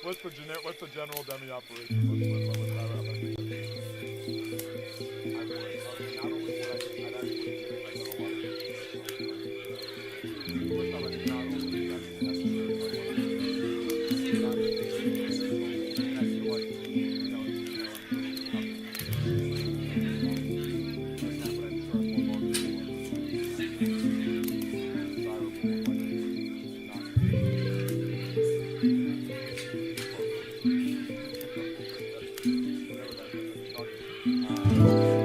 What's the general demi operation? What's that about? I would. Not only would I'd actually like a lot of first off, I think not only is that necessary, but not and I feel like that's not desirable, like not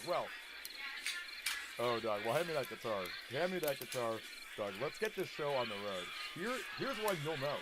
well. Oh, dog. Well, hand me that guitar. Hand me that guitar. Dog, let's get this show on the road. Here's why you'll know.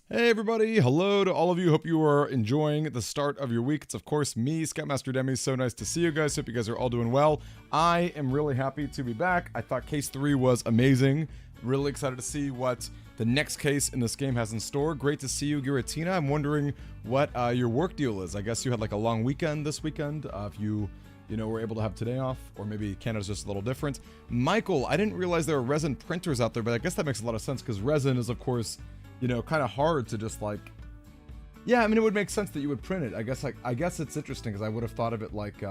Hey everybody, hello to all of you. Hope you are enjoying the start of your week. It's of course me, Scoutmaster Demi. So nice to see you guys. Hope you guys are all doing well. I am really happy to be back. I thought case 3 was amazing. Really excited to see what the next case in this game has in store. Great to see you, Giratina. I'm wondering what your work deal is. I guess you had like a long weekend this weekend. If you were able to have today off, or maybe Canada's just a little different. Michael, I didn't realize there were resin printers out there, but I guess that makes a lot of sense because resin is of course kind of hard to just like, yeah, I mean, it would make sense that you would print it. I guess it's interesting because I would have thought of it like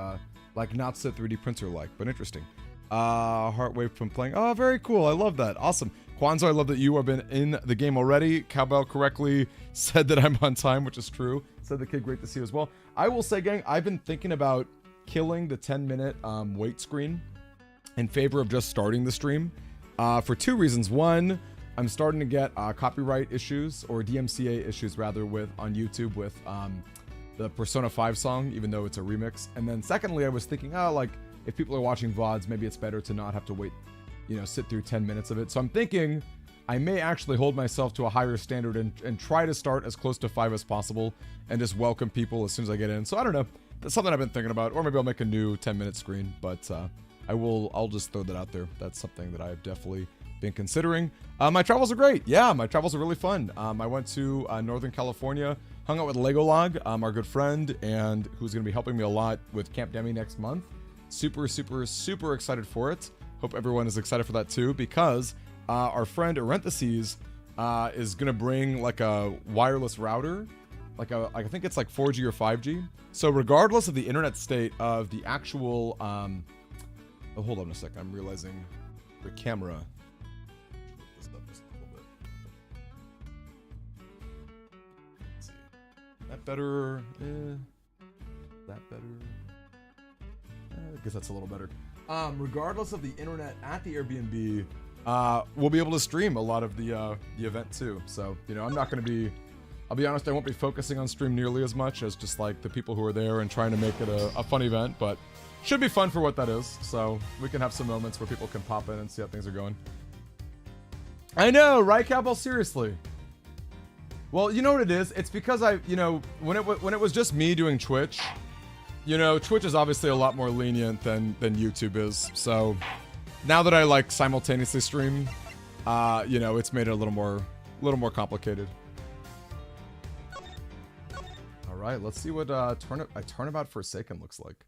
not so 3D printer like, but interesting. Heartwave from playing. Oh, very cool. I love that. Awesome. Kwanzaa, I love that you have been in the game already. Cowbell correctly said that I'm on time, which is true. Said the kid, great to see you as well. I will say, gang, I've been thinking about killing the 10-minute wait screen in favor of just starting the stream for 2 reasons. One, I'm starting to get copyright issues, or DMCA issues rather, on YouTube with the Persona 5 song, even though it's a remix. And then secondly, I was thinking, like if people are watching VODs, maybe it's better to not have to wait, sit through 10 minutes of it. So I'm thinking I may actually hold myself to a higher standard and try to start as close to 5 as possible and just welcome people as soon as I get in. So I don't know. That's something I've been thinking about, or maybe I'll make a new 10-minute screen, but I'll just throw that out there. That's something that I've definitely been considering. My travels are great. Yeah, my travels are really fun. I went to Northern California, hung out with Legolog, our good friend, and who's going to be helping me a lot with Camp Demi next month. Super, super, super excited for it. Hope everyone is excited for that too, because our friend Parentheses is going to bring like a wireless router, I think it's like 4G or 5G. So regardless of the internet state of the actual, oh, hold on a second. I'm realizing the camera. This up just a little bit. Let's see. That better? That better? I guess that's a little better. Regardless of the internet at the Airbnb, we'll be able to stream a lot of the event too. So, I'm not going to be, I'll be honest, I won't be focusing on stream nearly as much as just like the people who are there and trying to make it a fun event, but should be fun for what that is. So we can have some moments where people can pop in and see how things are going. I know, right, Cowbell? Seriously. Well, you know what it is? It's because when it was just me doing Twitch, Twitch is obviously a lot more lenient than YouTube is. So now that I like simultaneously stream, it's made it a little more complicated. right, let's see what Turnabout Forsaken looks like.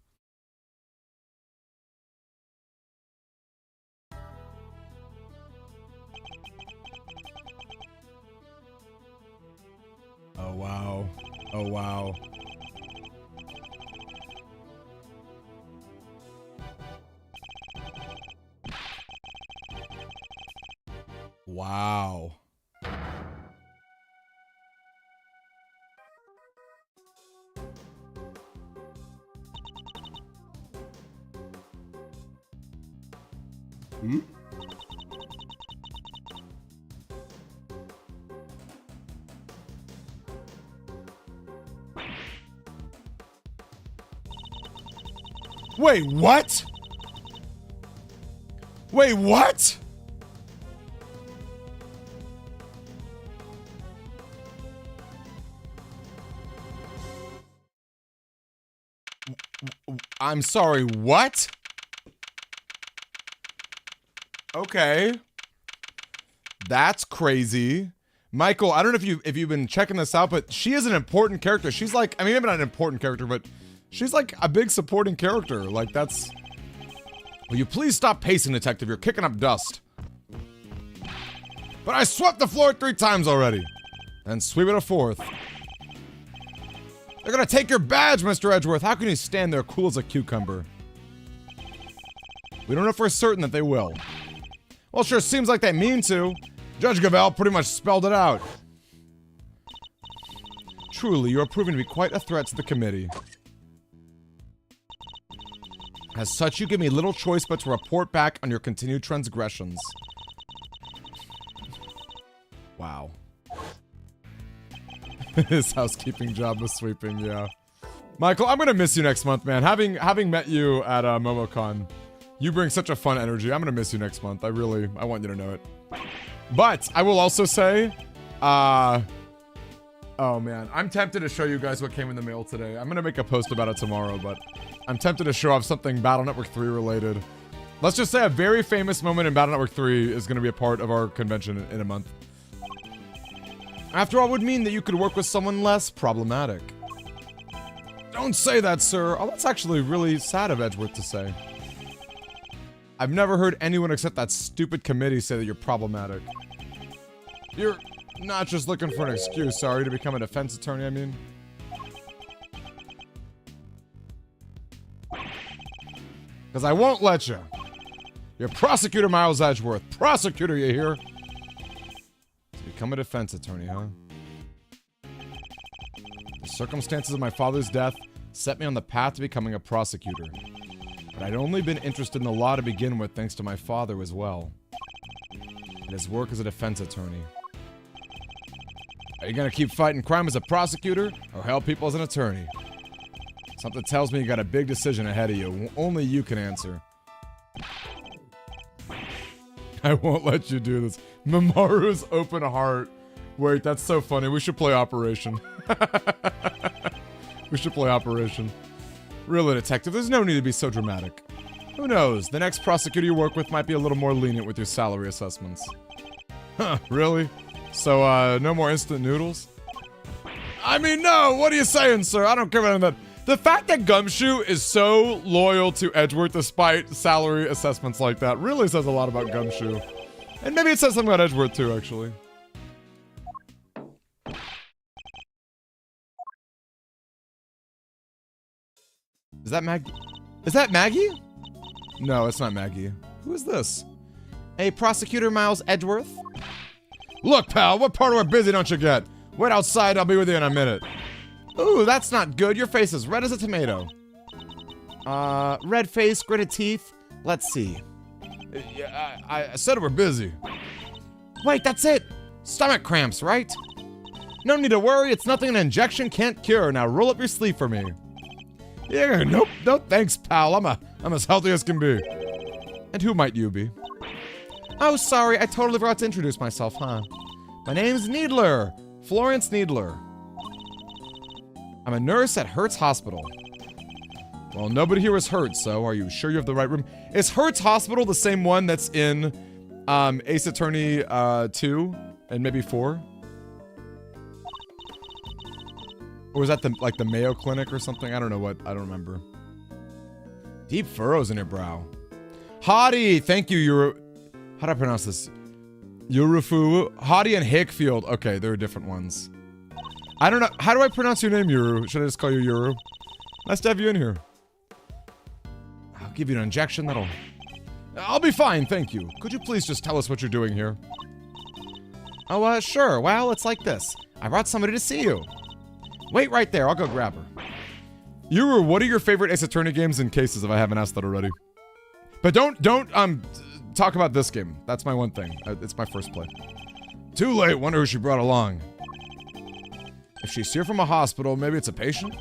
Oh wow. Oh wow. Wow. Hmm? Wait, what? Wait, what? I'm sorry, what? Okay. That's crazy. Michael, I don't know if you've been checking this out, but she is an important character. She's like, I mean, maybe not an important character, but she's like a big supporting character. Like, that's... Will you please stop pacing, detective? You're kicking up dust. But I swept the floor 3 times already. And sweep it a 4th. They're gonna take your badge, Mr. Edgeworth. How can you stand there cool as a cucumber? We don't know for certain that they will. Well, sure seems like they mean to. Judge Gavel pretty much spelled it out. Truly, you are proving to be quite a threat to the committee. As such, you give me little choice but to report back on your continued transgressions. Wow. His housekeeping job was sweeping, yeah. Michael, I'm gonna miss you next month, man. Having met you at MomoCon, you bring such a fun energy. I'm gonna miss you next month. I want you to know it. But I will also say, oh man, I'm tempted to show you guys what came in the mail today. I'm gonna make a post about it tomorrow, but I'm tempted to show off something Battle Network 3 related. Let's just say a very famous moment in Battle Network 3 is gonna be a part of our convention in a month. After all, would mean that you could work with someone less problematic. Don't say that, sir. Oh, that's actually really sad of Edgeworth to say. I've never heard anyone except that stupid committee say that you're problematic. You're not just looking for an excuse, sorry, to become a defense attorney, I mean. Because I won't let you. You're Prosecutor Miles Edgeworth. Prosecutor, you hear? Become a defense attorney, huh? The circumstances of my father's death set me on the path to becoming a prosecutor. But I'd only been interested in the law to begin with thanks to my father as well. And his work as a defense attorney. Are you gonna keep fighting crime as a prosecutor, or help people as an attorney? Something tells me you got a big decision ahead of you. Only you can answer. I won't let you do this. Mamaru's open heart. Wait, that's so funny. We should play Operation. We should play Operation. Really, detective, there's no need to be so dramatic. Who knows? The next prosecutor you work with might be a little more lenient with your salary assessments. Huh, really? So, no more instant noodles? I mean, no! What are you saying, sir? I don't care about that. The fact that Gumshoe is so loyal to Edgeworth despite salary assessments like that really says a lot about Gumshoe. And maybe it says something about Edgeworth too, actually. Is that Maggie? Is that Maggie? No, it's not Maggie. Who is this? Hey, Prosecutor Miles Edgeworth? Look, pal, what part of our busy don't you get? Wait outside, I'll be with you in a minute. Ooh, that's not good. Your face is red as a tomato. Red face, gritted teeth. Let's see. Yeah, I said we're busy. Wait, that's it. Stomach cramps, right? No need to worry. It's nothing an injection can't cure. Now roll up your sleeve for me. Yeah, nope, no thanks, pal. I'm as healthy as can be. And who might you be? Oh, sorry. I totally forgot to introduce myself, huh? My name's Needler. Florence Needler. I'm a nurse at Hertz Hospital. Well, nobody here is Hertz, so are you sure you have the right room? Is Hertz Hospital the same one that's in Ace Attorney 2 and maybe 4? Or was that the Mayo Clinic or something? I don't know what. I don't remember. Deep furrows in your brow. Hottie! Thank you, Yuru. How do I pronounce this? Yurufu. Hottie and Hickfield. Okay, there are different ones. I don't know. How do I pronounce your name, Yuru? Should I just call you Yuru? Nice to have you in here. I'll give you an injection that'll... I'll be fine, thank you. Could you please just tell us what you're doing here? Oh, sure. Well, it's like this. I brought somebody to see you. Wait right there. I'll go grab her. Yuru, what are your favorite Ace Attorney games and cases if I haven't asked that already? But don't talk about this game. That's my one thing. It's my first play. Too late. Wonder who she brought along. If she's here from a hospital, maybe it's a patient?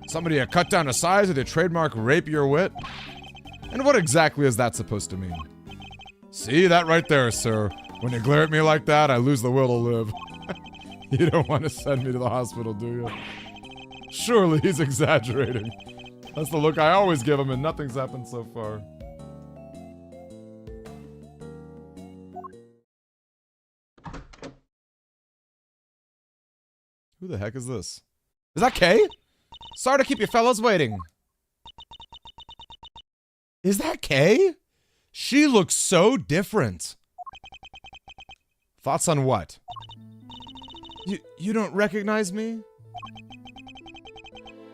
Somebody cut down to size with a trademark rape your wit? And what exactly is that supposed to mean? See that right there, sir. When you glare at me like that, I lose the will to live. You don't want to send me to the hospital, do you? Surely he's exaggerating. That's the look I always give him, and nothing's happened so far. Who the heck is this? Is that Kay? Sorry to keep you fellows waiting. Is that Kay? She looks so different. Thoughts on what? You don't recognize me?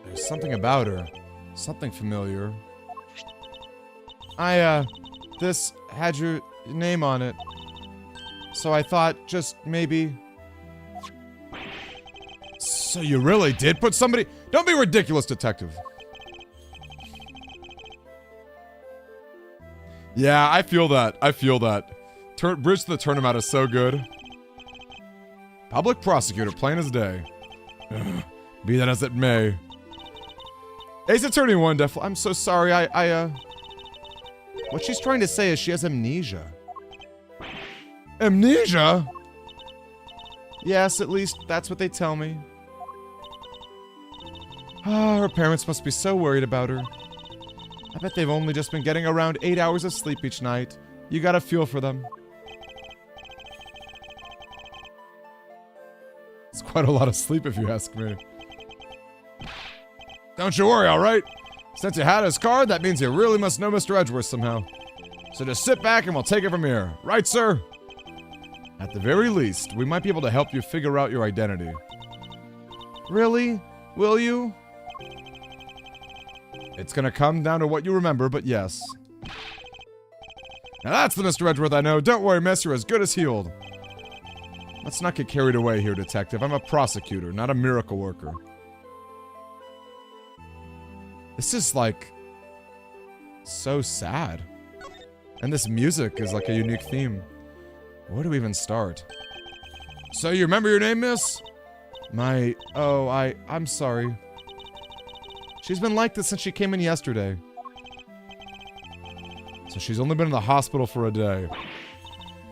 There's something about her. Something familiar. This had your name on it. So I thought just maybe... So you really did put somebody... Don't be ridiculous, detective. Yeah, I feel that. I feel that. Bridge to the Turnabout is so good. Public prosecutor, plain as day. Be that as it may. Ace Attorney 1, definitely. I'm so sorry, what she's trying to say is she has amnesia. Amnesia? Yes, at least that's what they tell me. Ah, her parents must be so worried about her. I bet they've only just been getting around 8 hours of sleep each night. You gotta feel for them. It's quite a lot of sleep if you ask me. Don't you worry, alright? Since you had his card, that means you really must know Mr. Edgeworth somehow. So just sit back and we'll take it from here. Right, sir? At the very least, we might be able to help you figure out your identity. Really? Will you? It's gonna come down to what you remember, but yes. Now that's the Mr. Edgeworth I know. Don't worry, miss, you're as good as healed. Let's not get carried away here, detective. I'm a prosecutor, not a miracle worker. This is, like, so sad. And this music is like a unique theme. Where do we even start? So you remember your name, miss? I'm sorry. She's been like this since she came in yesterday. So she's only been in the hospital for a day.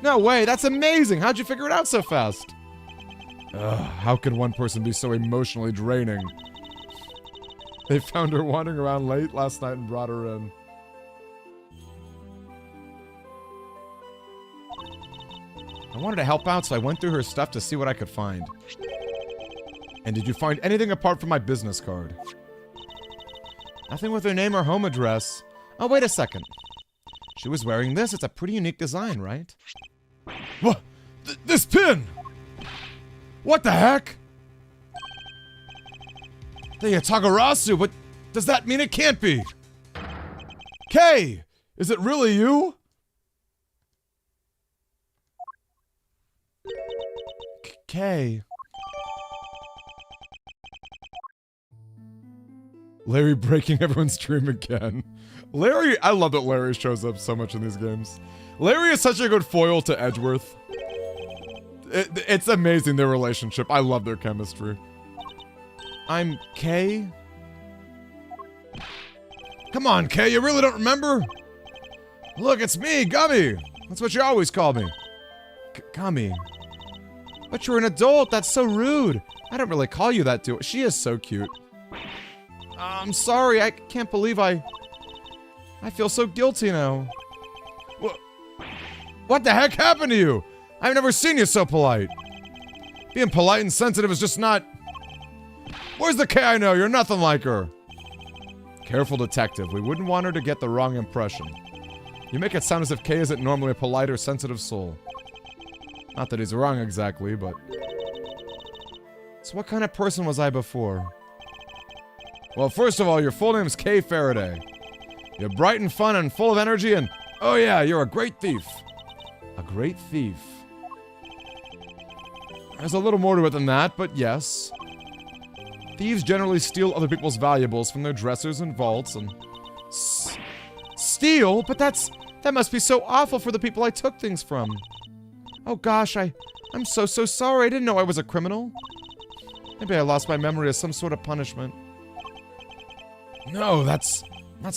No way, that's amazing! How'd you figure it out so fast? How could one person be so emotionally draining? They found her wandering around late last night and brought her in. I wanted to help out, so I went through her stuff to see what I could find. And did you find anything apart from my business card? Nothing with her name or home address. Oh, wait a second. She was wearing this. It's a pretty unique design, right? What? This pin! What the heck? The Yatagarasu, but does that mean it can't be? Kay! Is it really you? Kay. Larry breaking everyone's dream again. Larry, I love that Larry shows up so much in these games. Larry is such a good foil to Edgeworth. It's amazing, their relationship. I love their chemistry. I'm Kay? Come on, Kay, you really don't remember? Look, it's me, Gummy. That's what you always call me. Gummy. But you're an adult, that's so rude. I don't really call you that, do I? She is so cute. I'm sorry, I can't believe I feel so guilty now. What the heck happened to you? I've never seen you so polite. Being polite and sensitive is just not... Where's the Kay I know? You're nothing like her. Careful, detective. We wouldn't want her to get the wrong impression. You make it sound as if Kay isn't normally a polite or sensitive soul. Not that he's wrong exactly, but... So what kind of person was I before? Well, first of all, your full name's Kay Faraday. You're bright and fun and full of energy and... Oh yeah, you're a great thief. A great thief. There's a little more to it than that, but yes. Thieves generally steal other people's valuables from their dressers and vaults and... Steal? But that must be so awful for the people I took things from. Oh gosh, I'm so sorry. I didn't know I was a criminal. Maybe I lost my memory as some sort of punishment. No, that's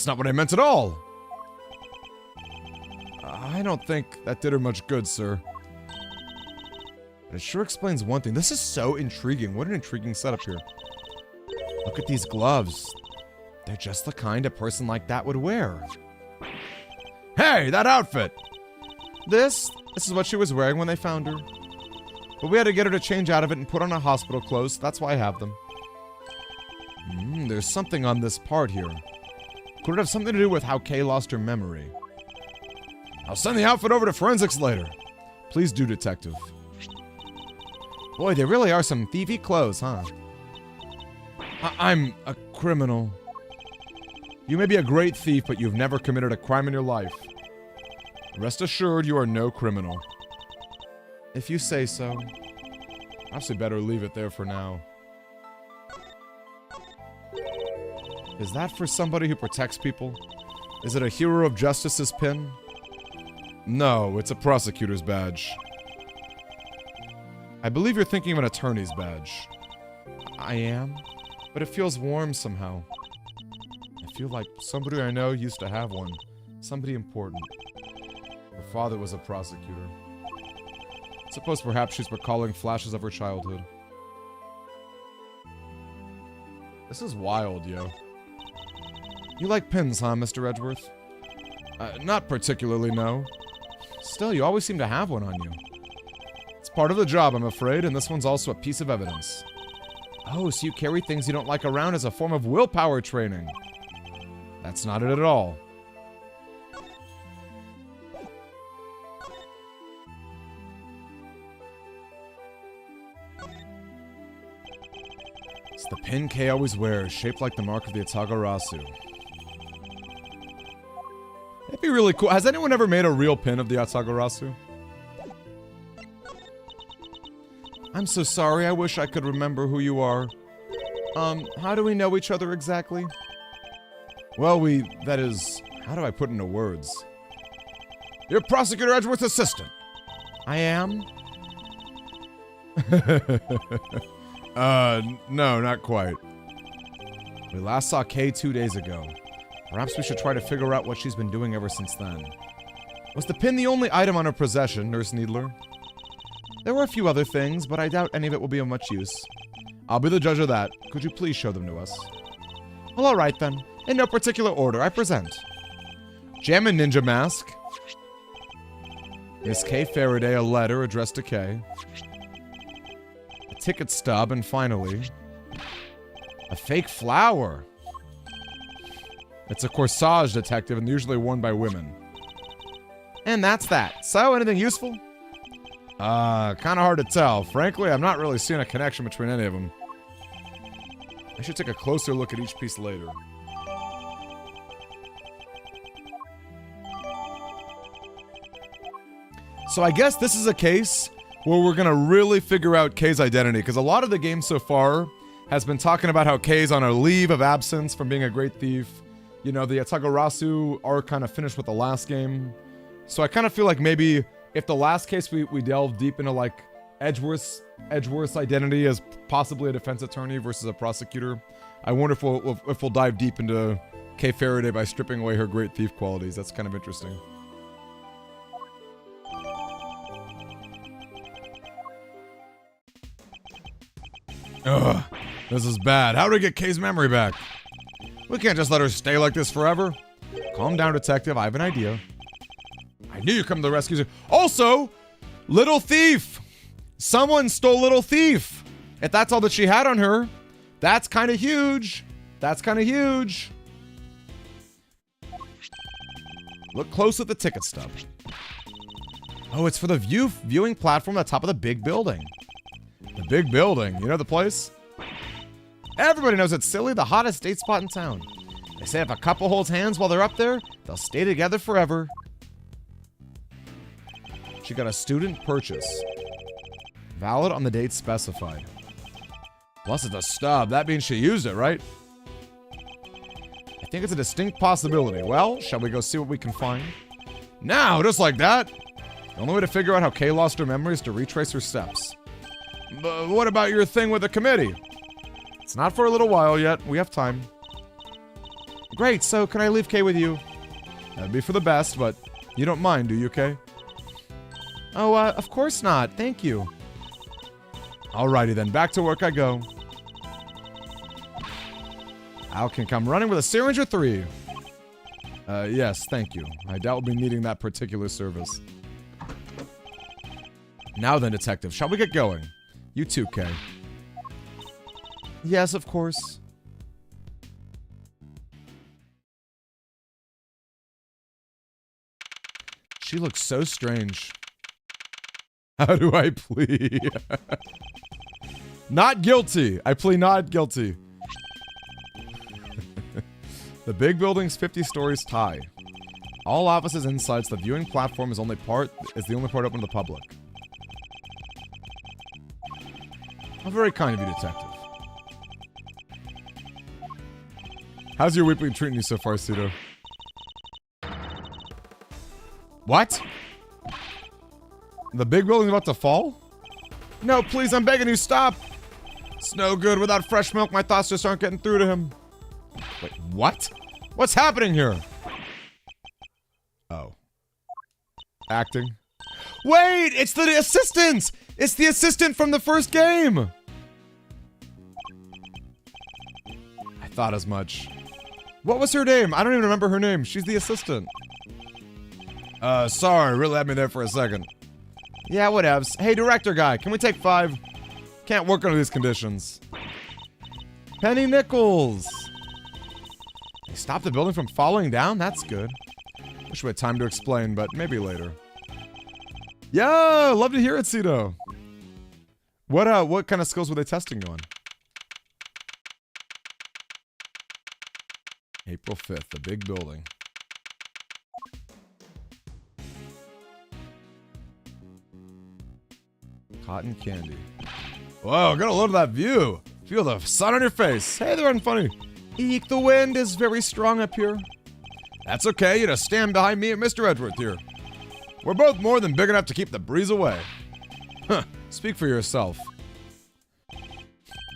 not what I meant at all. I don't think that did her much good, sir. But it sure explains one thing. This is so intriguing. What an intriguing setup here. Look at these gloves. They're just the kind a person like that would wear. Hey, that outfit! This is what she was wearing when they found her. But we had to get her to change out of it and put on her hospital clothes. That's why I have them. There's something on this part here. Could it have something to do with how Kay lost her memory? I'll send the outfit over to forensics later. Please do, detective. Boy, they really are some thievy clothes, huh? I'm a criminal. You may be a great thief, but you've never committed a crime in your life. Rest assured, you are no criminal. If you say so. Actually, better leave it there for now. Is that for somebody who protects people? Is it a hero of justice's pin? No, it's a prosecutor's badge. I believe you're thinking of an attorney's badge. I am, but it feels warm somehow. I feel like somebody I know used to have one. Somebody important. Her father was a prosecutor. Suppose perhaps she's recalling flashes of her childhood. This is wild, yo. You like pins, huh, Mr. Edgeworth? Not particularly, no. Still, you always seem to have one on you. It's part of the job, I'm afraid, and this one's also a piece of evidence. Oh, so you carry things you don't like around as a form of willpower training. That's not it at all. It's the pin Kay always wears, shaped like the mark of the Atagarasu. That'd be really cool. Has anyone ever made a real pin of the Atagarasu? I'm so sorry. I wish I could remember who you are. How do we know each other exactly? Well, that is, how do I put into words? You're Prosecutor Edgeworth's assistant. I am? No, not quite. We last saw Kay 2 days ago. Perhaps we should try to figure out what she's been doing ever since then. Was the pin the only item on her possession, Nurse Needler? There were a few other things, but I doubt any of it will be of much use. I'll be the judge of that. Could you please show them to us? Well, alright then. In no particular order, I present. Jammin' Ninja Mask. Miss Kay Faraday, a letter addressed to Kay. A ticket stub, and finally... a fake flower. It's a corsage, detective, and usually worn by women. And that's that. So, anything useful? Kinda hard to tell. Frankly, I'm not really seeing a connection between any of them. I should take a closer look at each piece later. So I guess this is a case where we're gonna really figure out Kay's identity, because a lot of the game so far has been talking about how Kay's on a leave of absence from being a great thief. You know, the Atagarasu are kind of finished with the last game. So I kind of feel like maybe if the last case we delve deep into like Edgeworth's identity as possibly a defense attorney versus a prosecutor, I wonder if we'll dive deep into Kay Faraday by stripping away her great thief qualities. That's kind of interesting. Ugh, this is bad. How do we get Kay's memory back? We can't just let her stay like this forever. Calm down, detective. I have an idea. I knew you'd come to the rescue. Also, Little Thief. Someone stole Little Thief. If that's all that she had on her, That's kind of huge. That's kind of huge. Look close at the ticket stub. Oh, it's for the viewing platform at the top of the big building. The big building. You know the place? Everybody knows it's silly, the hottest date spot in town. They say if a couple holds hands while they're up there, they'll stay together forever. She got a student purchase. Valid on the date specified. Plus it's a stub. That means she used it, right? I think it's a distinct possibility. Well, shall we go see what we can find? Now, just like that. The only way to figure out how Kay lost her memory is to retrace her steps. But what about your thing with the committee? It's not for a little while yet. We have time. Great, so can I leave Kay with you? That'd be for the best, but you don't mind, do you, Kay? Oh, of course not. Thank you. Alrighty then, back to work I go. Al can come running with a syringe or 3. Yes, thank you. I doubt we'll be needing that particular service. Now then, detective, shall we get going? You too, Kay. Yes, of course. She looks so strange. How do I plea? Not guilty. I plea not guilty. The big building's 50 stories high. All offices inside, so the viewing platform is the only part open to the public. How very kind of you, detective. How's your week been treating you so far, Pseudo? What? The big building's about to fall? No, please, I'm begging you, stop! It's no good. Without fresh milk, my thoughts just aren't getting through to him. Wait, what? What's happening here? Oh. Acting. Wait, it's the assistant! It's the assistant from the first game! I thought as much. What was her name? I don't even remember her name. She's the assistant. Sorry, really had me there for a second. Yeah, whatevs. Hey, director guy, can we take 5? Can't work under these conditions. Penny nickels! They stopped the building from falling down? That's good. Wish we had time to explain, but maybe later. Yeah, love to hear it, Cito. What kind of skills were they testing you on? April 5th, the big building. Cotton candy. Whoa, gotta love that view. Feel the sun on your face. Hey, they're unfunny. Eek, the wind is very strong up here. That's okay, you just stand behind me and Mr. Edgeworth here. We're both more than big enough to keep the breeze away. Huh, speak for yourself.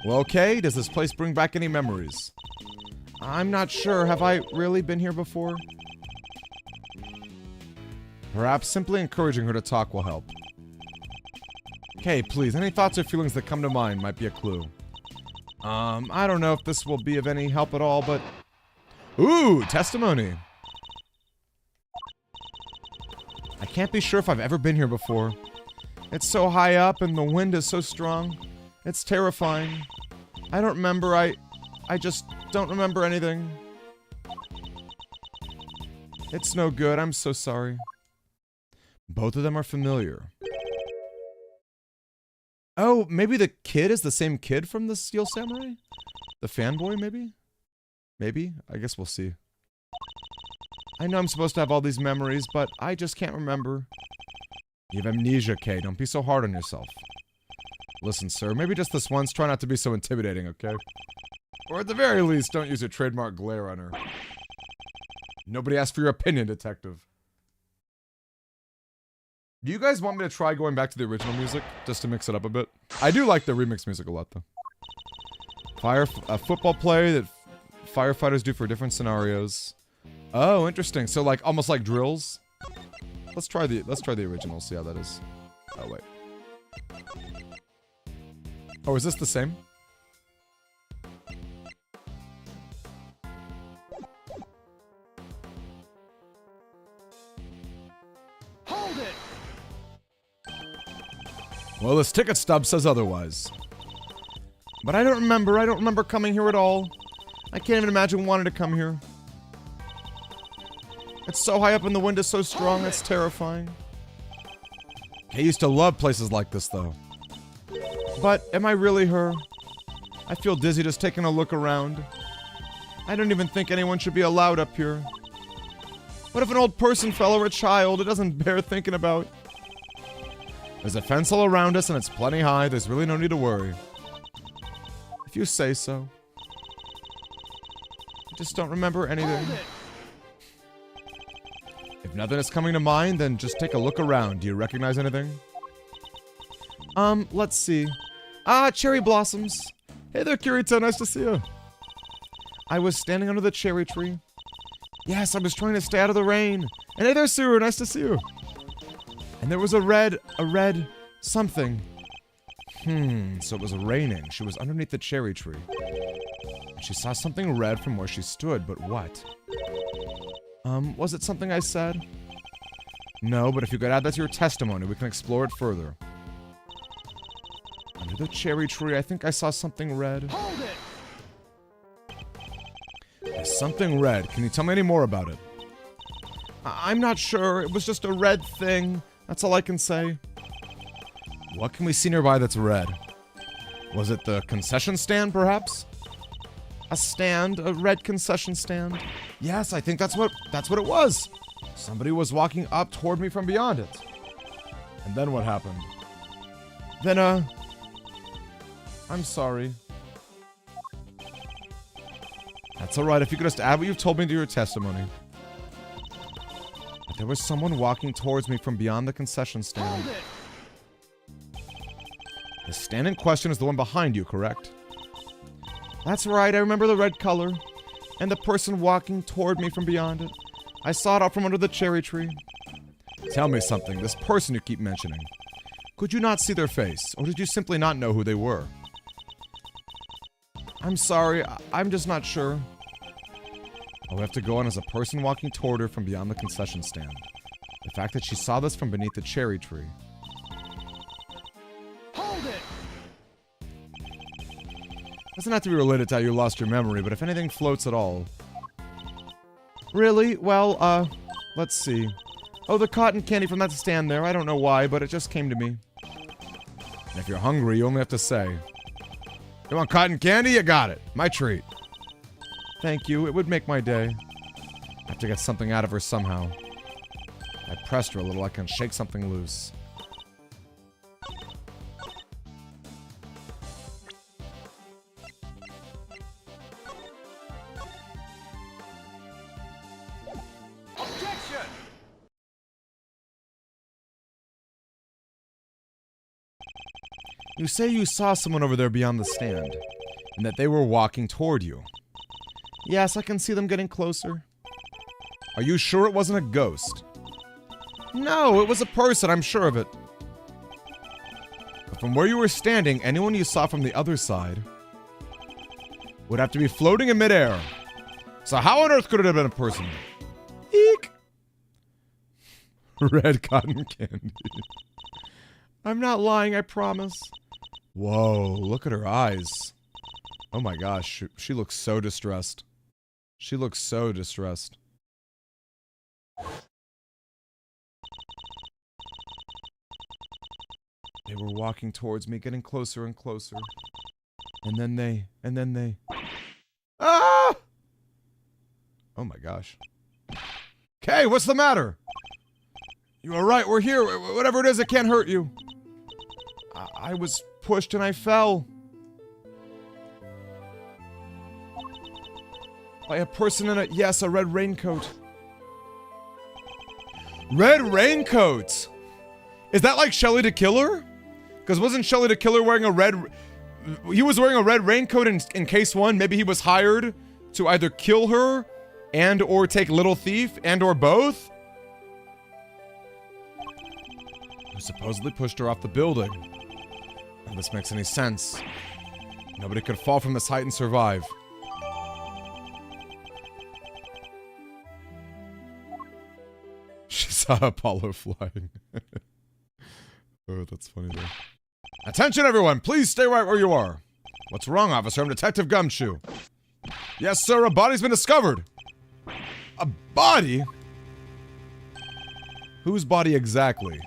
Well, okay, does this place bring back any memories? I'm not sure. Have I really been here before? Perhaps simply encouraging her to talk will help. Okay, please, any thoughts or feelings that come to mind might be a clue. I don't know if this will be of any help at all, but... Ooh, testimony. I can't be sure if I've ever been here before. It's so high up and the wind is so strong. It's terrifying. I don't remember, I just don't remember anything. It's no good, I'm so sorry. Both of them are familiar. Oh, maybe the kid is the same kid from the Steel Samurai? The fanboy, maybe? Maybe? I guess we'll see. I know I'm supposed to have all these memories, but I just can't remember. You have amnesia, Kay. Don't be so hard on yourself. Listen, sir, maybe just this once, try not to be so intimidating, okay? Or at the very least, don't use your trademark glare on her. Nobody asked for your opinion, detective. Do you guys want me to try going back to the original music, just to mix it up a bit? I do like the remix music a lot, though. A football play that firefighters do for different scenarios. Oh, interesting. So, like, almost like drills. Let's try the original. See how that is. Oh wait. Oh, is this the same? Hold it! Well, this ticket stub says otherwise. But I don't remember coming here at all. I can't even imagine wanting to come here. It's so high up and the wind is so strong, it's terrifying. I used to love places like this, though. But, am I really her? I feel dizzy just taking a look around. I don't even think anyone should be allowed up here. What if an old person fell or a child? It doesn't bear thinking about. There's a fence all around us and it's plenty high. There's really no need to worry. If you say so. I just don't remember anything. If nothing is coming to mind, then just take a look around. Do you recognize anything? Let's see. Ah, cherry blossoms. Hey there, Kirito. Nice to see you. I was standing under the cherry tree. Yes, I was trying to stay out of the rain. And hey there, Suru. Nice to see you. And there was a red something. So it was raining. She was underneath the cherry tree. She saw something red from where she stood, but what? Was it something I said? No, but if you could add that to your testimony, we can explore it further. Under the cherry tree, I think I saw something red. Hold it! There's something red. Can you tell me any more about it? I'm not sure. It was just a red thing. That's all I can say. What can we see nearby that's red? Was it the concession stand, perhaps? A red concession stand? Yes, I think that's what it was. Somebody was walking up toward me from beyond it. And then what happened? Then, I'm sorry. That's alright, if you could just add what you've told me to your testimony. But there was someone walking towards me from beyond the concession stand. The stand in question is the one behind you, correct? That's right, I remember the red color. And the person walking toward me from beyond it. I saw it out from under the cherry tree. Tell me something, this person you keep mentioning. Could you not see their face, or did you simply not know who they were? I'm sorry, I'm just not sure. All we have to go on is a person walking toward her from beyond the concession stand. The fact that she saw this from beneath the cherry tree. Hold it! Doesn't have to be related to how you lost your memory, but if anything floats at all. Really? Well, let's see. Oh, the cotton candy from that stand there. I don't know why, but it just came to me. And if you're hungry, you only have to say, "You want cotton candy? You got it. My treat." Thank you. It would make my day. I have to get something out of her somehow. I pressed her a little. I can shake something loose. Objection! You say you saw someone over there beyond the stand, and that they were walking toward you. Yes, I can see them getting closer. Are you sure it wasn't a ghost? No, it was a person, I'm sure of it. But from where you were standing, anyone you saw from the other side would have to be floating in midair. So how on earth could it have been a person? Eek! Red cotton candy. I'm not lying, I promise. Whoa, look at her eyes. Oh my gosh, she looks so distressed. She looks so distressed. They were walking towards me, getting closer and closer. And then they... Ah! Oh my gosh. Okay, what's the matter? You alright? We're here. Whatever it is, it can't hurt you. I was pushed and I fell. By a person in a red raincoat. Red raincoat! Is that like Shelly the Killer? Because wasn't Shelly the Killer wearing a red... He was wearing a red raincoat in case one. Maybe he was hired to either kill her and or take Little Thief and or both? Who supposedly pushed her off the building. None of this makes any sense. Nobody could fall from this height and survive. She saw Apollo flying. Oh, that's funny though. Attention everyone, please stay right where you are. What's wrong, officer? I'm Detective Gumshoe. Yes, sir, a body's been discovered. A body? Whose body exactly?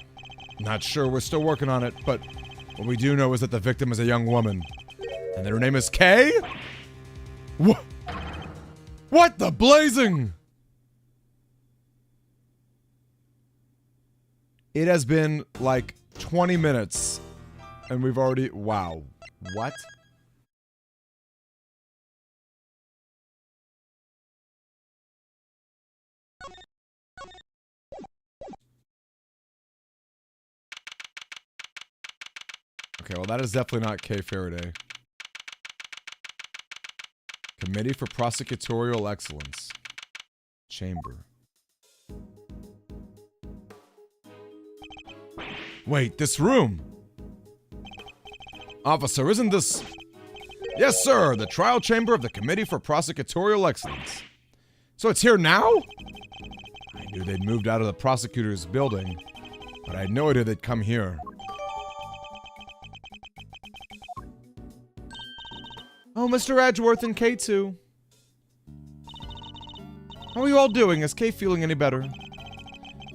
Not sure, we're still working on it, but what we do know is that the victim is a young woman. And that her name is Kay? What the blazing? It has been like 20 minutes and we've already... Wow. What? Okay, well that is definitely not Kay Faraday. Committee for Prosecutorial Excellence. Chamber. Wait, this room! Officer, isn't this... Yes, sir! The trial chamber of the Committee for Prosecutorial Excellence. So it's here now? I knew they'd moved out of the prosecutor's building, but I had no idea they'd come here. Oh, Mr. Edgeworth and K2. How are you all doing? Is Kay feeling any better?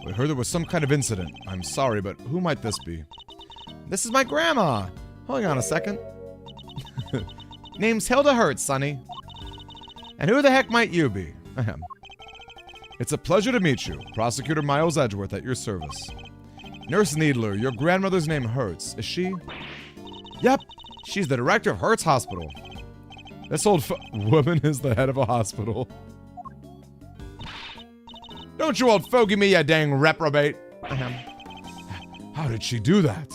We heard there was some kind of incident. I'm sorry, but who might this be? This is my grandma. Hold on a second. Name's Hilda Hertz, Sonny. And who the heck might you be? Ahem. It's a pleasure to meet you. Prosecutor Miles Edgeworth at your service. Nurse Needler, your grandmother's name Hertz, is she? Yep, she's the director of Hertz Hospital. This old woman is the head of a hospital. Don't you old fogey me, you dang reprobate. How did she do that?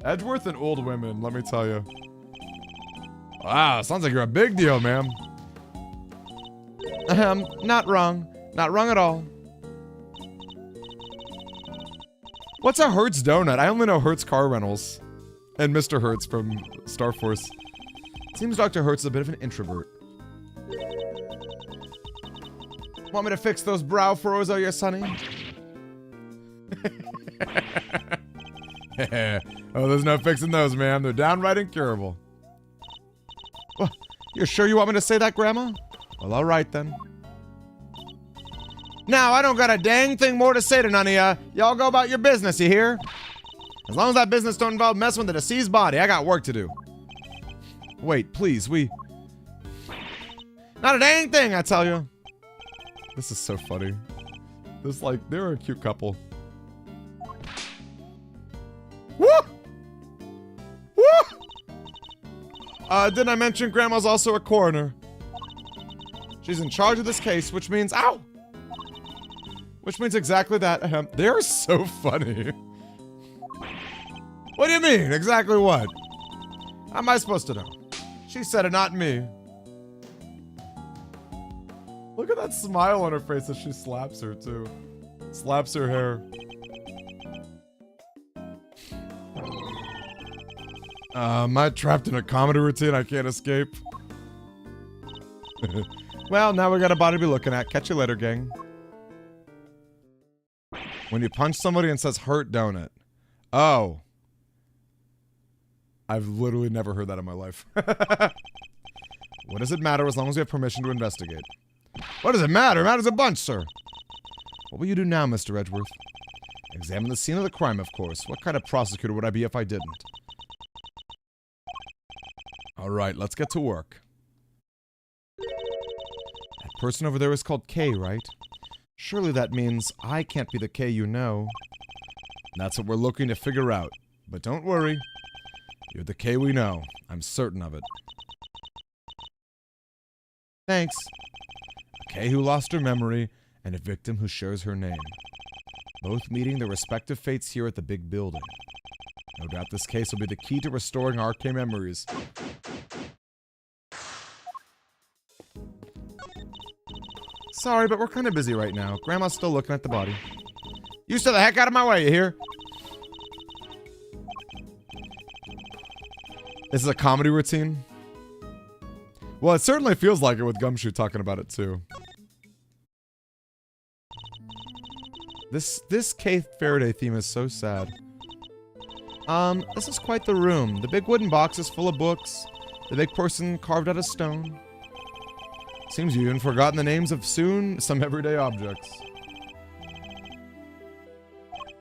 Edgeworth and old women, let me tell you. Wow, sounds like you're a big deal, ma'am. Not wrong. Not wrong at all. What's a Hertz donut? I only know Hertz car rentals. And Mr. Hertz from Star Force. Seems Dr. Hertz is a bit of an introvert. Want me to fix those brow furrows, oh, you sonny? Oh, there's no fixing those, ma'am. They're downright incurable. Well, you're sure you want me to say that, Grandma? Well, all right, then. Now, I don't got a dang thing more to say to none of ya. Y'all go about your business, you hear? As long as that business don't involve messing with the deceased body, I got work to do. Wait, please, Not a dang thing, I tell you. This is so funny. This, like, they're a cute couple. Woo! Woo! Didn't I mention Grandma's also a coroner? She's in charge of this case, which means... Ow! Which means exactly that. They're so funny. What do you mean? Exactly what? How am I supposed to know? She said it, not me. Look at that smile on her face as she slaps her, too. Slaps her hair. Am I trapped in a comedy routine I can't escape? Well, now we got a body to be looking at. Catch you later, gang. When you punch somebody and says hurt, don't it? Oh. I've literally never heard that in my life. What does it matter as long as we have permission to investigate? What does it matter? It matters a bunch, sir. What will you do now, Mr. Edgeworth? Examine the scene of the crime, of course. What kind of prosecutor would I be if I didn't? Alright, let's get to work. That person over there is called Kay, right? Surely that means I can't be the Kay you know. That's what we're looking to figure out. But don't worry. You're the Kay we know. I'm certain of it. Thanks. A Kay who lost her memory, and a victim who shares her name. Both meeting their respective fates here at the big building. No doubt this case will be the key to restoring our Kay memories. Sorry, but we're kind of busy right now. Grandma's still looking at the body. You stay the heck out of my way, you hear? This is a comedy routine? Well, it certainly feels like it with Gumshoe talking about it, too. This Kay Faraday theme is so sad. This is quite the room. The big wooden box is full of books. The big person carved out of stone. Seems you even forgotten the names of some everyday objects.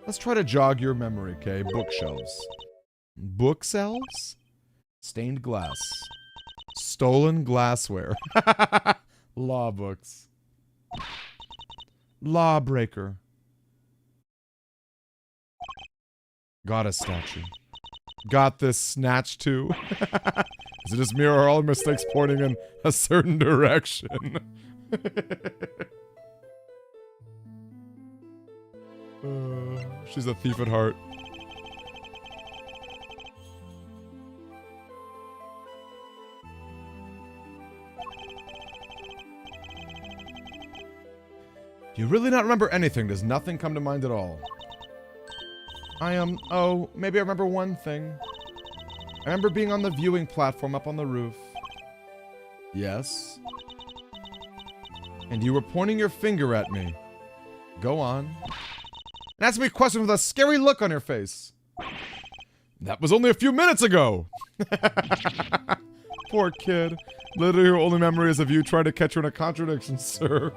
Let's try to jog your memory, okay? Bookshelves. Bookshelves? Stained glass. Stolen glassware. Law books. Lawbreaker. Goddess statue. Got this snatch too. Is it just me or are all mistakes pointing in a certain direction? She's a thief at heart. Do you really not remember anything? Does nothing come to mind at all? Oh, maybe I remember one thing. I remember being on the viewing platform up on the roof. Yes. And you were pointing your finger at me. Go on. And ask me a question with a scary look on your face. That was only a few minutes ago! Poor kid. Literally your only memory is of you trying to catch her in a contradiction, sir.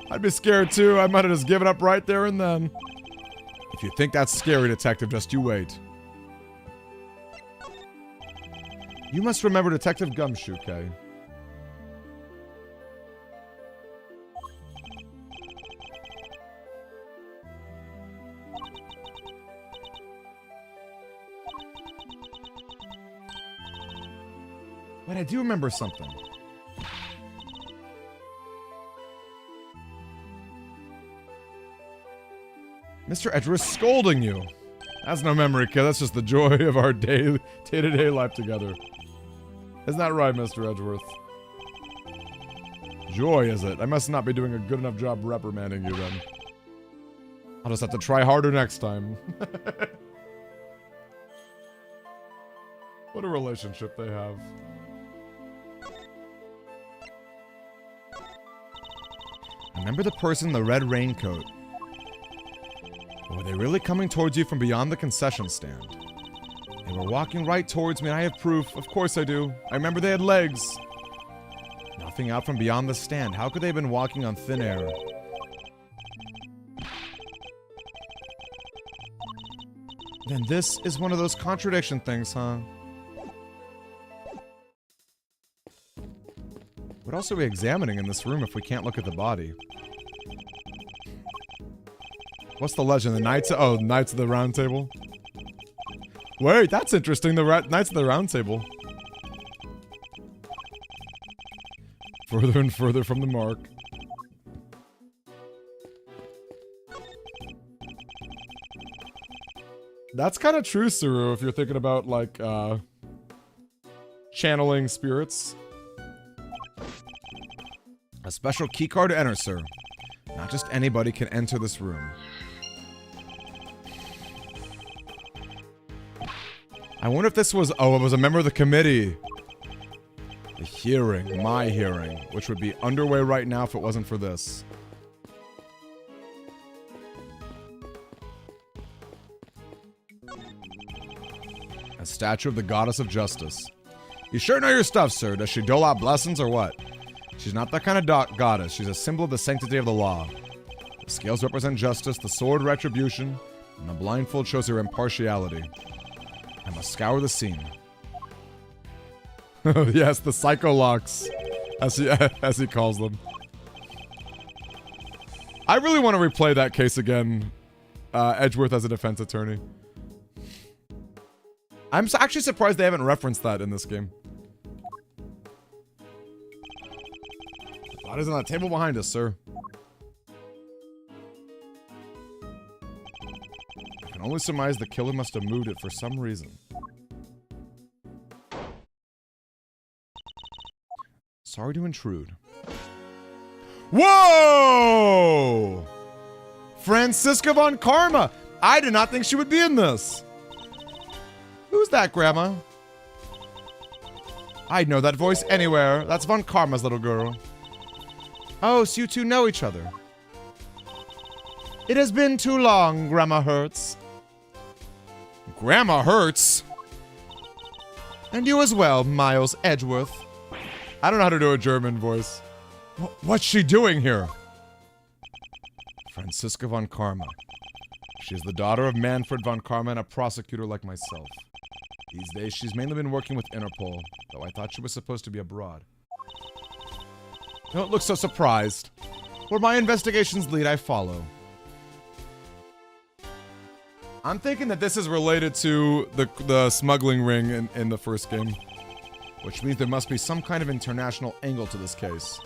I'd be scared too. I might have just given up right there and then. If you think that's scary, detective, just you wait. You must remember Detective Gumshoe, Kay. But I do remember something. Mr. Edgeworth scolding you. That's no memory, kid. That's just the joy of our day-to-day life together. Isn't that right, Mr. Edgeworth? Joy, is it? I must not be doing a good enough job reprimanding you, then. I'll just have to try harder next time. What a relationship they have. Remember the person in the red raincoat? Or were they really coming towards you from beyond the concession stand? They were walking right towards me, and I have proof. Of course I do. I remember they had legs. Nothing out from beyond the stand. How could they have been walking on thin air? Then this is one of those contradiction things, huh? What else are we examining in this room if we can't look at the body? What's the legend? The Knights of the Round Table? Wait, that's interesting. The Knights of the Round Table. Further and further from the mark. That's kind of true, Suru, if you're thinking about, like, channeling spirits. A special keycard to enter, sir. Not just anybody can enter this room. I wonder if this was... Oh, it was a member of the committee. The hearing. My hearing. Which would be underway right now if it wasn't for this. A statue of the goddess of justice. You sure know your stuff, sir. Does she dole out blessings or what? She's not that kind of goddess. She's a symbol of the sanctity of the law. The scales represent justice, the sword retribution, and the blindfold shows her impartiality. I must scour the scene. Yes, the psycholocks, as he calls them. I really want to replay that case again. Edgeworth as a defense attorney. I'm actually surprised they haven't referenced that in this game. Body's on that table behind us, sir. I can only surmise the killer must have moved it for some reason. Sorry to intrude. Whoa! Franziska von Karma! I did not think she would be in this. Who's that, Grandma? I'd know that voice anywhere. That's von Karma's little girl. Oh, so you two know each other. It has been too long, Grandma Hertz. Grandma hurts. And you as well, Miles Edgeworth. I don't know how to do a German voice. What's she doing here? Franziska von Karma. She is the daughter of Manfred von Karma and a prosecutor like myself. These days, she's mainly been working with Interpol, though I thought she was supposed to be abroad. Don't look so surprised. Where my investigations lead, I follow. I'm thinking that this is related to the smuggling ring in the first game. Which means there must be some kind of international angle to this case.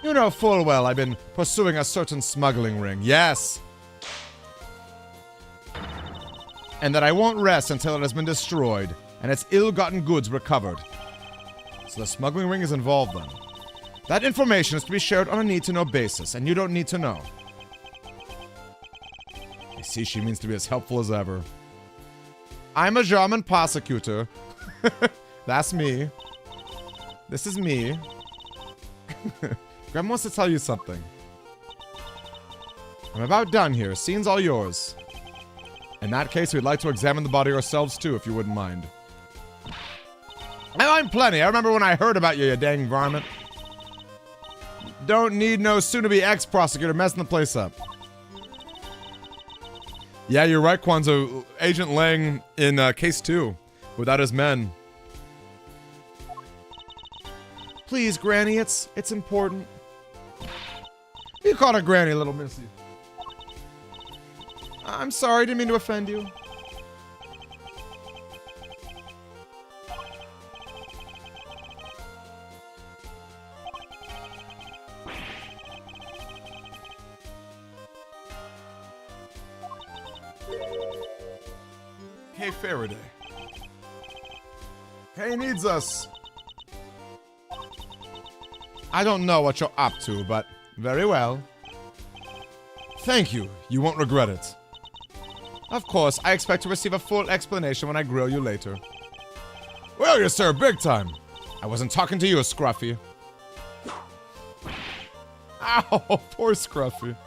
You know full well I've been pursuing a certain smuggling ring, yes! And that I won't rest until it has been destroyed, and its ill-gotten goods recovered. So the smuggling ring is involved then. That information is to be shared on a need-to-know basis, and you don't need to know. I see she means to be as helpful as ever. I'm a German prosecutor. That's me. This is me. Grandma wants to tell you something. I'm about done here. Scene's all yours. In that case, we'd like to examine the body ourselves too, if you wouldn't mind. I'm plenty. I remember when I heard about you, you dang varmint. Don't need no soon-to-be ex-prosecutor messing the place up. Yeah, you're right, Kwanzaa. Agent Lang in case 2, without his men. Please, Granny, it's important. You called her Granny, little missy. I'm sorry, didn't mean to offend you. Hey, Faraday. Kay needs us. I don't know what you're up to, but very well. Thank you. You won't regret it. Of course, I expect to receive a full explanation when I grill you later. Well, yes, sir, big time. I wasn't talking to you, Scruffy. Ow, poor Scruffy.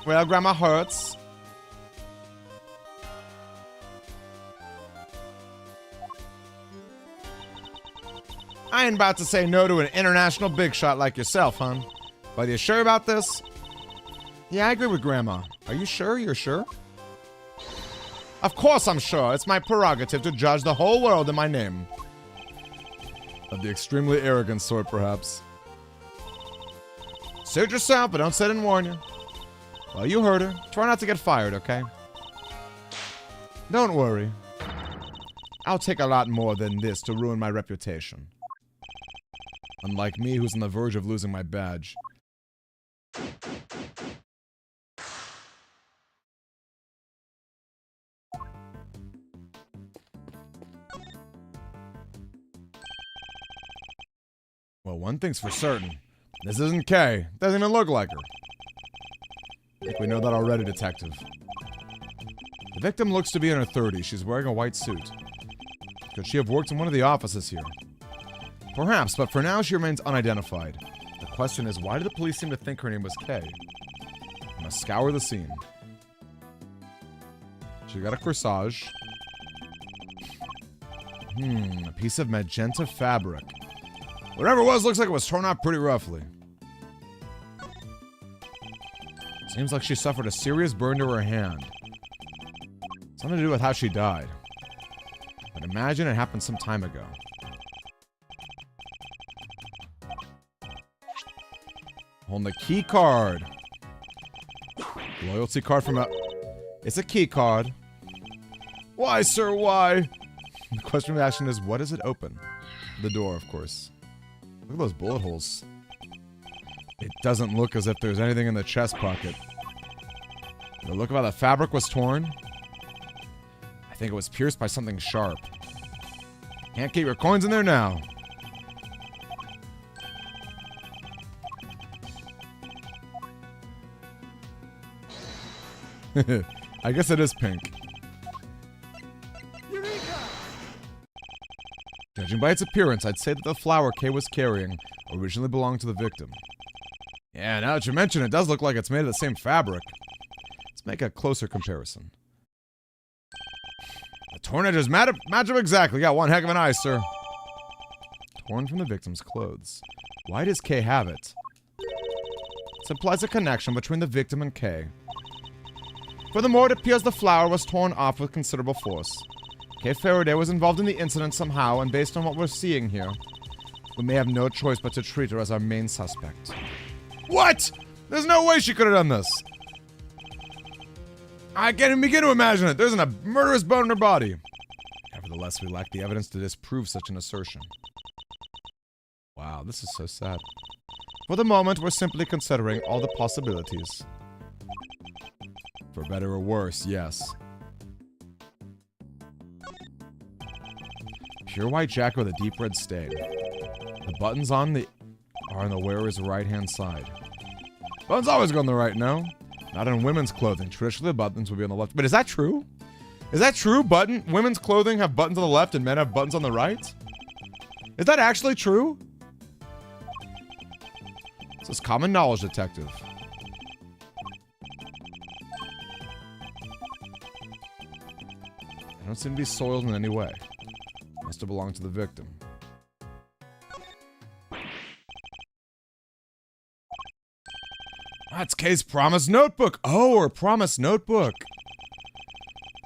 Well, Grandma hurts. I ain't about to say no to an international big shot like yourself, hon. But you sure about this? Yeah, I agree with Grandma. Are you sure you're sure? Of course I'm sure. It's my prerogative to judge the whole world in my name. Of the extremely arrogant sort, perhaps. Suit yourself, but don't sit and warn you. Well, you heard her. Try not to get fired, okay? Don't worry. I'll take a lot more than this to ruin my reputation. Unlike me, who's on the verge of losing my badge. Well, one thing's for certain. This isn't Kay. Doesn't even look like her. I think we know that already, Detective. The victim looks to be in her 30s. She's wearing a white suit. Could she have worked in one of the offices here? Perhaps, but for now she remains unidentified. The question is, why did the police seem to think her name was Kay? I must scour the scene. She got a corsage. A piece of magenta fabric. Whatever it was, looks like it was torn out pretty roughly. Seems like she suffered a serious burn to her hand. Something to do with how she died. But imagine it happened some time ago. Holding the key card. Loyalty card from a... It's a key card. Why, sir, why? The question of action is, what does it open? The door, of course. Look at those bullet holes. It doesn't look as if there's anything in the chest pocket. The look of how the fabric was torn. I think it was pierced by something sharp. Can't keep your coins in there now. I guess it is pink. Eureka! Judging by its appearance, I'd say that the flower Kay was carrying originally belonged to the victim. Yeah, now that you mention it, it does look like it's made of the same fabric. Let's make a closer comparison. Torn edges, match up exactly. Got one heck of an eye, sir. Torn from the victim's clothes. Why does K have it? This implies a connection between the victim and K. Furthermore, it appears the flower was torn off with considerable force. K. Faraday was involved in the incident somehow, and based on what we're seeing here, we may have no choice but to treat her as our main suspect. What? There's no way she could have done this. I can't even begin to imagine it. There isn't a murderous bone in her body. Nevertheless, we lack the evidence to disprove such an assertion. Wow, this is so sad. For the moment, we're simply considering all the possibilities. For better or worse, yes. Pure white jacket with a deep red stain. The buttons are on the wearer's right-hand side. Buttons always go on the right, no? Not in women's clothing. Traditionally, the buttons would be on the left. But is that true? Is that true? Women's clothing have buttons on the left and men have buttons on the right? Is that actually true? This is common knowledge, detective. I don't seem to be soiled in any way. Must have belonged to the victim. That's Kay's promise notebook. Oh, her promise notebook.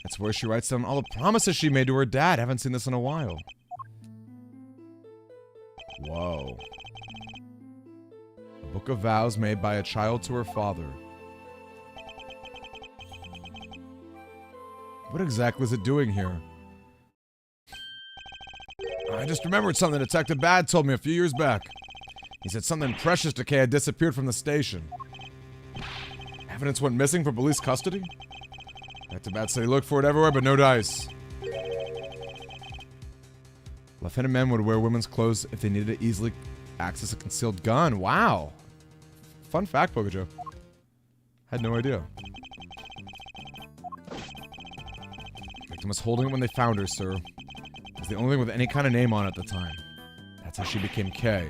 That's where she writes down all the promises she made to her dad. Haven't seen this in a while. Whoa. A book of vows made by a child to her father. What exactly is it doing here? I just remembered something Detective Bad told me a few years back. He said something precious to Kay had disappeared from the station. Evidence went missing from police custody? Detective Bad said he looked for it everywhere, but no dice. Left-handed men would wear women's clothes if they needed to easily access a concealed gun. Wow. Fun fact, Pogajo. Had no idea. Victim was holding it when they found her, sir. It was the only thing with any kind of name on it at the time. That's how she became Kay.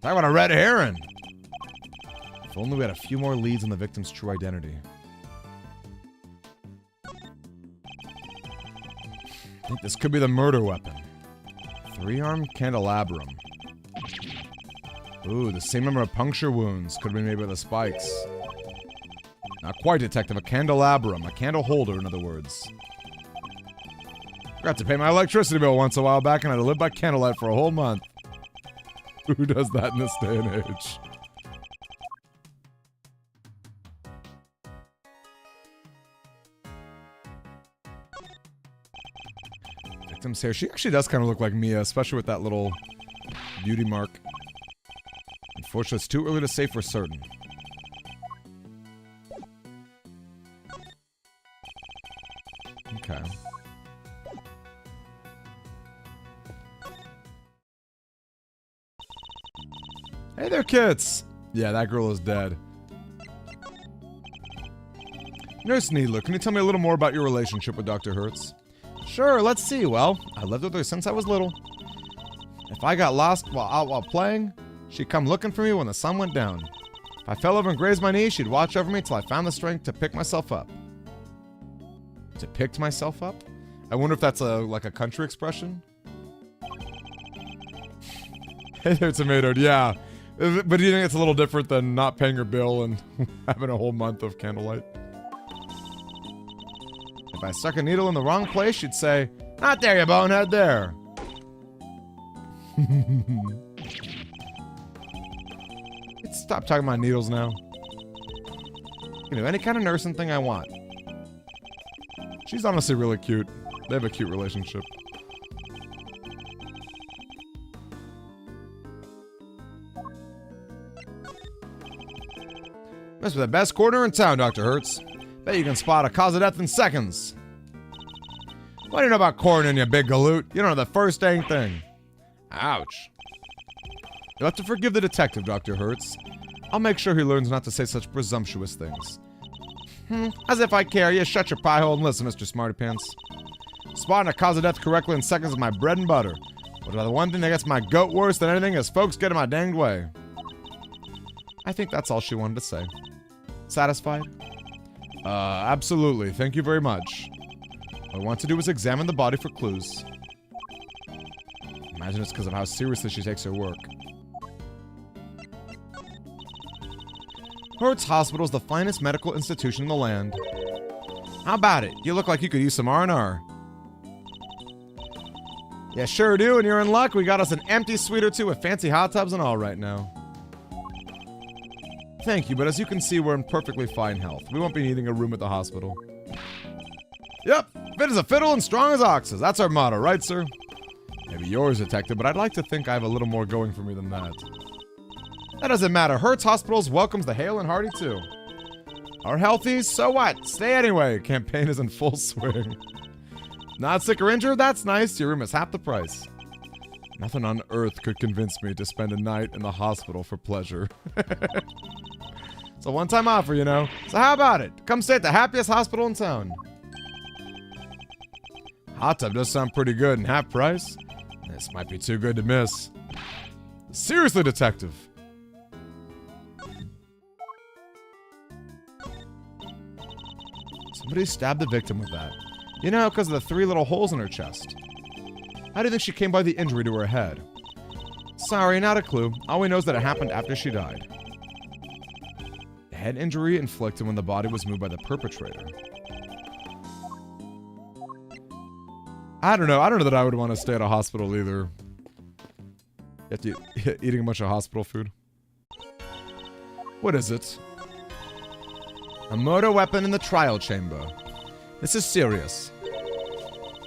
Talk about a red herring! If only we had a few more leads on the victim's true identity. I think this could be the murder weapon. 3-armed candelabrum. Ooh, the same number of puncture wounds could have been made by the spikes. Not quite, Detective. A candelabrum. A candle holder, in other words. Forgot to pay my electricity bill once a while back and I had to live by candlelight for a whole month. Who does that in this day and age? Victim's hair. She actually does kind of look like Mia, especially with that little beauty mark. Unfortunately, it's too early to say for certain. Okay. Hey there, kids! Yeah, that girl is dead. Nurse Needler, can you tell me a little more about your relationship with Dr. Hertz? Sure, let's see. Well, I lived with her since I was little. If I got lost while playing, she'd come looking for me when the sun went down. If I fell over and grazed my knee, she'd watch over me till I found the strength to pick myself up. To pick myself up? I wonder if that's like a country expression? Hey there, Tomato. Yeah. But do you think it's a little different than not paying her bill and having a whole month of candlelight? If I stuck a needle in the wrong place, she'd say, "Not there, you bonehead, there." Stop talking about needles now. You can do any kind of nursing thing I want. She's honestly really cute. They have a cute relationship. Must be the best corner in town, Dr. Hertz. Bet you can spot a cause of death in seconds. What do you know about coroning, you big galoot? You don't know the first dang thing. Ouch. You'll have to forgive the detective, Dr. Hertz. I'll make sure he learns not to say such presumptuous things. As if I care. You shut your pie hole and listen, Mr. Smartypants. Spotting a cause of death correctly in seconds is my bread and butter. But the one thing that gets my goat worse than anything is folks get in my danged way. I think that's all she wanted to say. Satisfied? Absolutely. Thank you very much. What I want to do is examine the body for clues. Imagine it's because of how seriously she takes her work. Hertz Hospital is the finest medical institution in the land. How about it? You look like you could use some R&R. Yeah, sure do, and you're in luck. We got us an empty suite or two with fancy hot tubs and all right now. Thank you, but as you can see, we're in perfectly fine health. We won't be needing a room at the hospital. Yep, fit as a fiddle and strong as oxes. That's our motto, right, sir? Maybe yours, detective, but I'd like to think I have a little more going for me than that. That doesn't matter. Hertz Hospitals welcomes the hale and hearty, too. Are healthy? So what? Stay anyway. Campaign is in full swing. Not sick or injured? That's nice. Your room is half the price. Nothing on earth could convince me to spend a night in the hospital for pleasure. It's a one-time offer, you know. So how about it? Come stay at the happiest hospital in town. Hot tub does sound pretty good and half price. This might be too good to miss. Seriously, detective. Somebody stabbed the victim with that. You know, because of the 3 little holes in her chest. How do you think she came by the injury to her head? Sorry, not a clue. All we know is that it happened after she died. The head injury inflicted when the body was moved by the perpetrator. I don't know. I don't know that I would want to stay at a hospital either. You have to eating a bunch of hospital food. What is it? A murder weapon in the trial chamber. This is serious.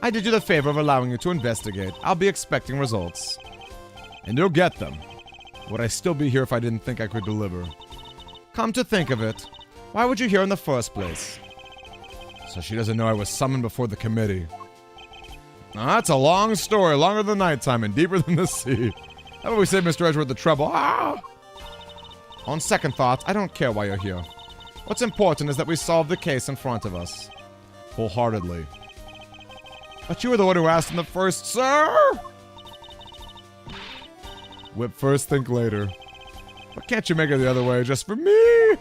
I did you the favor of allowing you to investigate. I'll be expecting results. And you'll get them. Would I still be here if I didn't think I could deliver? Come to think of it, why would you here in the first place? So she doesn't know I was summoned before the committee. Now that's a long story, longer than nighttime and deeper than the sea. How about we save Mr. Edgeworth the trouble? Ah! On second thoughts, I don't care why you're here. What's important is that we solve the case in front of us. Wholeheartedly. But you were the one who asked in the first, sir! Whip first, think later. But can't you make it the other way just for me?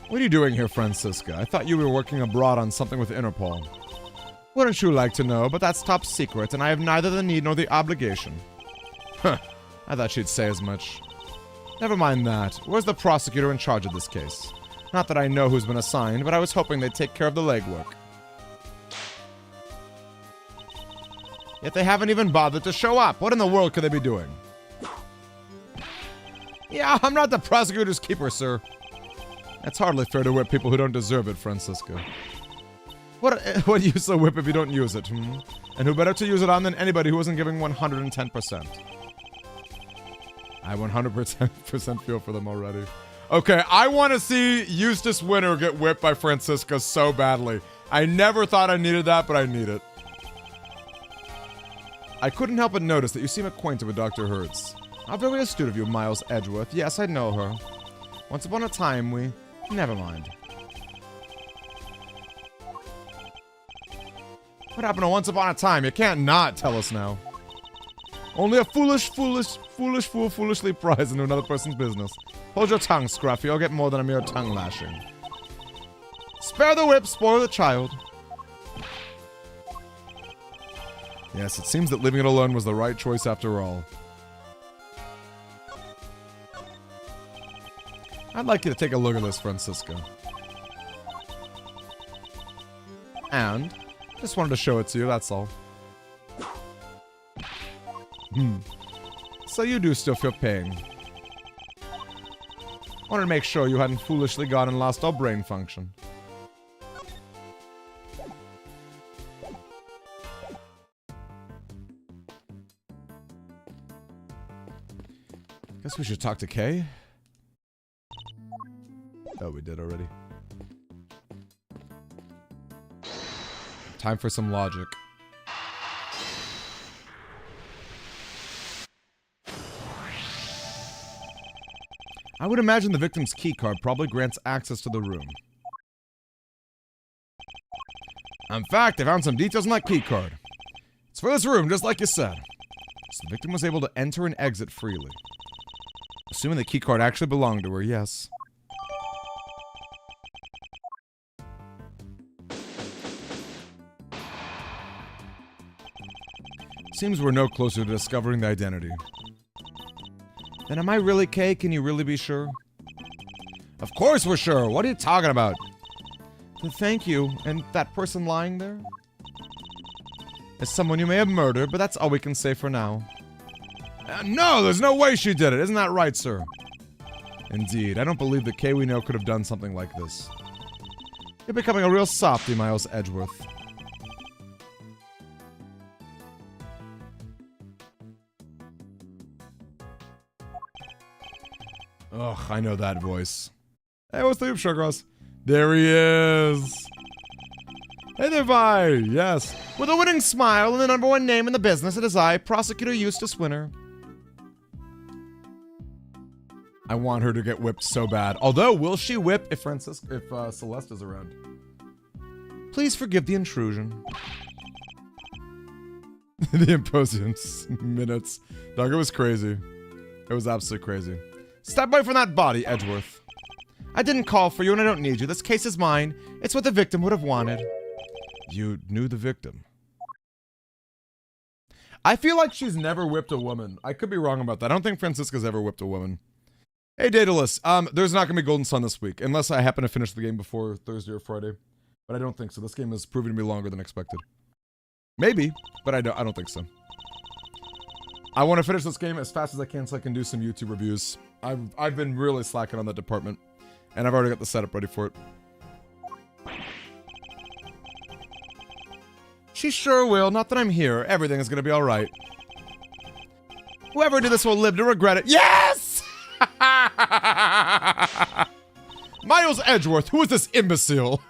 What are you doing here, Francisca? I thought you were working abroad on something with Interpol. Wouldn't you like to know, but that's top secret, and I have neither the need nor the obligation. Huh, I thought she'd say as much. Never mind that. Where's the prosecutor in charge of this case? Not that I know who's been assigned, but I was hoping they'd take care of the legwork. Yet they haven't even bothered to show up. What in the world could they be doing? Yeah, I'm not the prosecutor's keeper, sir. It's hardly fair to whip people who don't deserve it, Francisca. What use a whip if you don't use it, hmm? And who better to use it on than anybody who isn't giving 110%? I 100% feel for them already. Okay, I want to see Eustace Winter get whipped by Francisca so badly. I never thought I needed that, but I need it. I couldn't help but notice that you seem acquainted with Dr. Hertz. How very astute of you, Miles Edgeworth. Yes, I know her. Once upon a time, we... Never mind. What happened to once upon a time? You can't not tell us now. Only a fool foolishly pries into another person's business. Hold your tongue, Scruffy. You'll get more than a mere tongue lashing. Spare the whip, spoil the child. Yes, it seems that leaving it alone was the right choice after all. I'd like you to take a look at this, Francisca. And just wanted to show it to you, that's all. So you do still feel pain. Wanted to make sure you hadn't foolishly gone and lost all brain function. Guess we should talk to Kay. Oh, we did already. Time for some logic. I would imagine the victim's keycard probably grants access to the room. In fact, I found some details on that keycard. It's for this room, just like you said. So the victim was able to enter and exit freely. Assuming the keycard actually belonged to her, yes. Seems we're no closer to discovering the identity. Then am I really Kay? Can you really be sure? Of course we're sure. What are you talking about? Thank you. And that person lying there? Is someone you may have murdered, but that's all we can say for now. No, there's no way she did it. Isn't that right, sir? Indeed. I don't believe the Kay we know could have done something like this. You're becoming a real softy, Miles Edgeworth. Ugh, I know that voice. Hey, what's the up, Sugarhouse? There he is! Hey there, Vi! Yes. With a winning smile and the #1 name in the business, it is I, Prosecutor Eustace Winner. I want her to get whipped so bad. Although, will she whip if Celeste is around? Please forgive the intrusion. The imposing minutes. Dog, it was crazy. It was absolutely crazy. Step away from that body, Edgeworth. I didn't call for you and I don't need you. This case is mine. It's what the victim would have wanted. You knew the victim. I feel like she's never whipped a woman. I could be wrong about that. I don't think Francisca's ever whipped a woman. Hey, Daedalus. There's not going to be Golden Sun this week. Unless I happen to finish the game before Thursday or Friday. But I don't think so. This game is proving to be longer than expected. Maybe, but I don't think so. I want to finish this game as fast as I can so I can do some YouTube reviews. I've been really slacking on that department. And I've already got the setup ready for it. She sure will. Not that I'm here. Everything is going to be alright. Whoever did this will live to regret it. Yes! Miles Edgeworth, who is this imbecile?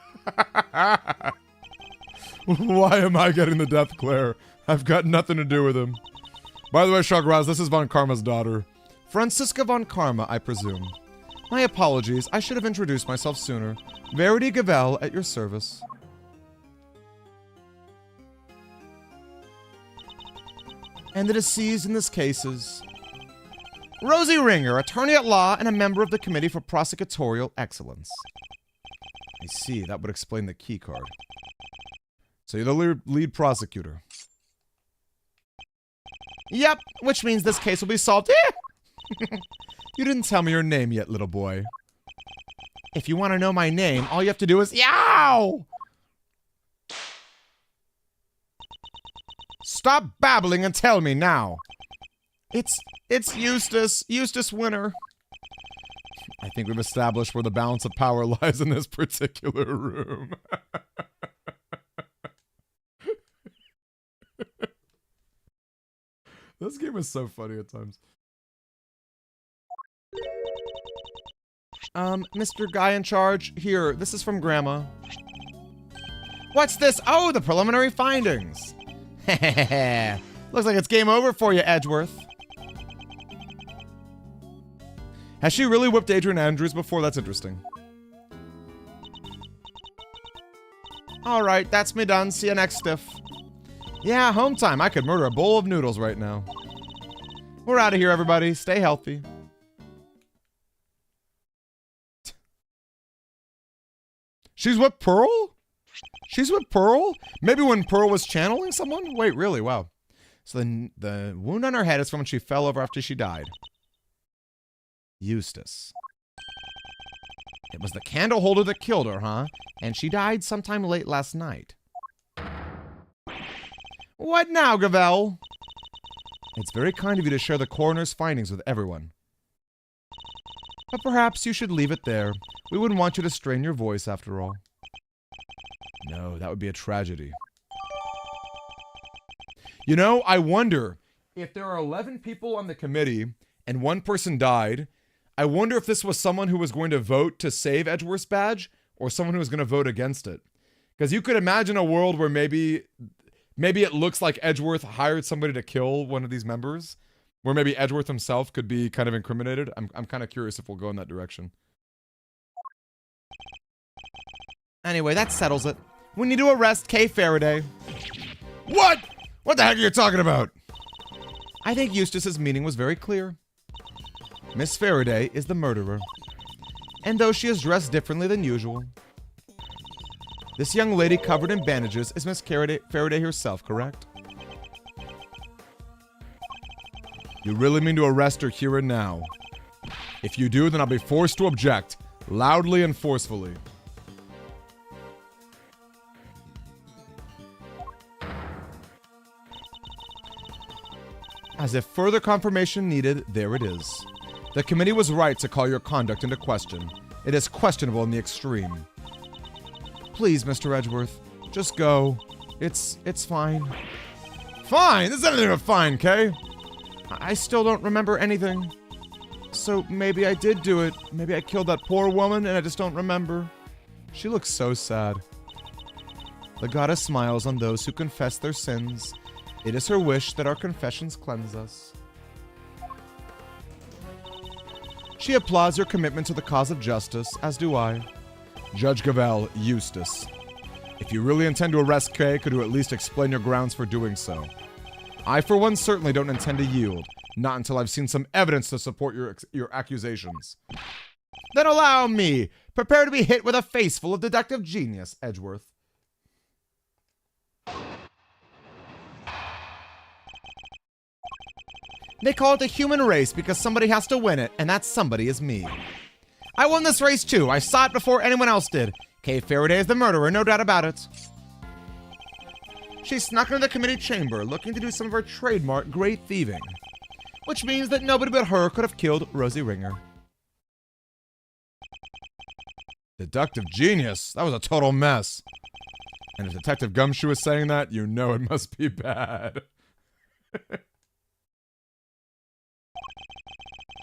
Why am I getting the death glare? I've got nothing to do with him. By the way, Shograz, this is Von Karma's daughter. Francisca Von Karma, I presume. My apologies, I should have introduced myself sooner. Verity Gavel at your service. And the deceased in this case is... Rosie Ringer, attorney at law and a member of the Committee for Prosecutorial Excellence. I see, that would explain the key card. So you're the lead prosecutor. Yep, which means this case will be solved. You didn't tell me your name yet, little boy. If you want to know my name, all you have to do is yow! Stop babbling and tell me now. It's Eustace Winner. I think we've established where the balance of power lies in this particular room. This game is so funny at times. Mr. Guy in charge, here, this is from Grandma. What's this? Oh, the preliminary findings. Looks like it's game over for you, Edgeworth. Has she really whipped Adrian Andrews before? That's interesting. Alright, that's me done. See you next stiff. Yeah, home time. I could murder a bowl of noodles right now. We're out of here, everybody. Stay healthy. She's with Pearl? She's with Pearl? Maybe when Pearl was channeling someone? Wait, really? Wow. So the wound on her head is from when she fell over after she died. Eustace. It was the candle holder that killed her, huh? And she died sometime late last night. What now, Gavel? It's very kind of you to share the coroner's findings with everyone. But perhaps you should leave it there. We wouldn't want you to strain your voice, after all. No, that would be a tragedy. You know, I wonder, if there are 11 people on the committee, and one person died, I wonder if this was someone who was going to vote to save Edgeworth's badge, or someone who was going to vote against it. Because you could imagine a world where maybe it looks like Edgeworth hired somebody to kill one of these members, where maybe Edgeworth himself could be kind of incriminated. I'm kind of curious if we'll go in that direction. Anyway, that settles it. We need to arrest Kay Faraday. What? What the heck are you talking about? I think Eustace's meaning was very clear. Miss Faraday is the murderer. And though she is dressed differently than usual, this young lady covered in bandages is Miss Faraday herself, correct? You really mean to arrest her here and now? If you do, then I'll be forced to object, loudly and forcefully. As if further confirmation needed, there it is. The committee was right to call your conduct into question. It is questionable in the extreme. Please, Mr. Edgeworth, just go. It's fine. Fine? There's anything but fine, Kay. I still don't remember anything. So maybe I did do it. Maybe I killed that poor woman and I just don't remember. She looks so sad. The goddess smiles on those who confess their sins. It is her wish that our confessions cleanse us. She applauds your commitment to the cause of justice, as do I. Judge Gavel, Eustace. If you really intend to arrest Kay, could you at least explain your grounds for doing so? I, for one, certainly don't intend to yield. Not until I've seen some evidence to support your accusations. Then allow me. Prepare to be hit with a face full of deductive genius, Edgeworth. They call it the human race because somebody has to win it, and that somebody is me. I won this race too. I saw it before anyone else did. Kay Faraday is the murderer, no doubt about it. She snuck into the committee chamber, looking to do some of her trademark great thieving. Which means that nobody but her could have killed Rosie Ringer. Deductive genius. That was a total mess. And if Detective Gumshoe is saying that, you know it must be bad.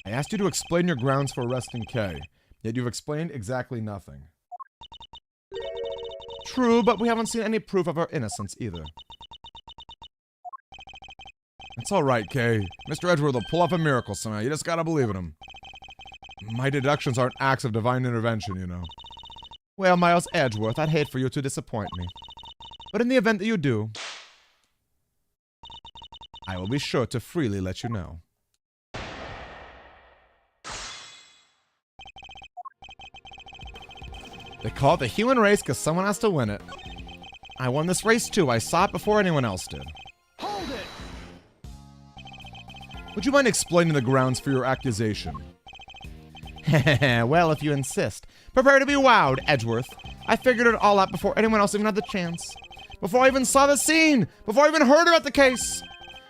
I asked you to explain your grounds for arresting Kay, yet you've explained exactly nothing. True, but we haven't seen any proof of her innocence either. It's alright, Kay. Mr. Edgeworth will pull off a miracle somehow. You just gotta believe in him. My deductions aren't acts of divine intervention, you know. Well, Miles Edgeworth, I'd hate for you to disappoint me. But in the event that you do, I will be sure to freely let you know. They call it the human race because someone has to win it. I won this race too. I saw it before anyone else did. Hold it! Would you mind explaining the grounds for your accusation? Well, if you insist. Prepare to be wowed, Edgeworth. I figured it all out before anyone else even had the chance. Before I even saw the scene. Before I even heard about the case.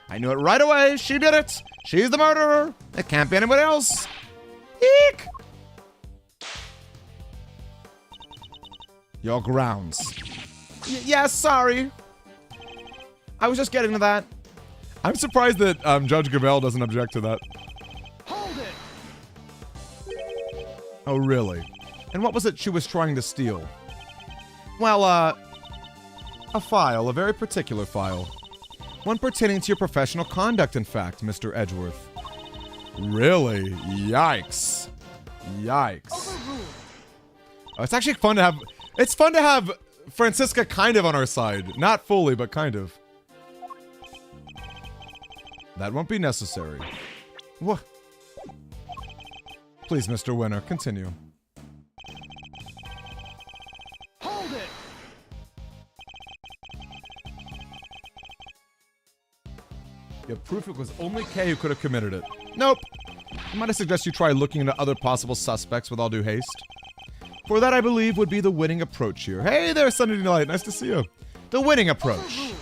I knew it right away. She did it. She's the murderer. It can't be anybody else. Eek! Your grounds. Yeah, sorry. I was just getting to that. I'm surprised that Judge Gavel doesn't object to that. Hold it! Oh, really? And what was it she was trying to steal? Well, a file, a very particular file. One pertaining to your professional conduct, in fact, Mr. Edgeworth. Really? Yikes. Yikes. Overruled. Oh, it's actually fun to have... It's fun to have Francisca kind of on our side. Not fully, but kind of. That won't be necessary. What? Please, Mr. Winner, continue. Hold it! You have proof it was only Kay who could have committed it. Nope. Might I suggest you try looking into other possible suspects with all due haste? For that, I believe, would be the winning approach here. Hey there, Sunday Delight. Nice to see you. The winning approach.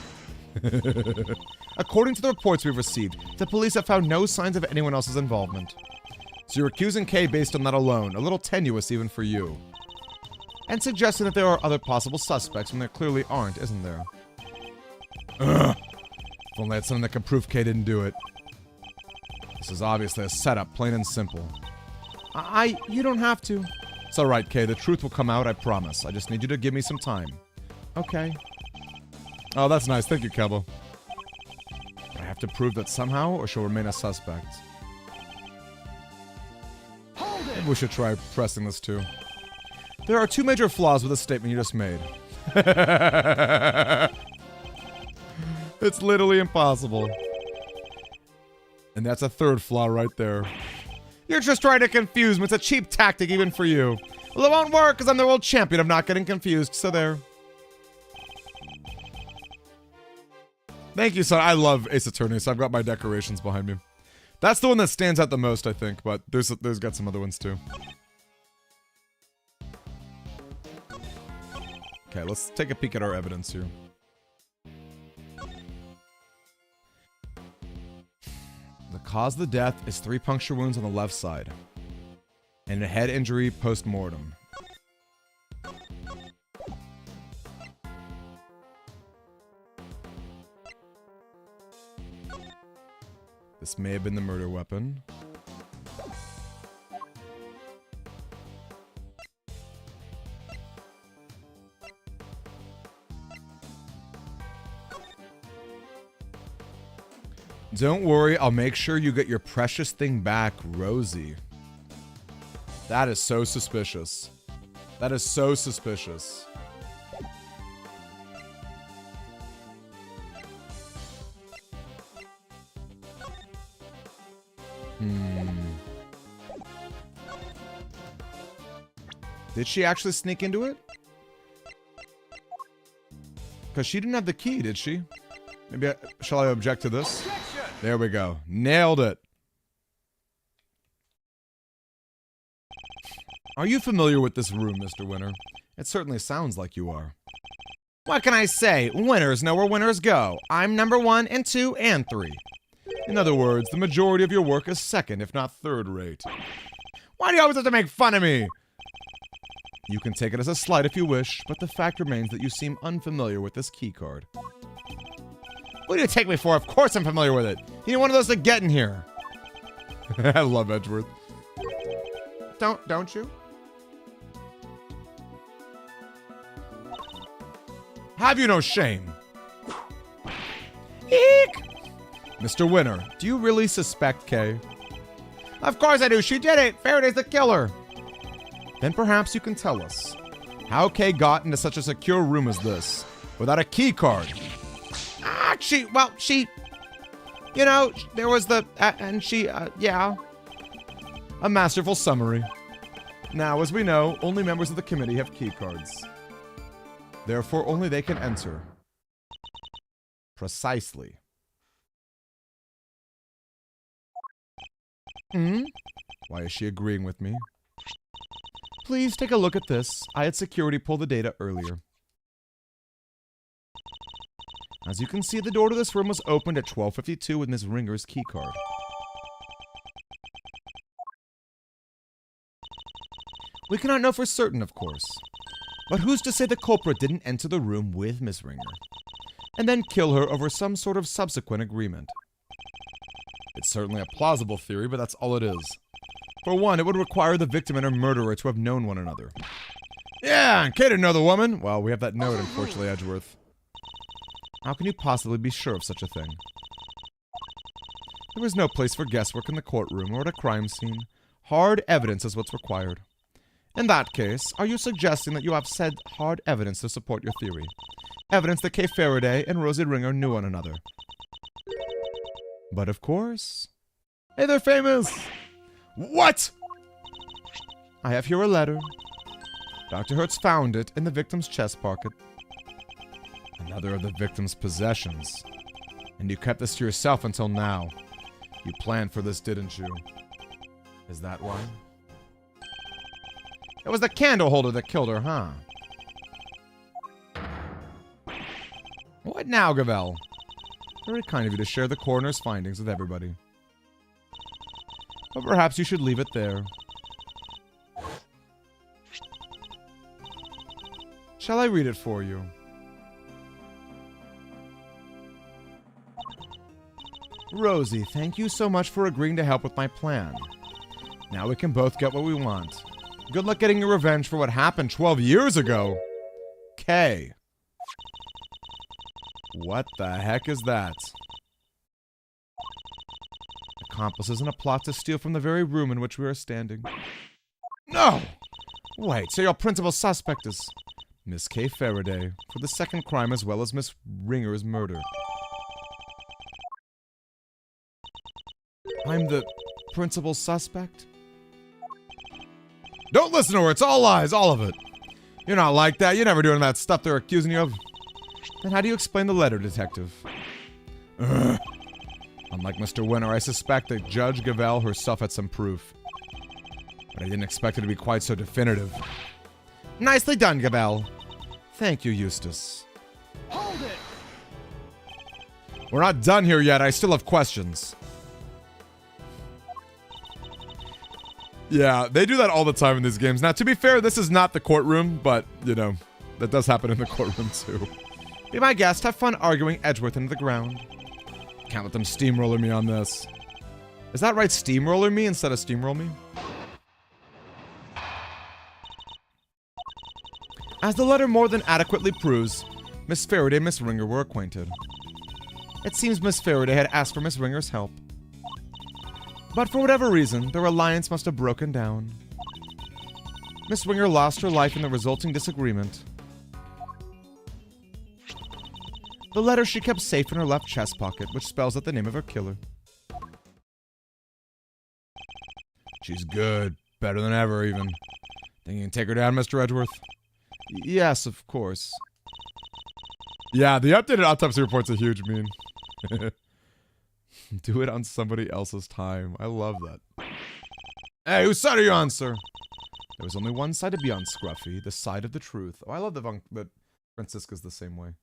According to the reports we've received, the police have found no signs of anyone else's involvement. So you're accusing Kay based on that alone, a little tenuous even for you. And suggesting that there are other possible suspects when there clearly aren't, isn't there? Ugh. If only I had something that could prove Kay didn't do it. This is obviously a setup, plain and simple. You don't have to. It's alright, Kay. The truth will come out, I promise. I just need you to give me some time. Okay. Oh, that's nice. Thank you, Kebo. I have to prove that somehow, or she'll remain a suspect. Maybe we should try pressing this too. There are two major flaws with the statement you just made. It's literally impossible. And that's a third flaw right there. You're just trying to confuse me. It's a cheap tactic even for you. Well, it won't work because I'm the world champion of not getting confused, so there. Thank you, son. I love Ace Attorney, so I've got my decorations behind me. That's the one that stands out the most, I think, but there's got some other ones too. Okay, let's take a peek at our evidence here. The cause of the death is 3 puncture wounds on the left side, and a head injury post-mortem. This may have been the murder weapon. Don't worry, I'll make sure you get your precious thing back, Rosie. That is so suspicious. That is so suspicious. Did she actually sneak into it? Because she didn't have the key, did she? Maybe shall I object to this? Objection! There we go. Nailed it. Are you familiar with this room, Mr. Winner? It certainly sounds like you are. What can I say? Winners know where winners go. I'm number 1 and 2 and 3. In other words, the majority of your work is second, if not third rate. Why do you always have to make fun of me? You can take it as a slight if you wish, but the fact remains that you seem unfamiliar with this key card. What do you take me for? Of course I'm familiar with it. You need one of those to get in here. I love Edgeworth. Don't you? Have you no shame? Eek! Mr. Winner, do you really suspect Kay? Of course I do. She did it. Faraday's the killer. Then perhaps you can tell us how Kay got into such a secure room as this without a key card. You know, there was the, yeah. A masterful summary. Now, as we know, only members of the committee have key cards. Therefore, only they can enter. Precisely. Why is she agreeing with me? Please take a look at this. I had security pull the data earlier. As you can see, the door to this room was opened at 12:52 with Ms. Ringer's keycard. We cannot know for certain, of course. But who's to say the culprit didn't enter the room with Ms. Ringer, and then kill her over some sort of subsequent agreement? It's certainly a plausible theory, but that's all it is. For one, it would require the victim and her murderer to have known one another. Yeah, and Kay didn't know the woman. Well, we have that note, unfortunately, Edgeworth. How can you possibly be sure of such a thing? There is no place for guesswork in the courtroom or at a crime scene. Hard evidence is what's required. In that case, are you suggesting that you have said hard evidence to support your theory? Evidence that Kay Faraday and Rosie Ringer knew one another. But of course... Hey, they're famous! What?! I have here a letter. Dr. Hertz found it in the victim's chest pocket. Another of the victim's possessions. And you kept this to yourself until now. You planned for this, didn't you? Is that why? It was the candle holder that killed her, huh? What now, Gavel? Very kind of you to share the coroner's findings with everybody. But perhaps you should leave it there. Shall I read it for you? Rosie, thank you so much for agreeing to help with my plan. Now we can both get what we want. Good luck getting your revenge for what happened 12 years ago. Kay. What the heck is that? Accomplices in a plot to steal from the very room in which we are standing. No! Wait, so your principal suspect is Miss Kay Faraday for the second crime as well as Miss Ringer's murder. I'm the principal suspect? Don't listen to her, it's all lies, all of it. You're not like that, you're never doing that stuff they're accusing you of. Then how do you explain the letter, detective? Ugh. Unlike Mr. Winter, I suspect that Judge Gavelle herself had some proof. But I didn't expect it to be quite so definitive. Nicely done, Gavelle. Thank you, Eustace. Hold it! We're not done here yet. I still have questions. Yeah, they do that all the time in these games. Now, to be fair, this is not the courtroom, but, you know, that does happen in the courtroom, too. Be my guest. Have fun arguing Edgeworth into the ground. Can't let them steamroller me on this. Is that right? Steamroller me instead of steamroll me? As the letter more than adequately proves, Miss Faraday and Miss Ringer were acquainted. It seems Miss Faraday had asked for Miss Ringer's help. But for whatever reason, their alliance must have broken down. Miss Ringer lost her life in the resulting disagreement. The letter she kept safe in her left chest pocket, which spells out the name of her killer. She's good. Better than ever, even. Think you can take her down, Mr. Edgeworth? Yes, of course. Yeah, the updated autopsy report's a huge meme. Do it on somebody else's time. I love that. Hey, whose side are you on, sir? There was only one side to be on, Scruffy. The side of the truth. Oh, I love that Francisca's the same way.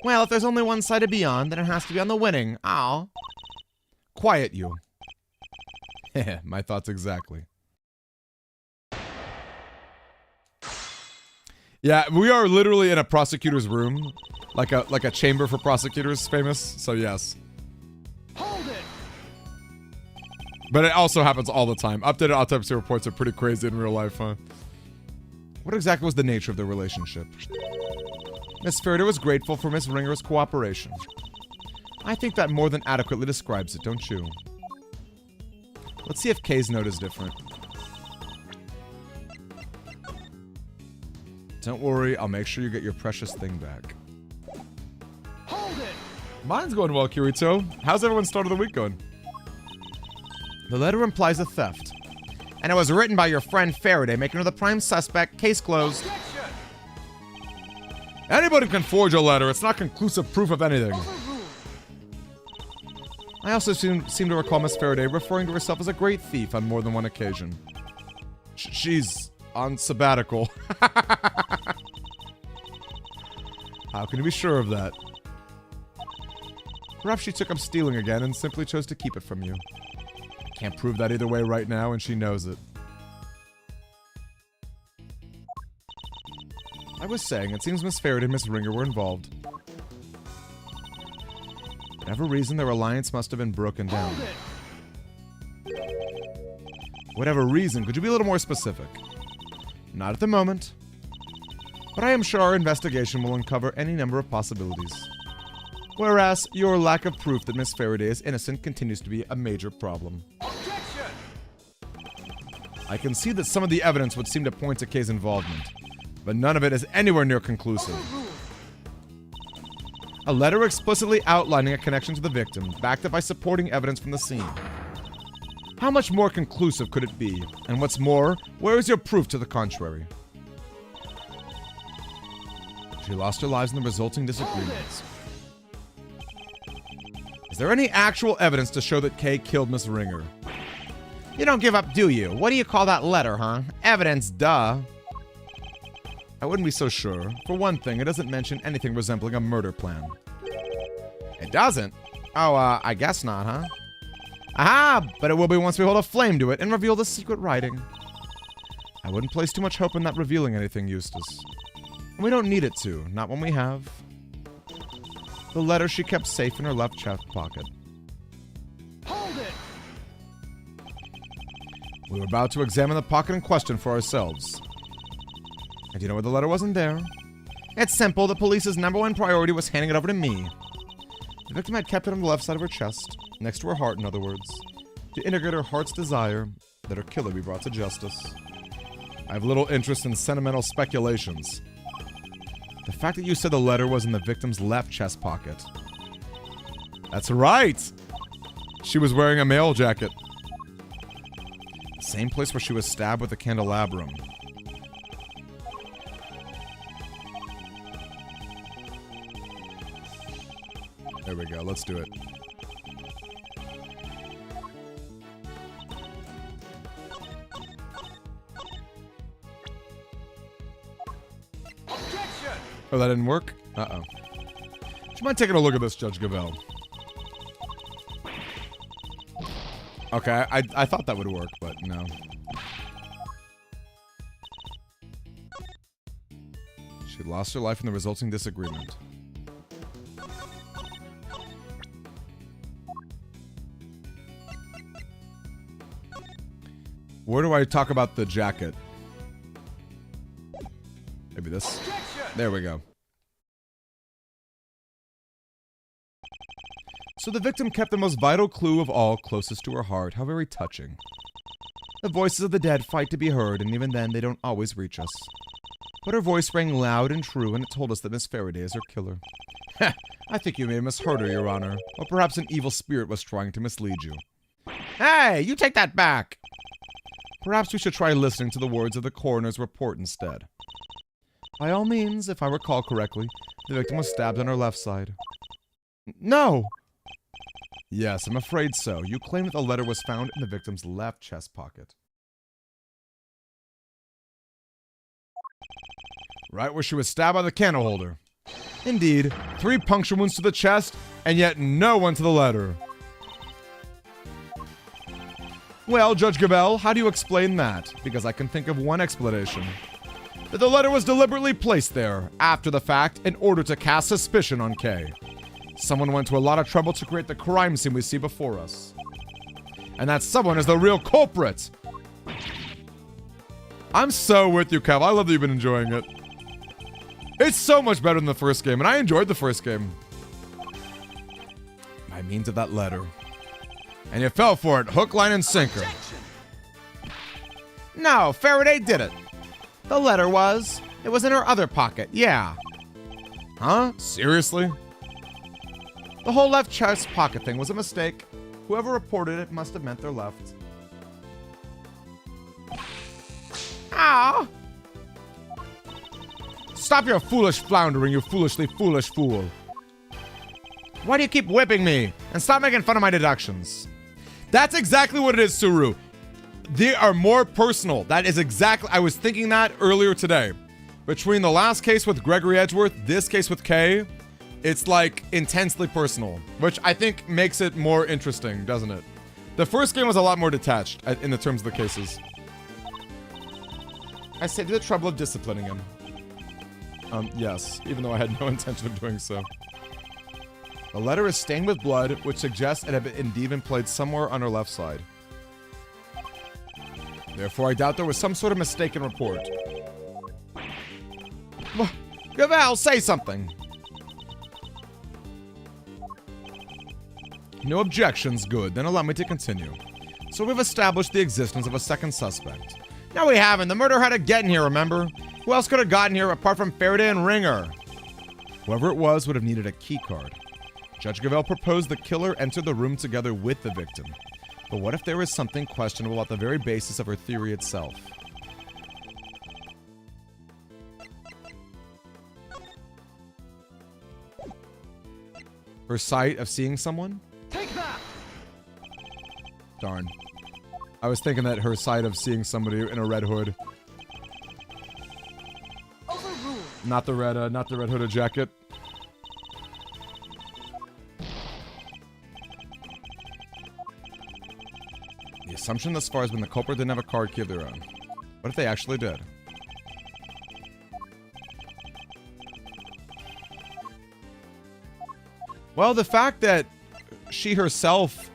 Well, if there's only one side to be on, then it has to be on the winning. Aw. Quiet, you. Heh, my thoughts exactly. Yeah, we are literally in a prosecutor's room. Like a chamber for prosecutors, famous. So yes. Hold it! But it also happens all the time. Updated autopsy reports are pretty crazy in real life, huh? What exactly was the nature of their relationship? Miss Faraday was grateful for Miss Ringer's cooperation. I think that more than adequately describes it, don't you? Let's see if Kay's note is different. Don't worry, I'll make sure you get your precious thing back. Hold it! Mine's going well, Kirito. How's everyone's start of the week going? The letter implies a theft. And it was written by your friend Faraday, making her the prime suspect. Case closed. Objection! Anybody can forge a letter. It's not conclusive proof of anything. Overruled. I also seem to recall Miss Faraday referring to herself as a great thief on more than one occasion. She's on sabbatical. How can you be sure of that? Perhaps she took up stealing again and simply chose to keep it from you. Can't prove that either way right now, and she knows it. I was saying, it seems Miss Faraday and Miss Ringer were involved. For whatever reason, their alliance must have been broken down. Hold it! Whatever reason, could you be a little more specific? Not at the moment. But I am sure our investigation will uncover any number of possibilities. Whereas, your lack of proof that Miss Faraday is innocent continues to be a major problem. Objection! I can see that some of the evidence would seem to point to Kay's involvement, but none of it is anywhere near conclusive. Overruled. A letter explicitly outlining a connection to the victim, backed up by supporting evidence from the scene. How much more conclusive could it be? And what's more, where is your proof to the contrary? She lost her lives in the resulting disagreements. Is there any actual evidence to show that Kay killed Miss Ringer? You don't give up, do you? What do you call that letter, huh? Evidence, duh. I wouldn't be so sure. For one thing, it doesn't mention anything resembling a murder plan. It doesn't? Oh, I guess not, huh? Aha! But it will be once we hold a flame to it and reveal the secret writing. I wouldn't place too much hope in that revealing anything, Eustace. And we don't need it to, not when we have the letter she kept safe in her left chest pocket. Hold it! We were about to examine the pocket in question for ourselves. And you know what the letter wasn't there? It's simple. The police's #1 priority was handing it over to me. The victim had kept it on the left side of her chest, next to her heart, in other words, to indicate her heart's desire that her killer be brought to justice. I have little interest in sentimental speculations. The fact that you said the letter was in the victim's left chest pocket. That's right! She was wearing a mail jacket. The same place where she was stabbed with a candelabrum. There we go. Let's do it. Objection! Oh, that didn't work? Uh-oh. Do you mind taking a look at this, Judge Gavell? Okay, I thought that would work, but no. She lost her life in the resulting disagreement. Where do I talk about the jacket? Maybe this. Objection! There we go. So the victim kept the most vital clue of all closest to her heart. How very touching. The voices of the dead fight to be heard, and even then they don't always reach us. But her voice rang loud and true, and it told us that Miss Faraday is her killer. Heh, I think you may have misheard her, Your Honor. Or perhaps an evil spirit was trying to mislead you. Hey, you take that back! Perhaps we should try listening to the words of the coroner's report instead. By all means, if I recall correctly, the victim was stabbed on her left side. No! Yes, I'm afraid so. You claim that the letter was found in the victim's left chest pocket. Right where she was stabbed by the candle holder. Indeed, 3 puncture wounds to the chest, and yet no one to the letter. Well, Judge Gavell, how do you explain that? Because I can think of one explanation. That the letter was deliberately placed there, after the fact, in order to cast suspicion on Kay. Someone went to a lot of trouble to create the crime scene we see before us. And that someone is the real culprit! I'm so with you, Kev. I love that you've been enjoying it. It's so much better than the first game, and I enjoyed the first game. By means of that letter. And you fell for it, hook, line, and sinker. No, Faraday did it. The letter was. It was in her other pocket, yeah. Huh? Seriously? The whole left chest pocket thing was a mistake. Whoever reported it must have meant their left. Ah! Stop your foolish floundering, you foolishly foolish fool. Why do you keep whipping me? And stop making fun of my deductions. That's exactly what it is, Suru. They are more personal. That is exactly... I was thinking that earlier today. Between the last case with Gregory Edgeworth, this case with Kay, it's like intensely personal. Which I think makes it more interesting, doesn't it? The first game was a lot more detached in the terms of the cases. I saved you the trouble of disciplining him. Yes, even though I had no intention of doing so. The letter is stained with blood, which suggests it had indeed been played somewhere on her left side. Therefore, I doubt there was some sort of mistaken report. Gavell, say something! No objections, good. Then allow me to continue. So we've established the existence of a second suspect. No, we haven't. The murderer had to get in here, remember? Who else could have gotten here apart from Faraday and Ringer? Whoever it was would have needed a key card. Judge Gavell proposed the killer entered the room together with the victim. But what if there was something questionable at the very basis of her theory itself? Her sight of seeing someone? Take that! Darn. I was thinking that her sight of seeing somebody in a red hood. Overruled. Not the red hooded jacket. The assumption thus far has been the culprit didn't have a card key of their own. What if they actually did? Well, the fact that she herself...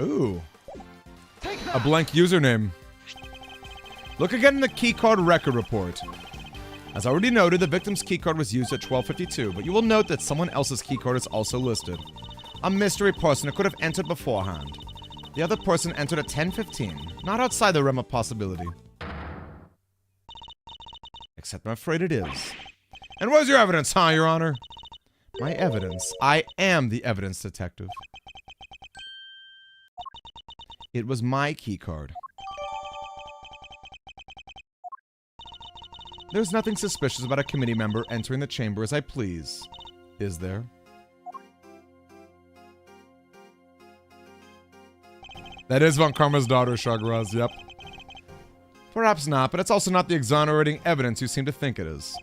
Ooh. Take A that! blank username. Look again in the keycard record report. As already noted, the victim's keycard was used at 12:52, but you will note that someone else's keycard is also listed. A mystery person who could have entered beforehand. The other person entered at 10:15, not outside the realm of possibility. Except I'm afraid it is. And where's your evidence, huh, Your Honor? My evidence? I am the evidence detective. It was my keycard. There's nothing suspicious about a committee member entering the chamber as I please. Is there? That is Von Karma's daughter, Shagraz, yep. Perhaps not, but it's also not the exonerating evidence you seem to think it is.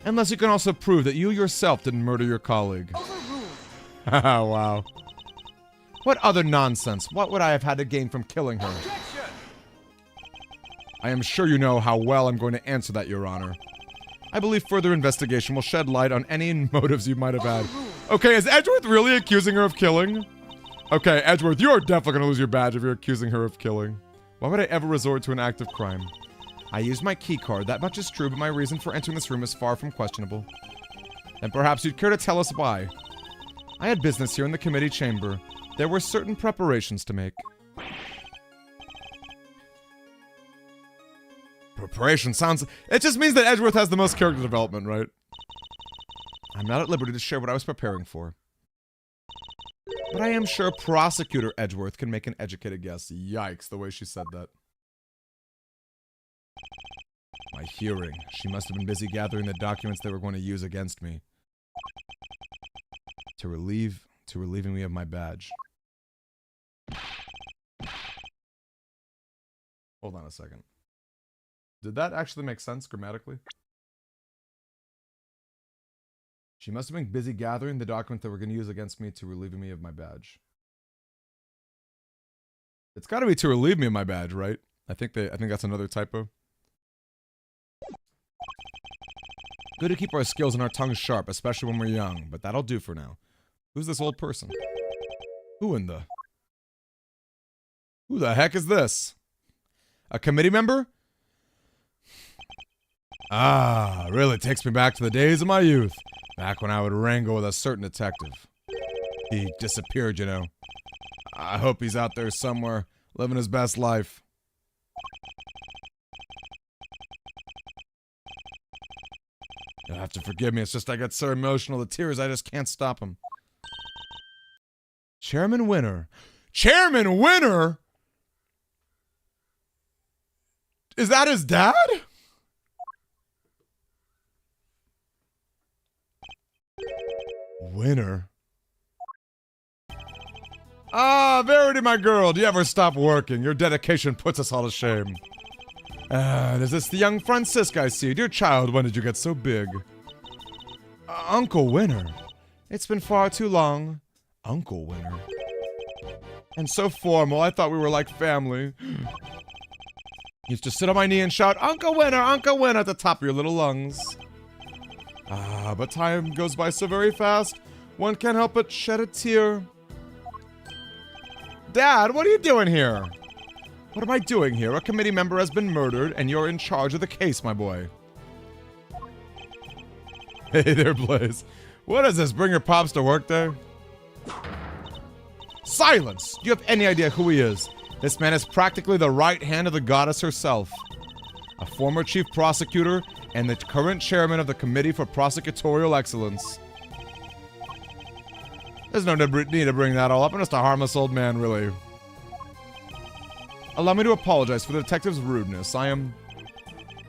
Unless you can also prove that you yourself didn't murder your colleague. Overruled. Wow. What other nonsense? What would I have had to gain from killing her? Objection. I am sure you know how well I'm going to answer that, Your Honor. I believe further investigation will shed light on any motives you might have had. Okay, is Edgeworth really accusing her of killing? Okay, Edgeworth, you are definitely going to lose your badge if you're accusing her of killing. Why would I ever resort to an act of crime? I used my keycard, that much is true, but my reason for entering this room is far from questionable. And perhaps you'd care to tell us why. I had business here in the committee chamber. There were certain preparations to make. Preparation sounds... It just means that Edgeworth has the most character development, right? I'm not at liberty to share what I was preparing for. But I am sure Prosecutor Edgeworth can make an educated guess. Yikes, the way she said that. My hearing. She must have been busy gathering the documents they were going to use against me. To relieving me of my badge. Hold on a second. Did that actually make sense grammatically? She must have been busy gathering the document that we're going to use against me to relieving me of my badge. It's got to be to relieve me of my badge, right? I think that's another typo. Good to keep our skills and our tongues sharp, especially when we're young, but that'll do for now. Who's this old person? Who the heck is this? A committee member? Ah, really takes me back to the days of my youth. Back when I would wrangle with a certain detective. He disappeared, you know. I hope he's out there somewhere, living his best life. You'll have to forgive me, it's just I get so emotional, the tears, I just can't stop them. Chairman Winner. Chairman Winner?! Is that his dad? Winner? Ah, Verity, my girl, do you ever stop working? Your dedication puts us all to shame. Is this the young Francisca I see? Dear child, when did you get so big? Uncle Winner. It's been far too long. Uncle Winner. And so formal, I thought we were like family. Used to sit on my knee and shout, Uncle Winner, at the top of your little lungs. Ah, but time goes by so very fast, one can't help but shed a tear. Dad, what are you doing here? What am I doing here? A committee member has been murdered, and you're in charge of the case, my boy. Hey there, Blaze. What is this, bring your pops to work day? Silence! Do you have any idea who he is? This man is practically the right hand of the goddess herself. A former chief prosecutor and the current chairman of the Committee for Prosecutorial Excellence. There's no need to bring that all up. I'm just a harmless old man, really. Allow me to apologize for the detective's rudeness. I am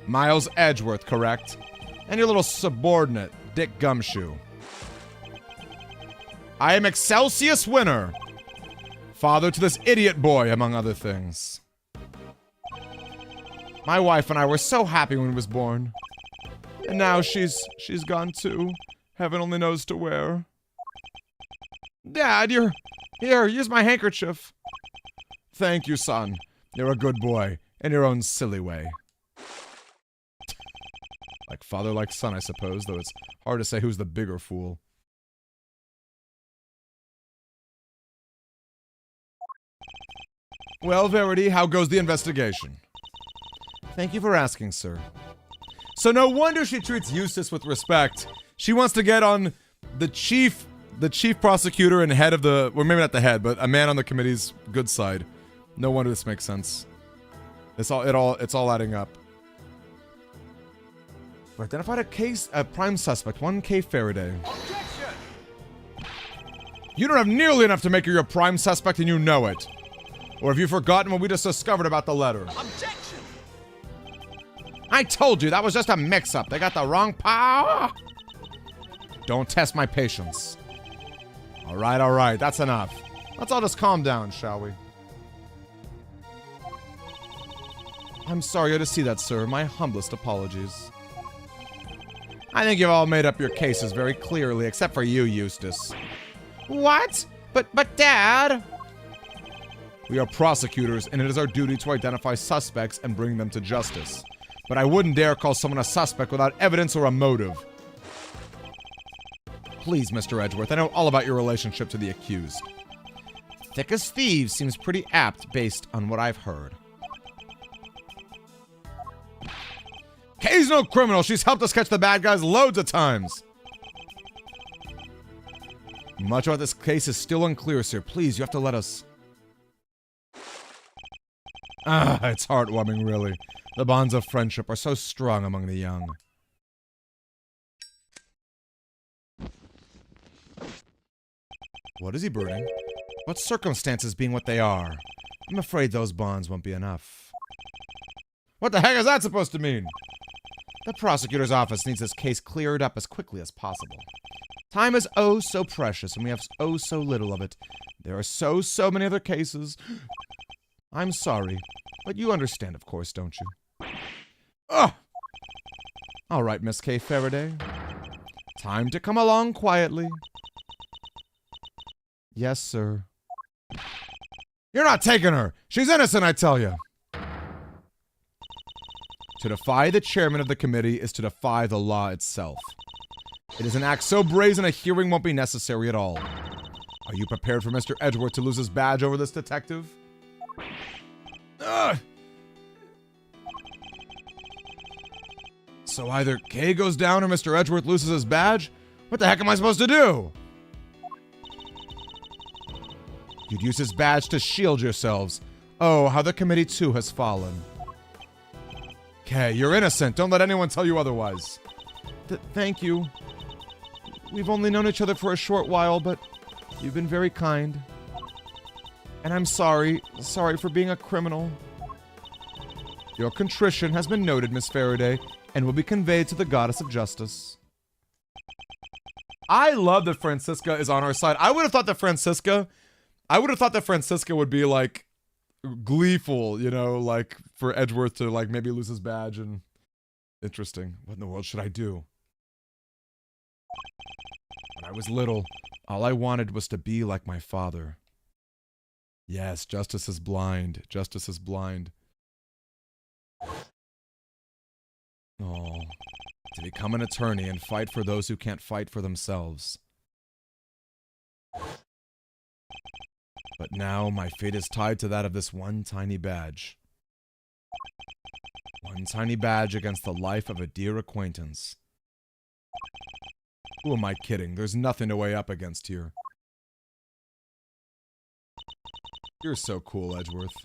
Miles Edgeworth, correct? And your little subordinate, Dick Gumshoe. I am Excelsius Winner, father to this idiot boy, among other things. My wife and I were so happy when he was born. And now she's gone too. Heaven only knows to where. Dad, here, use my handkerchief. Thank you, son. You're a good boy, in your own silly way. Like father, like son, I suppose, though it's hard to say who's the bigger fool. Well, Verity, how goes the investigation? Thank you for asking, sir. So no wonder she treats Eustace with respect. She wants to get on the chief prosecutor and head of the, well, maybe not the head, but a man on the committee's good side. No wonder this makes sense. It's all adding up. We identified a prime suspect, 1K Faraday. Objection! You don't have nearly enough to make her your prime suspect, and you know it. Or have you forgotten what we just discovered about the letter? Objection! I told you, that was just a mix-up. They got the wrong power. Don't test my patience. All right, that's enough. Let's all just calm down, shall we? I'm sorry to see that, sir. My humblest apologies. I think you've all made up your cases very clearly, except for you, Eustace. What? But Dad! We are prosecutors, and it is our duty to identify suspects and bring them to justice. But I wouldn't dare call someone a suspect without evidence or a motive. Please, Mr. Edgeworth, I know all about your relationship to the accused. Thick as thieves seems pretty apt based on what I've heard. Kay's no criminal. She's helped us catch the bad guys loads of times. Much about this case is still unclear, sir. Please, you have to let us... it's heartwarming, really. The bonds of friendship are so strong among the young. What is he brooding? What circumstances being what they are? I'm afraid those bonds won't be enough. What the heck is that supposed to mean? The prosecutor's office needs this case cleared up as quickly as possible. Time is oh so precious, and we have oh so little of it. There are so many other cases. I'm sorry, but you understand, of course, don't you? Ugh! All right, Miss Kay Faraday. Time to come along quietly. Yes, sir. You're not taking her! She's innocent, I tell you! To defy the chairman of the committee is to defy the law itself. It is an act so brazen a hearing won't be necessary at all. Are you prepared for Mr. Edgeworth to lose his badge over this detective? Ugh! So either Kay goes down or Mr. Edgeworth loses his badge? What the heck am I supposed to do? You'd use his badge to shield yourselves. Oh, how the committee too has fallen. Kay, you're innocent. Don't let anyone tell you otherwise. Thank you. We've only known each other for a short while, but you've been very kind. And I'm sorry. Sorry for being a criminal. Your contrition has been noted, Miss Faraday, and will be conveyed to the goddess of justice. I love that Francisca is on our side. I would have thought that Francisca would be, like, gleeful, you know, like, for Edgeworth to, like, maybe lose his badge and... Interesting. What in the world should I do? When I was little, all I wanted was to be like my father. Yes, justice is blind. Justice is blind. Oh, to become an attorney and fight for those who can't fight for themselves. But now my fate is tied to that of this one tiny badge. One tiny badge against the life of a dear acquaintance. Who am I kidding? There's nothing to weigh up against here. You're so cool, Edgeworth.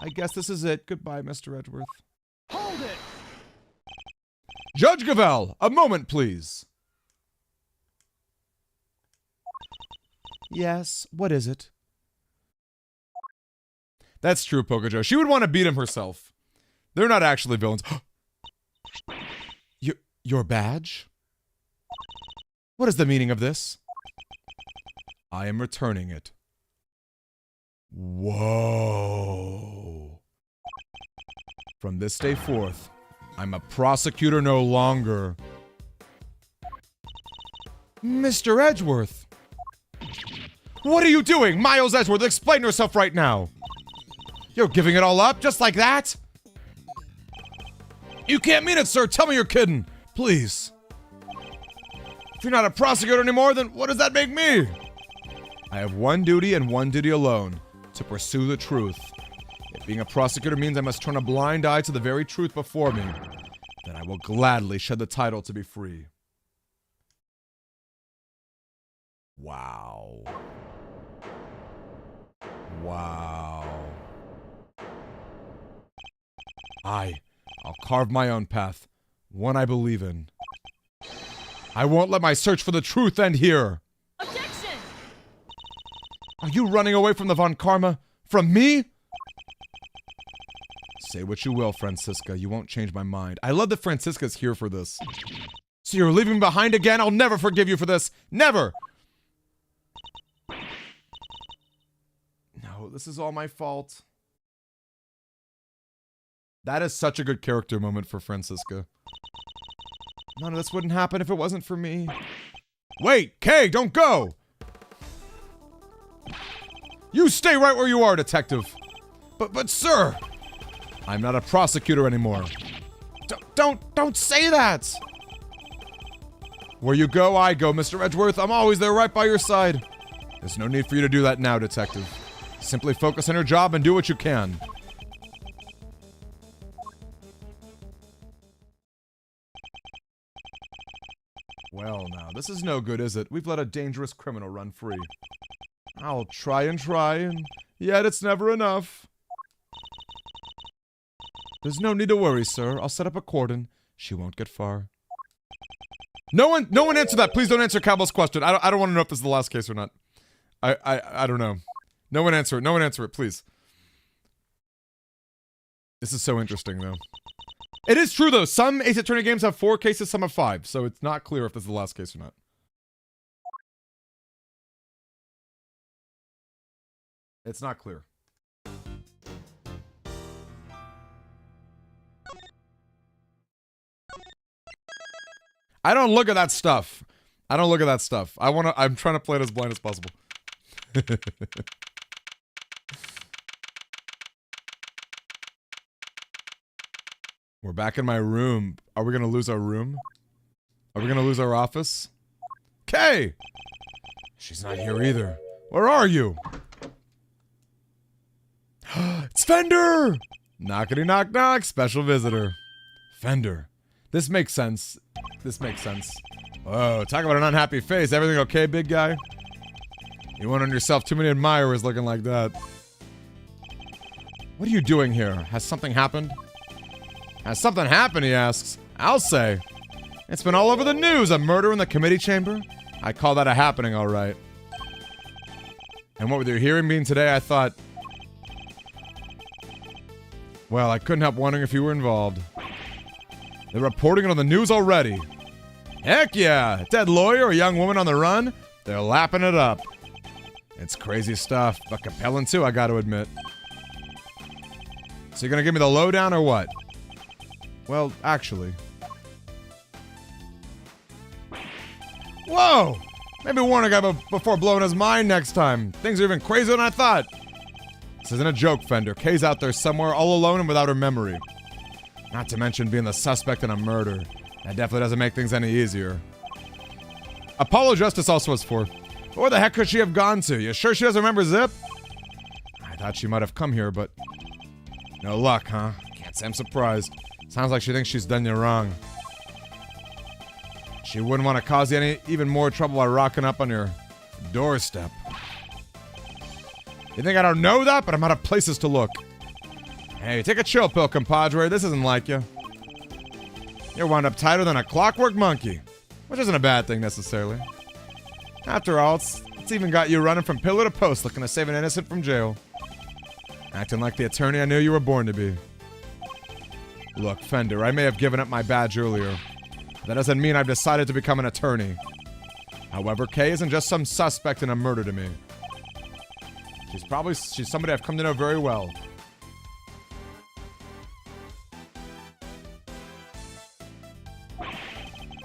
I guess this is it. Goodbye, Mr. Edgeworth. Hold it! Judge Gavell, a moment, please. Yes, what is it? That's true, Pocojo. She would want to beat him herself. They're not actually villains. Your badge? What is the meaning of this? I am returning it. Whoa. From this day forth, I'm a prosecutor no longer. Mr. Edgeworth! What are you doing? Miles Edgeworth, explain yourself right now! You're giving it all up, just like that? You can't mean it, sir! Tell me you're kidding! Please. If you're not a prosecutor anymore, then what does that make me? I have one duty and one duty alone. To pursue the truth. If being a prosecutor means I must turn a blind eye to the very truth before me, then I will gladly shed the title to be free. Wow. Wow. I'll carve my own path, one I believe in. I won't let my search for the truth end here. Objection! Are you running away from the Von Karma? From me? Say what you will, Francisca. You won't change my mind. I love that Francisca's here for this. So you're leaving me behind again? I'll never forgive you for this. Never! No, this is all my fault. That is such a good character moment for Francisca. None of this wouldn't happen if it wasn't for me. Wait, Kay, don't go! You stay right where you are, detective. But sir! I'm not a prosecutor anymore. Don't say that! Where you go, I go, Mr. Edgeworth. I'm always there right by your side. There's no need for you to do that now, detective. Simply focus on your job and do what you can. Well, now, this is no good, is it? We've let a dangerous criminal run free. I'll try, and yet it's never enough. There's no need to worry, sir. I'll set up a cordon. She won't get far. No one answer that. Please don't answer Campbell's question. I don't want to know if this is the last case or not. I don't know. No one answer it. No one answer it, please. This is so interesting, though. It is true, though. Some Ace Attorney games have 4 cases, some have 5. So it's not clear if this is the last case or not. It's not clear. I don't look at that stuff. I don't look at that stuff. I'm trying to play it as blind as possible. We're back in my room. Are we gonna lose our room? Are we gonna lose our office? Kay! She's not here either. Where are you? It's Fender! Knockity knock knock, special visitor. Fender. This makes sense. This makes sense. Whoa, talk about an unhappy face. Everything okay, big guy? You won't earn yourself too many admirers looking like that. What are you doing here? Has something happened? Has something happened, he asks. I'll say. It's been all over the news, a murder in the committee chamber. I call that a happening, all right. And what with your hearing being today, I thought... Well, I couldn't help wondering if you were involved. They're reporting it on the news already. Heck yeah! A dead lawyer, a young woman on the run. They're lapping it up. It's crazy stuff, but compelling too, I gotta admit. So you're gonna give me the lowdown or what? Well, actually. Whoa! Maybe warn a guy before blowing his mind next time. Things are even crazier than I thought. This isn't a joke, Fender. Kay's out there somewhere all alone and without her memory. Not to mention being the suspect in a murder. That definitely doesn't make things any easier. Apollo Justice also was for. But where the heck could she have gone to? You sure she doesn't remember Zip? I thought she might have come here, but... No luck, huh? Can't say I'm surprised. Sounds like she thinks she's done you wrong. She wouldn't want to cause you any even more trouble by rocking up on your doorstep. You think I don't know that? But I'm out of places to look. Hey, take a chill pill, compadre. This isn't like you. You're wound up tighter than a clockwork monkey. Which isn't a bad thing, necessarily. After all, it's even got you running from pillar to post looking to save an innocent from jail. Acting like the attorney I knew you were born to be. Look, Fender, I may have given up my badge earlier. That doesn't mean I've decided to become an attorney. However, Kay isn't just some suspect in a murder to me. She's somebody I've come to know very well.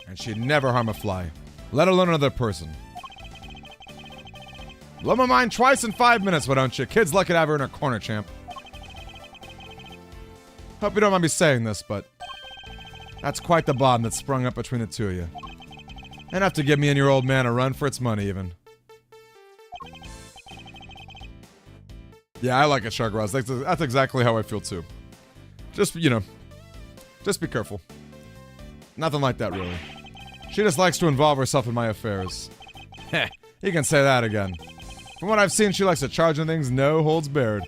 And she'd never harm a fly, let alone another person. Blow my mind twice in 5 minutes, why don't you? Kid's lucky to have her in her corner, champ. Hope you don't mind me saying this, but that's quite the bond that's sprung up between the two of you. Enough to give me and your old man a run for its money, even. Yeah, I like it, Shark Ross. That's exactly how I feel, too. Just, you know, just be careful. Nothing like that, really. She just likes to involve herself in my affairs. Heh, you can say that again. From what I've seen, she likes to charge on things no holds barred.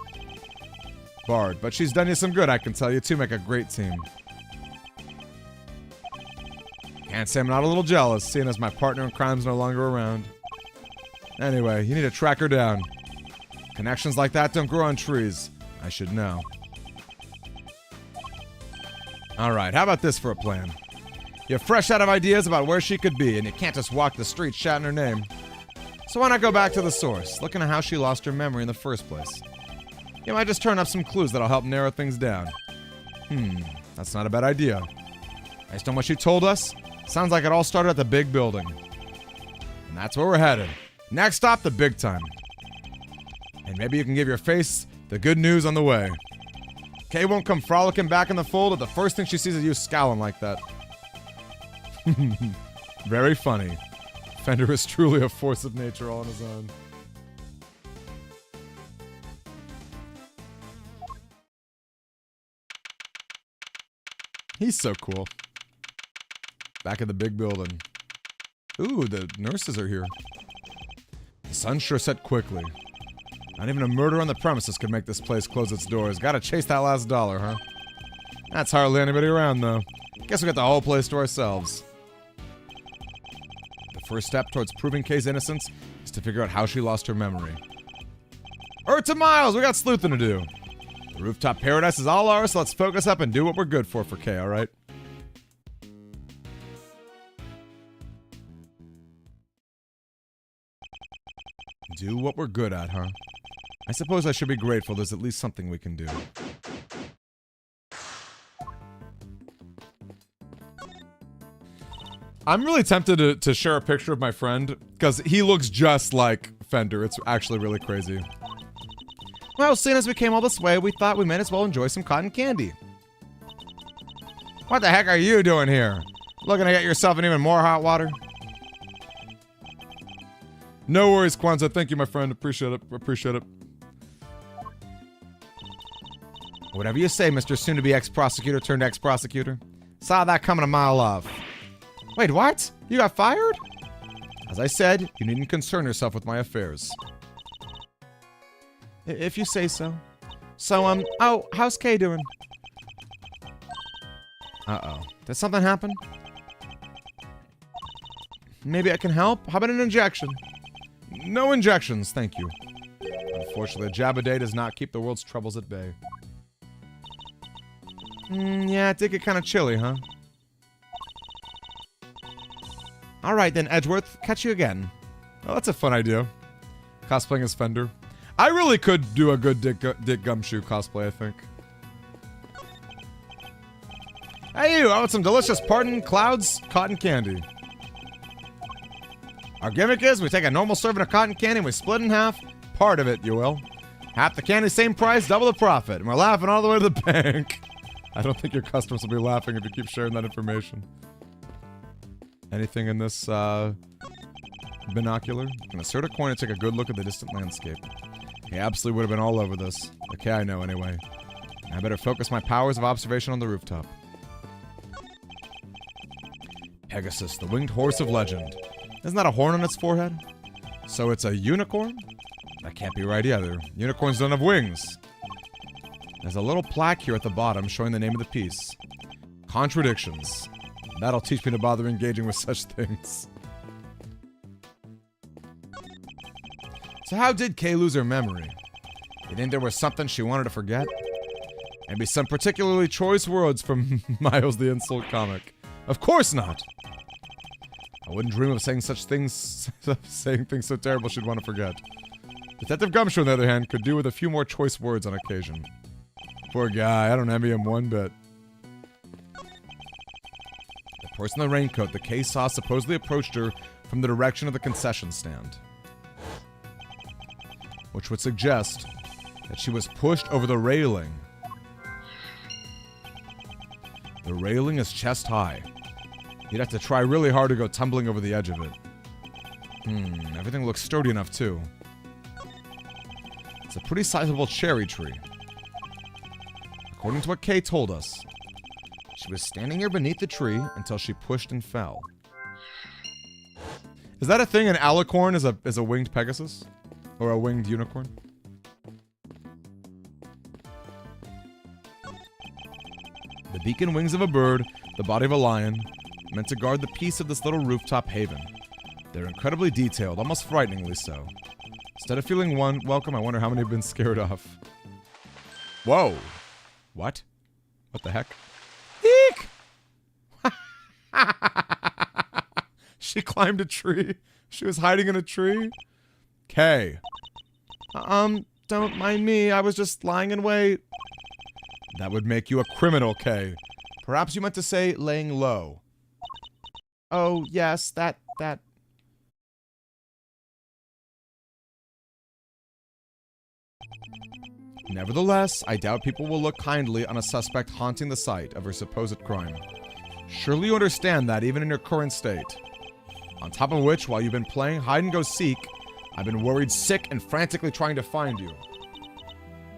But she's done you some good, I can tell you. Two make a great team. Can't say I'm not a little jealous, seeing as my partner in crime's no longer around. Anyway, you need to track her down. Connections like that don't grow on trees. I should know. Alright, how about this for a plan? You're fresh out of ideas about where she could be, and you can't just walk the streets shouting her name. So why not go back to the source, looking at how she lost her memory in the first place? You might just turn up some clues that'll help narrow things down. That's not a bad idea. Based on what she told us, sounds like it all started at the big building. And that's where we're headed. Next stop, the big time. And maybe you can give your face the good news on the way. Kay won't come frolicking back in the fold if the first thing she sees is you scowling like that. Very funny. Fender is truly a force of nature all on his own. He's so cool. Back at the big building. Ooh, the nurses are here. The sun sure set quickly. Not even a murder on the premises could make this place close its doors. Gotta chase that last dollar, huh? That's hardly anybody around, though. Guess we got the whole place to ourselves. The first step towards proving Kay's innocence is to figure out how she lost her memory. To Miles, we got sleuthing to do. The rooftop paradise is all ours, so let's focus up and do what we're good for Kay, alright? Do what we're good at, huh? I suppose I should be grateful there's at least something we can do. I'm really tempted to share a picture of my friend, because he looks just like Fender. It's actually really crazy. Well, seeing as we came all this way, we thought we might as well enjoy some cotton candy. What the heck are you doing here? Looking to get yourself in even more hot water? No worries, Kwanzaa. Thank you, my friend. Appreciate it. Appreciate it. Whatever you say, Mr. Soon-to-be ex-prosecutor turned ex-prosecutor. Saw that coming a mile off. Wait, what? You got fired? As I said, you needn't concern yourself with my affairs. If you say so. So, oh, how's Kay doing? Uh-oh. Did something happen? Maybe I can help? How about an injection? No injections, thank you. Unfortunately, a jab a day does not keep the world's troubles at bay. Yeah, it did get kind of chilly, huh? Alright then, Edgeworth. Catch you again. Oh, that's a fun idea. Cosplaying as Fender. I really could do a good Dick Gumshoe cosplay, I think. Hey you, I want some delicious Pardon Clouds cotton candy. Our gimmick is we take a normal serving of cotton candy and we split in half. Part of it, you will. Half the candy, same price, double the profit. And we're laughing all the way to the bank. I don't think your customers will be laughing if you keep sharing that information. Anything in this, binocular? Can insert a coin and take a good look at the distant landscape. He absolutely would have been all over this. Okay, I know anyway. I better focus my powers of observation on the rooftop. Pegasus, the winged horse of legend. Isn't that a horn on its forehead? So it's a unicorn? That can't be right either. Unicorns don't have wings. There's a little plaque here at the bottom showing the name of the piece. Contradictions. That'll teach me to bother engaging with such things. So how did Kay lose her memory? You think there was something she wanted to forget? Maybe some particularly choice words from Miles the Insult comic. Of course not! I wouldn't dream of saying such things, saying things so terrible she'd want to forget. Detective Gumshoe, on the other hand, could do with a few more choice words on occasion. Poor guy, I don't envy him one bit. The person in the raincoat that Kay saw supposedly approached her from the direction of the concession stand. Which would suggest that she was pushed over the railing. The railing is chest high. You'd have to try really hard to go tumbling over the edge of it. Everything looks sturdy enough too. It's a pretty sizable cherry tree. According to what Kay told us, she was standing here beneath the tree until she pushed and fell. Is that a thing? An alicorn is a winged Pegasus? Or a winged unicorn? The beak and wings of a bird, the body of a lion, meant to guard the peace of this little rooftop haven. They're incredibly detailed, almost frighteningly so. Instead of feeling welcome, I wonder how many have been scared off. Whoa. What? What the heck? Eek! She climbed a tree. She was hiding in a tree. Kay. Don't mind me. I was just lying in wait. That would make you a criminal, Kay. Perhaps you meant to say laying low. Oh, yes, that. Nevertheless, I doubt people will look kindly on a suspect haunting the site of her supposed crime. Surely you understand that, even in your current state. On top of which, while you've been playing hide-and-go-seek, I've been worried sick and frantically trying to find you.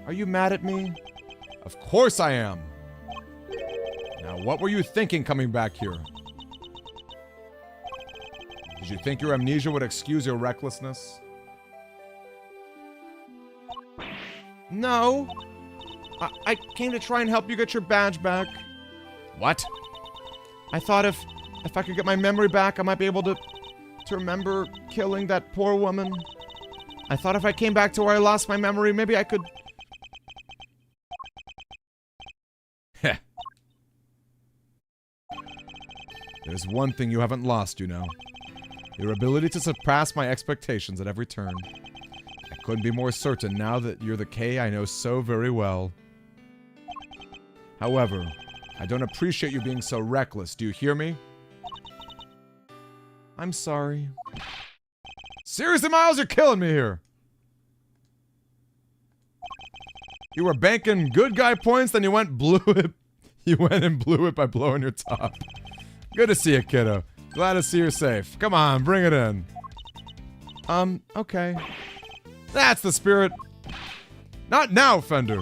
Are you mad at me? Of course I am! Now, what were you thinking coming back here? Did you think your amnesia would excuse your recklessness? No. I came to try and help you get your badge back. What? I thought if I could get my memory back, I might be able to remember killing that poor woman. I thought if I came back to where I lost my memory, maybe I could... Heh. There's one thing you haven't lost, you know. Your ability to surpass my expectations at every turn. I couldn't be more certain now that you're the Kay I know so very well. However, I don't appreciate you being so reckless, do you hear me? I'm sorry. Seriously, Miles, you're killing me here! You were banking good guy points, then you went and blew it by blowing your top. Good to see you, kiddo. Glad to see you're safe. Come on, bring it in. Okay. That's the spirit. Not now, Fender.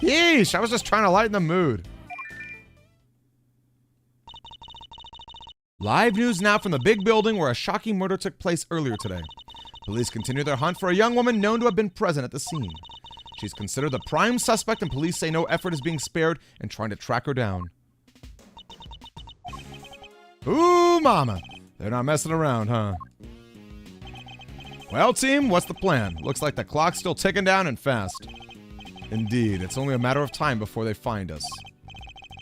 Yeesh, I was just trying to lighten the mood. Live news now from the big building where a shocking murder took place earlier today. Police continue their hunt for a young woman known to have been present at the scene. She's considered the prime suspect, and police say no effort is being spared in trying to track her down. Ooh, mama. They're not messing around, huh? Well, team, what's the plan? Looks like the clock's still ticking down and fast. Indeed, it's only a matter of time before they find us.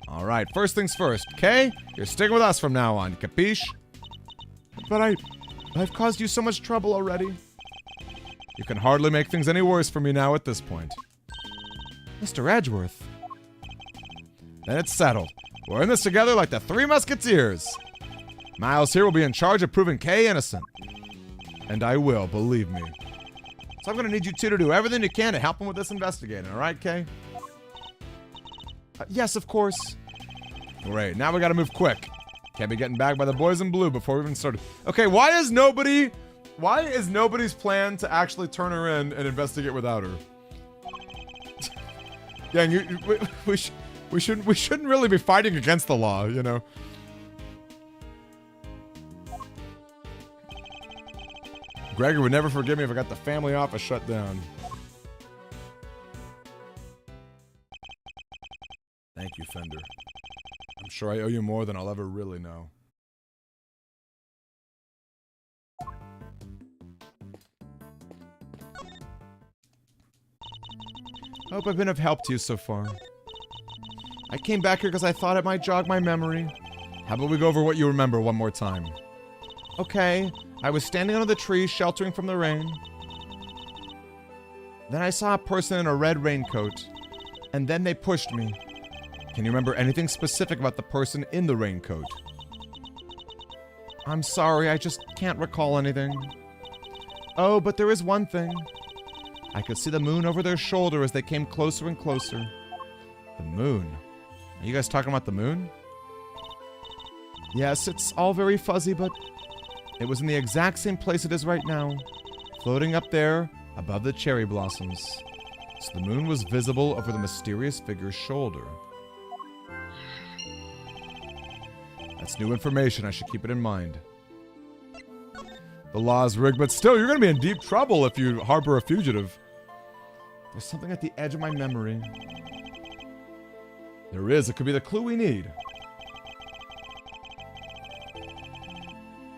Alright, first things first. Kay, you're sticking with us from now on, capiche? But I've caused you so much trouble already. You can hardly make things any worse for me now at this point. Mr. Edgeworth. Then it's settled. We're in this together like the Three Musketeers. Miles here will be in charge of proving Kay innocent. And I will, believe me. So I'm going to need you two to do everything you can to help him with this investigating, alright, Kay? Yes, of course. Great, now we gotta move quick. Can't be getting bagged by the boys in blue before we even started. Okay, why is nobody's plan to actually turn her in and investigate without her? Yeah, we shouldn't really be fighting against the law, you know. Gregor would never forgive me if I got the family office shut down. Thank you, Fender. I'm sure I owe you more than I'll ever really know. Hope I've been of help to you so far. I came back here because I thought it might jog my memory. How about we go over what you remember one more time? Okay, I was standing under the tree, sheltering from the rain. Then I saw a person in a red raincoat. And then they pushed me. Can you remember anything specific about the person in the raincoat? I'm sorry, I just can't recall anything. Oh, but there is one thing. I could see the moon over their shoulder as they came closer and closer. The moon? Are you guys talking about the moon? Yes, it's all very fuzzy, but it was in the exact same place it is right now. Floating up there, above the cherry blossoms. So the moon was visible over the mysterious figure's shoulder. That's new information. I should keep it in mind. The law is rigged, but still, you're going to be in deep trouble if you harbor a fugitive. There's something at the edge of my memory. There is. It could be the clue we need.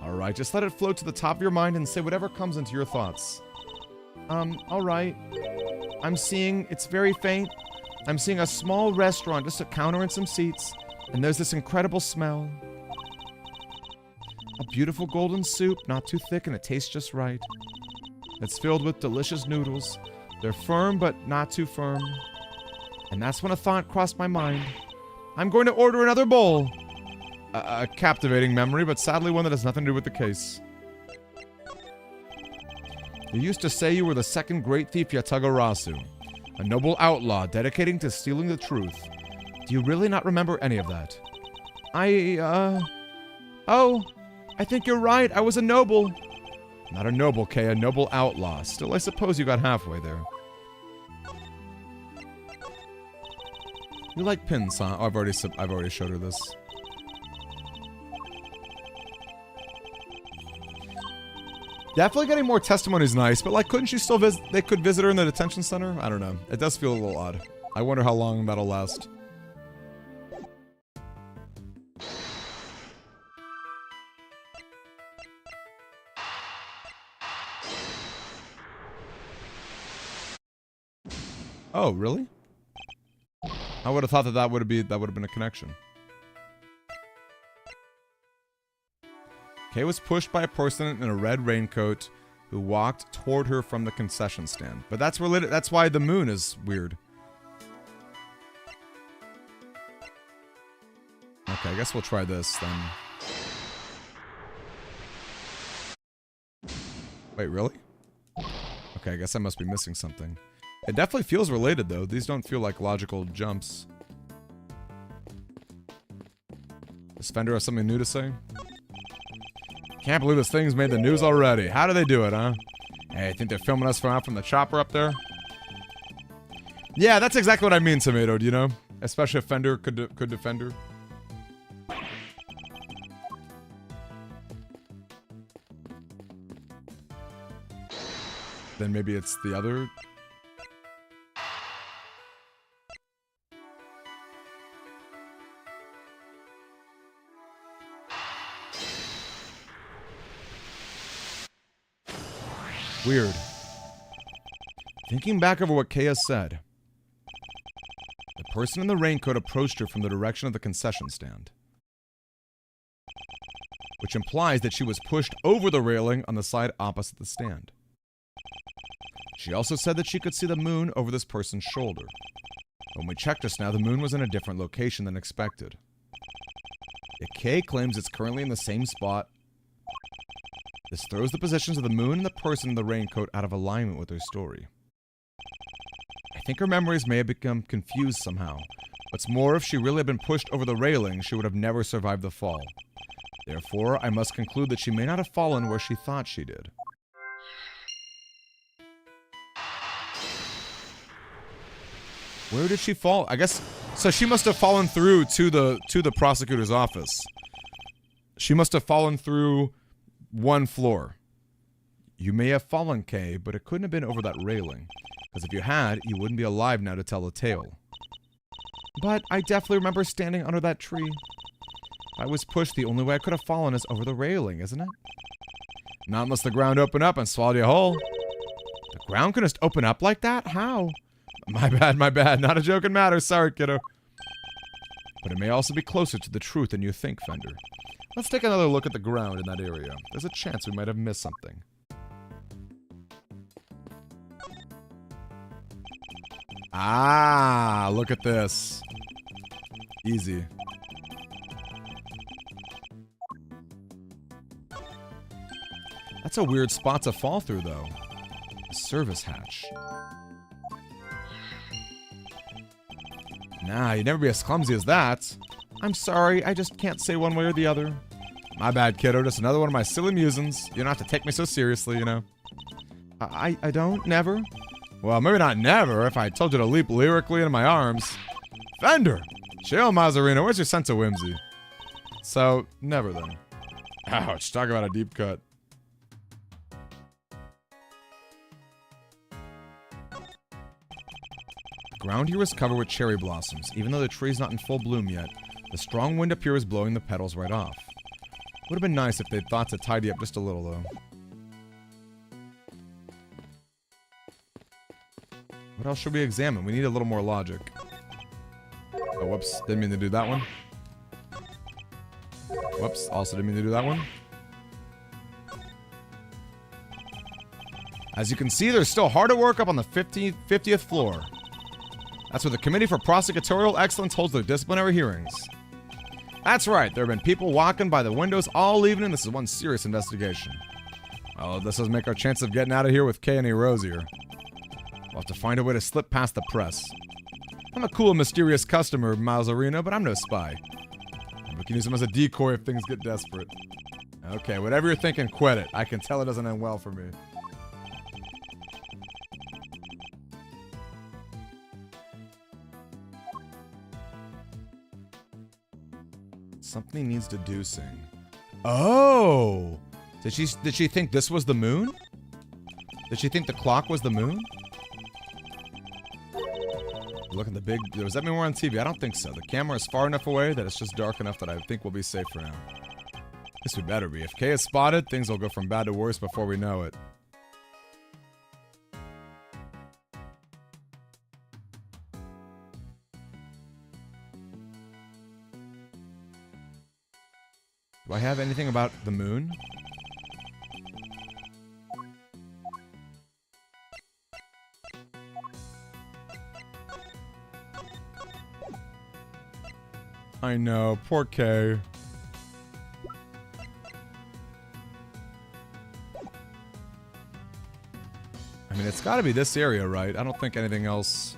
Alright, just let it float to the top of your mind and say whatever comes into your thoughts. Alright. It's very faint. I'm seeing a small restaurant, just a counter and some seats. And there's this incredible smell. A beautiful golden soup, not too thick and it tastes just right. It's filled with delicious noodles. They're firm, but not too firm. And that's when a thought crossed my mind. I'm going to order another bowl. A captivating memory, but sadly one that has nothing to do with the case. You used to say you were the second great thief Yatagarasu, a noble outlaw dedicating to stealing the truth. Do you really not remember any of that? Oh, I think you're right. I was a noble. Not a noble, Kay, a noble outlaw. Still, I suppose you got halfway there. You like pins, huh? Oh, I've already showed her this. Definitely getting more testimony is nice, but like, couldn't she still visit? They could visit her in the detention center? I don't know. It does feel a little odd. I wonder how long that'll last. Oh, really? I would have thought that would have been a connection. Kay was pushed by a person in a red raincoat who walked toward her from the concession stand. But that's related. That's why the moon is weird. Okay, I guess we'll try this then. Wait, really? Okay, I guess I must be missing something. It definitely feels related, though. These don't feel like logical jumps. Does Fender have something new to say? Can't believe this thing's made the news already. How do they do it, huh? Hey, think they're filming us from the chopper up there? Yeah, that's exactly what I mean, Tomato, you know? Especially if Fender could defend her. Then maybe it's the other... Weird. Thinking back over what Kaya said, the person in the raincoat approached her from the direction of the concession stand, which implies that she was pushed over the railing on the side opposite the stand. She also said that she could see the moon over this person's shoulder. When we checked just now, the moon was in a different location than expected. If Kay claims it's currently in the same spot, this throws the positions of the moon and the person in the raincoat out of alignment with her story. I think her memories may have become confused somehow. What's more, if she really had been pushed over the railing, she would have never survived the fall. Therefore, I must conclude that she may not have fallen where she thought she did. Where did she fall? I guess... So she must have fallen through to the prosecutor's office. She must have fallen through... one floor. You may have fallen, Kay, but it couldn't have been over that railing. Because if you had, you wouldn't be alive now to tell the tale. But I definitely remember standing under that tree. If I was pushed, the only way I could have fallen is over the railing, isn't it? Not unless the ground opened up and swallowed you whole. The ground could just open up like that? How? My bad. Not a joking matter. Sorry, kiddo. But it may also be closer to the truth than you think, Fender. Let's take another look at the ground in that area. There's a chance we might have missed something. Ah, look at this. Easy. That's a weird spot to fall through, though. A service hatch. Nah, you'd never be as clumsy as that. I'm sorry, I just can't say one way or the other. My bad, kiddo. Just another one of my silly musings. You don't have to take me so seriously, you know. I don't? Never? Well, maybe not never, if I told you to leap lyrically into my arms. Fender! Chill, Mazzarino. Where's your sense of whimsy? So, never then. Ouch, talk about a deep cut. The ground here is covered with cherry blossoms. Even though the tree's not in full bloom yet, the strong wind appears blowing the petals right off. Would have been nice if they'd thought to tidy up just a little, though. What else should we examine? We need a little more logic. Oh, whoops. Didn't mean to do that one. Whoops. Also didn't mean to do that one. As you can see, there's still hard at work up on the 50th floor. That's where the Committee for Prosecutorial Excellence holds their disciplinary hearings. That's right, there have been people walking by the windows all evening. This is one serious investigation. Oh, this does make our chance of getting out of here with Kay any rosier. We'll have to find a way to slip past the press. I'm a cool, mysterious customer, Mazzarino, but I'm no spy. We can use him as a decoy if things get desperate. Okay, whatever you're thinking, quit it. I can tell it doesn't end well for me. Something needs deducing. Oh! Did she think this was the moon? Did she think the clock was the moon? Look at the big... Does that mean we're on TV? I don't think so. The camera is far enough away that it's just dark enough that I think we'll be safe for now. Guess we better be. If Kay is spotted, things will go from bad to worse before we know it. Do I have anything about the moon? I know, poor Kay. I mean, it's gotta be this area, right? I don't think anything else...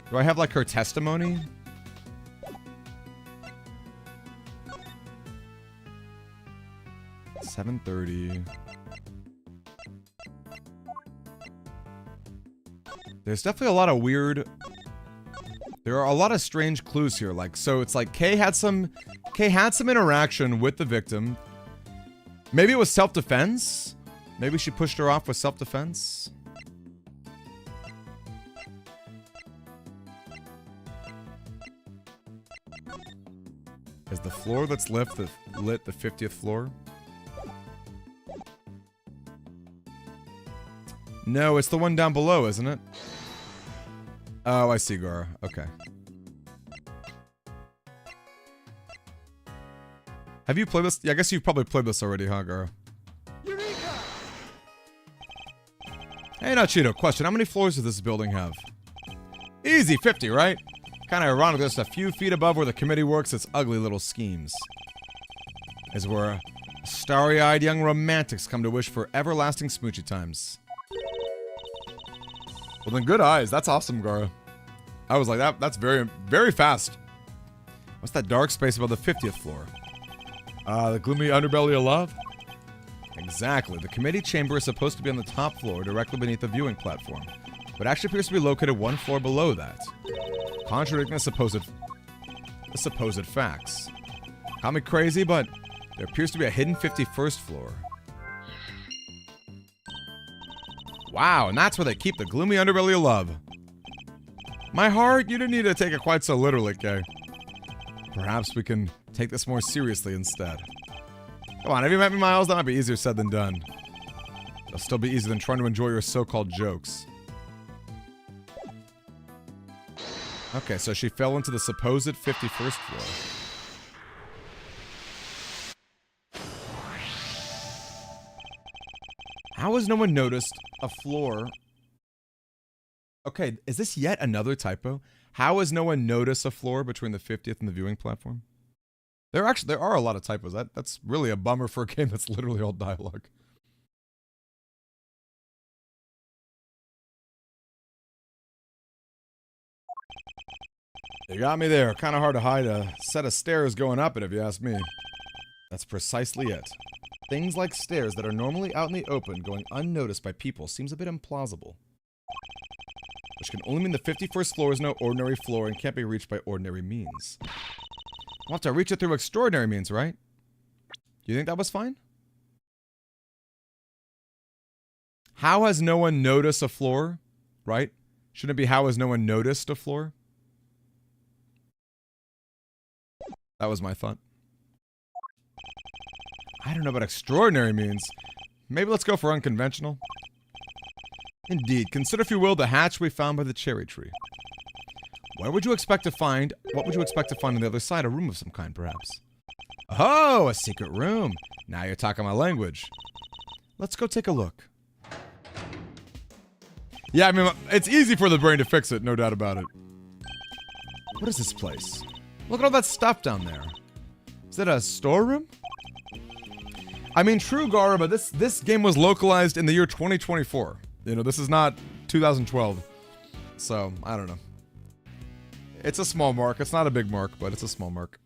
Do I have, like, her testimony? $7:30. There's definitely a lot of weird... There are a lot of strange clues here. Like, so it's like Kay had some interaction with the victim. Maybe it was self-defense? Maybe she pushed her off with self-defense? Is the floor that's lit the 50th floor? No, it's the one down below, isn't it? Oh, I see, Gara. Okay. Have you played this? Yeah, I guess you've probably played this already, huh, Gara? Eureka! Hey, Nachito, question. How many floors does this building have? Easy, 50, right? Kind of ironic, just a few feet above where the committee works its ugly little schemes. Is where starry-eyed young romantics come to wish for everlasting smoochy times. Well, then good eyes. That's awesome, Gara. I was like, that's very, very fast. What's that dark space above the 50th floor? The gloomy underbelly of love? Exactly. The committee chamber is supposed to be on the top floor, directly beneath the viewing platform, but actually appears to be located one floor below that. Contradicting the supposed facts. Call me crazy, but there appears to be a hidden 51st floor. Wow, and that's where they keep the gloomy underbelly of love. My heart, you didn't need to take it quite so literally, Kay. Perhaps we can take this more seriously instead. Come on, have you met me, Miles? That might be easier said than done. It'll still be easier than trying to enjoy your so-called jokes. Okay, so she fell into the supposed 51st floor. How has no one noticed a floor? Okay, is this yet another typo? How has no one noticed a floor between the 50th and the viewing platform? There are a lot of typos. That's really a bummer for a game that's literally all dialogue. You got me there. Kind of hard to hide a set of stairs going up it, if you ask me. That's precisely it. Things like stairs that are normally out in the open going unnoticed by people seems a bit implausible. Which can only mean the 51st floor is no ordinary floor and can't be reached by ordinary means. We'll have to reach it through extraordinary means, right? Do you think that was fine? How has no one noticed a floor? Right? Shouldn't it be how has no one noticed a floor? That was my thought. I don't know what extraordinary means. Maybe let's go for unconventional. Indeed. Consider, if you will, the hatch we found by the cherry tree. What would you expect to find on the other side? A room of some kind, perhaps. Oh, a secret room. Now you're talking my language. Let's go take a look. Yeah, I mean, it's easy for the brain to fix it, no doubt about it. What is this place? Look at all that stuff down there. Is that a storeroom? I mean, true, Gara, but this game was localized in the year 2024. You know, this is not 2012. So, I don't know. It's a small mark. It's not a big mark, but it's a small mark.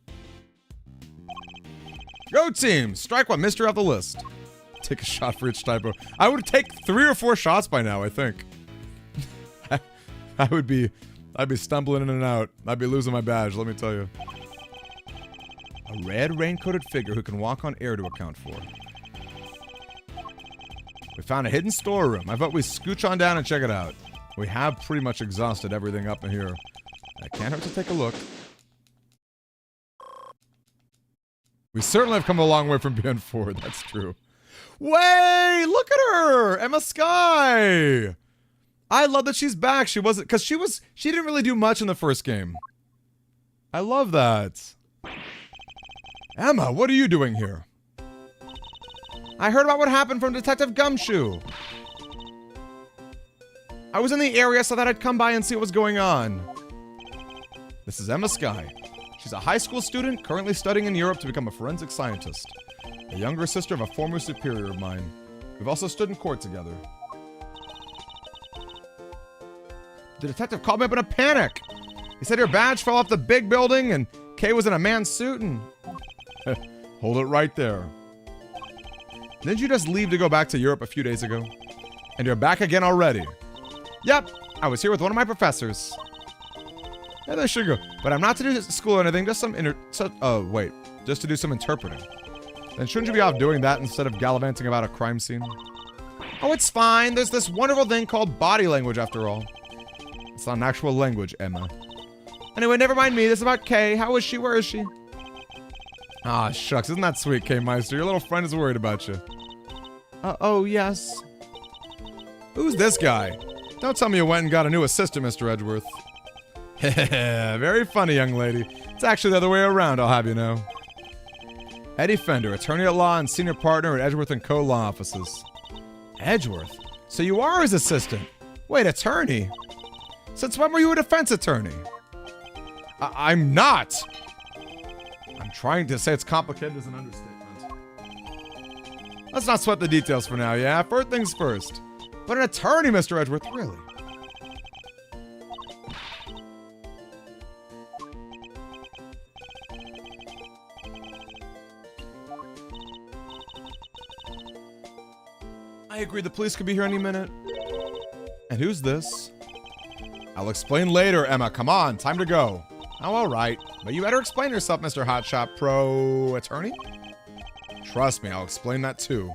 Go team! Strike one mystery off the list. Take a shot for each typo. I would take 3 or 4 shots by now, I think. I'd be stumbling in and out. I'd be losing my badge, let me tell you. A red rain-coated figure who can walk on air to account for. We found a hidden storeroom. I vote we scooch on down and check it out. We have pretty much exhausted everything up in here. I can't hurt to take a look. We certainly have come a long way from BN4, that's true. Wait, look at her! Emma Sky! I love that she's back. She didn't really do much in the first game. I love that. Emma, what are you doing here? I heard about what happened from Detective Gumshoe. I was in the area, so that I'd come by and see what was going on. This is Emma Sky. She's a high school student currently studying in Europe to become a forensic scientist. A younger sister of a former superior of mine. We've also stood in court together. The detective called me up in a panic. He said your badge fell off the big building and Kay was in a man's suit and... Hold it right there. Didn't you just leave to go back to Europe a few days ago? And you're back again already? Yep, I was here with one of my professors. Yeah, there should go. But I'm not to do school or anything, just just to do some interpreting. Then shouldn't you be off doing that instead of gallivanting about a crime scene? Oh, it's fine. There's this wonderful thing called body language after all. It's not an actual language, Emma. Anyway, never mind me. This is about Kay. How is she? Where is she? Ah, shucks. Isn't that sweet, Kay Meister? Your little friend is worried about you. Oh, yes. Who's this guy? Don't tell me you went and got a new assistant, Mr. Edgeworth. Very funny, young lady. It's actually the other way around, I'll have you know. Eddie Fender, attorney at law and senior partner at Edgeworth & Co. law offices. Edgeworth? So you are his assistant? Wait, attorney? Since when were you a defense attorney? I'm not! I'm trying to say it's complicated as an understatement. Let's not sweat the details for now, yeah? First things first. But an attorney, Mr. Edgeworth, really? I agree, the police could be here any minute. And who's this? I'll explain later, Emma. Come on, time to go. Oh, all right. But you better explain yourself, Mr. Hotshot Pro Attorney. Trust me, I'll explain that too.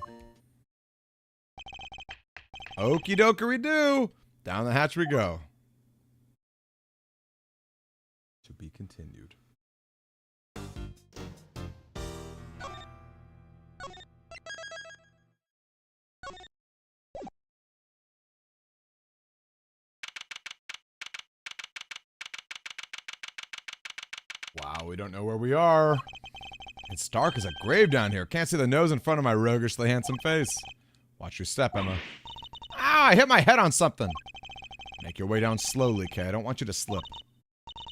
Okie dokery do. Down the hatch we go. To be continued. Wow, we don't know where we are. It's dark as a grave down here. Can't see the nose in front of my roguishly handsome face. Watch your step, Emma. Ah, I hit my head on something. Make your way down slowly, Kay. I don't want you to slip.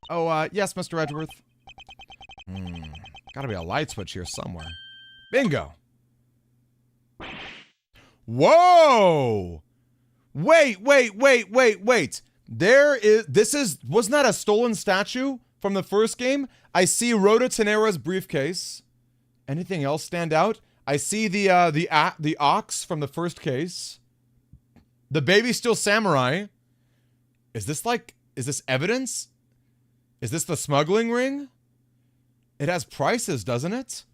Oh, yes, Mr. Edgeworth. Gotta be a light switch here somewhere. Bingo. Whoa! Wait. Wasn't that a stolen statue from the first game? I see Rhoda Tenera's briefcase. Anything else stand out? I see the ox from the first case. The baby still samurai. Is this evidence? Is this the smuggling ring? It has prices, doesn't it?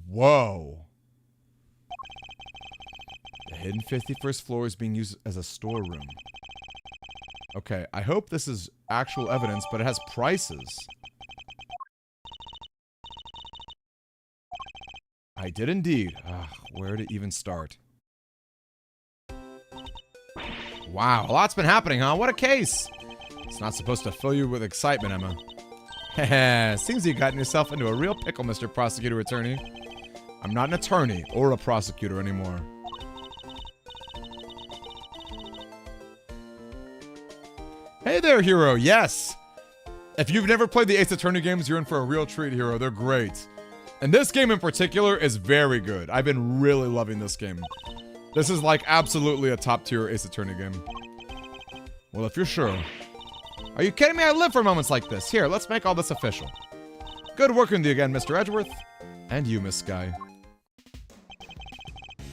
Whoa. The hidden 51st floor is being used as a storeroom. Okay, I hope this is actual evidence, but it has prices. I did indeed. Where to even start? Wow, a lot's been happening, huh? What a case. It's not supposed to fill you with excitement, Emma. Heh, seems you've gotten yourself into a real pickle, Mr. Prosecutor Attorney. I'm not an attorney or a prosecutor anymore. Hey there, Hero. Yes. If you've never played the Ace Attorney games, you're in for a real treat, Hero. They're great. And this game in particular is very good. I've been really loving this game. This is like absolutely a top tier Ace Attorney game. Well, if you're sure. Are you kidding me? I live for moments like this. Here, let's make all this official. Good working with you again, Mr. Edgeworth. And you, Miss Sky.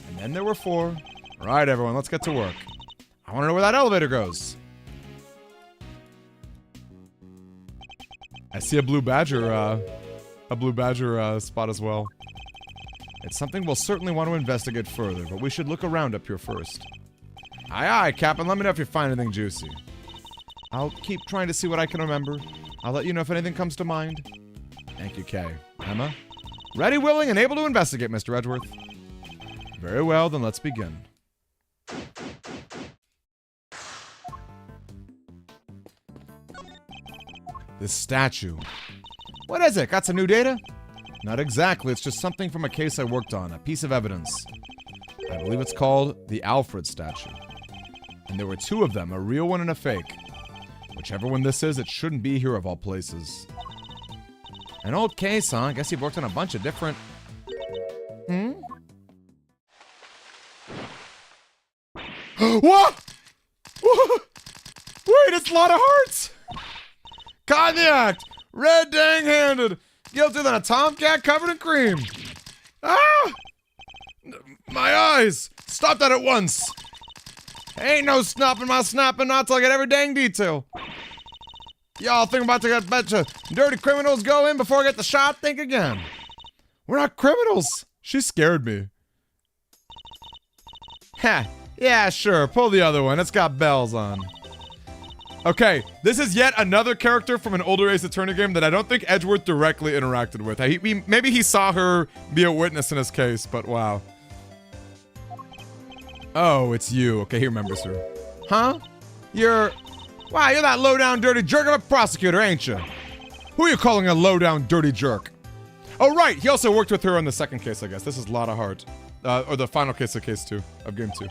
And then there were 4. All right, everyone, let's get to work. I want to know where that elevator goes. I see a blue badger spot as well. It's something we'll certainly want to investigate further, but we should look around up here first. Aye, aye, Captain. Let me know if you find anything juicy. I'll keep trying to see what I can remember. I'll let you know if anything comes to mind. Thank you, Kay. Emma? Ready, willing, and able to investigate, Mr. Edgeworth. Very well, then let's begin. This statue. What is it? Got some new data? Not exactly. It's just something from a case I worked on. A piece of evidence. I believe it's called the Alfred statue. And there were 2 of them, a real one and a fake. Whichever one this is, it shouldn't be here of all places. An old case, huh? I guess you've worked on a bunch of different... What? Wait, it's a lot of hearts! Caught in the act! Red dang-handed! Guiltier than a tomcat covered in cream! Ah! My eyes! Stop that at once! Ain't no snapping my snapping knots till I get every dang detail. Y'all think about to get a bunch of dirty criminals go in before I get the shot? Think again. We're not criminals! She scared me. Ha! Yeah, sure. Pull the other one. It's got bells on. Okay, this is yet another character from an older Ace Attorney game that I don't think Edgeworth directly interacted with. Maybe he saw her be a witness in his case, but wow. Oh, it's you. Okay, he remembers her. Huh? Wow, you're that low-down dirty jerk of a prosecutor, ain't you? Who are you calling a low-down dirty jerk? Oh, right, he also worked with her on the second case, I guess. This is Lotta Hart. Or the final case of case 2, of game 2.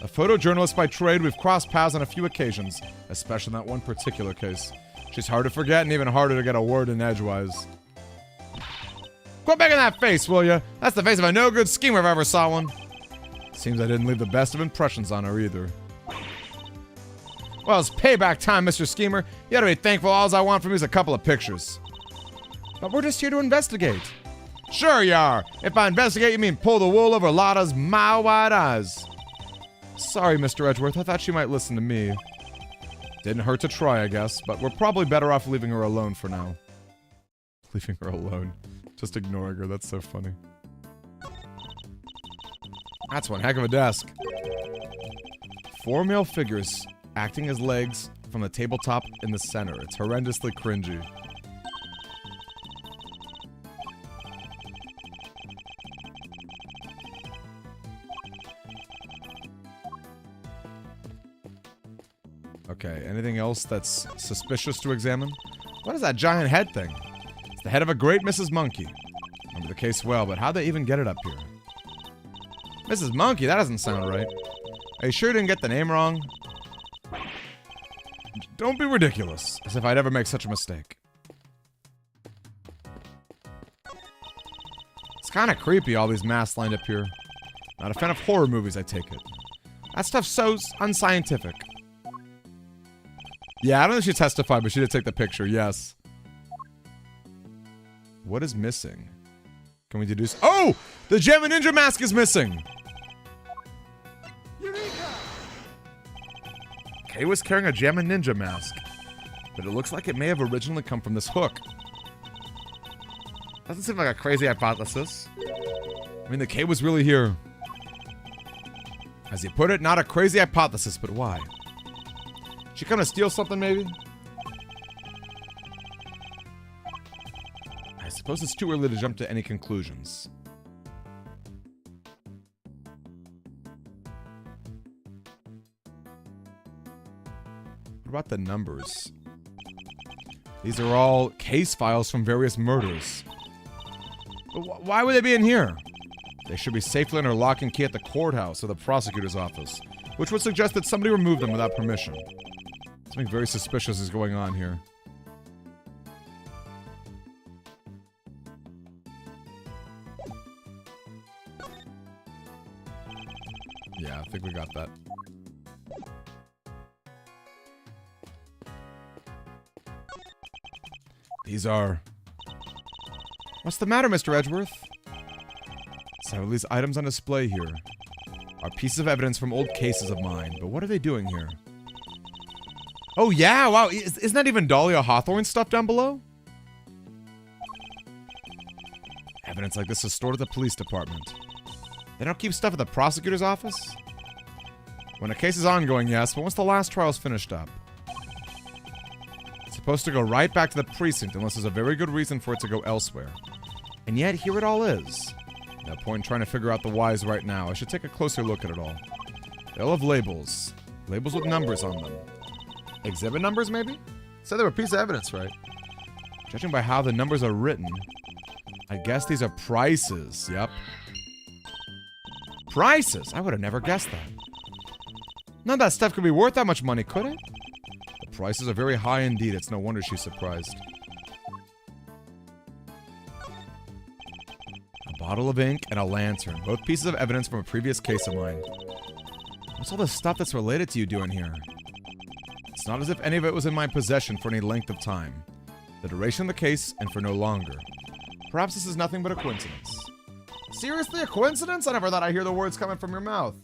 A photojournalist by trade, we've crossed paths on a few occasions, especially in that one particular case. She's hard to forget and even harder to get a word in edgewise. Quit making that face, will ya? That's the face of a no-good schemer if I ever saw one. Seems I didn't leave the best of impressions on her either. Well, it's payback time, Mr. Schemer. You ought to be thankful all I want from you is a couple of pictures. But we're just here to investigate. Sure you are. If by investigate you mean pull the wool over Lotta's mile-wide eyes. Sorry, Mr. Edgeworth. I thought she might listen to me. Didn't hurt to try, I guess, but we're probably better off leaving her alone for now. Leaving her alone. Just ignoring her. That's so funny. That's one heck of a desk. 4 male figures acting as legs from the tabletop in the center. It's horrendously cringy. Okay, anything else that's suspicious to examine? What is that giant head thing? It's the head of a great Mrs. Monkey. Remember the case well, but how'd they even get it up here? Mrs. Monkey? That doesn't sound right. Are you sure you didn't get the name wrong? Don't be ridiculous, as if I'd ever make such a mistake. It's kind of creepy, all these masks lined up here. Not a fan of horror movies, I take it. That stuff's so unscientific. Yeah, I don't know if she testified, but she did take the picture, yes. What is missing? Can we deduce? Oh! The Gem and Ninja mask is missing! Eureka! Kay was carrying a Gem and Ninja mask, but it looks like it may have originally come from this hook. Doesn't seem like a crazy hypothesis. I mean, the K was really here. As you put it, not a crazy hypothesis, but why? She come to steal something, maybe? I suppose it's too early to jump to any conclusions. What about the numbers? These are all case files from various murders. But why would they be in here? They should be safely under lock and key at the courthouse or the prosecutor's office, which would suggest that somebody removed them without permission. Something very suspicious is going on here. Yeah, I think we got that. These are... What's the matter, Mr. Edgeworth? Several of these items on display here are pieces of evidence from old cases of mine, but what are they doing here? Oh yeah, wow, isn't that even Dahlia Hawthorne stuff down below? Evidence like this is stored at the police department. They don't keep stuff at the prosecutor's office? When a case is ongoing, yes, but once the last trial's finished up. It's supposed to go right back to the precinct unless there's a very good reason for it to go elsewhere. And yet, here it all is. No point in trying to figure out the whys right now. I should take a closer look at it all. They all have labels. Labels with numbers on them. Exhibit numbers, maybe? Said they were a piece of evidence, right? Judging by how the numbers are written, I guess these are prices. Yep. Prices? I would have never guessed that. None of that stuff could be worth that much money, could it? The prices are very high indeed. It's no wonder she's surprised. A bottle of ink and a lantern. Both pieces of evidence from a previous case of mine. What's all the stuff that's related to you doing here? It's not as if any of it was in my possession for any length of time. The duration of the case, and for no longer. Perhaps this is nothing but a coincidence. Seriously, a coincidence? I never thought I'd hear the words coming from your mouth.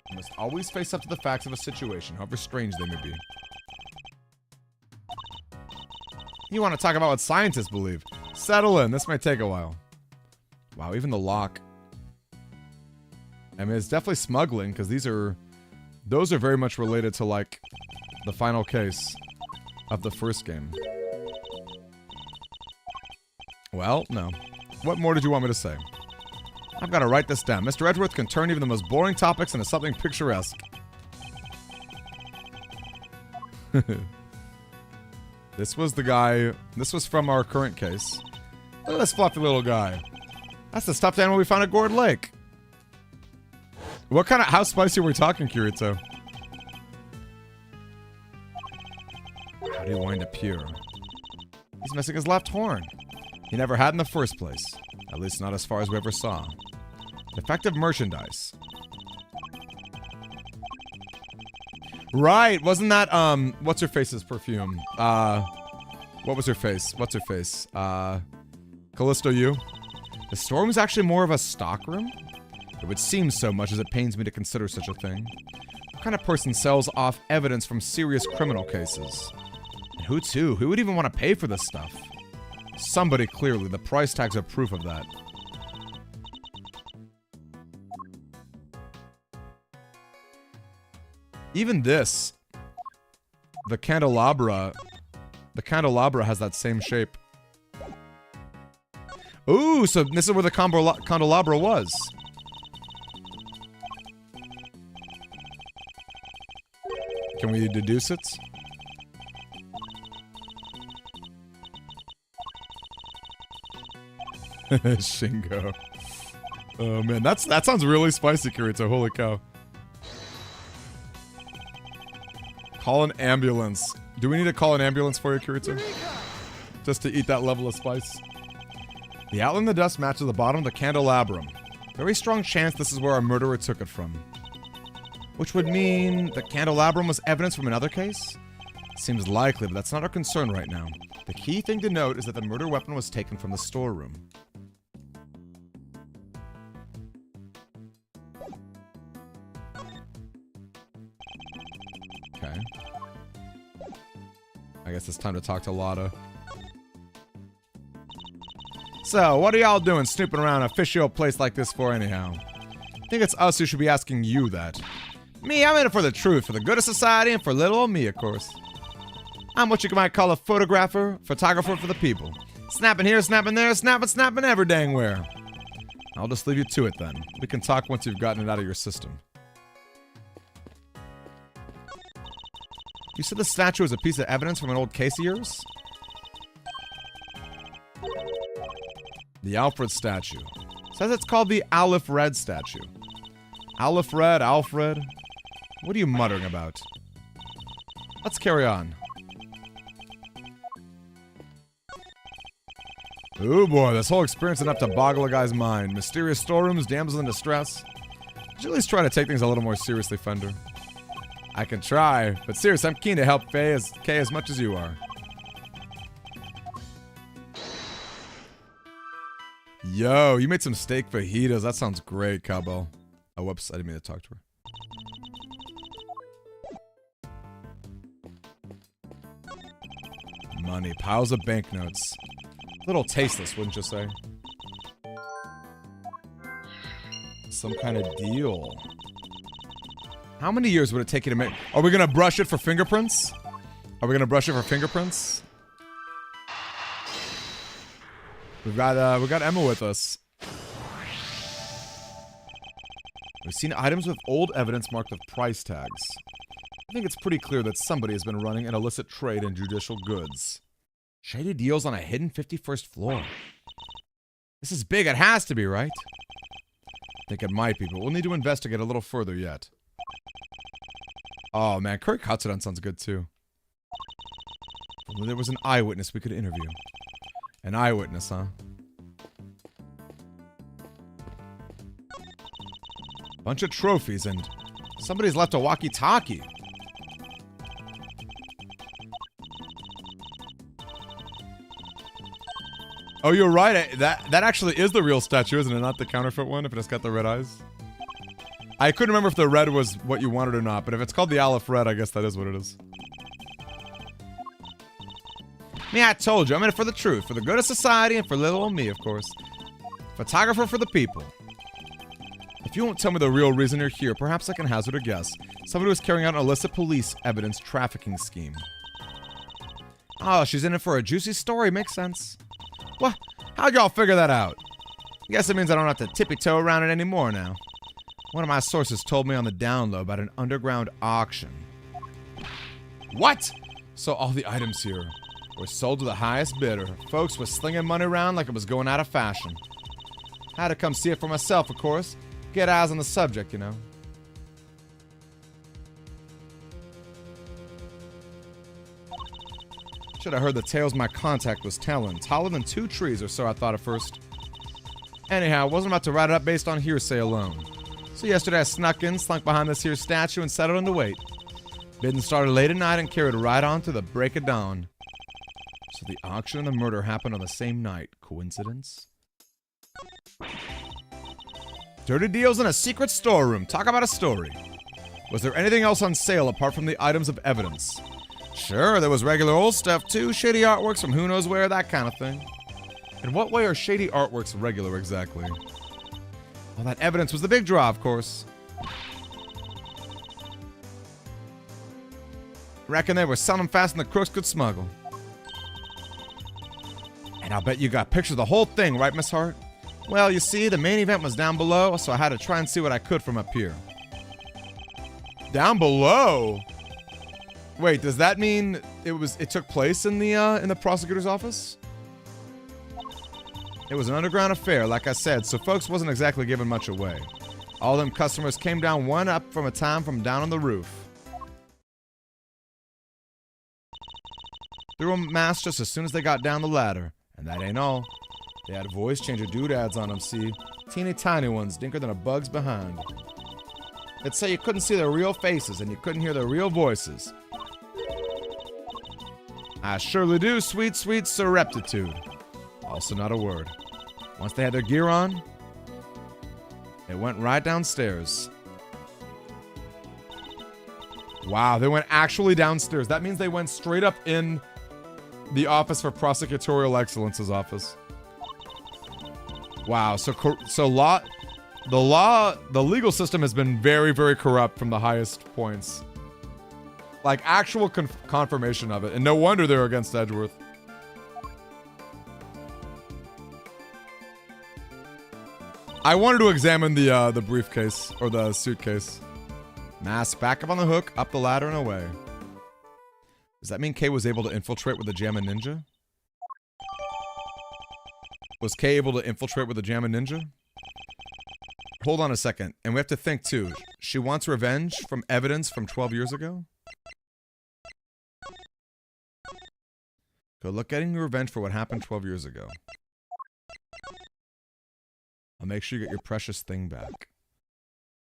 You must always face up to the facts of a situation, however strange they may be. You want to talk about what scientists believe? Settle in, this might take a while. Wow, even the lock. I mean, it's definitely smuggling, because those are very much related to, like, the final case of the first game. Well, no. What more did you want me to say? I've got to write this down. Mr. Edgeworth can turn even the most boring topics into something picturesque. This was the guy... This was from our current case. Look at this fluffy little guy. That's the stuffed animal we found at Gourd Lake. What kind of... How spicy are we talking, Kirito? How do you wind up here? He's missing his left horn. He never had in the first place. At least not as far as we ever saw. Defective merchandise. Right, wasn't that, what's her face's perfume? What was her face? What's her face? Callisto U? The storeroom is actually more of a stockroom? It would seem so much as it pains me to consider such a thing. What kind of person sells off evidence from serious criminal cases? And who to? Who would even want to pay for this stuff? Somebody, clearly. The price tags are proof of that. Even this. The candelabra has that same shape. Ooh, so this is where the candelabra was. Can we deduce it? Shingo. Oh man, that sounds really spicy, Kirito. Holy cow. Call an ambulance. Do we need to call an ambulance for you, Kirito? Just to eat that level of spice? The outline in the dust matches the bottom of the candelabrum. Very strong chance this is where our murderer took it from. Which would mean the candelabrum was evidence from another case? Seems likely, but that's not our concern right now. The key thing to note is that the murder weapon was taken from the storeroom. Okay. I guess it's time to talk to Lotta. So, what are y'all doing snooping around a fishy old place like this for anyhow? I think it's us who should be asking you that. Me, I'm in it for the truth, for the good of society, and for little old me, of course. I'm what you might call a photographer for the people. Snapping here, snapping there, snapping every dang where. I'll just leave you to it then. We can talk once you've gotten it out of your system. You said the statue was a piece of evidence from an old case of yours? The Alfred statue. Says it's called the Aleph Red statue. Aleph Red, Alfred. What are you muttering about? Let's carry on. Ooh boy, this whole experience enough to boggle a guy's mind. Mysterious storerooms, damsel in distress. Could you at least try to take things a little more seriously, Fender? I can try, but seriously, I'm keen to help Kay as much as you are. Yo, you made some steak fajitas. That sounds great, Cowbell. Oh, whoops, I didn't mean to talk to her. Money, piles of banknotes. Little tasteless, wouldn't you say? Some kind of deal. How many years would it take you to make... Are we gonna brush it for fingerprints? Are we gonna brush it for fingerprints? We got Emma with us. We've seen items with old evidence marked with price tags. I think it's pretty clear that somebody has been running an illicit trade in judicial goods. Shady deals on a hidden 51st floor. This is big, it has to be, right? I think it might be, but we'll need to investigate a little further yet. Oh man, Kirk Hudson sounds good too. If only there was an eyewitness we could interview. An eyewitness, huh? Bunch of trophies and somebody's left a walkie-talkie. Oh, you're right. That actually is the real statue, isn't it? Not the counterfeit one, if it's got the red eyes. I couldn't remember if the red was what you wanted or not, but if it's called the Aleph Red, I guess that is what it is. Me, I told you, I'm in it for the truth, for the good of society, and for little old me, of course. Photographer for the people. If you won't tell me the real reason you're here, perhaps I can hazard a guess. Somebody was carrying out an illicit police evidence trafficking scheme. Oh, she's in it for a juicy story, makes sense. What? How'd y'all figure that out? Guess it means I don't have to tippy-toe around it anymore now. One of my sources told me on the down low about an underground auction. What? So all the items here were sold to the highest bidder. Folks were slinging money around like it was going out of fashion. Had to come see it for myself, of course. Get eyes on the subject, you know. Should have heard the tales my contact was telling. Taller than 2 trees or so, I thought at first. Anyhow, I wasn't about to write it up based on hearsay alone. So yesterday I snuck in, slunk behind this here statue, and settled in to wait. Bidding started late at night and carried right on to the break of dawn. So the auction and the murder happened on the same night. Coincidence? Dirty deals in a secret storeroom. Talk about a story. Was there anything else on sale apart from the items of evidence? Sure, there was regular old stuff too. Shady artworks from who knows where, that kind of thing. In what way are shady artworks regular exactly? Well, that evidence was the big draw, of course. Reckon they were selling them fast and the crooks could smuggle. And I'll bet you got pictures of the whole thing, right, Miss Hart? Well, you see, the main event was down below, so I had to try and see what I could from up here. Down below? Wait, does that mean it took place in the prosecutor's office? It was an underground affair, like I said, so folks wasn't exactly giving much away. All them customers came down one up from a time from down on the roof. Threw them mass just as soon as they got down the ladder. And that ain't all. They had voice changer doodads on them, see? Teeny tiny ones, dinker than a bug's behind. They'd say you couldn't see their real faces and you couldn't hear their real voices. I surely do, sweet, sweet surreptitude. Also not a word. Once they had their gear on, they went right downstairs. Wow, they went actually downstairs. That means they went straight up in the Office for Prosecutorial Excellence's office. Wow, the legal system has been very, very corrupt from the highest points. Like, actual confirmation of it. And no wonder they're against Edgeworth. I wanted to examine the briefcase, or the suitcase. Mask back up on the hook, up the ladder and away. Does that mean Kay was able to infiltrate with the Jamma Ninja? Was Kay able to infiltrate with the Jamma Ninja? Hold on a second. And we have to think, too. She wants revenge from evidence from 12 years ago? Good luck getting your revenge for what happened 12 years ago. I'll make sure you get your precious thing back.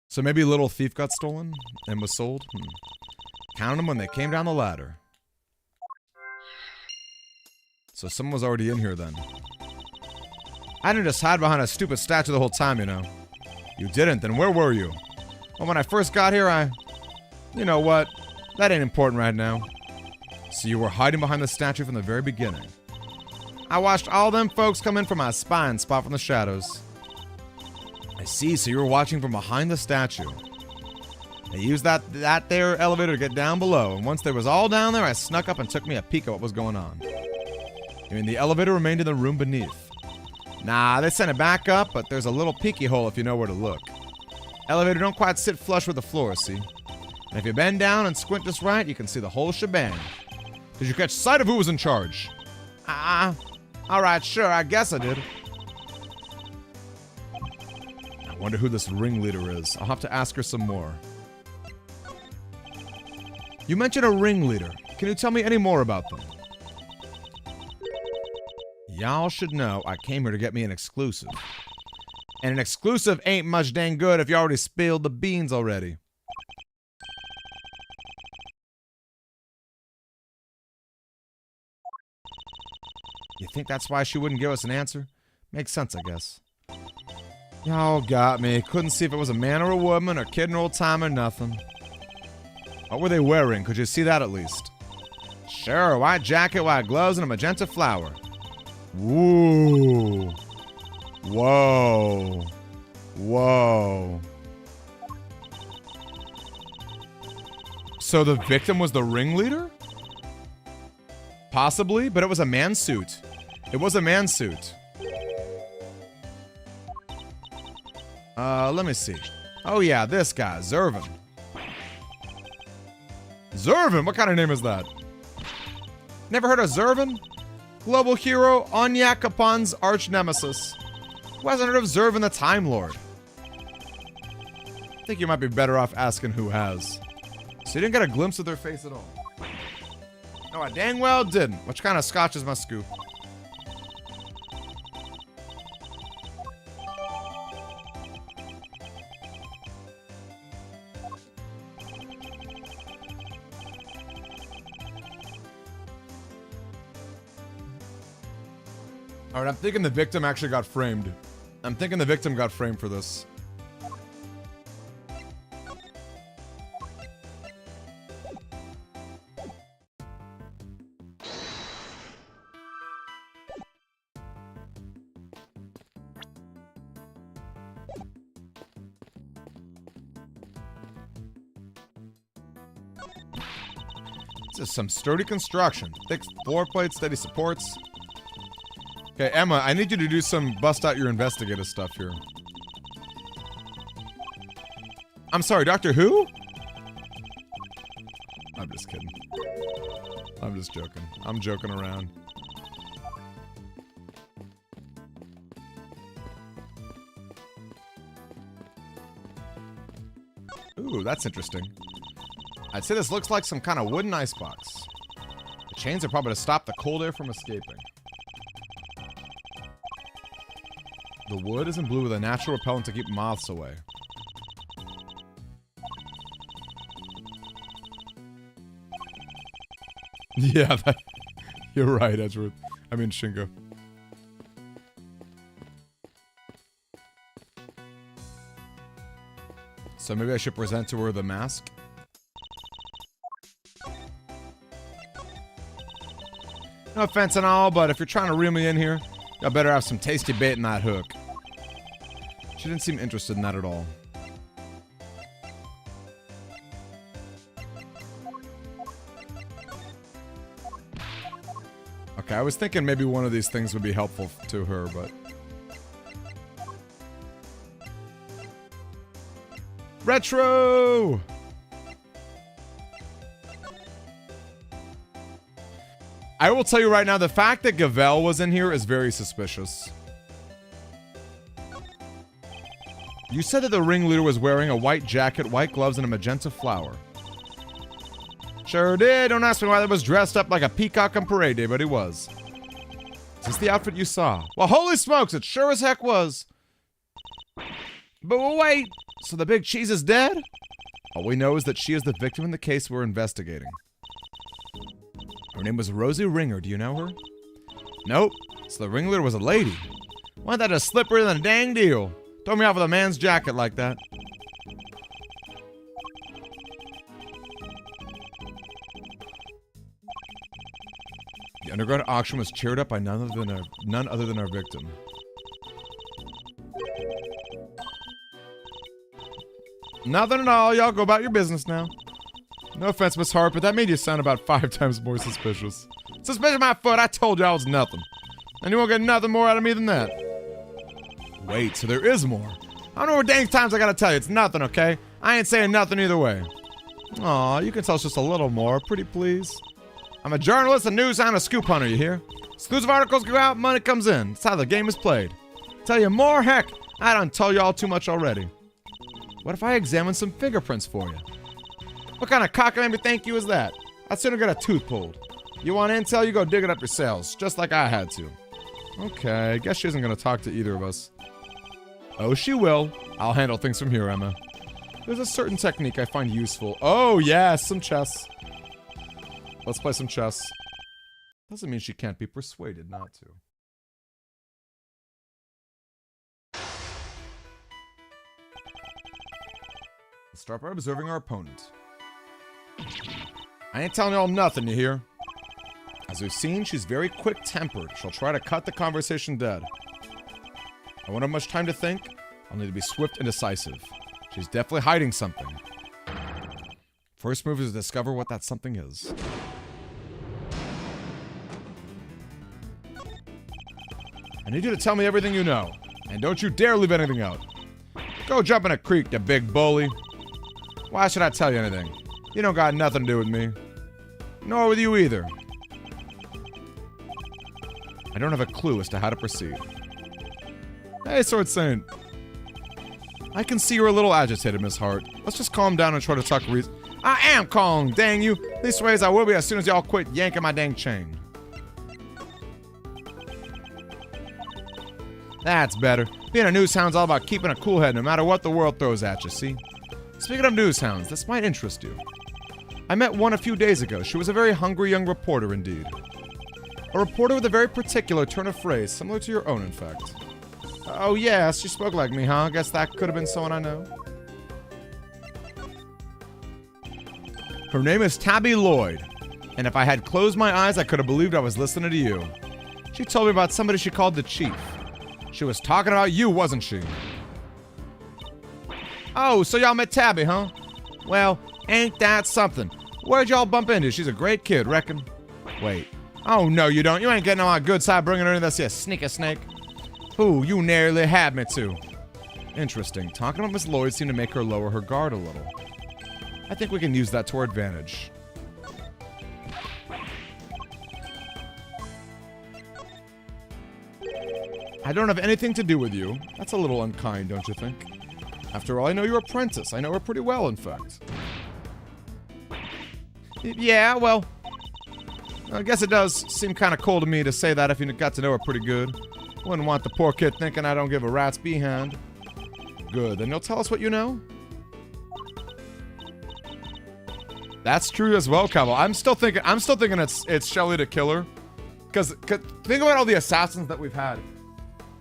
So maybe Little Thief got stolen and was sold? Counted them when they came down the ladder. So someone was already in here then. I didn't just hide behind a stupid statue the whole time, you know. You didn't, then where were you? Well, when I first got here, You know what? That ain't important right now. So you were hiding behind the statue from the very beginning. I watched all them folks come in from my spine spot from the shadows. I see, so you were watching from behind the statue. They used that there elevator to get down below, and once they was all down there, I snuck up and took me a peek at what was going on. I mean, the elevator remained in the room beneath. Nah, they sent it back up, but there's a little peeky hole if you know where to look. Elevator don't quite sit flush with the floor, see? And if you bend down and squint just right, you can see the whole shebang. Did you catch sight of who was in charge? Alright, sure, I guess I did. I wonder who this ringleader is. I'll have to ask her some more. You mentioned a ringleader. Can you tell me any more about them? Y'all should know I came here to get me an exclusive. And an exclusive ain't much dang good if you already spilled the beans already. You think that's why she wouldn't give us an answer? Makes sense, I guess. Y'all got me. Couldn't see if it was a man or a woman, or kid or old time or nothing. What were they wearing? Could you see that at least? Sure, white jacket, white gloves, and a magenta flower. Woo. Whoa. Whoa. So the victim was the ringleader? Possibly, but it was a man suit. It was a man suit. Let me see. Oh yeah, this guy, Zervin. Zervin? What kind of name is that? Never heard of Zervin? Global hero, Anya Kapan's arch nemesis. Who hasn't heard of Zervin the Time Lord? I think you might be better off asking who has. So you didn't get a glimpse of their face at all. No, I dang well didn't. Which kind of scotch is my scoop? Alright, I'm thinking the victim actually got framed. I'm thinking the victim got framed for this. This is some sturdy construction. Thick floor plates, steady supports. Okay, Emma, I need you to do some bust out your investigative stuff here. I'm sorry, Doctor Who? I'm just kidding. I'm just joking. I'm joking around. Ooh, that's interesting. I'd say this looks like some kind of wooden icebox. The chains are probably to stop the cold air from escaping. The wood isn't blue with a natural repellent to keep moths away. Yeah, you're right, Edgeworth. I mean, Shingo. So maybe I should present to her the mask? No offense and all, but if you're trying to reel me in here, y'all better have some tasty bait in that hook. She didn't seem interested in that at all. Okay, I was thinking maybe one of these things would be helpful to her, but... Retro! I will tell you right now, the fact that Gavel was in here is very suspicious. You said that the ringleader was wearing a white jacket, white gloves, and a magenta flower. Sure did. Don't ask me why that was dressed up like a peacock on parade day, but he was. Is this the outfit you saw? Well, holy smokes, it sure as heck was. But wait, so the big cheese is dead? All we know is that she is the victim in the case we're investigating. Her name was Rosie Ringer. Do you know her? Nope. So the ringleader was a lady. Why that a slippery than a dang deal? Throw me off with a man's jacket like that. The underground auction was cheered up by none other than our victim. Nothing at all. Y'all go about your business now. No offense, Miss Hart, but that made you sound about 5 times more suspicious. Suspicious of my foot? I told you I was nothing. And you won't get nothing more out of me than that. Wait, so there is more. I don't know what dang times I gotta tell you. It's nothing, okay? I ain't saying nothing either way. Aw, you can tell us just a little more. Pretty please. I'm a journalist, a news hound, a scoop hunter, you hear? Exclusive articles go out, money comes in. That's how the game is played. Tell you more? Heck, I don't tell you all too much already. What if I examine some fingerprints for you? What kind of cockamamie thank you is that? I'd sooner get a tooth pulled. You want intel, you go dig it up yourselves, just like I had to. Okay, I guess she isn't gonna talk to either of us. Oh, she will. I'll handle things from here, Emma. There's a certain technique I find useful. Oh, yes, some chess. Let's play some chess. Doesn't mean she can't be persuaded not to. Let's start by observing our opponent. I ain't telling y'all nothing, you hear? As we've seen, she's very quick-tempered. She'll try to cut the conversation dead. I won't have much time to think. I'll need to be swift and decisive. She's definitely hiding something. First move is to discover what that something is. I need you to tell me everything you know. And don't you dare leave anything out. Go jump in a creek, you big bully. Why should I tell you anything? You don't got nothing to do with me. Nor with you either. I don't have a clue as to how to proceed. Hey, Sword Saint. I can see you're a little agitated, Miss Hart. Let's just calm down and try to talk reason. I am calm, dang you. Leastways, I will be as soon as y'all quit yanking my dang chain. That's better. Being a news hound's all about keeping a cool head no matter what the world throws at you, see? Speaking of news hounds, this might interest you. I met one a few days ago. She was a very hungry young reporter indeed. A reporter with a very particular turn of phrase, similar to your own, in fact. Oh yes, she spoke like me, huh? Guess that could have been someone I know. Her name is Tabby Lloyd, and if I had closed my eyes, I could have believed I was listening to you. She told me about somebody she called the Chief. She was talking about you, wasn't she? Oh, so y'all met Tabby, huh? Well, ain't that something? Where'd y'all bump into? She's a great kid, reckon. Wait. Oh, no, you don't. You ain't getting on my good side bringing her in this, you sneaky snake. Ooh, you nearly had me too. Interesting. Talking about Miss Lloyd seemed to make her lower her guard a little. I think we can use that to our advantage. I don't have anything to do with you. That's a little unkind, don't you think? After all, I know your apprentice. I know her pretty well, in fact. Yeah, well, I guess it does seem kind of cool to me to say that if you got to know her pretty good. Wouldn't want the poor kid thinking I don't give a rat's behind. Good, then you'll tell us what you know? That's true as well, Cabo. I'm still thinking it's Shelly the killer. Because think about all the assassins that we've had.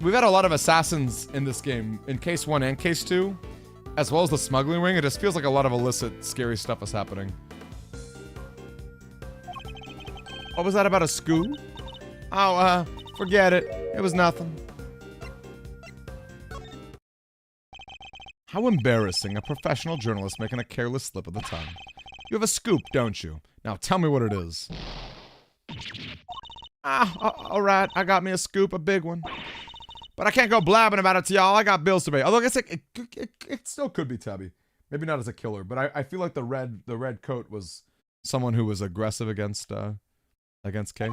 We've had a lot of assassins in this game, in Case 1 and Case 2, as well as the smuggling ring. It just feels like a lot of illicit, scary stuff is happening. What was that about a scoop? Oh, forget it. It was nothing. How embarrassing, a professional journalist making a careless slip of the tongue. You have a scoop, don't you? Now tell me what it is. Alright, I got me a scoop, a big one. But I can't go blabbing about it to y'all. I got bills to pay. Although I guess it still could be Tabby. Maybe not as a killer, but I feel like the red coat was someone who was aggressive against against Kay.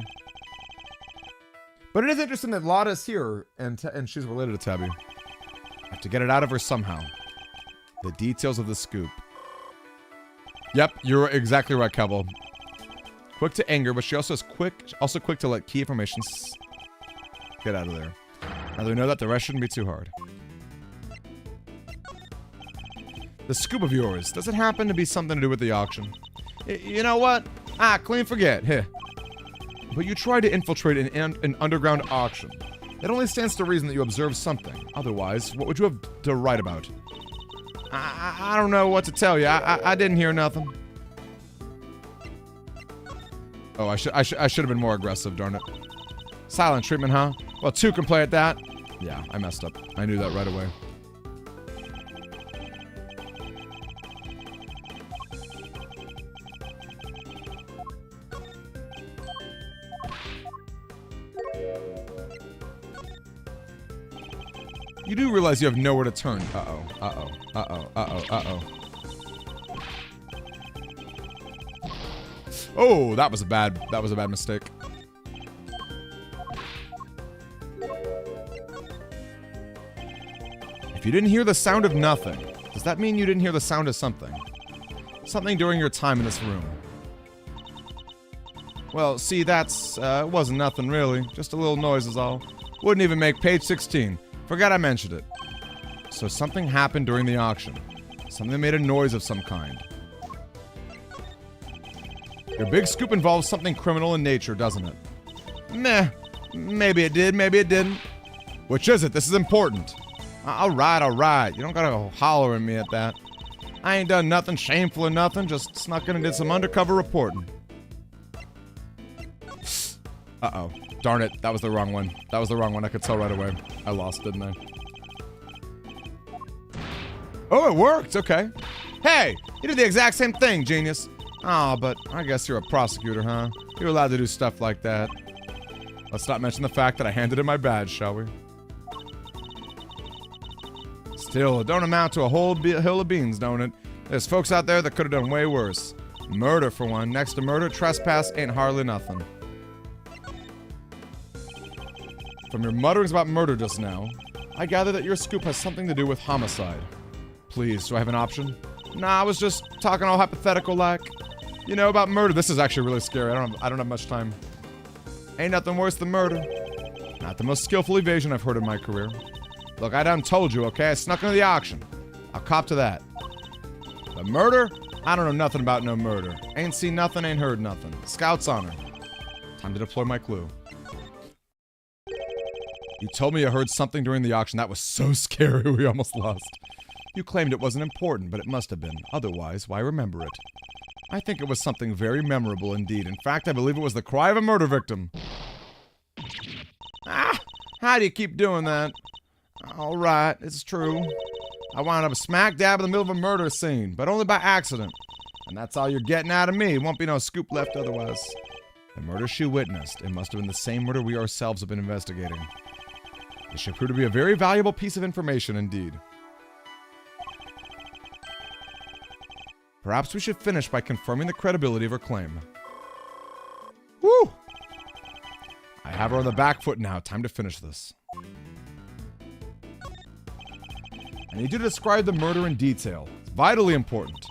But it is interesting that Lotta's here, and she's related to Tabby. I have to get it out of her somehow. The details of the scoop. Yep, you're exactly right, Kevel. Quick to anger, but she also is quick to let key information get out of there. Now that we know that, the rest shouldn't be too hard. The scoop of yours, does it happen to be something to do with the auction? You know what? Clean forget. Heh. But you tried to infiltrate an underground auction. It only stands to reason that you observed something. Otherwise, what would you have to write about? I don't know what to tell you. I didn't hear nothing. Oh, I should have been more aggressive, darn it. Silent treatment, huh? Well, 2 can play at that. Yeah, I messed up. I knew that right away. You do realize you have nowhere to turn. Uh-oh. Uh-oh. Uh-oh. Uh-oh. Uh-oh. Oh, that was a bad mistake. If you didn't hear the sound of nothing, does that mean you didn't hear the sound of something? Something during your time in this room. Well, see, that's, wasn't nothing really. Just a little noise is all. Wouldn't even make page 16. Forgot I mentioned it. So something happened during the auction. Something that made a noise of some kind. Your big scoop involves something criminal in nature, doesn't it? Meh. Maybe it did, maybe it didn't. Which is it? This is important. Alright. You don't gotta holler at me at that. I ain't done nothing shameful or nothing, just snuck in and did some undercover reporting. Uh-oh. Darn it, that was the wrong one. That was the wrong one, I could tell right away. I lost, didn't I? Oh, it worked, okay. Hey, you did the exact same thing, genius. Oh, but I guess you're a prosecutor, huh? You're allowed to do stuff like that. Let's not mention the fact that I handed in my badge, shall we? Still, it don't amount to a whole hill of beans, don't it? There's folks out there that could have done way worse. Murder, for one. Next to murder, trespass ain't hardly nothing. From your mutterings about murder just now, I gather that your scoop has something to do with homicide. Please, do I have an option? Nah, I was just talking all hypothetical-like. You know, about murder. This is actually really scary. I don't have much time. Ain't nothing worse than murder. Not the most skillful evasion I've heard in my career. Look, I done told you, okay? I snuck into the auction. I'll cop to that. But murder? I don't know nothing about no murder. Ain't seen nothing, ain't heard nothing. Scout's honor. Time to deploy my clue. You told me you heard something during the auction. That was so scary, we almost lost. You claimed it wasn't important, but it must have been. Otherwise, why remember it? I think it was something very memorable indeed. In fact, I believe it was the cry of a murder victim. How do you keep doing that? Alright, it's true. I wound up smack dab in the middle of a murder scene, but only by accident. And that's all you're getting out of me. Won't be no scoop left otherwise. The murder she witnessed, it must have been the same murder we ourselves have been investigating. This should prove to be a very valuable piece of information indeed. Perhaps we should finish by confirming the credibility of her claim. Woo! I have her on the back foot now. Time to finish this. I need you to describe the murder in detail. It's vitally important.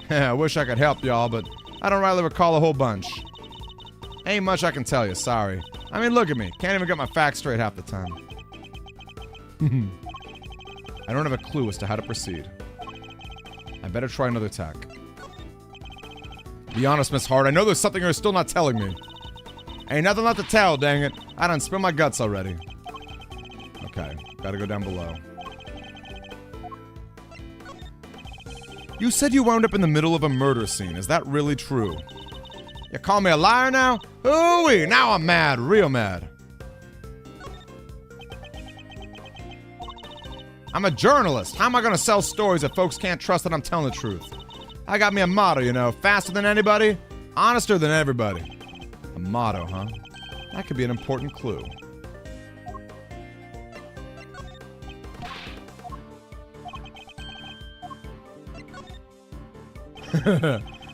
I wish I could help y'all, but I don't rightly recall a whole bunch. Ain't much I can tell you, sorry. I mean, look at me. Can't even get my facts straight half the time. I don't have a clue as to how to proceed. I better try another tack. Be honest, Miss Hart. I know there's something you're still not telling me. Ain't nothing left to tell, dang it. I done spilled my guts already. Okay, gotta go down below. You said you wound up in the middle of a murder scene. Is that really true? You call me a liar now? Ooh-wee, now I'm mad, real mad. I'm a journalist. How am I gonna sell stories if folks can't trust that I'm telling the truth? I got me a motto, you know. Faster than anybody, honester than everybody. A motto, huh? That could be an important clue.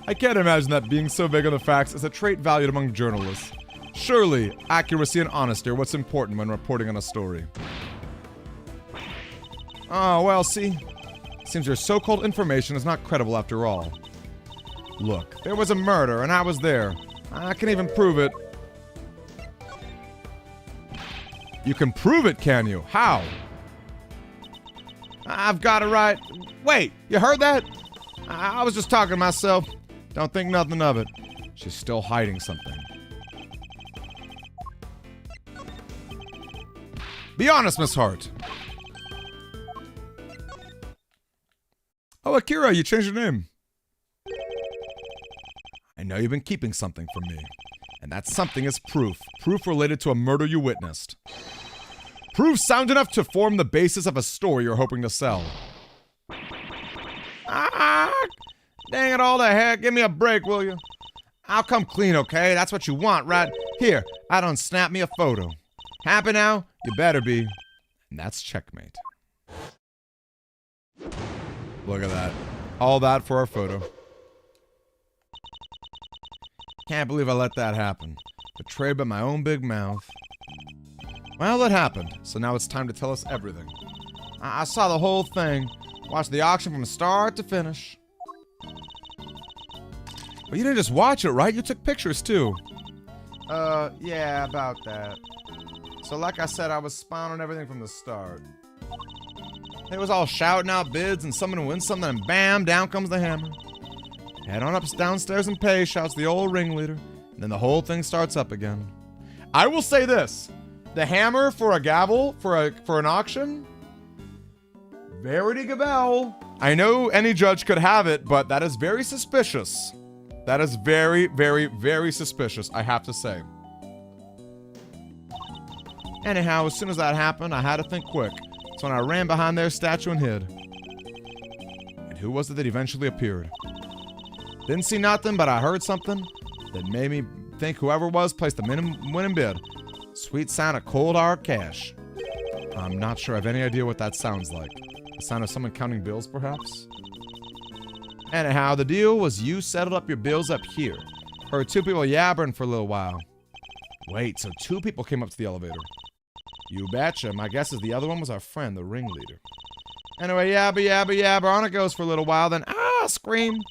I can't imagine that being so big on the facts is a trait valued among journalists. Surely, accuracy and honesty are what's important when reporting on a story. Oh, well, see? Seems your so-called information is not credible after all. Look, there was a murder, and I was there. I can even prove it. You can prove it, can you? How? I've got it right. Wait, you heard that? I was just talking to myself. Don't think nothing of it. She's still hiding something. Be honest, Miss Hart. Oh, Akira, you changed your name. I know you've been keeping something from me. And that something is proof. Proof related to a murder you witnessed. Proof sound enough to form the basis of a story you're hoping to sell. Ah, dang it all the heck. Give me a break, will you? I'll come clean, okay? That's what you want, right? Here, I don't snap me a photo. Happy now? You better be. And that's checkmate. Look at that. All that for our photo. Can't believe I let that happen. Betrayed by my own big mouth. Well, it happened, so now it's time to tell us everything. I saw the whole thing. Watched the auction from start to finish. But you didn't just watch it, right? You took pictures, too. Yeah, about that. So like I said, I was spying on everything from the start. It was all shouting out bids and someone to win something, and bam, down comes the hammer. Head on up downstairs and pay, shouts the old ringleader. And then the whole thing starts up again. I will say this. The hammer for a gavel, for an auction? Verity Gabelle. I know any judge could have it, but that is very suspicious. That is very, very, very suspicious, I have to say. Anyhow, as soon as that happened, I had to think quick. So when I ran behind their statue and hid. And who was it that eventually appeared? Didn't see nothing, but I heard something that made me think whoever it was placed the minimum winning bid. Sweet sound of cold hard cash. I'm not sure I have any idea what that sounds like. The sound of someone counting bills, perhaps? Anyhow, the deal was you settled up your bills up here. Heard two people yabbering for a little while. Wait, so two people came up to the elevator. You betcha. My guess is the other one was our friend, the ringleader. Anyway, yabba, on it goes for a little while, then scream.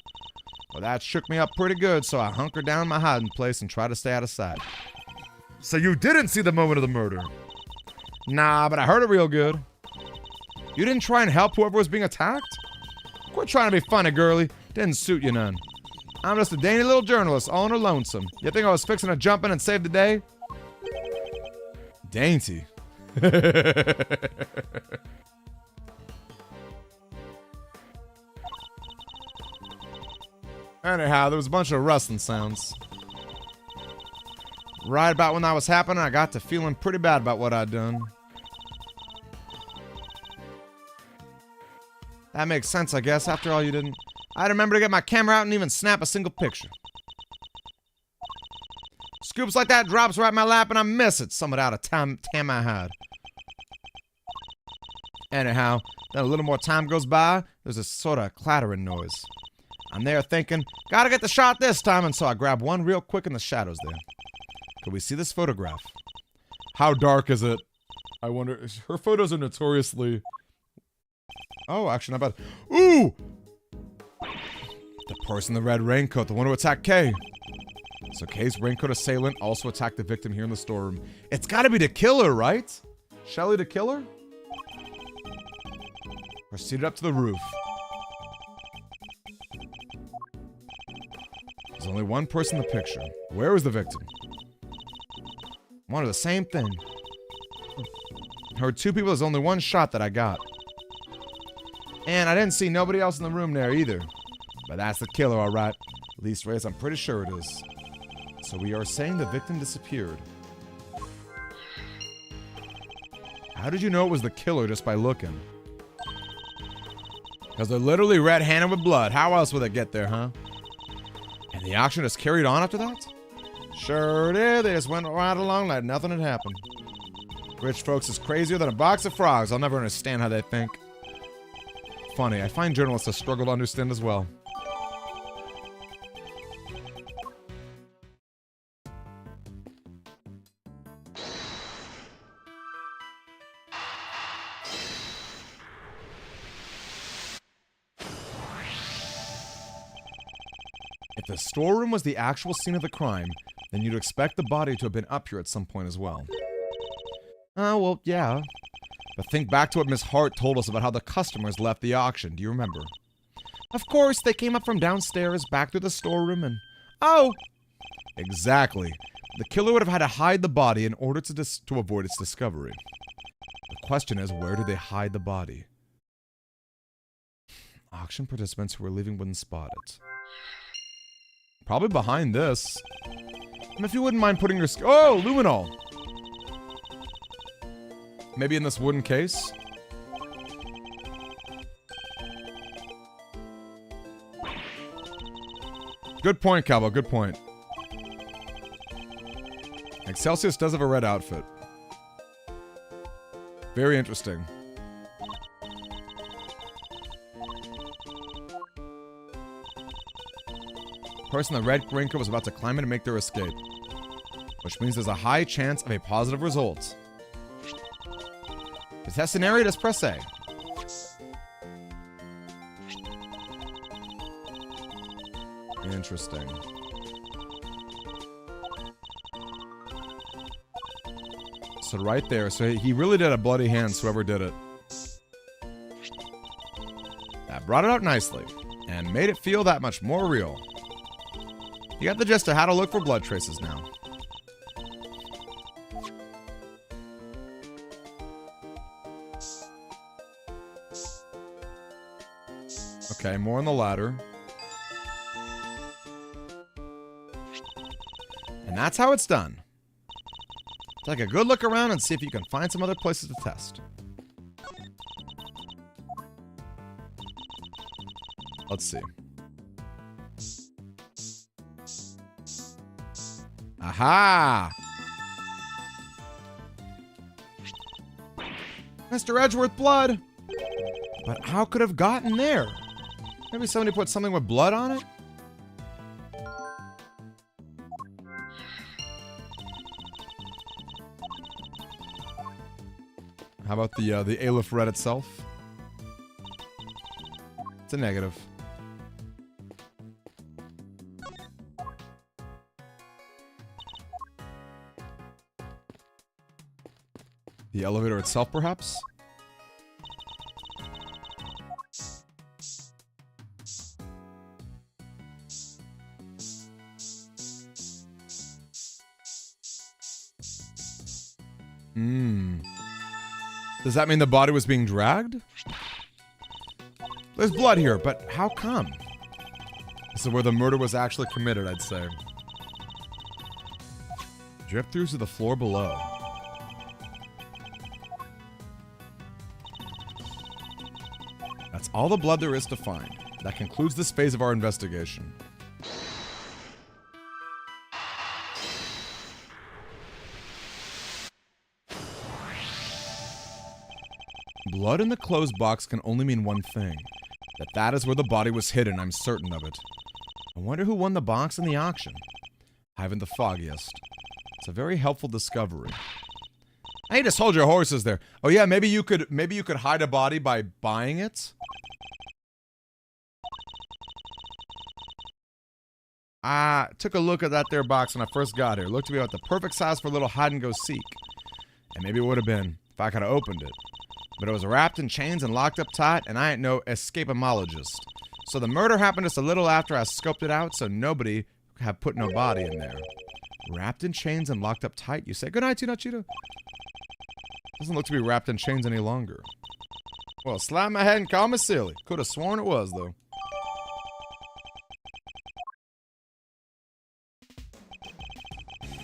Well, that shook me up pretty good, so I hunkered down in my hiding place and tried to stay out of sight. So you didn't see the moment of the murder? Nah, but I heard it real good. You didn't try and help whoever was being attacked? Quit trying to be funny, girlie. Didn't suit you none. I'm just a dainty little journalist, all in her lonesome. You think I was fixing to jump in and save the day? Dainty. Anyhow, there was a bunch of rustling sounds. Right about when that was happening, I got to feeling pretty bad about what I'd done. That makes sense, I guess. After all, you didn't... I'd remember to get my camera out and even snap a single picture. Scoops like that drops right in my lap and I miss it. Somewhat out of time I had. Anyhow, then a little more time goes by. There's a sort of clattering noise. I'm there thinking, gotta get the shot this time, and so I grab one real quick in the shadows there. Can we see this photograph? How dark is it? I wonder, her photos are notoriously... Oh, actually not bad. Ooh! The person in the red raincoat, the one who attacked Kay. So Kay's raincoat assailant also attacked the victim here in the storeroom. It's gotta be the killer, right? Shelly the killer? Proceeded up to the roof. There's only one person in the picture. Where was the victim? Wanted the same thing. Heard two people, there's only one shot that I got. And I didn't see nobody else in the room there either. But that's the killer, alright. At least, Reyes, I'm pretty sure it is. So we are saying the victim disappeared. How did you know it was the killer just by looking? Because they're literally red-handed with blood. How else would they get there, huh? And the auction just carried on after that? Sure did. They just went right along like nothing had happened. Rich folks is crazier than a box of frogs. I'll never understand how they think. Funny, I find journalists a struggle to understand as well. If the storeroom was the actual scene of the crime, then you'd expect the body to have been up here at some point as well. Oh, well, yeah. But think back to what Miss Hart told us about how the customers left the auction. Do you remember? Of course, they came up from downstairs, back through the storeroom, and... Oh! Exactly. The killer would have had to hide the body in order to avoid its discovery. The question is, where did they hide the body? Auction participants who were leaving wouldn't spot it. Probably behind this. And if you wouldn't mind putting your... Oh, luminol! Maybe in this wooden case? Good point, Calvo, good point. Excelsius does have a red outfit. Very interesting. The person in the red raincoat was about to climb in and make their escape. Which means there's a high chance of a positive result. To test an area, just press A. Interesting. So right there, so he really did a bloody hands, whoever did it. That brought it out nicely, and made it feel that much more real. You got the gist of how to look for blood traces now. Okay, more on the ladder. And that's how it's done. Take a good look around and see if you can find some other places to test. Let's see. Aha! Mr. Edgeworth blood! But how could it have gotten there? Maybe somebody put something with blood on it? How about the Aleph red itself? It's a negative. The elevator itself, perhaps? Does that mean the body was being dragged? There's blood here, but how come? This is where the murder was actually committed, I'd say. Drip through to the floor below. That's all the blood there is to find. That concludes this phase of our investigation. Blood in the closed box can only mean one thing. That is where the body was hidden, I'm certain of it. I wonder who won the box in the auction. I haven't the foggiest. It's a very helpful discovery. Hey, just hold your horses there. Oh yeah, maybe you could hide a body by buying it? I took a look at that there box when I first got here. It looked to be about the perfect size for a little hide and go seek. And maybe it would have been if I could have opened it. But it was wrapped in chains and locked up tight, and I ain't no escapologist. So the murder happened just a little after I scoped it out, so nobody had put no body in there. Wrapped in chains and locked up tight, you say? Good night, Cheetah. Doesn't look to be wrapped in chains any longer. Well, slap my head and call me silly. Could have sworn it was, though.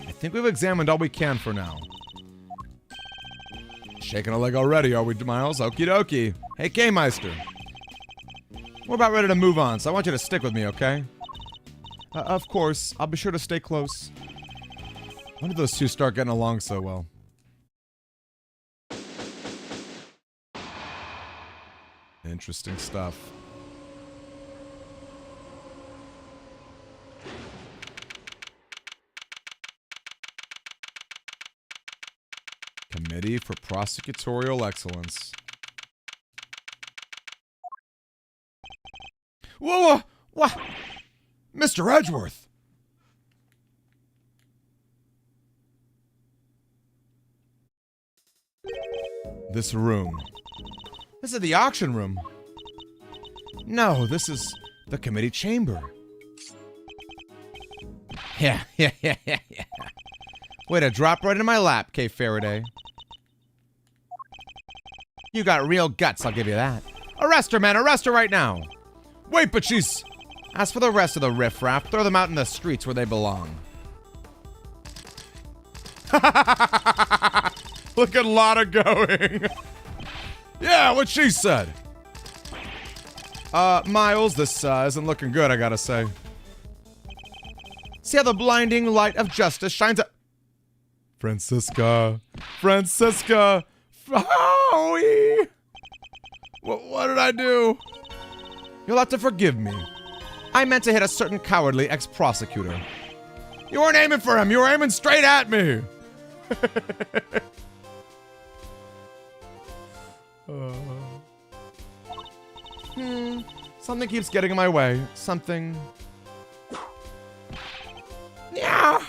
I think we've examined all we can for now. Shaking a leg already, are we, Miles? Okie dokie. Hey, K-Meister. We're about ready to move on, so I want you to stick with me, okay? Of course. I'll be sure to stay close. When did those two start getting along so well? Interesting stuff. Committee for Prosecutorial Excellence. Whoa! What? Mr. Edgeworth! This room. This is the auction room. No, this is the committee chamber. Yeah. Way to drop right in my lap, K. Faraday. You got real guts, I'll give you that. Arrest her, man, arrest her right now. Wait, but she's... As for the rest of the riffraff, throw them out in the streets where they belong. Look at Lotta going. Yeah, what she said. Miles, this isn't looking good, I gotta say. See how the blinding light of justice shines up. Francisca. Howie. What did I do? You'll have to forgive me. I meant to hit a certain cowardly ex-prosecutor. You weren't aiming for him, you were aiming straight at me. Something keeps getting in my way. Something... Yeah.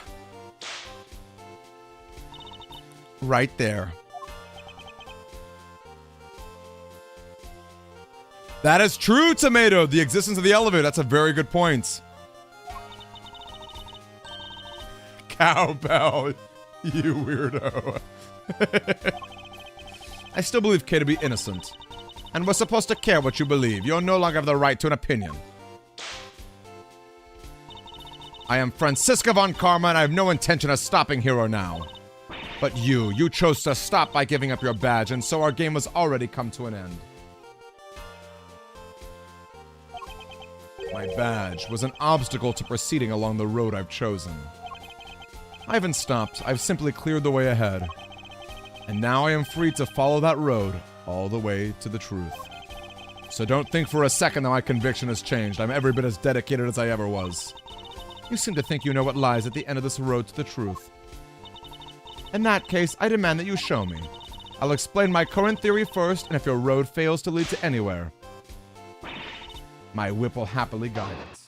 Right there. That is true, Tomato. The existence of the elevator. That's a very good point. Cowbell. You weirdo. I still believe Kay to be innocent. And we're supposed to care what you believe. You no longer have the right to an opinion. I am Francisca von Karma, and I have no intention of stopping here or now. But you chose to stop by giving up your badge, and so our game has already come to an end. My badge was an obstacle to proceeding along the road I've chosen. I haven't stopped, I've simply cleared the way ahead. And now I am free to follow that road all the way to the truth. So don't think for a second that my conviction has changed. I'm every bit as dedicated as I ever was. You seem to think you know what lies at the end of this road to the truth. In that case, I demand that you show me. I'll explain my current theory first, and if your road fails to lead to anywhere, my whip will happily guide it.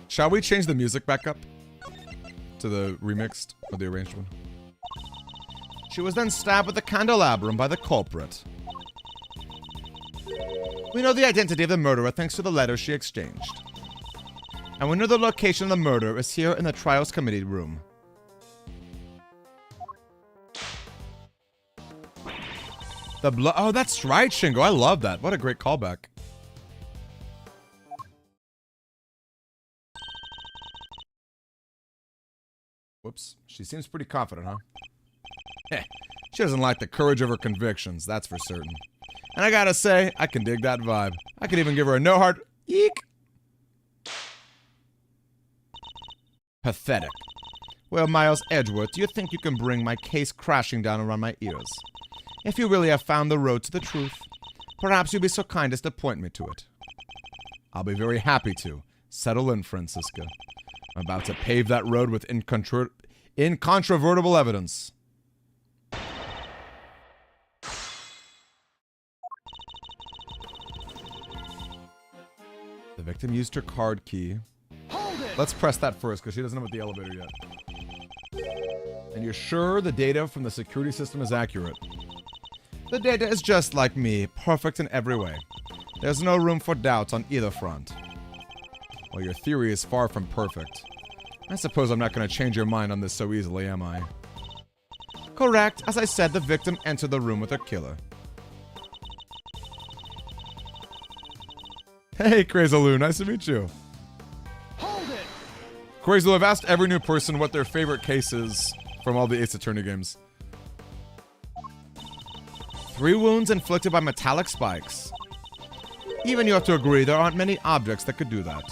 Shall we change the music back up to the remixed or the arranged one? She was then stabbed with a candelabrum by the culprit. We know the identity of the murderer thanks to the letters she exchanged. And we know the location of the murder is here in the trials committee room. The blood. Oh, that's right, Shingo. I love that. What a great callback. Whoops. She seems pretty confident, huh? Heh. She doesn't like the courage of her convictions, that's for certain. And I gotta say, I can dig that vibe. I could even give her a no hard eek. Pathetic. Well, Miles Edgeworth, do you think you can bring my case crashing down around my ears? If you really have found the road to the truth, perhaps you'll be so kind as to point me to it. I'll be very happy to. Settle in, Francisca. I'm about to pave that road with incontrovertible evidence. The victim used her card key. Hold it! Let's press that first, because she doesn't know about the elevator yet. And you're sure the data from the security system is accurate? The data is just like me, perfect in every way. There's no room for doubt on either front. Well, your theory is far from perfect. I suppose I'm not going to change your mind on this so easily, am I? Correct. As I said, the victim entered the room with her killer. Hey, Crazaloo, nice to meet you. Hold it! Crazaloo, I've asked every new person what their favorite case is from all the Ace Attorney games. 3 wounds inflicted by metallic spikes. Even you have to agree there aren't many objects that could do that.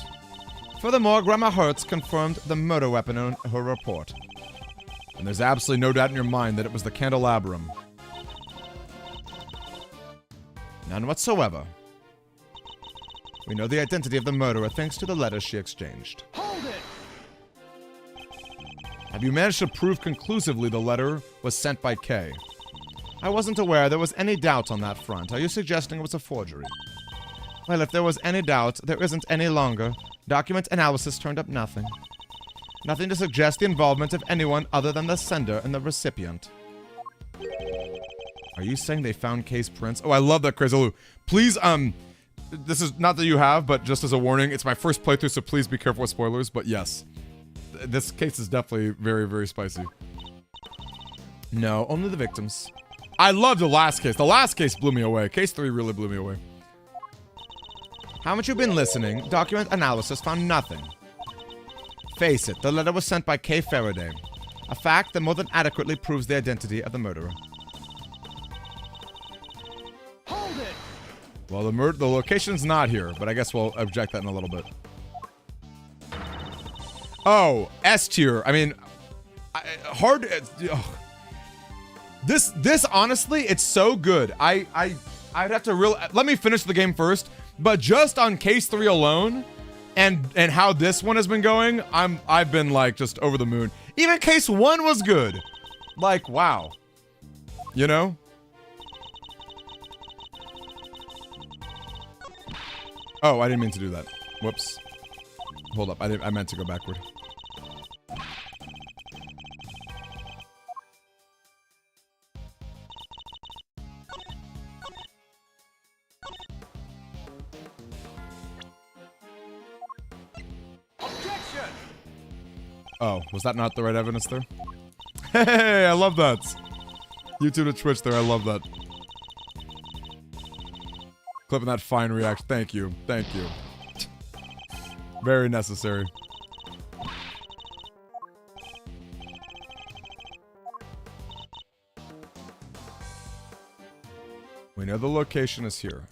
Furthermore, Grandma Hertz confirmed the murder weapon in her report. And there's absolutely no doubt in your mind that it was the candelabrum. None whatsoever. We know the identity of the murderer thanks to the letters she exchanged. Hold it! Have you managed to prove conclusively the letter was sent by K? I wasn't aware there was any doubt on that front. Are you suggesting it was a forgery? Well, if there was any doubt, there isn't any longer. Document analysis turned up nothing. Nothing to suggest the involvement of anyone other than the sender and the recipient. Are you saying they found K's prints? Oh, I love that, Crazy. Please, this is not that you have, but just as a warning, it's my first playthrough, so please be careful with spoilers, but yes. This case is definitely very, very spicy. No, only the victims. I love the last case. The last case blew me away. Case 3 really blew me away. Haven't you been listening? Document analysis found nothing. Face it, the letter was sent by K. Faraday. A fact that more than adequately proves the identity of the murderer. Hold it! Well, the location's not here, but I guess we'll object that in a little bit. Oh, S tier. I mean, hard. This honestly, it's so good. I'd have to let me finish the game first. But just on case 3 alone, and how this one has been going, I've been like just over the moon. Even case 1 was good. Like, wow. You know? Oh, I didn't mean to do that. Whoops. Hold up, I meant to go backward. Oh, was that not the right evidence there? Hey, I love that. YouTube to Twitch there, I love that. Clipping that fine reaction. Thank you. Thank you. Very necessary. We know the location is here.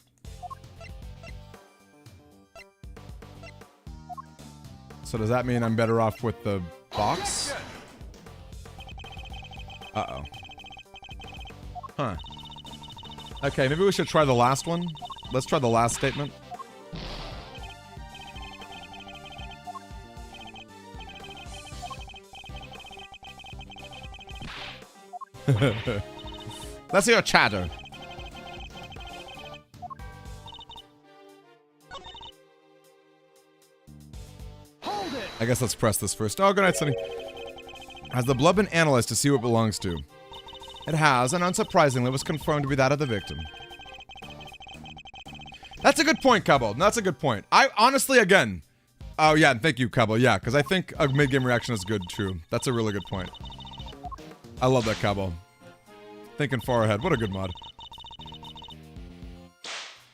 So does that mean I'm better off with the box? Uh-oh. Huh. Okay, maybe we should try the last one. Let's try the last statement. Let's hear a chatter. I guess let's press this first. Oh, good night, Sonny. Has the blood been analyzed to see what it belongs to? It has, and unsurprisingly was confirmed to be that of the victim. That's a good point, Cabo. That's a good point. I honestly, again... Oh, yeah, thank you, Cabo. Yeah, because I think a mid-game reaction is good, too. That's a really good point. I love that, Cabo. Thinking far ahead. What a good mod.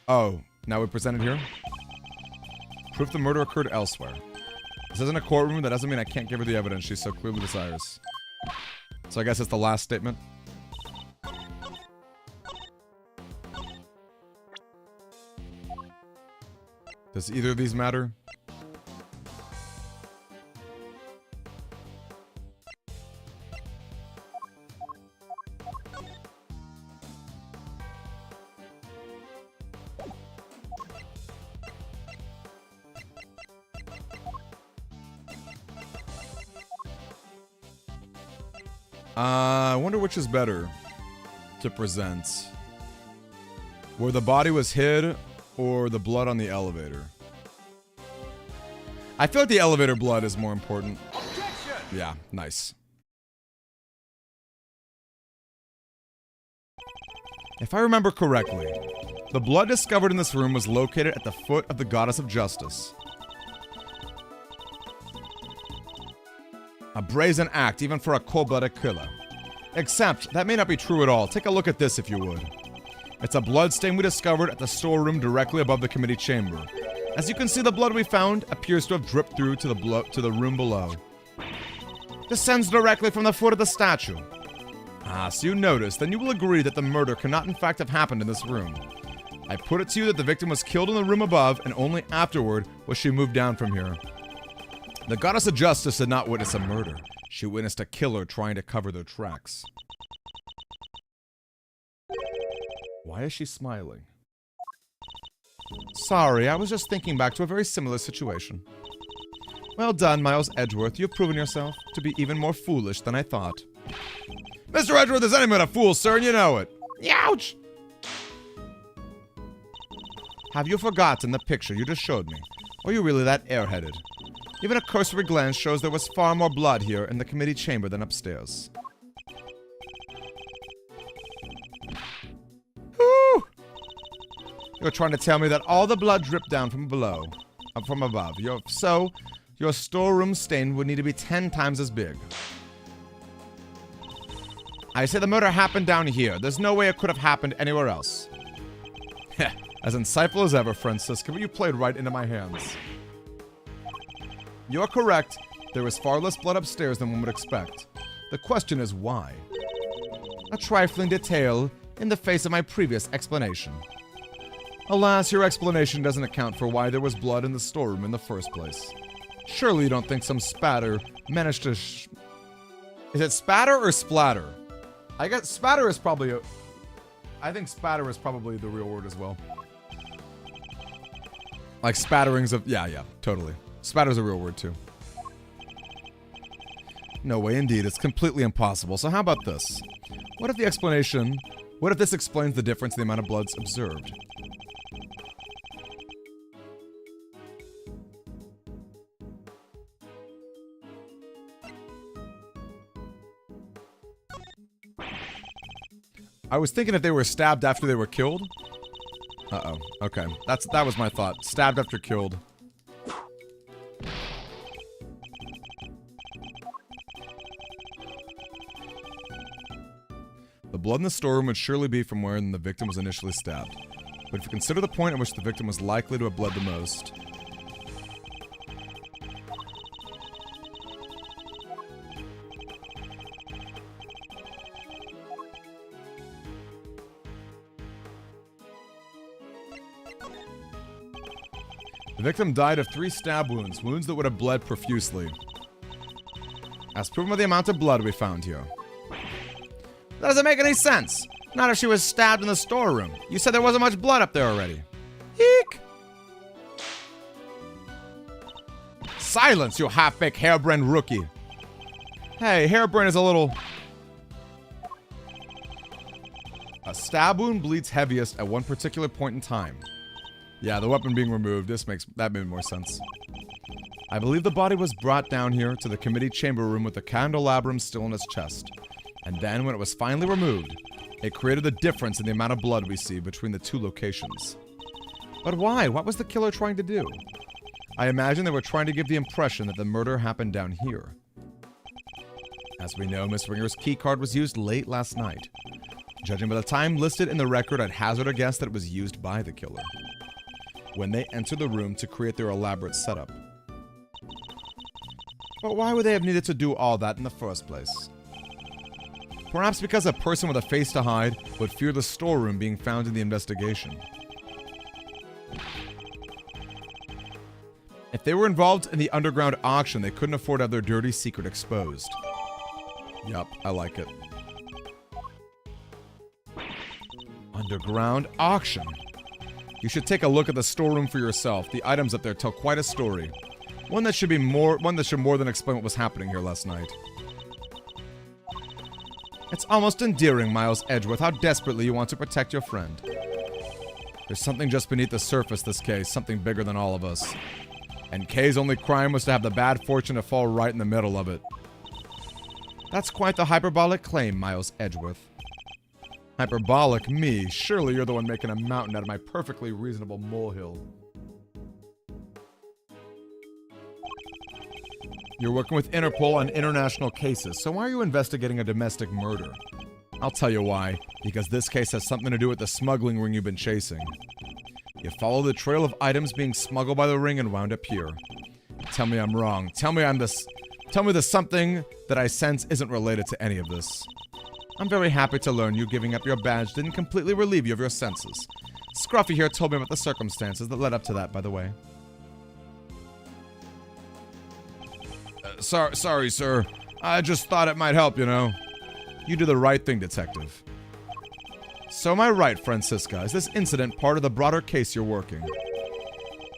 Oh, now we present it here? Proof the murder occurred elsewhere. This isn't a courtroom, that doesn't mean I can't give her the evidence she so clearly desires. So I guess it's the last statement. Does either of these matter? I wonder which is better to present. Where the body was hid or the blood on the elevator? I feel like the elevator blood is more important. Objection! Yeah, nice. If I remember correctly, the blood discovered in this room was located at the foot of the Goddess of Justice. A brazen act, even for a cold-blooded killer. Except, that may not be true at all. Take a look at this, if you would. It's a blood stain we discovered at the storeroom directly above the committee chamber. As you can see, the blood we found appears to have dripped through to the room below. Descends directly from the foot of the statue. Ah, so you notice, then you will agree that the murder cannot in fact have happened in this room. I put it to you that the victim was killed in the room above, and only afterward was she moved down from here. The Goddess of Justice did not witness a murder. She witnessed a killer trying to cover their tracks. Why is she smiling? Sorry, I was just thinking back to a very similar situation. Well done, Miles Edgeworth. You've proven yourself to be even more foolish than I thought. Mr. Edgeworth is anything but a fool, sir, and you know it. Youch! Have you forgotten the picture you just showed me? Or are you really that airheaded? Even a cursory glance shows there was far more blood here in the committee chamber than upstairs. Whew! You're trying to tell me that all the blood dripped down from below, from above. Your storeroom stain would need to be 10 times as big. I say the murder happened down here. There's no way it could have happened anywhere else. Heh, as insightful as ever, Francisca, but you played right into my hands. You're correct. There is far less blood upstairs than one would expect. The question is why? A trifling detail in the face of my previous explanation. Alas, your explanation doesn't account for why there was blood in the storeroom in the first place. Surely you don't think some spatter managed to Is it spatter or splatter? I guess spatter is probably I think spatter is probably the real word as well. Like spatterings of... Yeah, totally. Spatter's a real word too. No way indeed. It's completely impossible. So how about this? What if this explains the difference in the amount of bloods observed? I was thinking if they were stabbed after they were killed. Uh-oh. Okay. That was my thought. Stabbed after killed. The blood in the storeroom would surely be from where the victim was initially stabbed. But if you consider the point at which the victim was likely to have bled the most... The victim died of 3 stab wounds, wounds that would have bled profusely. As proven by the amount of blood we found here. That doesn't make any sense. Not if she was stabbed in the storeroom. You said there wasn't much blood up there already. Eek! Silence, you half-baked harebrained rookie. Hey, harebrained is a little... A stab wound bleeds heaviest at one particular point in time. Yeah, the weapon being removed, that made more sense. I believe the body was brought down here to the committee chamber room with the candelabrum still in its chest. And then, when it was finally removed, it created the difference in the amount of blood we see between the 2 locations. But why? What was the killer trying to do? I imagine they were trying to give the impression that the murder happened down here. As we know, Miss Ringer's keycard was used late last night. Judging by the time listed in the record, I'd hazard a guess that it was used by the killer when they entered the room to create their elaborate setup. But why would they have needed to do all that in the first place? Perhaps because a person with a face to hide would fear the storeroom being found in the investigation. If they were involved in the underground auction, they couldn't afford to have their dirty secret exposed. Yup, I like it. Underground auction. You should take a look at the storeroom for yourself. The items up there tell quite a story. One that should more than explain what was happening here last night. It's almost endearing, Miles Edgeworth, how desperately you want to protect your friend. There's something just beneath the surface this case, something bigger than all of us. And Kay's only crime was to have the bad fortune to fall right in the middle of it. That's quite the hyperbolic claim, Miles Edgeworth. Hyperbolic me? Surely you're the one making a mountain out of my perfectly reasonable molehill. You're working with Interpol on international cases, so why are you investigating a domestic murder? I'll tell you why. Because this case has something to do with the smuggling ring you've been chasing. You follow the trail of items being smuggled by the ring and wound up here. Tell me I'm wrong. Tell me the something that I sense isn't related to any of this. I'm very happy to learn you giving up your badge didn't completely relieve you of your senses. Scruffy here told me about the circumstances that led up to that, by the way. Sorry, sir. I just thought it might help, you know. You do the right thing, detective. So am I right, Francisca? Is this incident part of the broader case you're working?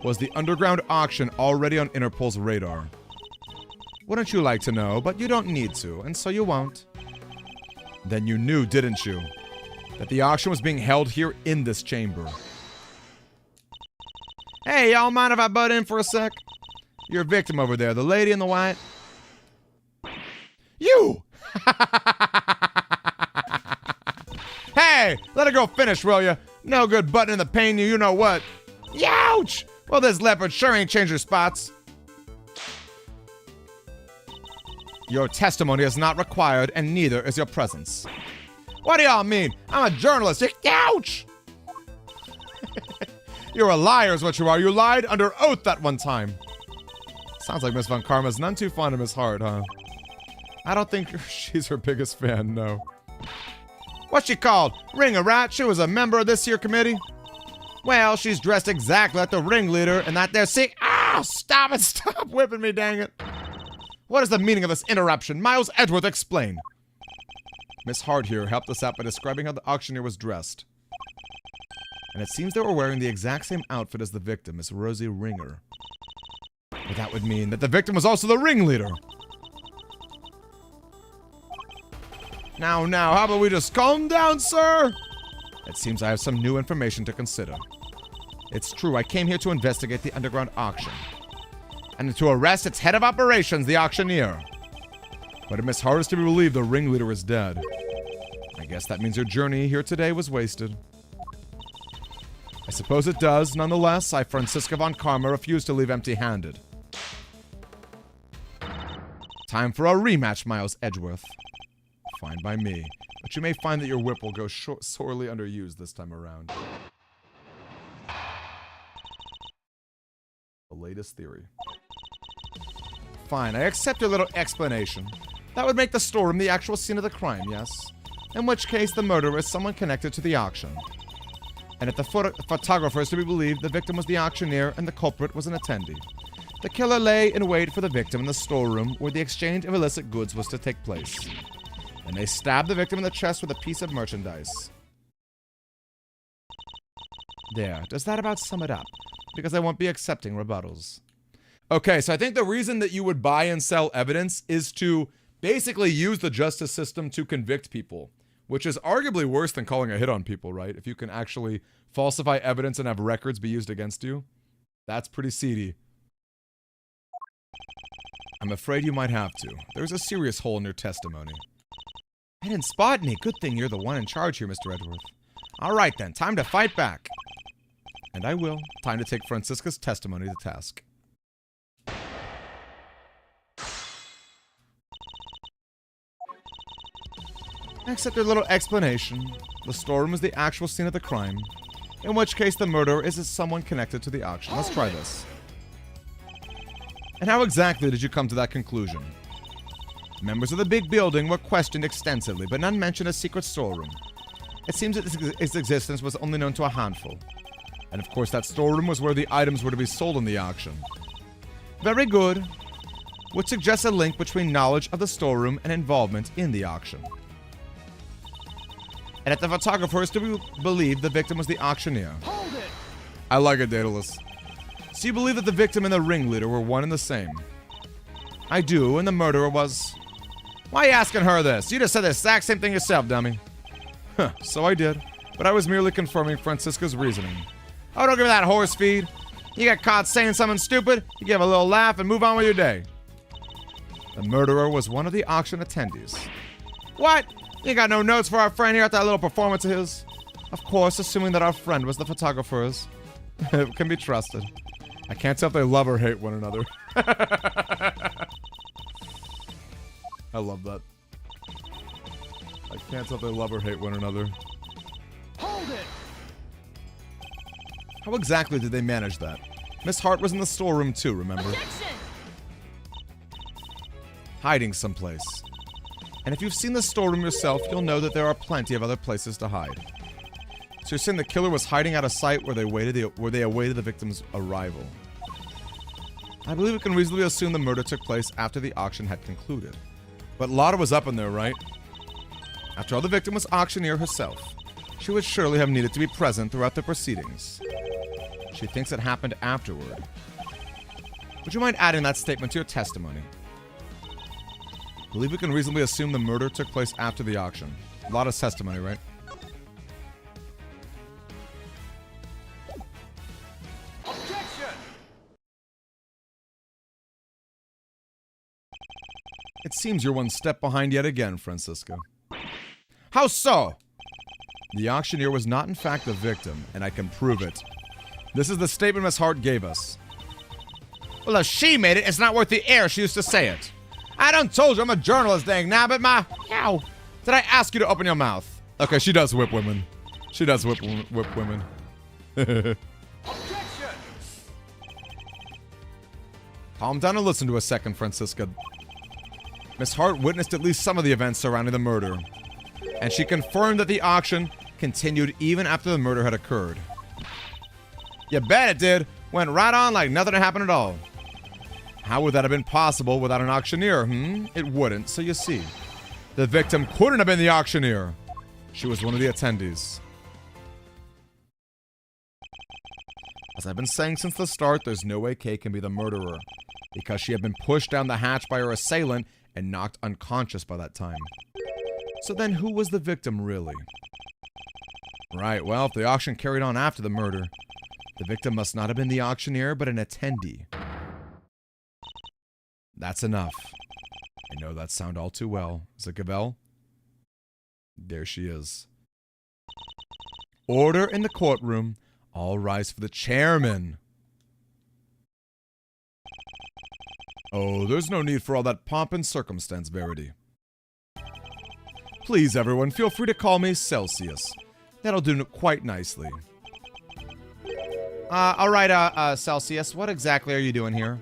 Was the underground auction already on Interpol's radar? Wouldn't you like to know? But you don't need to, and so you won't. Then you knew, didn't you, that the auction was being held here in this chamber. Hey, y'all mind if I butt in for a sec? Your victim over there, the lady in the white. You! Hey, let her go finish, will ya? No good button in the pain you know what. Youch! Well, this leopard sure ain't changed her spots. Your testimony is not required, and neither is your presence. What do y'all mean? I'm a journalist. Ouch! You're a liar is what you are. You lied under oath that one time. Sounds like Miss Von Karma's none too fond of Miss Hart, huh? I don't think she's her biggest fan, no. What's she called? Ring-a-rat? She was a member of this here committee? Well, she's dressed exactly like the ringleader and that there sick. Ah! Stop it! Stop whipping me, dang it! What is the meaning of this interruption? Miles Edgeworth, explain. Miss Hart here helped us out by describing how the auctioneer was dressed. And it seems they were wearing the exact same outfit as the victim, Miss Rosie Ringer. But that would mean that the victim was also the ringleader. Now, how about we just calm down, sir? It seems I have some new information to consider. It's true, I came here to investigate the underground auction. And to arrest its head of operations, the auctioneer. But if Miss Hart is to be believed, the ringleader is dead. I guess that means your journey here today was wasted. I suppose it does. Nonetheless, I, Franziska von Karma, refuse to leave empty-handed. Time for a rematch, Miles Edgeworth. Fine by me. But you may find that your whip will go sorely underused this time around. The latest theory. Fine, I accept your little explanation. That would make the storeroom the actual scene of the crime, yes? In which case, the murderer is someone connected to the auction. And if the photographer is to be believed, the victim was the auctioneer and the culprit was an attendee. The killer lay in wait for the victim in the storeroom where the exchange of illicit goods was to take place. And they stabbed the victim in the chest with a piece of merchandise. There, does that about sum it up? Because I won't be accepting rebuttals. Okay, so I think the reason that you would buy and sell evidence is to basically use the justice system to convict people. Which is arguably worse than calling a hit on people, right? If you can actually falsify evidence and have records be used against you. That's pretty seedy. I'm afraid you might have to. There's a serious hole in your testimony. I didn't spot any. Good thing you're the one in charge here, Mr. Edgeworth. Alright then, time to fight back. And I will. Time to take Franziska's testimony to task. Accept a little explanation. The storeroom is the actual scene of the crime. In which case the murderer is someone connected to the auction. Let's try this. And how exactly did you come to that conclusion? Members of the big building were questioned extensively, but none mentioned a secret storeroom. It seems that its existence was only known to a handful. And of course that storeroom was where the items were to be sold in the auction. Very good. Which suggests a link between knowledge of the storeroom and involvement in the auction. And if the photographer is to be believed, the victim was the auctioneer. Hold it! I like it, Daedalus. So you believe that the victim and the ringleader were one and the same? I do, and the murderer was... Why are you asking her this? You just said the exact same thing yourself, dummy. Huh, so I did. But I was merely confirming Franziska's reasoning. Oh, don't give me that horse feed. You got caught saying something stupid, you give a little laugh and move on with your day. The murderer was one of the auction attendees. What? You got no notes for our friend here at that little performance of his? Of course, assuming that our friend was the photographer's. It can be trusted. I can't tell if they love or hate one another. I love that. I can't tell if they love or hate one another. Hold it! How exactly did they manage that? Miss Hart was in the storeroom too, remember? Objection! Hiding someplace. And if you've seen the storeroom yourself, you'll know that there are plenty of other places to hide. So you're saying the killer was hiding out of sight where they awaited the victim's arrival. I believe we can reasonably assume the murder took place after the auction had concluded. But Lotta was up in there, right? After all, the victim was auctioneer herself. She would surely have needed to be present throughout the proceedings. She thinks it happened afterward. Would you mind adding that statement to your testimony? Believe we can reasonably assume the murder took place after the auction. A lot of testimony, right? Objection! It seems you're one step behind yet again, Francisco. How so? The auctioneer was not in fact the victim, and I can prove it. This is the statement Miss Hart gave us. Well, if she made it, it's not worth the air she used to say it. I done told you I'm a journalist, dang now, but Yow. Did I ask you to open your mouth? Okay, she does whip women. She does whip women. Objection! Calm down and listen to a second, Francisca. Miss Hart witnessed at least some of the events surrounding the murder, and she confirmed that the auction continued even after the murder had occurred. You bet it did. Went right on like nothing had happened at all. How would that have been possible without an auctioneer, It wouldn't, so you see. The victim couldn't have been the auctioneer. She was one of the attendees. As I've been saying since the start, there's no way Kay can be the murderer, because she had been pushed down the hatch by her assailant and knocked unconscious by that time. So then who was the victim really? Right, well, if the auction carried on after the murder, the victim must not have been the auctioneer, but an attendee. That's enough. I know that sound all too well. Is it Gabelle? There she is. Order in the courtroom. All rise for the chairman. Oh, there's no need for all that pomp and circumstance, Verity. Please, everyone, feel free to call me Celsius. That'll do quite nicely. Alright, Celsius, what exactly are you doing here?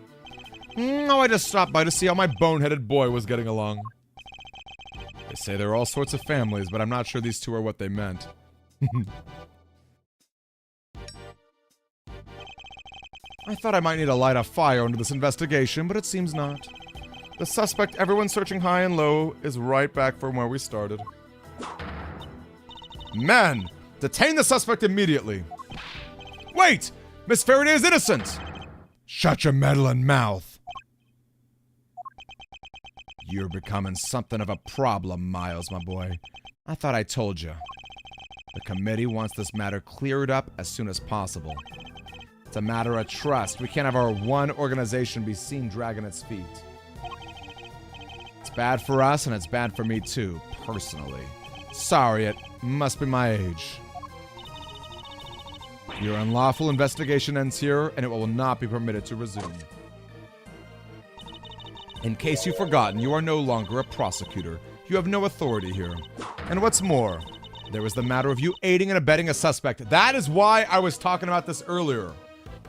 I just stopped by to see how my boneheaded boy was getting along. They say there are all sorts of families, but I'm not sure these two are what they meant. I thought I might need to light a fire under this investigation, but it seems not. The suspect everyone's searching high and low is right back from where we started. Men! Detain the suspect immediately! Wait! Miss Faraday is innocent! Shut your meddling mouth! You're becoming something of a problem, Miles, my boy. I thought I told you. The committee wants this matter cleared up as soon as possible. It's a matter of trust. We can't have our one organization be seen dragging its feet. It's bad for us, and it's bad for me too, personally. Sorry, it must be my age. Your unlawful investigation ends here, and it will not be permitted to resume. In case you've forgotten, you are no longer a prosecutor. You have no authority here. And what's more, there was the matter of you aiding and abetting a suspect. That is why I was talking about this earlier.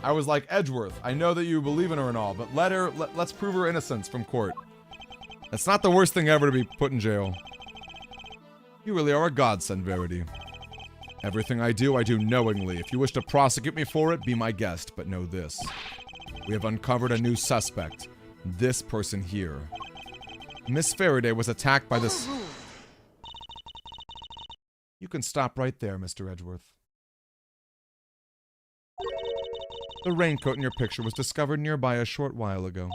I was like, Edgeworth, I know that you believe in her and all, but let's prove her innocence from court. That's not the worst thing ever to be put in jail. You really are a godsend, Verity. Everything I do knowingly. If you wish to prosecute me for it, be my guest, but know this. We have uncovered a new suspect. This person here. Miss Faraday was attacked by this... You can stop right there, Mr. Edgeworth. The raincoat in your picture was discovered nearby a short while ago.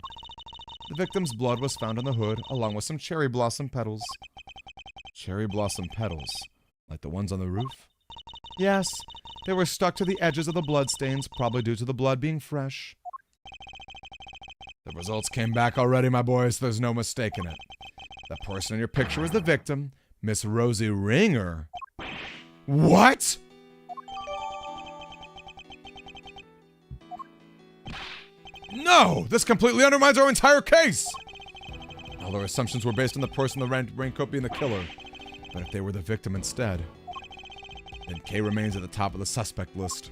The victim's blood was found on the hood, along with some cherry blossom petals. Cherry blossom petals? Like the ones on the roof? Yes, they were stuck to the edges of the bloodstains, probably due to the blood being fresh. The results came back already, my boys. There's no mistaking it. The person in your picture is the victim, Miss Rosie Ringer. What? No! This completely undermines our entire case! All our assumptions were based on the person in the raincoat being the killer. But if they were the victim instead, then Kay remains at the top of the suspect list.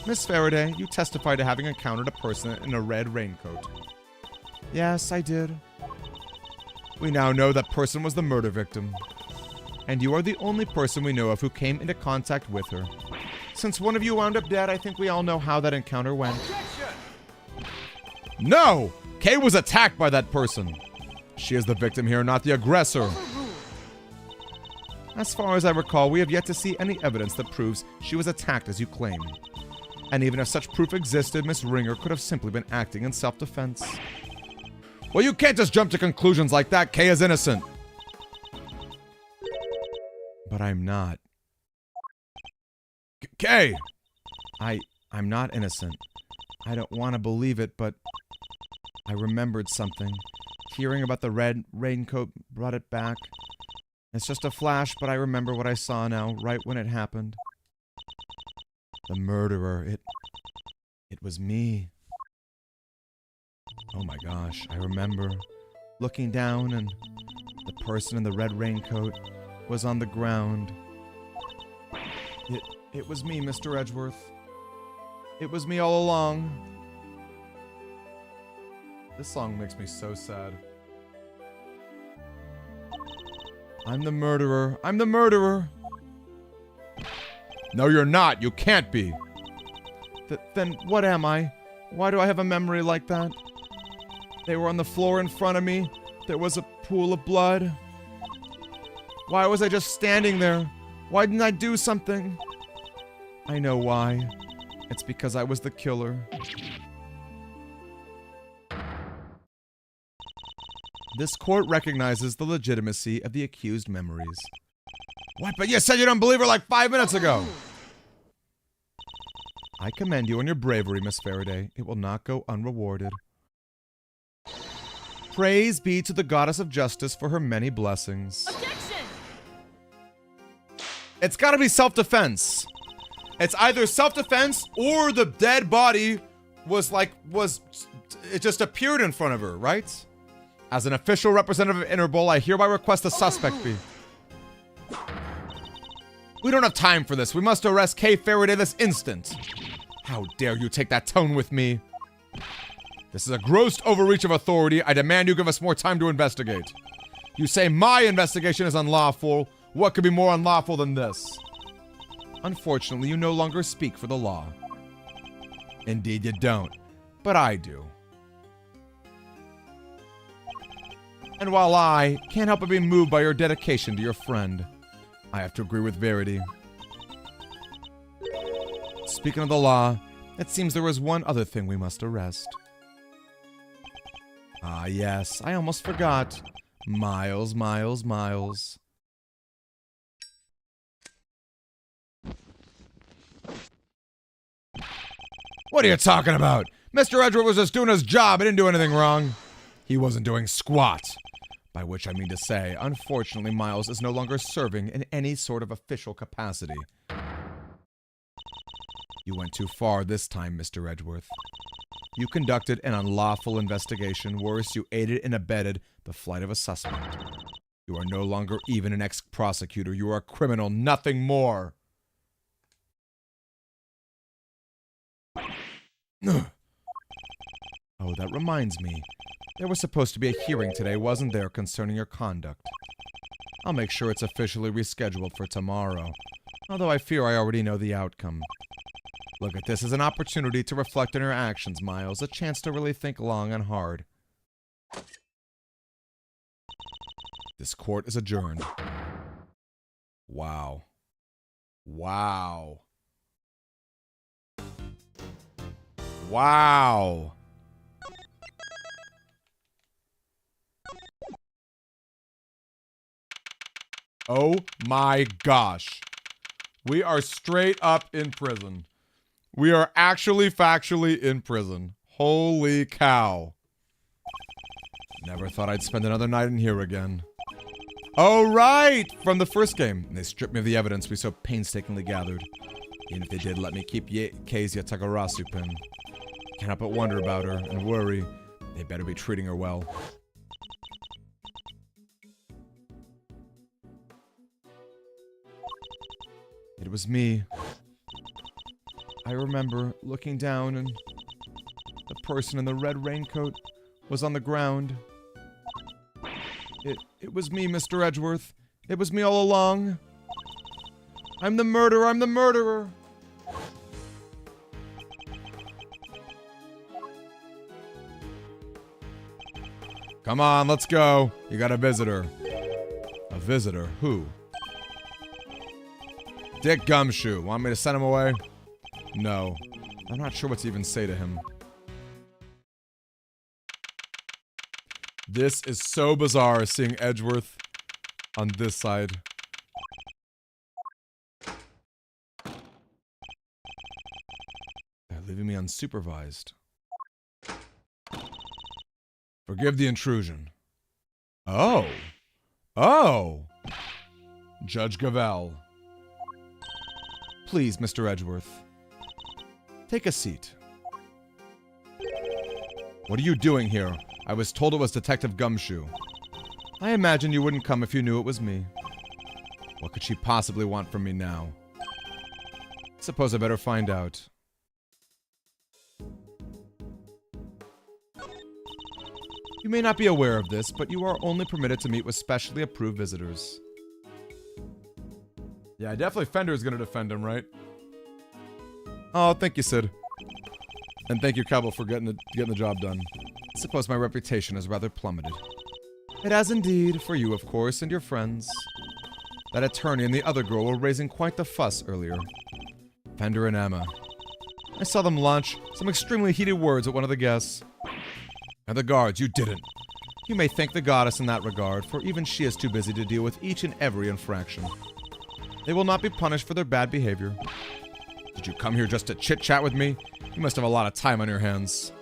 Miss Faraday, you testified to having encountered a person in a red raincoat. Yes, I did. We now know that person was the murder victim. And you are the only person we know of who came into contact with her. Since one of you wound up dead, I think we all know how that encounter went. No! Kay was attacked by that person. She is the victim here, not the aggressor. As far as I recall, we have yet to see any evidence that proves she was attacked as you claim. And even if such proof existed, Miss Ringer could have simply been acting in self-defense. Well, you can't just jump to conclusions like that. Kay is innocent. But I'm not. Kay! I'm not innocent. I don't want to believe it, but I remembered something. Hearing about the red raincoat brought it back. It's just a flash, but I remember what I saw now, right when it happened. The murderer, it was me. Oh my gosh, I remember looking down and the person in the red raincoat was on the ground. It was me, Mr. Edgeworth. It was me all along. This song makes me so sad. I'm the murderer. I'm the murderer. No, you're not. You can't be. Then what am I? Why do I have a memory like that? They were on the floor in front of me. There was a pool of blood. Why was I just standing there? Why didn't I do something? I know why. It's because I was the killer. This court recognizes the legitimacy of the accused memories. What? But you said you don't believe her like 5 minutes ago! I commend you on your bravery, Miss Faraday. It will not go unrewarded. Praise be to the goddess of justice for her many blessings. Objection! It's gotta be self-defense. It's either self-defense or the dead body it just appeared in front of her, right? As an official representative of Interpol, I hereby request the suspect be. We don't have time for this. We must arrest Kay Faraday this instant. How dare you take that tone with me? This is a gross overreach of authority. I demand you give us more time to investigate. You say my investigation is unlawful. What could be more unlawful than this? Unfortunately, you no longer speak for the law. Indeed you don't. But I do. And while I can't help but be moved by your dedication to your friend, I have to agree with Verity. Speaking of the law, it seems there is one other thing we must arrest. Ah, yes, I almost forgot. Miles. What are you talking about? Mr. Edgeworth was just doing his job. He didn't do anything wrong. He wasn't doing squat. By which I mean to say, unfortunately, Miles is no longer serving in any sort of official capacity. You went too far this time, Mr. Edgeworth. You conducted an unlawful investigation. Worse, you aided and abetted the flight of a suspect. You are no longer even an ex-prosecutor. You are a criminal, nothing more. Oh, that reminds me. There was supposed to be a hearing today, wasn't there, concerning your conduct? I'll make sure it's officially rescheduled for tomorrow, although I fear I already know the outcome. Look at this as an opportunity to reflect on your actions, Miles, a chance to really think long and hard. This court is adjourned. Wow. Wow. Wow. Oh my gosh. We are straight up in prison. We are actually factually in prison. Holy cow. Never thought I'd spend another night in here again. Oh, right! From the first game. They stripped me of the evidence we so painstakingly gathered. Even if they did let me keep Kezia Takarasu pin. Can't help but wonder about her and worry. They better be treating her well. It was me. I remember looking down and the person in the red raincoat was on the ground. It was me, Mr. Edgeworth. It was me all along. I'm the murderer. I'm the murderer. Come on, let's go. You got a visitor. A visitor? Who? Dick Gumshoe. Want me to send him away? No. I'm not sure what to even say to him. This is so bizarre, seeing Edgeworth on this side. They're leaving me unsupervised. Forgive the intrusion. Oh. Oh. Judge Gavel. Please, Mr. Edgeworth. Take a seat. What are you doing here? I was told it was Detective Gumshoe. I imagined you wouldn't come if you knew it was me. What could she possibly want from me now? Suppose I better find out. You may not be aware of this, but you are only permitted to meet with specially approved visitors. Yeah, definitely Fender is going to defend him, right? Oh, thank you, Sid. And thank you, Cabell, for getting the job done. I suppose my reputation has rather plummeted. It has indeed, for you, of course, and your friends. That attorney and the other girl were raising quite the fuss earlier. Fender and Emma. I saw them launch some extremely heated words at one of the guests. And the guards, you didn't. You may thank the goddess in that regard, for even she is too busy to deal with each and every infraction. They will not be punished for their bad behavior. Did you come here just to chit-chat with me? You must have a lot of time on your hands.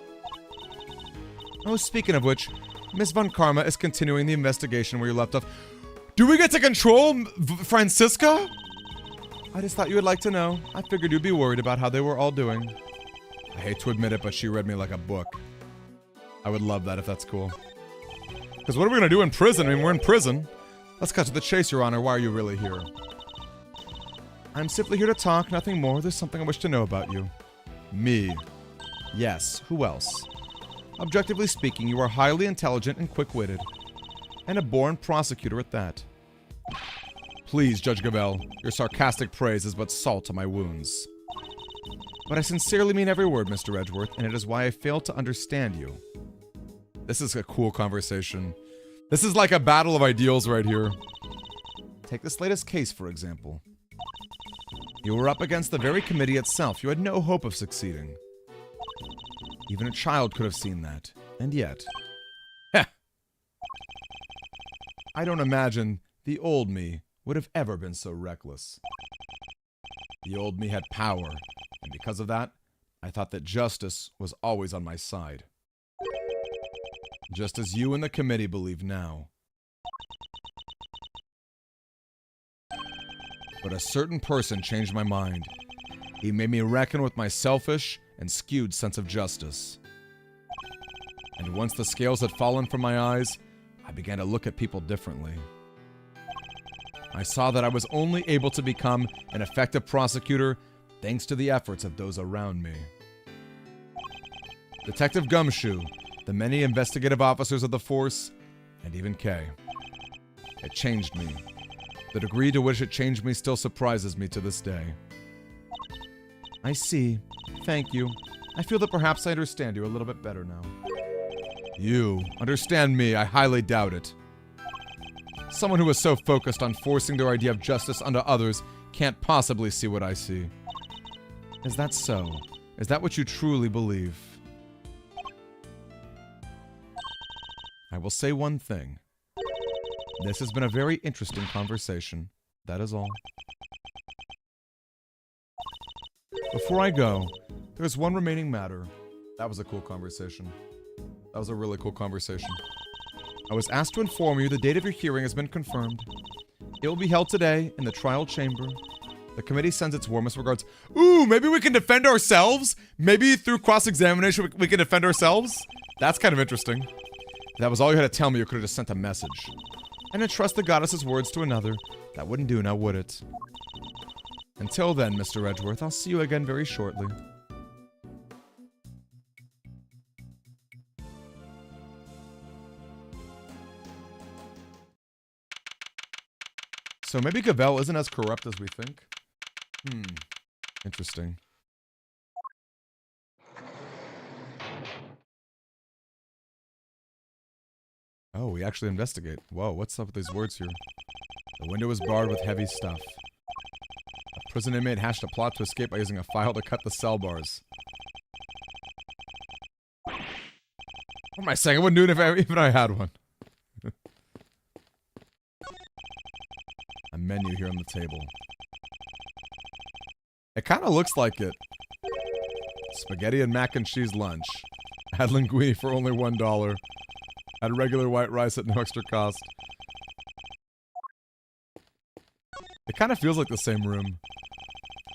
Oh, speaking of which, Miss Von Karma is continuing the investigation where you left off. Do we get to control Francisca? I just thought you would like to know. I figured you'd be worried about how they were all doing. I hate to admit it, but she read me like a book. I would love that if that's cool. Because what are we going to do in prison? I mean, we're in prison. Let's cut to the chase, Your Honor. Why are you really here? I'm simply here to talk, nothing more. There's something I wish to know about you. Me. Yes, who else? Objectively speaking, you are highly intelligent and quick-witted. And a born prosecutor at that. Please, Judge Gavel, your sarcastic praise is but salt to my wounds. But I sincerely mean every word, Mr. Edgeworth, and it is why I fail to understand you. This is a cool conversation. This is like a battle of ideals right here. Take this latest case, for example. You were up against the very committee itself. You had no hope of succeeding. Even a child could have seen that. And yet... Heh! I don't imagine the old me would have ever been so reckless. The old me had power, and because of that, I thought that justice was always on my side. Just as you and the committee believe now. But a certain person changed my mind. He made me reckon with my selfish and skewed sense of justice. And once the scales had fallen from my eyes, I began to look at people differently. I saw that I was only able to become an effective prosecutor thanks to the efforts of those around me. Detective Gumshoe, the many investigative officers of the force, and even Kay. It changed me. The degree to which it changed me still surprises me to this day. I see. Thank you. I feel that perhaps I understand you a little bit better now. You understand me? I highly doubt it. Someone who is so focused on forcing their idea of justice onto others can't possibly see what I see. Is that so? Is that what you truly believe? I will say one thing. This has been a very interesting conversation. That is all. Before I go, there's one remaining matter. That was a cool conversation. That was a really cool conversation. I was asked to inform you the date of your hearing has been confirmed. It will be held today in the trial chamber. The committee sends its warmest regards. Ooh, maybe we can defend ourselves? Maybe through cross-examination we can defend ourselves? That's kind of interesting. If that was all you had to tell me, you could have just sent a message. And entrust the goddess's words to another. That wouldn't do now, would it? Until then, Mr. Edgeworth, I'll see you again very shortly. So maybe Gavel isn't as corrupt as we think. Interesting. Oh, we actually investigate. Whoa, what's up with these words here? The window is barred with heavy stuff. A prison inmate hatched a plot to escape by using a file to cut the cell bars. What am I saying? I wouldn't do it if even I had one. menu here on the table. It kind of looks like it. Spaghetti and mac and cheese lunch. Add linguine for only $1. Add regular white rice at no extra cost. It kind of feels like the same room.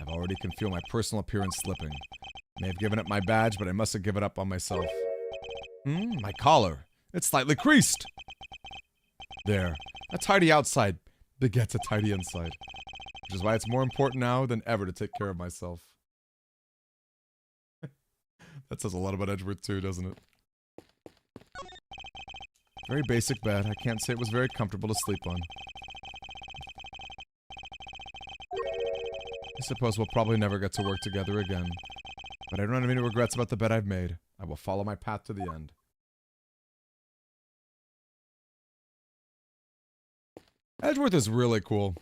I've already can feel my personal appearance slipping. May have given up my badge, but I must have given up on myself. My collar. It's slightly creased. There. A tidy outside begets a tidy inside. Which is why it's more important now than ever to take care of myself. That says a lot about Edgeworth too, doesn't it? Very basic bed. I can't say it was very comfortable to sleep on. I suppose we'll probably never get to work together again. But I don't have any regrets about the bed I've made. I will follow my path to the end. Edgeworth is really cool.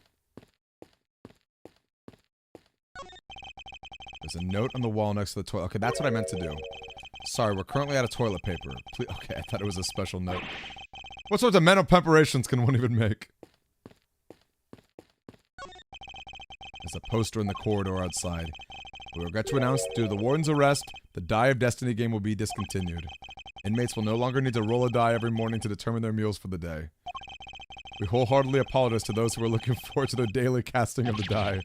There's a note on the wall next to the toilet. Okay, that's what I meant to do. Sorry, we're currently out of toilet paper. Please, okay, I thought it was a special note. What sorts of mental preparations can one even make? There's a poster in the corridor outside. We regret to announce, due to the warden's arrest, the Die of Destiny game will be discontinued. Inmates will no longer need to roll a die every morning to determine their meals for the day. We wholeheartedly apologize to those who are looking forward to the daily casting of the die.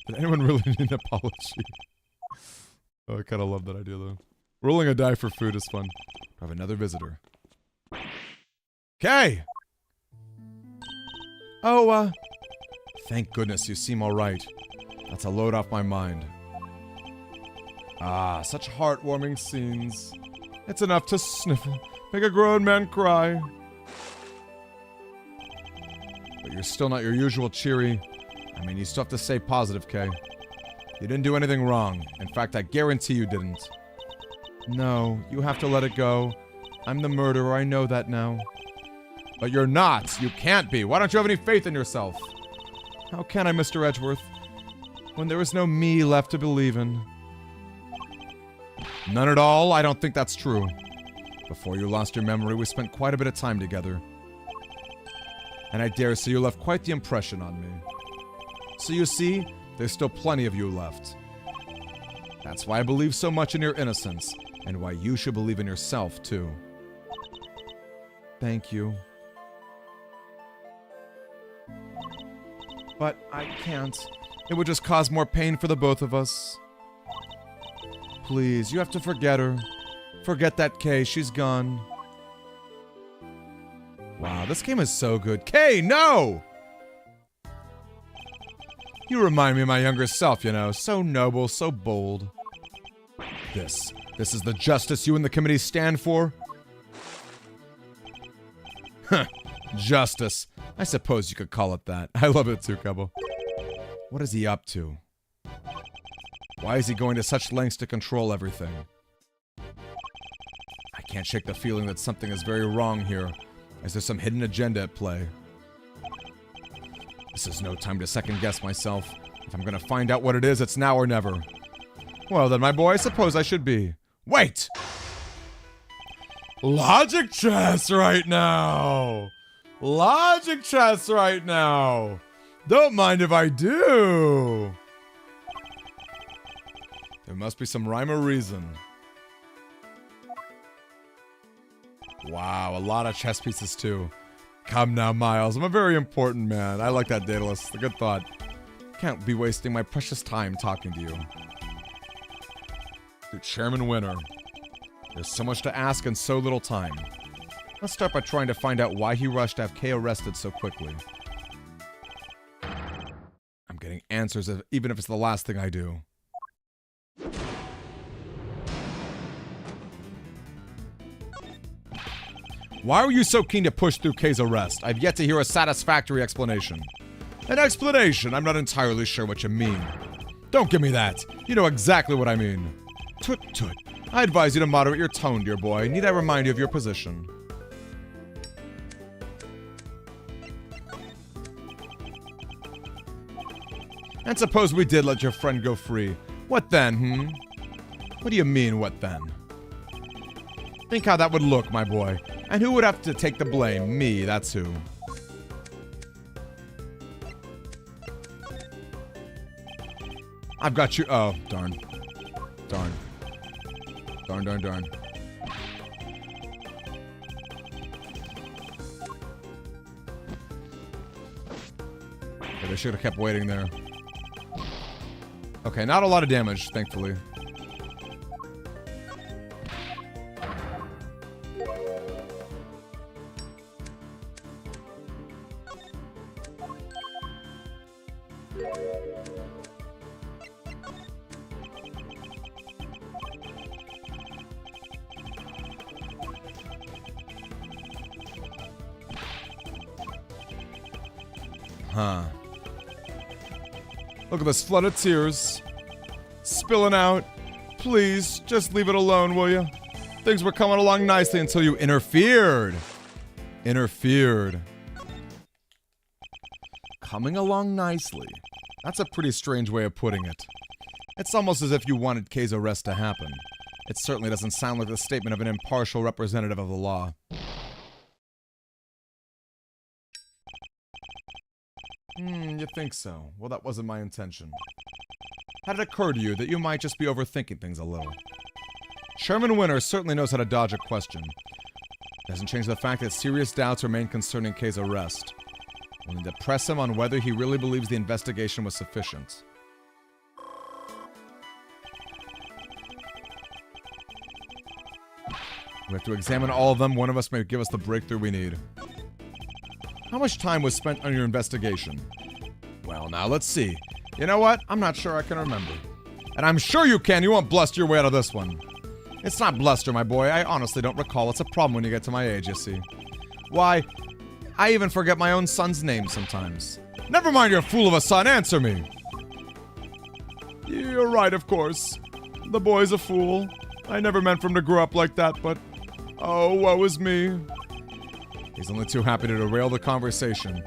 Did anyone really need an apology? Oh, I kind of love that idea, though. Rolling a die for food is fun. I have another visitor. Okay. Oh, thank goodness you seem alright. That's a load off my mind. Ah, such heartwarming scenes. It's enough to sniffle, make a grown man cry. But you're still not your usual cheery. I mean, you still have to stay positive, Kay. You didn't do anything wrong. In fact, I guarantee you didn't. No, you have to let it go. I'm the murderer, I know that now. But you're not! You can't be! Why don't you have any faith in yourself? How can I, Mr. Edgeworth? When there is no me left to believe in. None at all? I don't think that's true. Before you lost your memory, we spent quite a bit of time together. And I dare say you left quite the impression on me. So you see, there's still plenty of you left. That's why I believe so much in your innocence, and why you should believe in yourself, too. Thank you. But I can't. It would just cause more pain for the both of us. Please, you have to forget her. Forget that Kay, she's gone. Wow, this game is so good. Kay, no! You remind me of my younger self, you know. So noble, so bold. This is the justice you and the committee stand for? Huh. Justice. I suppose you could call it that. I love it too, Cubbo. What is he up to? Why is he going to such lengths to control everything? I can't shake the feeling that something is very wrong here. Is there some hidden agenda at play? This is no time to second-guess myself. If I'm gonna find out what it is, it's now or never. Well then, my boy, I suppose I should be. Wait! Logic chess right now! Logic chess right now! Don't mind if I do! There must be some rhyme or reason. Wow, a lot of chess pieces too. Come now, Miles. I'm a very important man. I like that, Daedalus. A good thought. Can't be wasting my precious time talking to you. To Chairman Winner. There's so much to ask and so little time. Let's start by trying to find out why he rushed to have Kay arrested so quickly. I'm getting answers, even if it's the last thing I do. Why were you so keen to push through Kay's arrest? I've yet to hear a satisfactory explanation. An explanation? I'm not entirely sure what you mean. Don't give me that. You know exactly what I mean. Tut tut. I advise you to moderate your tone, dear boy. Need I remind you of your position? And suppose we did let your friend go free. What then, What do you mean, what then? Think how that would look, my boy. And who would have to take the blame? Me, that's who. I've got you. Oh, darn. Darn. Darn, darn, darn. They should have kept waiting there. Okay, not a lot of damage, thankfully. Huh. Look at this flood of tears. Spilling out. Please, just leave it alone, will you? Things were coming along nicely until you interfered. Interfered. Coming along nicely. That's a pretty strange way of putting it. It's almost as if you wanted Kay's arrest to happen. It certainly doesn't sound like the statement of an impartial representative of the law. You think so? Well, that wasn't my intention. Had it occurred to you that you might just be overthinking things a little? Chairman Winter certainly knows how to dodge a question. Doesn't change the fact that serious doubts remain concerning Kay's arrest. We'll need to press him on whether he really believes the investigation was sufficient. We have to examine all of them. One of us may give us the breakthrough we need. How much time was spent on your investigation? Well, now let's see. You know what? I'm not sure I can remember. And I'm sure you can. You won't bluster your way out of this one. It's not bluster, my boy. I honestly don't recall. It's a problem when you get to my age, you see. Why, I even forget my own son's name sometimes. Never mind your fool of a son. Answer me. You're right, of course. The boy's a fool. I never meant for him to grow up like that, but... oh, woe is me. He's only too happy to derail the conversation.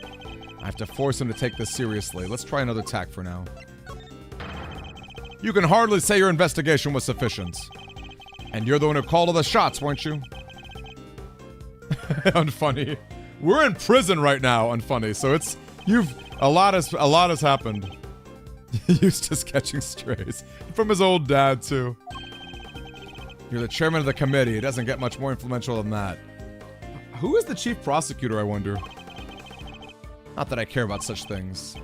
I have to force him to take this seriously. Let's try another tack for now. You can hardly say your investigation was sufficient. And you're the one who called all the shots, weren't you? Unfunny. We're in prison right now, unfunny. So it's a lot has happened. Eustace catching strays from his old dad too. You're the chairman of the committee. It doesn't get much more influential than that. Who is the chief prosecutor, I wonder? Not that I care about such things.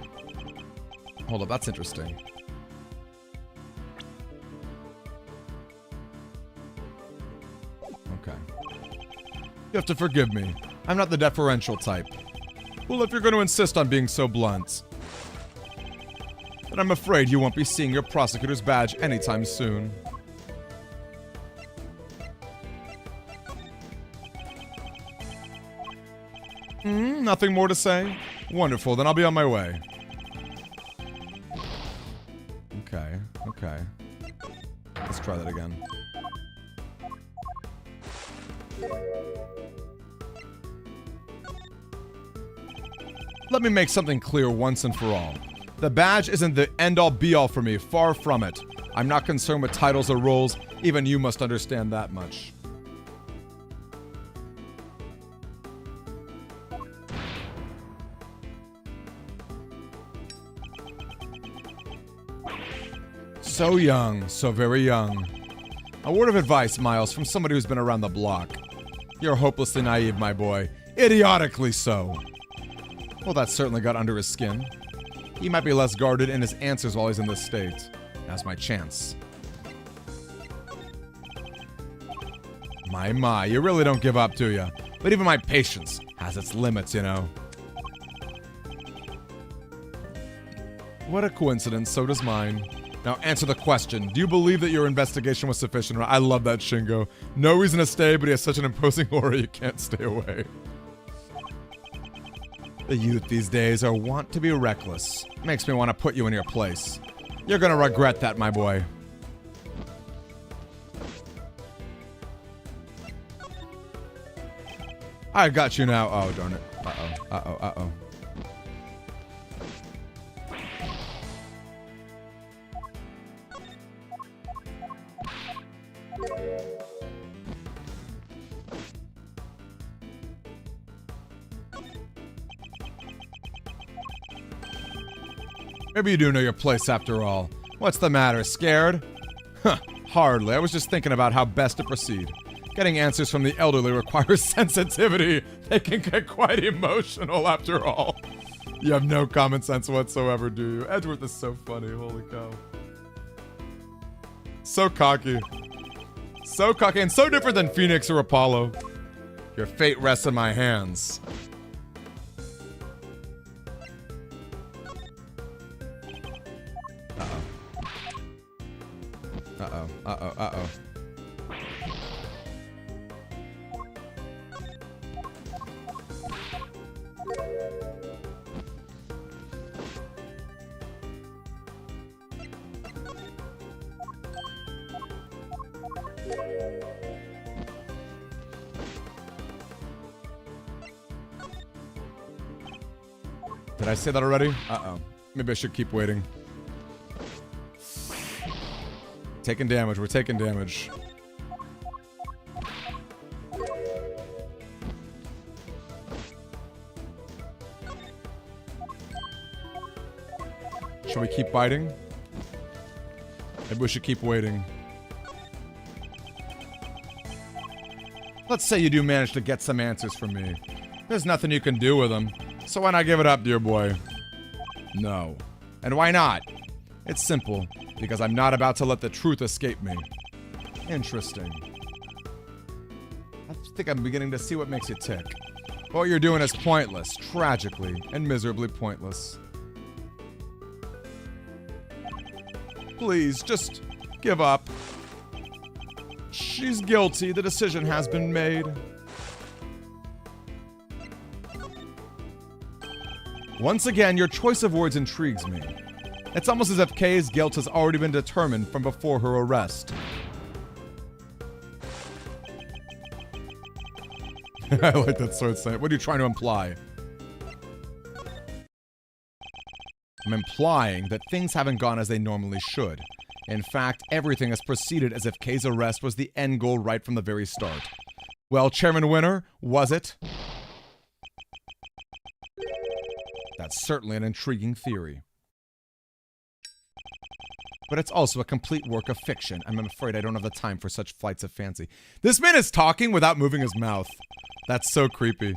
Hold up, that's interesting. Okay. You have to forgive me. I'm not the deferential type. Well, if you're going to insist on being so blunt, then I'm afraid you won't be seeing your prosecutor's badge anytime soon. Nothing more to say? Wonderful, then I'll be on my way. Okay, okay. Let's try that again. Let me make something clear once and for all. The badge isn't the end-all be-all for me, far from it. I'm not concerned with titles or roles, even you must understand that much. So young, so very young. A word of advice, Miles, from somebody who's been around the block. You're hopelessly naive, my boy. Idiotically so. Well, that certainly got under his skin. He might be less guarded in his answers while he's in this state. Now's my chance. My, you really don't give up, do ya? But even my patience has its limits, you know. What a coincidence, so does mine. Now answer the question. Do you believe that your investigation was sufficient? I love that Shingo. No reason to stay, but he has such an imposing aura you can't stay away. The youth these days are wont to be reckless. Makes me want to put you in your place. You're gonna regret that, my boy. I got you now. Oh, darn it. Uh-oh. Uh-oh. Uh-oh. Maybe you do know your place after all. What's the matter, scared? Huh, hardly. I was just thinking about how best to proceed. Getting answers from the elderly requires sensitivity. They can get quite emotional after all. You have no common sense whatsoever, do you? Edgeworth is so funny, holy cow. So cocky. So cocky and so different than Phoenix or Apollo. Your fate rests in my hands. Uh-oh. Uh-oh. Uh-oh. Did I say that already? Uh-oh. Maybe I should keep waiting. Taking damage. We're taking damage. Shall we keep biting? Maybe we should keep waiting. Let's say you do manage to get some answers from me. There's nothing you can do with them. So why not give it up, dear boy? No. And why not? It's simple. Because I'm not about to let the truth escape me. Interesting. I think I'm beginning to see what makes you tick. What you're doing is pointless, tragically, and miserably pointless. Please, just give up. She's guilty. The decision has been made. Once again, your choice of words intrigues me. It's almost as if Kay's guilt has already been determined from before her arrest. I like that sword saying. What are you trying to imply? I'm implying that things haven't gone as they normally should. In fact, everything has proceeded as if Kay's arrest was the end goal right from the very start. Well, Chairman Winner, was it? That's certainly an intriguing theory. But it's also a complete work of fiction. I'm afraid I don't have the time for such flights of fancy. This man is talking without moving his mouth. That's so creepy.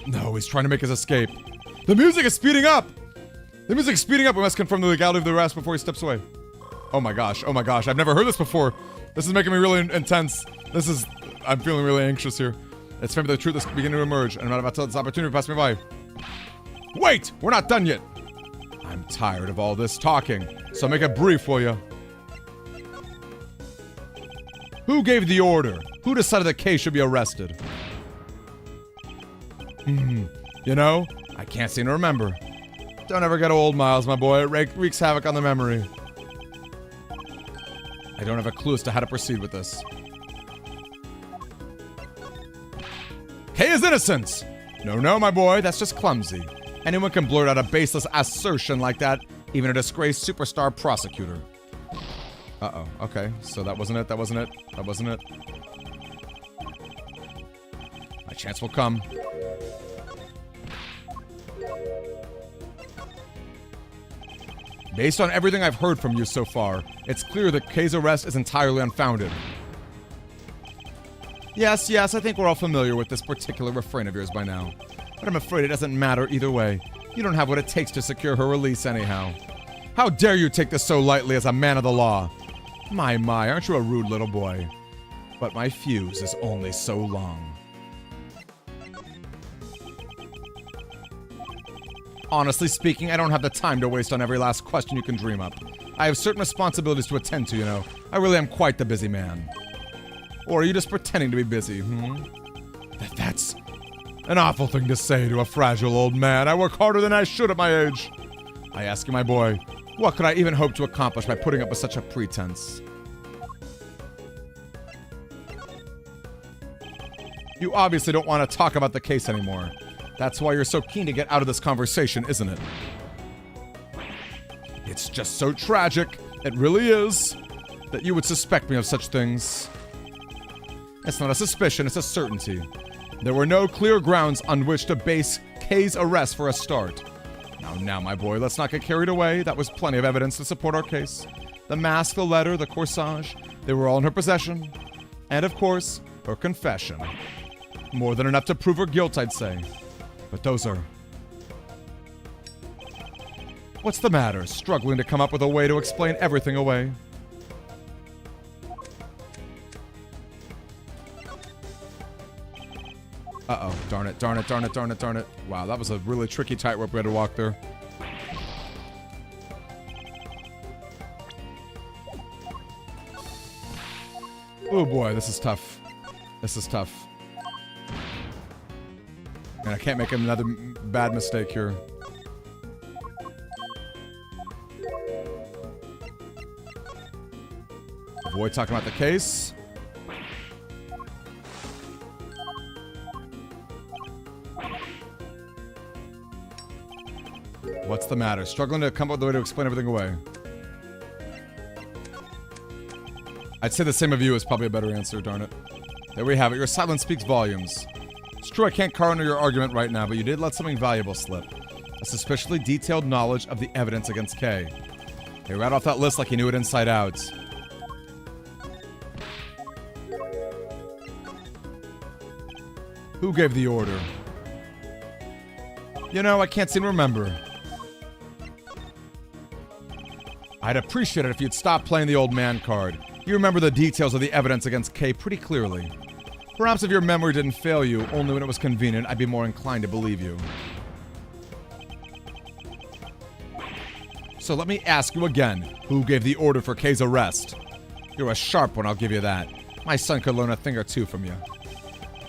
No, he's trying to make his escape. The music is speeding up! The music is speeding up. We must confirm the legality of the arrest before he steps away. Oh my gosh. Oh my gosh. I've never heard this before. This is making me really intense. I'm feeling really anxious here. It's maybe the truth is beginning to emerge, and I'm not about to let this opportunity pass me by. Wait! We're not done yet! I'm tired of all this talking, so make it brief, will you? Who gave the order? Who decided that Kay should be arrested? You know, I can't seem to remember. Don't ever get old, Miles, my boy. It wreaks havoc on the memory. I don't have a clue as to how to proceed with this. Kay is innocent! No, my boy, that's just clumsy. Anyone can blurt out a baseless assertion like that, even a disgraced superstar prosecutor. Uh-oh, okay, so that wasn't it. My chance will come. Based on everything I've heard from you so far, it's clear that Kay's arrest is entirely unfounded. Yes, I think we're all familiar with this particular refrain of yours by now. But I'm afraid it doesn't matter either way. You don't have what it takes to secure her release anyhow. How dare you take this so lightly as a man of the law? My, aren't you a rude little boy? But my fuse is only so long. Honestly speaking, I don't have the time to waste on every last question you can dream up. I have certain responsibilities to attend to, you know. I really am quite the busy man. Or are you just pretending to be busy, That's an awful thing to say to a fragile old man. I work harder than I should at my age. I ask you, my boy, what could I even hope to accomplish by putting up with such a pretense? You obviously don't want to talk about the case anymore. That's why you're so keen to get out of this conversation, isn't it? It's just so tragic, it really is, that you would suspect me of such things. It's not a suspicion, it's a certainty. There were no clear grounds on which to base Kay's arrest for a start. Now, my boy, let's not get carried away. That was plenty of evidence to support our case. The mask, the letter, the corsage, they were all in her possession. And, of course, her confession. More than enough to prove her guilt, I'd say. But those are... What's the matter? Struggling to come up with a way to explain everything away. Uh-oh. Darn it, darn it, darn it, darn it, darn it. Wow, that was a really tricky tightrope we had to walk there. Oh boy, this is tough. This is tough. And I can't make another bad mistake here. Avoid talking about the case. What's the matter? Struggling to come up with a way to explain everything away. I'd say the same of you is probably a better answer, darn it. There we have it. Your silence speaks volumes. It's true I can't counter your argument right now, but you did let something valuable slip. A suspiciously detailed knowledge of the evidence against Kay. He read off that list like he knew it inside out. Who gave the order? You know, I can't seem to remember. I'd appreciate it if you'd stop playing the old man card. You remember the details of the evidence against Kay pretty clearly. Perhaps if your memory didn't fail you only when it was convenient, I'd be more inclined to believe you. So let me ask you again, who gave the order for Kay's arrest? You're a sharp one, I'll give you that. My son could learn a thing or two from you.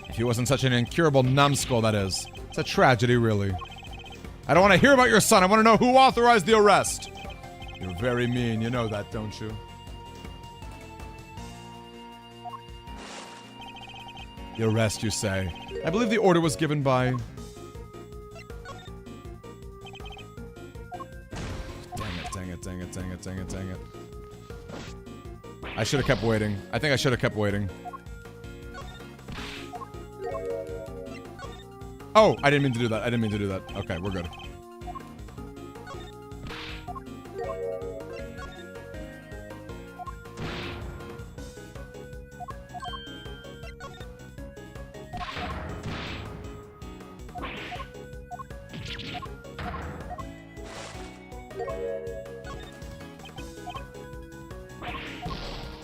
If he wasn't such an incurable numbskull, that is. It's a tragedy, really. I don't want to hear about your son, I want to know who authorized the arrest! You're very mean, you know that, don't you? The arrest, you say. I believe the order was given by... Dang it. I should have kept waiting. I think I should have kept waiting. Oh, I didn't mean to do that. Okay, we're good.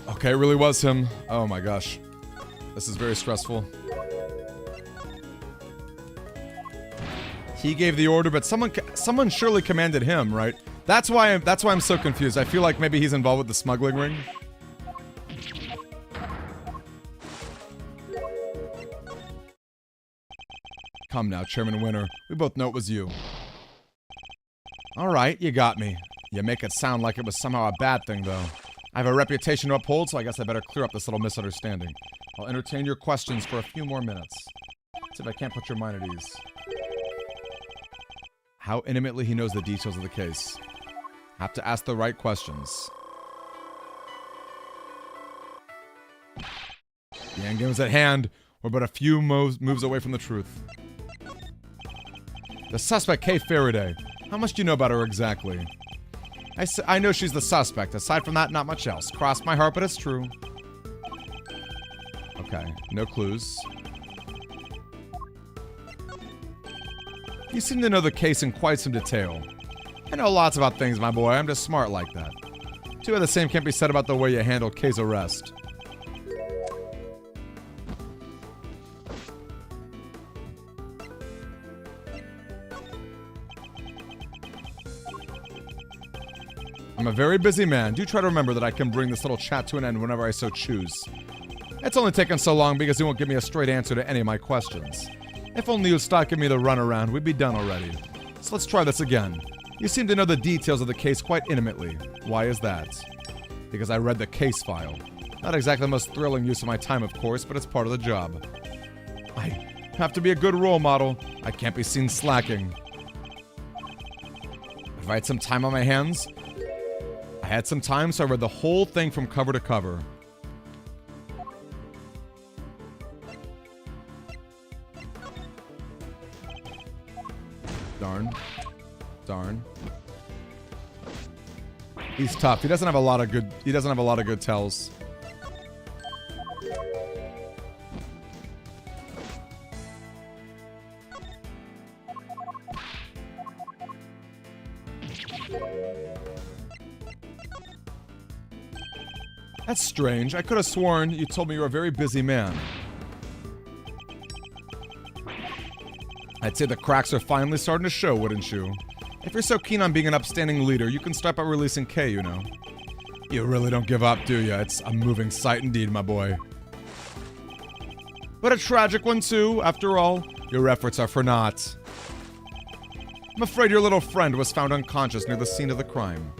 Okay, it really was him. Oh my gosh. This is very stressful. He gave the order, but someone surely commanded him, right? That's why I'm so confused. I feel like maybe he's involved with the smuggling ring. Come now, Chairman Winter. We both know it was you. Alright, you got me. You make it sound like it was somehow a bad thing, though. I have a reputation to uphold, so I guess I better clear up this little misunderstanding. I'll entertain your questions for a few more minutes. See if I can't put your mind at ease. How intimately he knows the details of the case. Have to ask the right questions. The endgame is at hand. We're but a few moves away from the truth. The suspect, Kay Faraday. How much do you know about her exactly? I know she's the suspect. Aside from that, not much else. Cross my heart, but it's true. Okay, no clues. You seem to know the case in quite some detail. I know lots about things, my boy. I'm just smart like that. Too bad the same can't be said about the way you handled Kay's arrest. I'm a very busy man. Do try to remember that I can bring this little chat to an end whenever I so choose. It's only taken so long because you won't give me a straight answer to any of my questions. If only you'd stop giving me the runaround, we'd be done already. So let's try this again. You seem to know the details of the case quite intimately. Why is that? Because I read the case file. Not exactly the most thrilling use of my time, of course, but it's part of the job. I have to be a good role model. I can't be seen slacking. If I had some time on my hands... I had some time, so I read the whole thing from cover to cover. Darn. He's tough. He doesn't have a lot of good tells. That's strange. I could have sworn you told me you were a very busy man. I'd say the cracks are finally starting to show, wouldn't you? If you're so keen on being an upstanding leader, you can start by releasing K, you know. You really don't give up, do you? It's a moving sight indeed, my boy. But a tragic one, too. After all, your efforts are for naught. I'm afraid your little friend was found unconscious near the scene of the crime.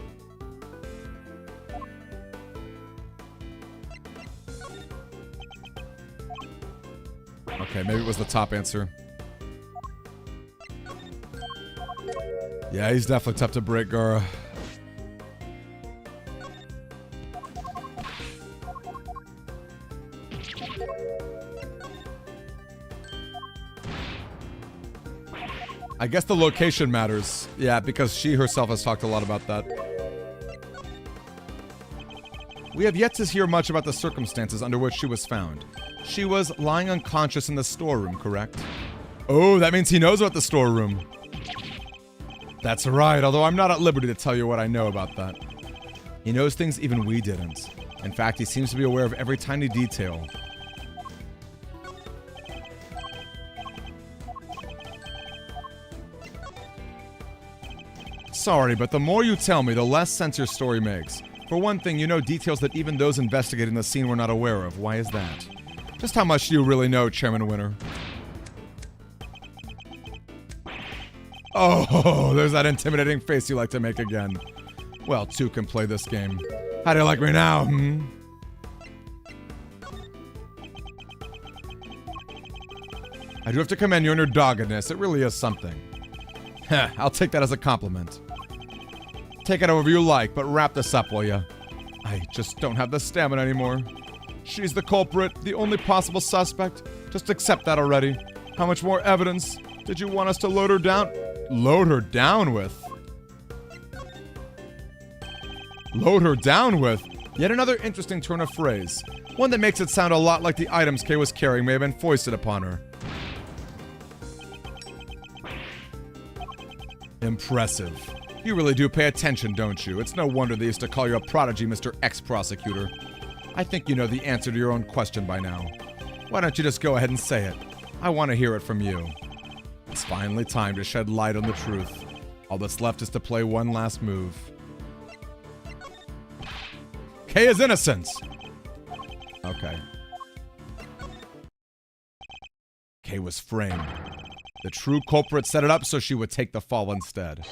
Okay, maybe it was the top answer. Yeah, he's definitely tough to break, Gara. I guess the location matters. Yeah, because she herself has talked a lot about that. We have yet to hear much about the circumstances under which she was found. She was lying unconscious in the storeroom, correct? Oh, that means he knows about the storeroom. That's right, although I'm not at liberty to tell you what I know about that. He knows things even we didn't. In fact, he seems to be aware of every tiny detail. Sorry, but the more you tell me, the less sense your story makes. For one thing, you know details that even those investigating the scene were not aware of. Why is that? Just how much do you really know, Chairman Winner? Oh, there's that intimidating face you like to make again. Well, two can play this game. How do you like me now, hmm? I do have to commend you on your doggedness. It really is something. Heh, I'll take that as a compliment. Take it however you like, but wrap this up, will ya? I just don't have the stamina anymore. She's the culprit, the only possible suspect. Just accept that already. How much more evidence did you want us to load her down? Load her down with? Load her down with? Yet another interesting turn of phrase. One that makes it sound a lot like the items Kay was carrying may have been foisted upon her. Impressive. You really do pay attention, don't you? It's no wonder they used to call you a prodigy, Mr. Ex-Prosecutor. I think you know the answer to your own question by now. Why don't you just go ahead and say it? I want to hear it from you. It's finally time to shed light on the truth. All that's left is to play one last move. Kay is innocent! Okay. Kay was framed. The true culprit set it up so she would take the fall instead.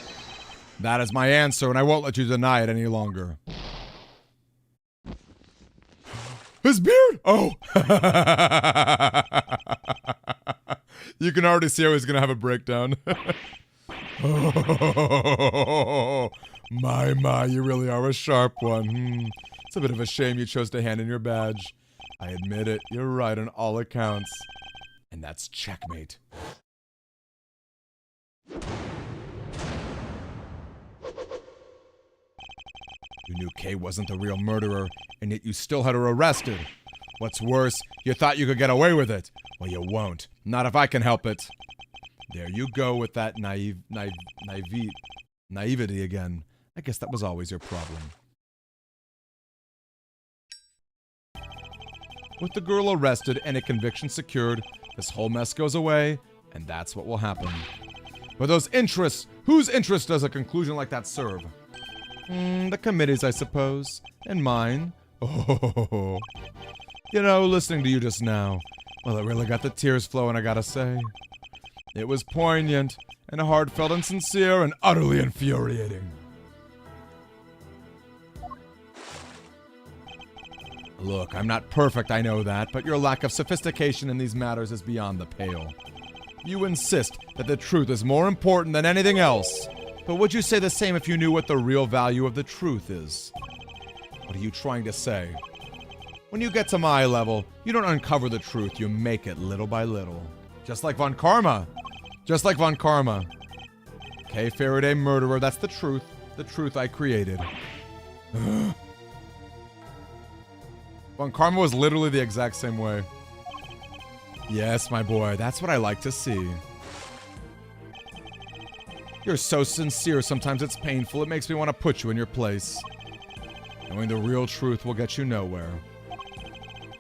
That is my answer, and I won't let you deny it any longer. His beard! Oh! You can already see how he's gonna have a breakdown. Oh, my, you really are a sharp one. It's a bit of a shame you chose to hand in your badge. I admit it, you're right on all accounts. And that's checkmate. You knew Kay wasn't the real murderer, and yet you still had her arrested. What's worse, you thought you could get away with it. Well, you won't. Not if I can help it. There you go with that naivety again. I guess that was always your problem. With the girl arrested and a conviction secured, this whole mess goes away, and that's what will happen. But those interests, whose interest does a conclusion like that serve? The committee's, I suppose. And mine. Oh. You know, listening to you just now, well, it really got the tears flowing, I gotta say. It was poignant, and heartfelt and sincere, and utterly infuriating. Look, I'm not perfect, I know that, but your lack of sophistication in these matters is beyond the pale. You insist that the truth is more important than anything else. But would you say the same if you knew what the real value of the truth is? What are you trying to say? When you get to my level, you don't uncover the truth, you make it little by little. Just like Von Karma. Just like Von Karma. Okay, Faraday murderer, that's the truth. The truth I created. Von Karma was literally the exact same way. Yes, my boy, that's what I like to see. You're so sincere, sometimes it's painful. It makes me want to put you in your place. Knowing the real truth will get you nowhere.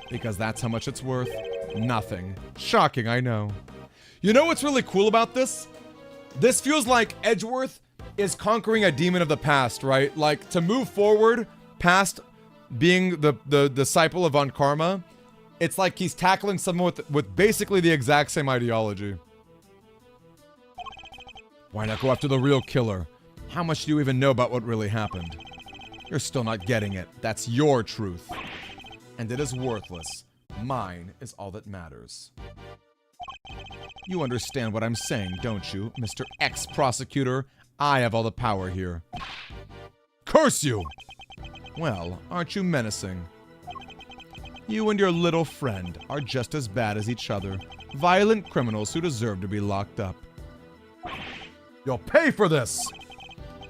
Because that's how much it's worth. Nothing. Shocking, I know. You know what's really cool about this? This feels like Edgeworth is conquering a demon of the past, right? Like, to move forward past being the disciple of Von Karma, it's like he's tackling someone with basically the exact same ideology. Why not go after the real killer? How much do you even know about what really happened? You're still not getting it. That's your truth. And it is worthless. Mine is all that matters. You understand what I'm saying, don't you, Mr. Ex-Prosecutor? I have all the power here. Curse you! Well, aren't you menacing? You and your little friend are just as bad as each other. Violent criminals who deserve to be locked up. You'll pay for this!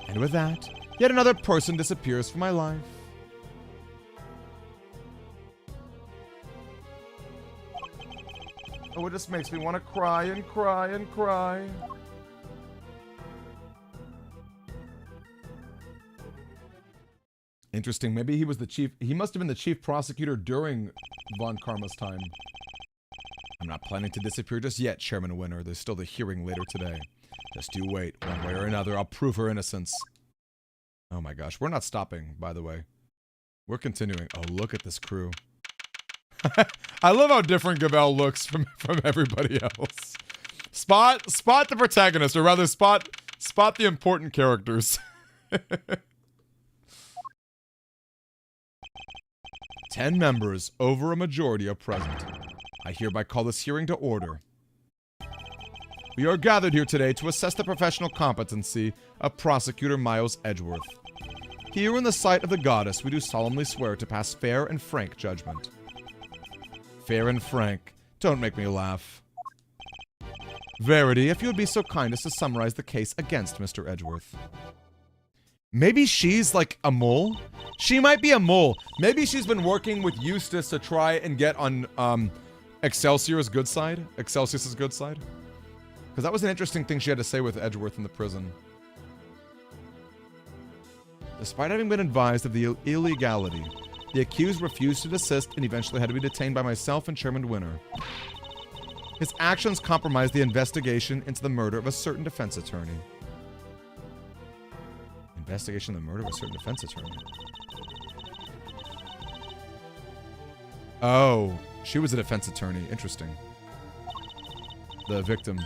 And with that, yet another person disappears from my life. Oh, it just makes me want to cry and cry and cry. Interesting. Maybe he was the chief. He must have been the chief prosecutor during Von Karma's time. I'm not planning to disappear just yet, Chairman Winner. There's still the hearing later today. Just you wait. One way or another, I'll prove her innocence. Oh my gosh. We're not stopping, by the way. We're continuing. Oh, look at this crew. I love how different Gabel looks from everybody else. Spot the protagonist, or rather spot the important characters. 10 members, over a majority, are present. I hereby call this hearing to order. We are gathered here today to assess the professional competency of Prosecutor Miles Edgeworth. Here in the sight of the goddess, we do solemnly swear to pass fair and frank judgment. Fair and frank. Don't make me laugh. Verity, if you would be so kind as to summarize the case against Mr. Edgeworth. Maybe she's like a mole? She might be a mole. Maybe she's been working with Eustace to try and get on Excelsior's good side. Excelsius's good side. Because that was an interesting thing she had to say with Edgeworth in the prison. Despite having been advised of the illegality, the accused refused to desist and eventually had to be detained by myself and Chairman Winner. His actions compromised the investigation into the murder of a certain defense attorney. Investigation of the murder of a certain defense attorney. Oh, she was a defense attorney. Interesting. The victim.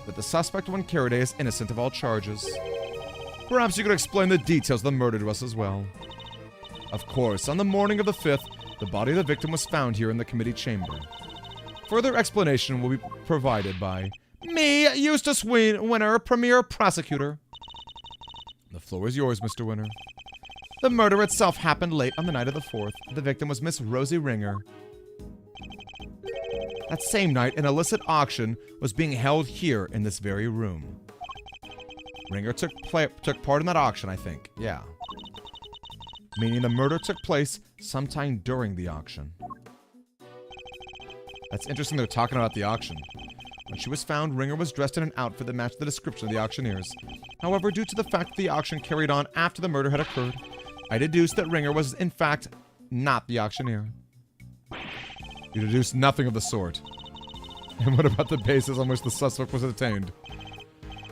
But the suspect, when Caraday, is innocent of all charges. Perhaps you could explain the details of the murder to us as well. Of course, on the morning of the 5th, the body of the victim was found here in the committee chamber. Further explanation will be provided by me, Eustace Winner, Premier Prosecutor. The floor is yours, Mr. Winner. The murder itself happened late on the night of the 4th. The victim was Miss Rosie Ringer. That same night, an illicit auction was being held here in this very room. Ringer took part in that auction, I think. Yeah. Meaning the murder took place sometime during the auction. That's interesting they're talking about the auction. When she was found, Ringer was dressed in an outfit that matched the description of the auctioneers. However, due to the fact that the auction carried on after the murder had occurred, I deduced that Ringer was, in fact, not the auctioneer. You deduced nothing of the sort. And what about the basis on which the suspect was detained?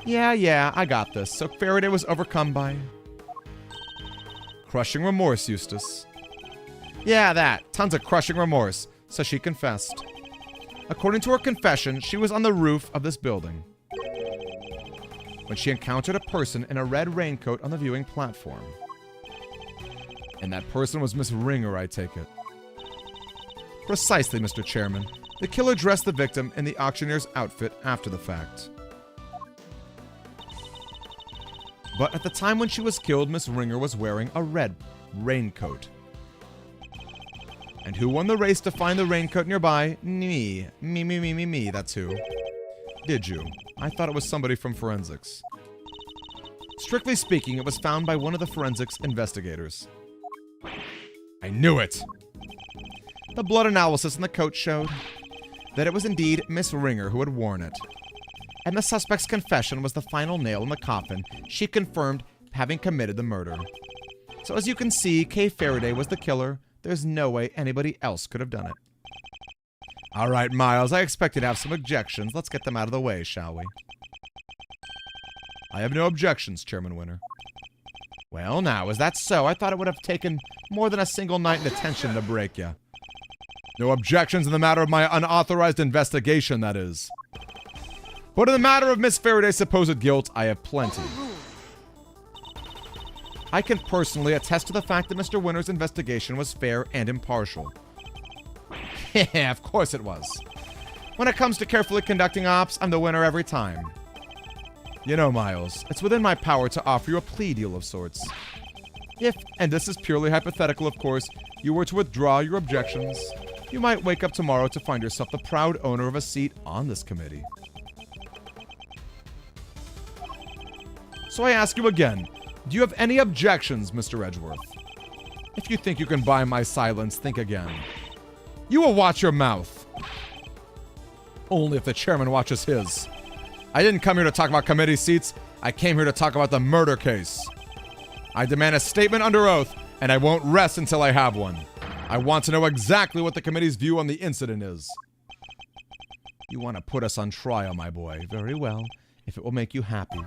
Yeah, I got this. So Faraday was overcome by... crushing remorse, Eustace. Yeah, that. Tons of crushing remorse. So she confessed. According to her confession, she was on the roof of this building when she encountered a person in a red raincoat on the viewing platform. And that person was Miss Ringer, I take it. Precisely, Mr. Chairman. The killer dressed the victim in the auctioneer's outfit after the fact. But at the time when she was killed, Miss Ringer was wearing a red raincoat. And who won the race to find the raincoat nearby? Me, that's who. Did you? I thought it was somebody from forensics. Strictly speaking, it was found by one of the forensics investigators. I knew it! The blood analysis in the coat showed that it was indeed Miss Ringer who had worn it. And the suspect's confession was the final nail in the coffin. She confirmed having committed the murder. So as you can see, Kay Faraday was the killer. There's no way anybody else could have done it. Alright, Miles, I expect you to have some objections. Let's get them out of the way, shall we? I have no objections, Chairman Winter. Well, now, is that so? I thought it would have taken more than a single night in detention to break you. No objections in the matter of my unauthorized investigation, that is. But in the matter of Miss Faraday's supposed guilt, I have plenty. I can personally attest to the fact that Mr. Winter's investigation was fair and impartial. Yeah, of course it was. When it comes to carefully conducting ops, I'm the winner every time. You know, Miles, it's within my power to offer you a plea deal of sorts. If, and this is purely hypothetical of course, you were to withdraw your objections, you might wake up tomorrow to find yourself the proud owner of a seat on this committee. So I ask you again, do you have any objections, Mr. Edgeworth? If you think you can buy my silence, think again. You will watch your mouth. Only if the chairman watches his. I didn't come here to talk about committee seats. I came here to talk about the murder case. I demand a statement under oath, and I won't rest until I have one. I want to know exactly what the committee's view on the incident is. You want to put us on trial, my boy. Very well, if it will make you happy.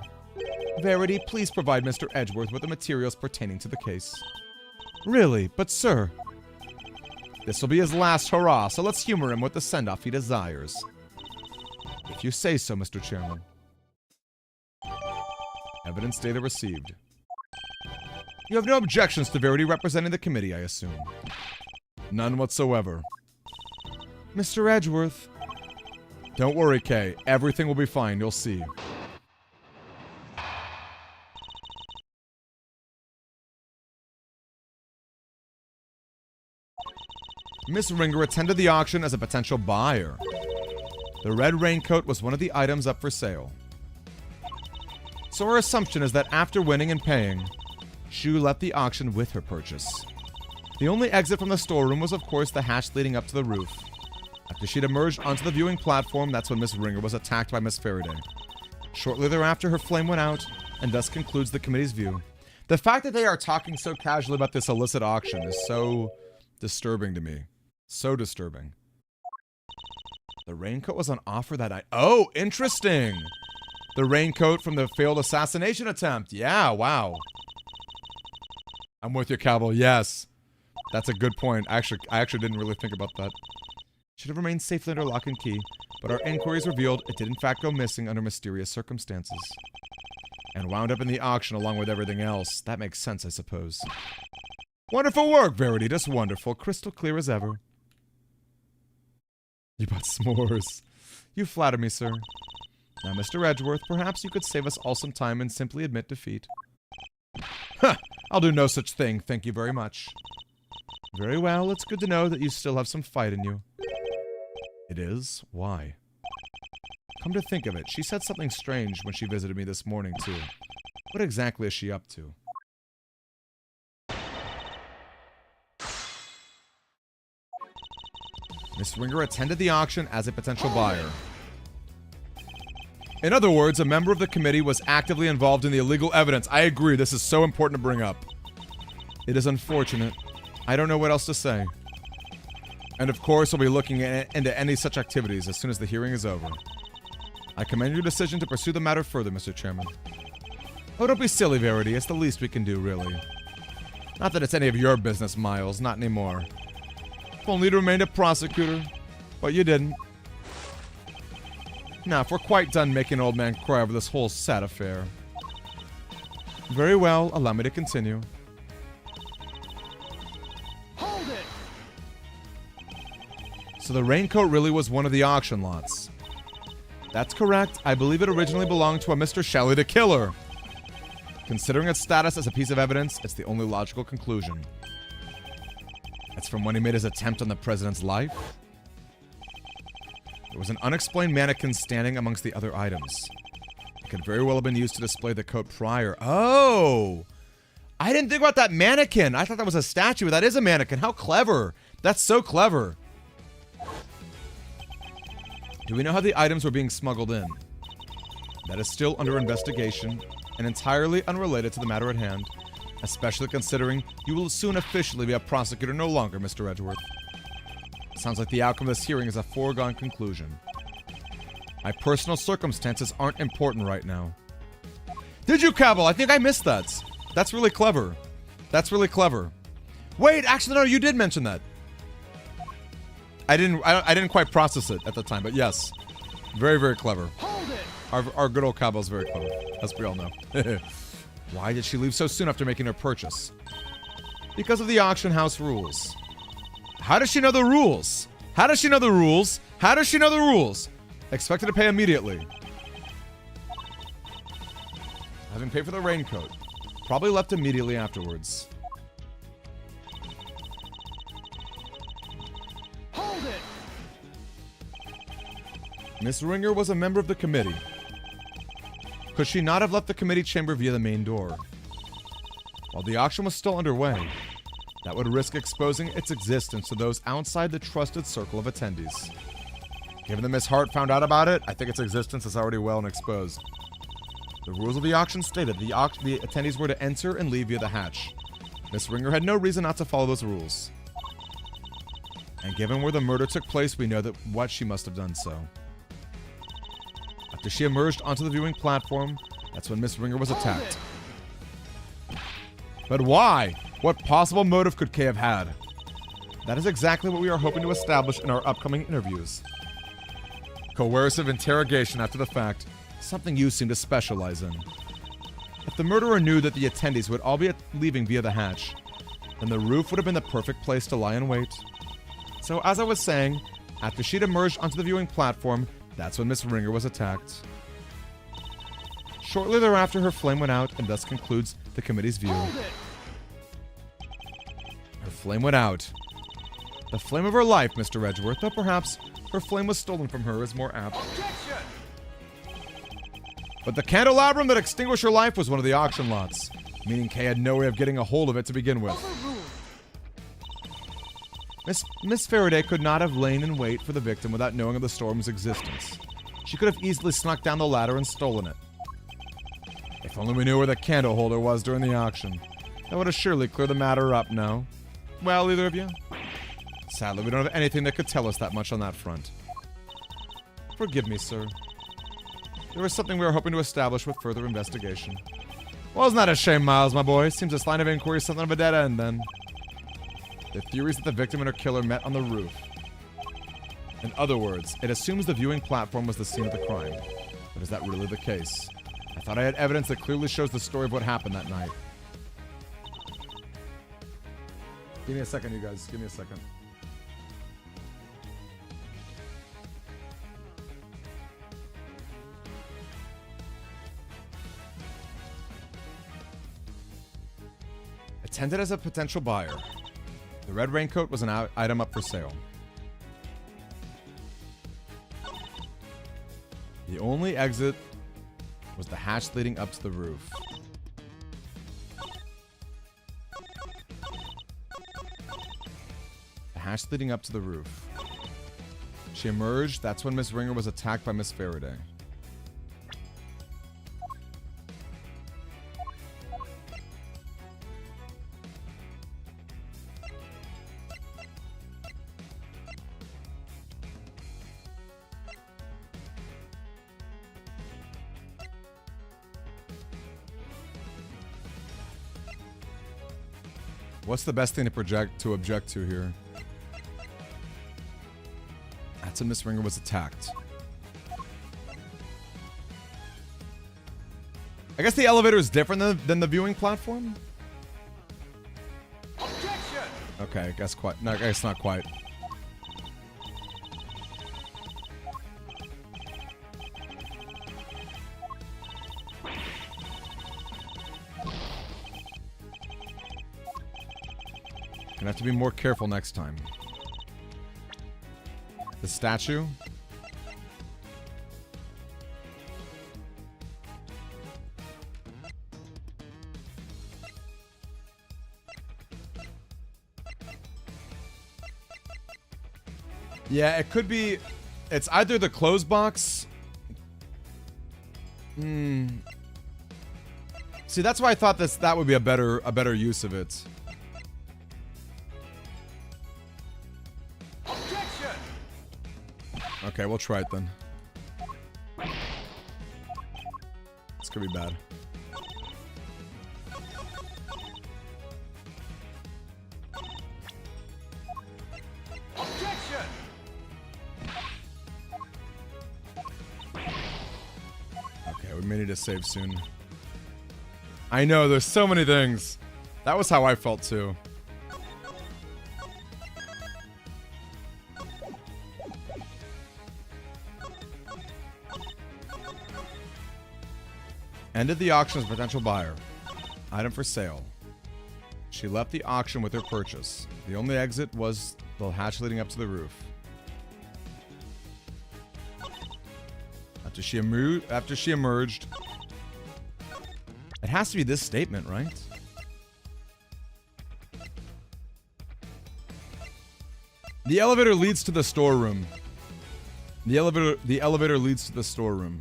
Verity, please provide Mr. Edgeworth with the materials pertaining to the case. Really? But sir... This will be his last hurrah, so let's humor him with the send-off he desires. If you say so, Mr. Chairman. Evidence data received. You have no objections to Verity representing the committee, I assume. None whatsoever. Mr. Edgeworth. Don't worry, Kay. Everything will be fine, you'll see. Miss Ringer attended the auction as a potential buyer. The red raincoat was one of the items up for sale. So our assumption is that after winning and paying, Shu left the auction with her purchase. The only exit from the storeroom was of course the hatch leading up to the roof. After she'd emerged onto the viewing platform, that's when Miss Ringer was attacked by Miss Faraday. Shortly thereafter, her flame went out, and thus concludes the committee's view. The fact that they are talking so casually about this illicit auction is so disturbing to me. So disturbing. The raincoat was on offer that night. Oh, interesting! The raincoat from the failed assassination attempt. Yeah, wow. I'm with you, Cowboy. Yes. That's a good point. I actually didn't really think about that. Should have remained safely under lock and key, but our inquiries revealed it did in fact go missing under mysterious circumstances. And wound up in the auction along with everything else. That makes sense, I suppose. Wonderful work, Verity. Just wonderful. Crystal clear as ever. You bought s'mores. You flatter me, sir. Now, Mr. Edgeworth, perhaps you could save us all some time and simply admit defeat. Huh! I'll do no such thing, thank you very much. Very well, it's good to know that you still have some fight in you. It is? Why? Come to think of it, she said something strange when she visited me this morning, too. What exactly is she up to? Miss Ringer attended the auction as a potential buyer. In other words, a member of the committee was actively involved in the illegal evidence. I agree, this is so important to bring up. It is unfortunate. I don't know what else to say. And of course, we'll be looking into any such activities as soon as the hearing is over. I commend your decision to pursue the matter further, Mr. Chairman. Oh, don't be silly, Verity. It's the least we can do, really. Not that it's any of your business, Miles. Not anymore. If only you'd remained a prosecutor. But you didn't. Now, if we're quite done making an old man cry over this whole sad affair. Very well, allow me to continue. Hold it! So the raincoat really was one of the auction lots. That's correct. I believe it originally belonged to a Mr. Shelley the Killer. Considering its status as a piece of evidence, it's the only logical conclusion. It's from when he made his attempt on the president's life. There was an unexplained mannequin standing amongst the other items. Could very well have been used to display the coat prior. Oh! I didn't think about that mannequin. I thought that was a statue, but that is a mannequin. How clever. That's so clever. Do we know how the items were being smuggled in? That is still under investigation and entirely unrelated to the matter at hand, especially considering you will soon officially be a prosecutor no longer, Mr. Edgeworth. Sounds like the outcome of this hearing is a foregone conclusion. My personal circumstances aren't important right now. Did you, Cabell? I think I missed that. That's really clever. That's really clever. Wait, actually, no, you did mention that. I didn't quite process it at the time, but yes. Very, very clever. Hold it. Our good old Cabell's very clever, as we all know. Why did she leave so soon after making her purchase? Because of the auction house rules. How does she know the rules? How does she know the rules? How does she know the rules? Expected to pay immediately. Having paid for the raincoat. Probably left immediately afterwards. Hold it. Miss Ringer was a member of the committee. Could she not have left the committee chamber via the main door? While the auction was still underway, that would risk exposing its existence to those outside the trusted circle of attendees. Given that Miss Hart found out about it, I think its existence is already well and exposed. The rules of the auction stated the attendees were to enter and leave via the hatch. Miss Ringer had no reason not to follow those rules. And given where the murder took place, we know that what she must have done so. After she emerged onto the viewing platform, that's when Miss Ringer was attacked. But why? What possible motive could Kay have had? That is exactly what we are hoping to establish in our upcoming interviews. Coercive interrogation after the fact, something you seem to specialize in. If the murderer knew that the attendees would all be leaving via the hatch, then the roof would have been the perfect place to lie in wait. So as I was saying, after she'd emerged onto the viewing platform, that's when Miss Ringer was attacked. Shortly thereafter, her flame went out, and thus concludes the committee's view. Her flame went out. The flame of her life, Mr. Edgeworth, though perhaps her flame was stolen from her is more apt. Objection. But the candelabrum that extinguished her life was one of the auction lots, meaning Kay had no way of getting a hold of it to begin with. Miss Faraday could not have lain in wait for the victim without knowing of the storm's existence. She could have easily snuck down the ladder and stolen it. If only we knew where the candle holder was during the auction. That would have surely cleared the matter up, no? Well, either of you? Sadly, we don't have anything that could tell us that much on that front. Forgive me, sir. There was something we were hoping to establish with further investigation. Well, isn't that a shame, Miles, my boy? Seems this line of inquiry is something of a dead end, then. The theories that the victim and her killer met on the roof. In other words, it assumes the viewing platform was the scene of the crime. But is that really the case? I thought I had evidence that clearly shows the story of what happened that night. Give me a second, you guys. Give me a second. Attended as a potential buyer. The red raincoat was an item up for sale. The only exit was the hatch leading up to the roof. The hatch leading up to the roof. She emerged. That's when Miss Ringer was attacked by Miss Faraday. What's the best thing to object to here? That's when Miss Ringer was attacked. I guess the elevator is different than the viewing platform? Objection. Okay, I guess quite. No, I guess not quite. Gonna have to be more careful next time. The statue. Yeah, it could be. It's either the clothes box. See, that's why I thought that would be a better use of it. Objection! Okay, we'll try it then. This could be bad. Objection! Okay, we may need to save soon. I know, there's so many things. That was how I felt too. Ended the auction as a potential buyer. Item for sale. She left the auction with her purchase. The only exit was the hatch leading up to the roof. After she emerged, it has to be this statement, right? The elevator leads to the storeroom. The elevator leads to the storeroom.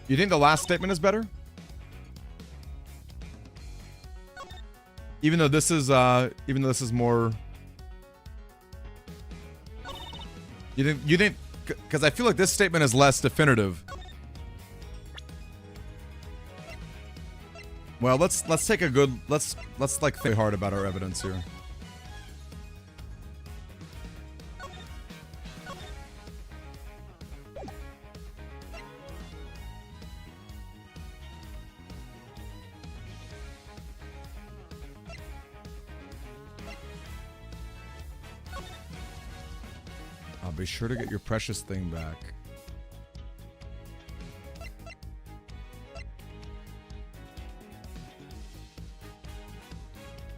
You think the last statement is better? Even though this is more. You think, because I feel like this statement is less definitive. Well, let's take a good let's like think hard about our evidence here. I'll be sure to get your precious thing back.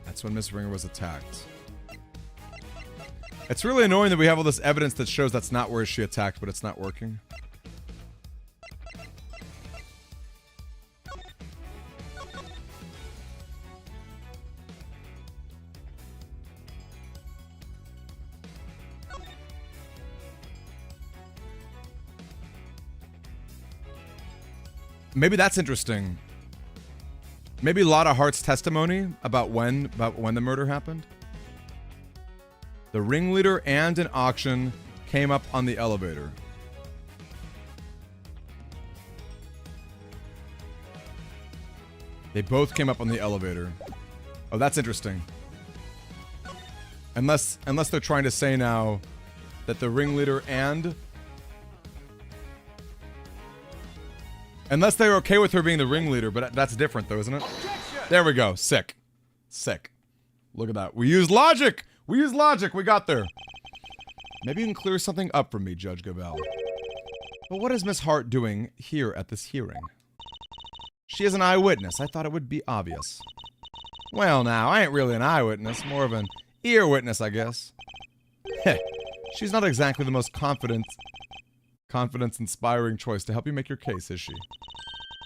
That's when Miss Ringer was attacked. It's really annoying that we have all this evidence that shows that's not where she attacked, but it's not working. Maybe that's interesting. Maybe Lotta Hart's testimony about when the murder happened. The ringleader and an auction came up on the elevator. They both came up on the elevator. Oh, that's interesting. Unless they're trying to say now that the ringleader and... Unless they're okay with her being the ringleader, but that's different though, isn't it? There we go. Sick. Sick. Look at that. We used logic! We used logic! We got there. Maybe you can clear something up for me, Judge Gavell. But what is Miss Hart doing here at this hearing? She is an eyewitness. I thought it would be obvious. Well now, I ain't really an eyewitness. More of an ear witness, I guess. Heh. She's not exactly the most confidence-inspiring choice to help you make your case, is she?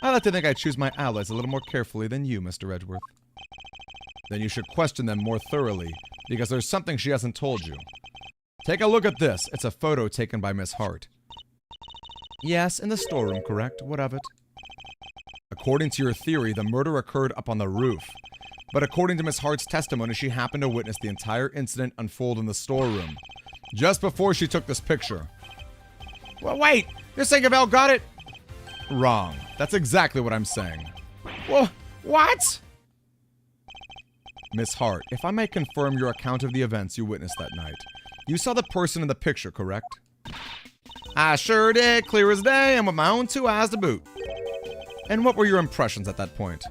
I like to think I choose my allies a little more carefully than you, Mr. Edgeworth. Then you should question them more thoroughly, because there's something she hasn't told you. Take a look at this. It's a photo taken by Miss Hart. Yes, in the storeroom, correct? What of it? According to your theory, the murder occurred up on the roof. But according to Miss Hart's testimony, she happened to witness the entire incident unfold in the storeroom, just before she took this picture. Well, wait! You're saying Gavell got it? Wrong. That's exactly what I'm saying. Well, what? Miss Hart, if I may confirm your account of the events you witnessed that night, you saw the person in the picture, correct? I sure did, clear as day, and with my own two eyes to boot. And what were your impressions at that point?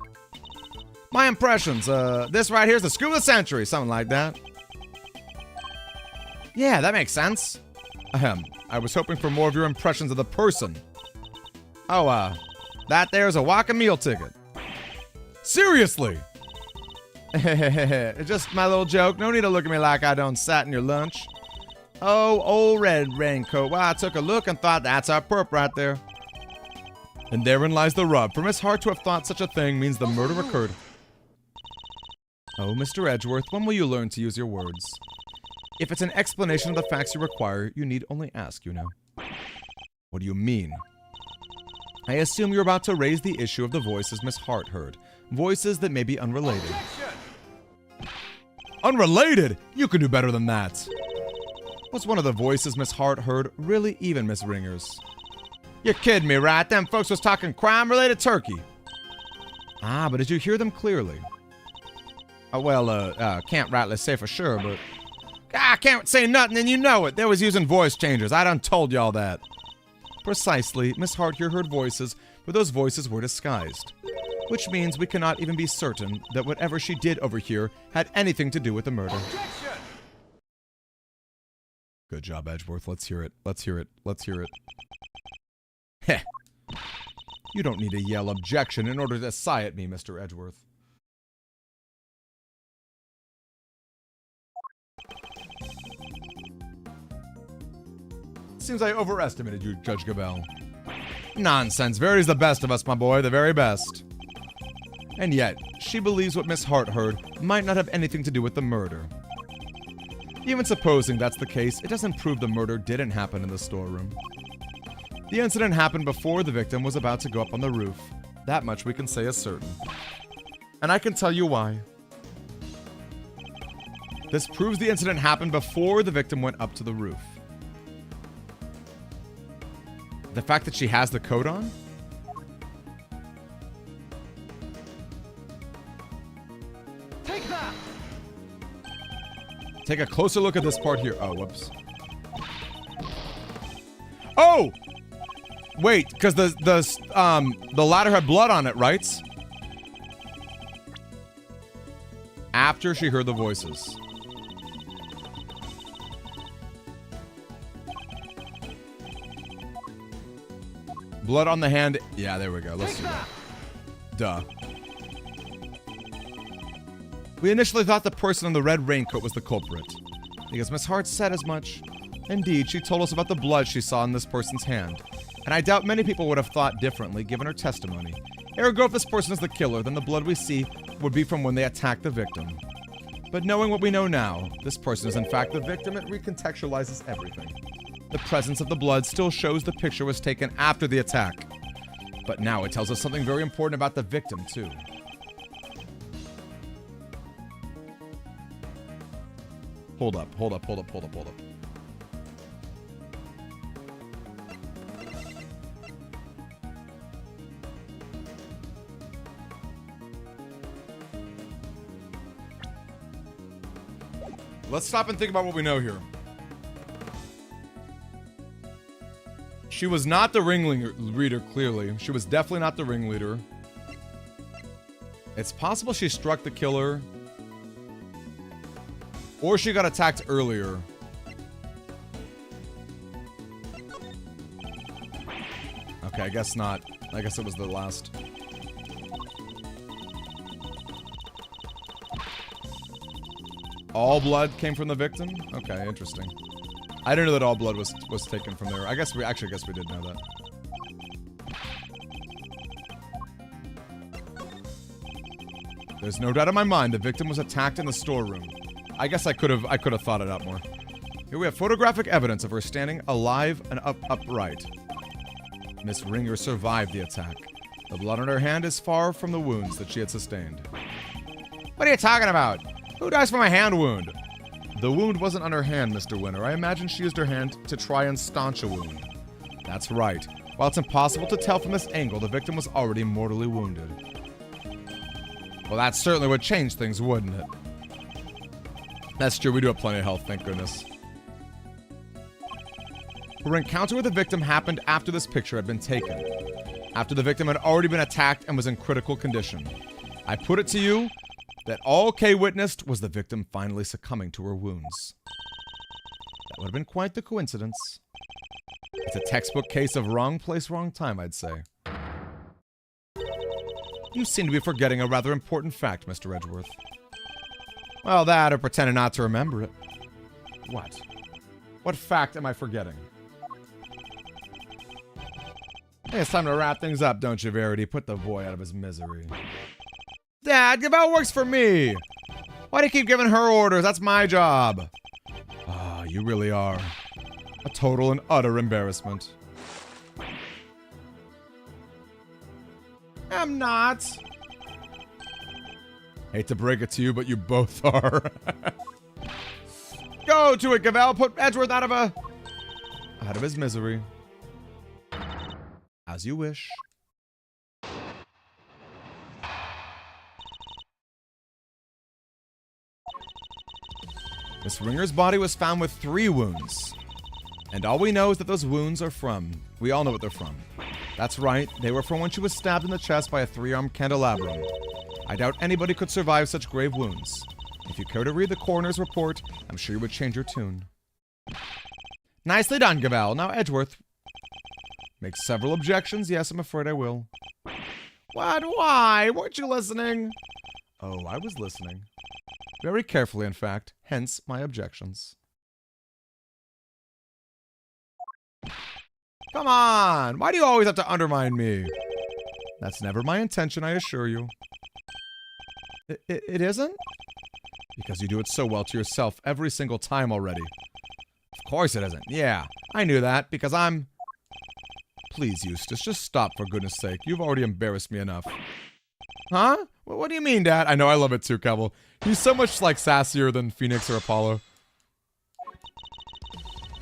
My impressions, this right here is the scoop of the century, something like that. Yeah, that makes sense. Ahem. I was hoping for more of your impressions of the person. Oh, that there's a walking meal ticket. Seriously? It's just my little joke. No need to look at me like I don't sat in your lunch. Oh, old red raincoat. Well, I took a look and thought that's our perp right there. And therein lies the rub. For Miss Hart to have thought such a thing means the murder occurred. Oh, Mr. Edgeworth, when will you learn to use your words? If it's an explanation of the facts you require, you need only ask, you know. What do you mean? I assume you're about to raise the issue of the voices Miss Hart heard. Voices that may be unrelated. Objection! Unrelated? You can do better than that. Was one of the voices Miss Hart heard really even Miss Ringer's? You're kidding me, right? Them folks was talking crime-related turkey. Ah, but did you hear them clearly? Can't rightly say for sure, but... I can't say nothing and you know it. They was using voice changers. I done told y'all that. Precisely, Miss Hart here heard voices, but those voices were disguised. Which means we cannot even be certain that whatever she did overhear had anything to do with the murder. Objection! Good job, Edgeworth. Let's hear it. Let's hear it. Let's hear it. Heh. You don't need to yell objection in order to sigh at me, Mr. Edgeworth. Seems I overestimated you, Judge Gabel. Nonsense. Verity's the best of us, my boy. The very best. And yet, she believes what Miss Hart heard might not have anything to do with the murder. Even supposing that's the case, it doesn't prove the murder didn't happen in the storeroom. The incident happened before the victim was about to go up on the roof. That much we can say is certain. And I can tell you why. This proves the incident happened before the victim went up to the roof. The fact that she has the coat on? Take that! Take a closer look at this part here. Oh, whoops. Oh! Wait, because the ladder had blood on it, right? After she heard the voices. Blood on the hand. Yeah, there we go. Let's do that. Duh. We initially thought the person in the red raincoat was the culprit, because Miss Hart said as much. Indeed, she told us about the blood she saw in this person's hand, and I doubt many people would have thought differently given her testimony. Ergo, if this person is the killer, then the blood we see would be from when they attacked the victim. But knowing what we know now, this person is in fact the victim. It recontextualizes everything. The presence of the blood still shows the picture was taken after the attack. But now it tells us something very important about the victim, too. Hold up. Let's stop and think about what we know here. She was not the ringleader, clearly. She was definitely not the ringleader. It's possible she struck the killer. Or she got attacked earlier. Okay, I guess not. I guess it was the last. All blood came from the victim? Okay, interesting. I didn't know that all blood was taken from there. I guess we did know that. There's no doubt in my mind the victim was attacked in the storeroom. I guess I could have thought it out more. Here we have photographic evidence of her standing alive and upright. Miss Ringer survived the attack. The blood on her hand is far from the wounds that she had sustained. What are you talking about? Who dies from a hand wound? The wound wasn't on her hand, Mr. Winter. I imagine she used her hand to try and staunch a wound. That's right. While it's impossible to tell from this angle, the victim was already mortally wounded. Well, that certainly would change things, wouldn't it? That's true. We do have plenty of health, thank goodness. Her encounter with the victim happened after this picture had been taken. After the victim had already been attacked and was in critical condition. I put it to you that all Kay witnessed was the victim finally succumbing to her wounds. That would have been quite the coincidence. It's a textbook case of wrong place, wrong time, I'd say. You seem to be forgetting a rather important fact, Mr. Edgeworth. Well, that or pretending not to remember it. What? What fact am I forgetting? Hey, it's time to wrap things up, don't you, Verity? Put the boy out of his misery. Dad, Gambit works for me. Why do you keep giving her orders? That's my job. Ah, you really are a total and utter embarrassment. I'm not. Hate to break it to you, but you both are. Go to it, Gambit. Put Edgeworth out of his misery. As you wish. Miss Ringer's body was found with 3 wounds. And all we know is that those wounds are from... We all know what they're from. That's right, they were from when she was stabbed in the chest by a 3-armed candelabrum. I doubt anybody could survive such grave wounds. If you care to read the coroner's report, I'm sure you would change your tune. Nicely done, Gambit. Now Edgeworth. Make several objections. Yes, I'm afraid I will. What? Why? Weren't you listening? Oh, I was listening. Very carefully, in fact. Hence, my objections. Come on! Why do you always have to undermine me? That's never my intention, I assure you. It isn't? Because you do it so well to yourself every single time already. Of course it isn't. Yeah, I knew that, because I'm... Please, Eustace, just stop for goodness sake. You've already embarrassed me enough. Huh? What do you mean, Dad? I know, I love it too, Kevel. He's so much, like, sassier than Phoenix or Apollo.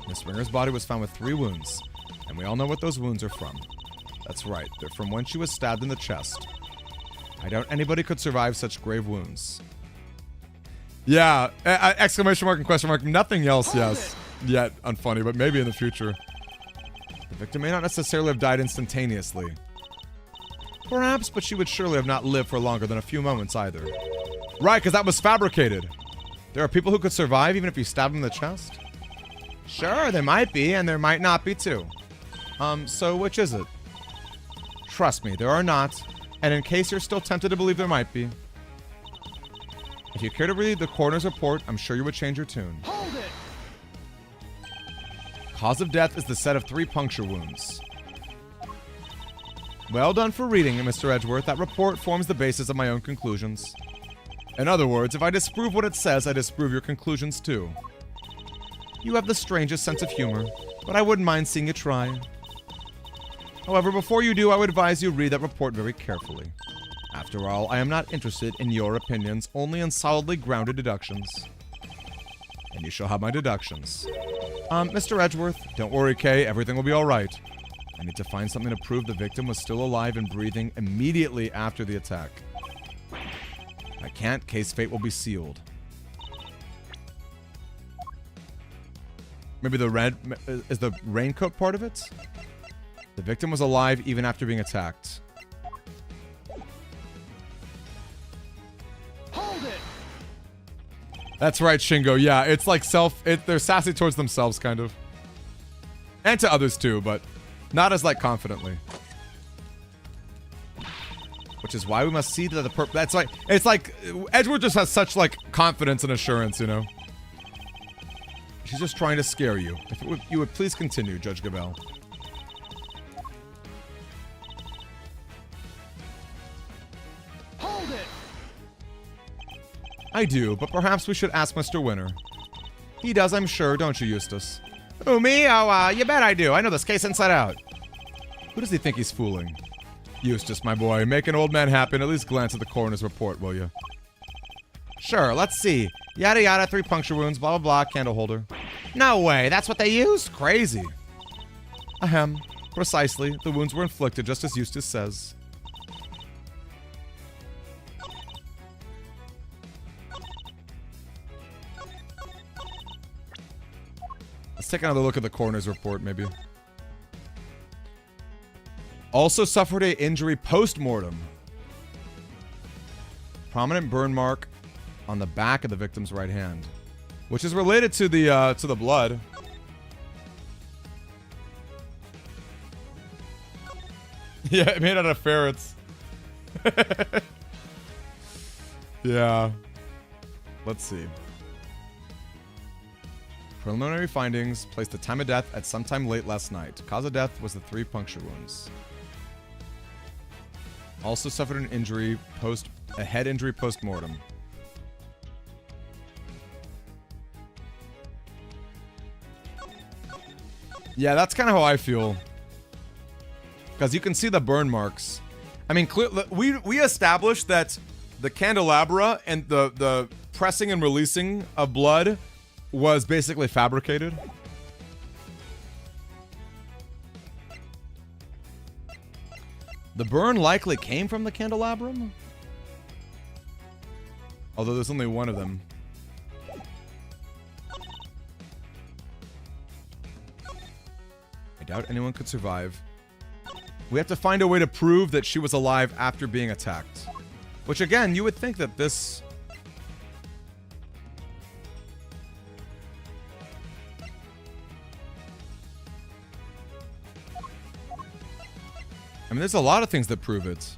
Miss Ringer's body was found with 3 wounds, and we all know what those wounds are from. That's right, they're from when she was stabbed in the chest. I doubt anybody could survive such grave wounds. Yeah, exclamation mark and question mark, nothing else, yes, yet unfunny, but maybe in the future. The victim may not necessarily have died instantaneously. Perhaps, but she would surely have not lived for longer than a few moments either. Right, because that was fabricated. There are people who could survive even if you stab them in the chest? Sure, there might be, and there might not be too. So which is it? Trust me, there are not, and in case you're still tempted to believe there might be. If you care to read the coroner's report, I'm sure you would change your tune. Hold it! Cause of death is the set of 3 puncture wounds. Well done for reading it, Mr. Edgeworth. That report forms the basis of my own conclusions. In other words, if I disprove what it says, I disprove your conclusions too. You have the strangest sense of humor, but I wouldn't mind seeing you try. However, before you do, I would advise you read that report very carefully. After all, I am not interested in your opinions, only in solidly grounded deductions. And you shall have my deductions. Mr. Edgeworth, don't worry, Kay, everything will be alright. I need to find something to prove the victim was still alive and breathing immediately after the attack. If I can't, Kay's fate will be sealed. Maybe the red... Is the raincoat part of it? The victim was alive even after being attacked. Hold it! That's right, Shingo. Yeah, it's like they're sassy towards themselves, kind of. And to others, too, but not as, like, confidently. Which is why we must see that the that's like... It's like... Edgeworth just has such, like, confidence and assurance, you know? She's just trying to scare you. If you would please continue, Judge Gambit. Hold it! I do, but perhaps we should ask Mr. Winter. He does, I'm sure, don't you, Eustace? Who, me? Oh, you bet I do. I know this case inside out. Who does he think he's fooling? Eustace, my boy, make an old man happy and at least glance at the coroner's report, will you? Sure, let's see. Yada yada, 3 puncture wounds, blah blah blah, candle holder. No way, that's what they used? Crazy. Ahem. Precisely, the wounds were inflicted just as Eustace says. Let's take another look at the coroner's report, maybe. Also suffered a injury post-mortem. Prominent burn mark on the back of the victim's right hand, which is related to the blood. Yeah, it made out of ferrets. Yeah. Let's see. Preliminary findings placed the time of death at sometime late last night. Cause of death was the 3 puncture wounds. Also suffered an injury a head injury post-mortem. Yeah, that's kind of how I feel. Because you can see the burn marks. I mean, we established that the candelabra and the pressing and releasing of blood was basically fabricated. The burn likely came from the candelabrum. Although there's only one of them. I doubt anyone could survive. We have to find a way to prove that she was alive after being attacked. Which again, you would think that this... I mean, there's a lot of things that prove it.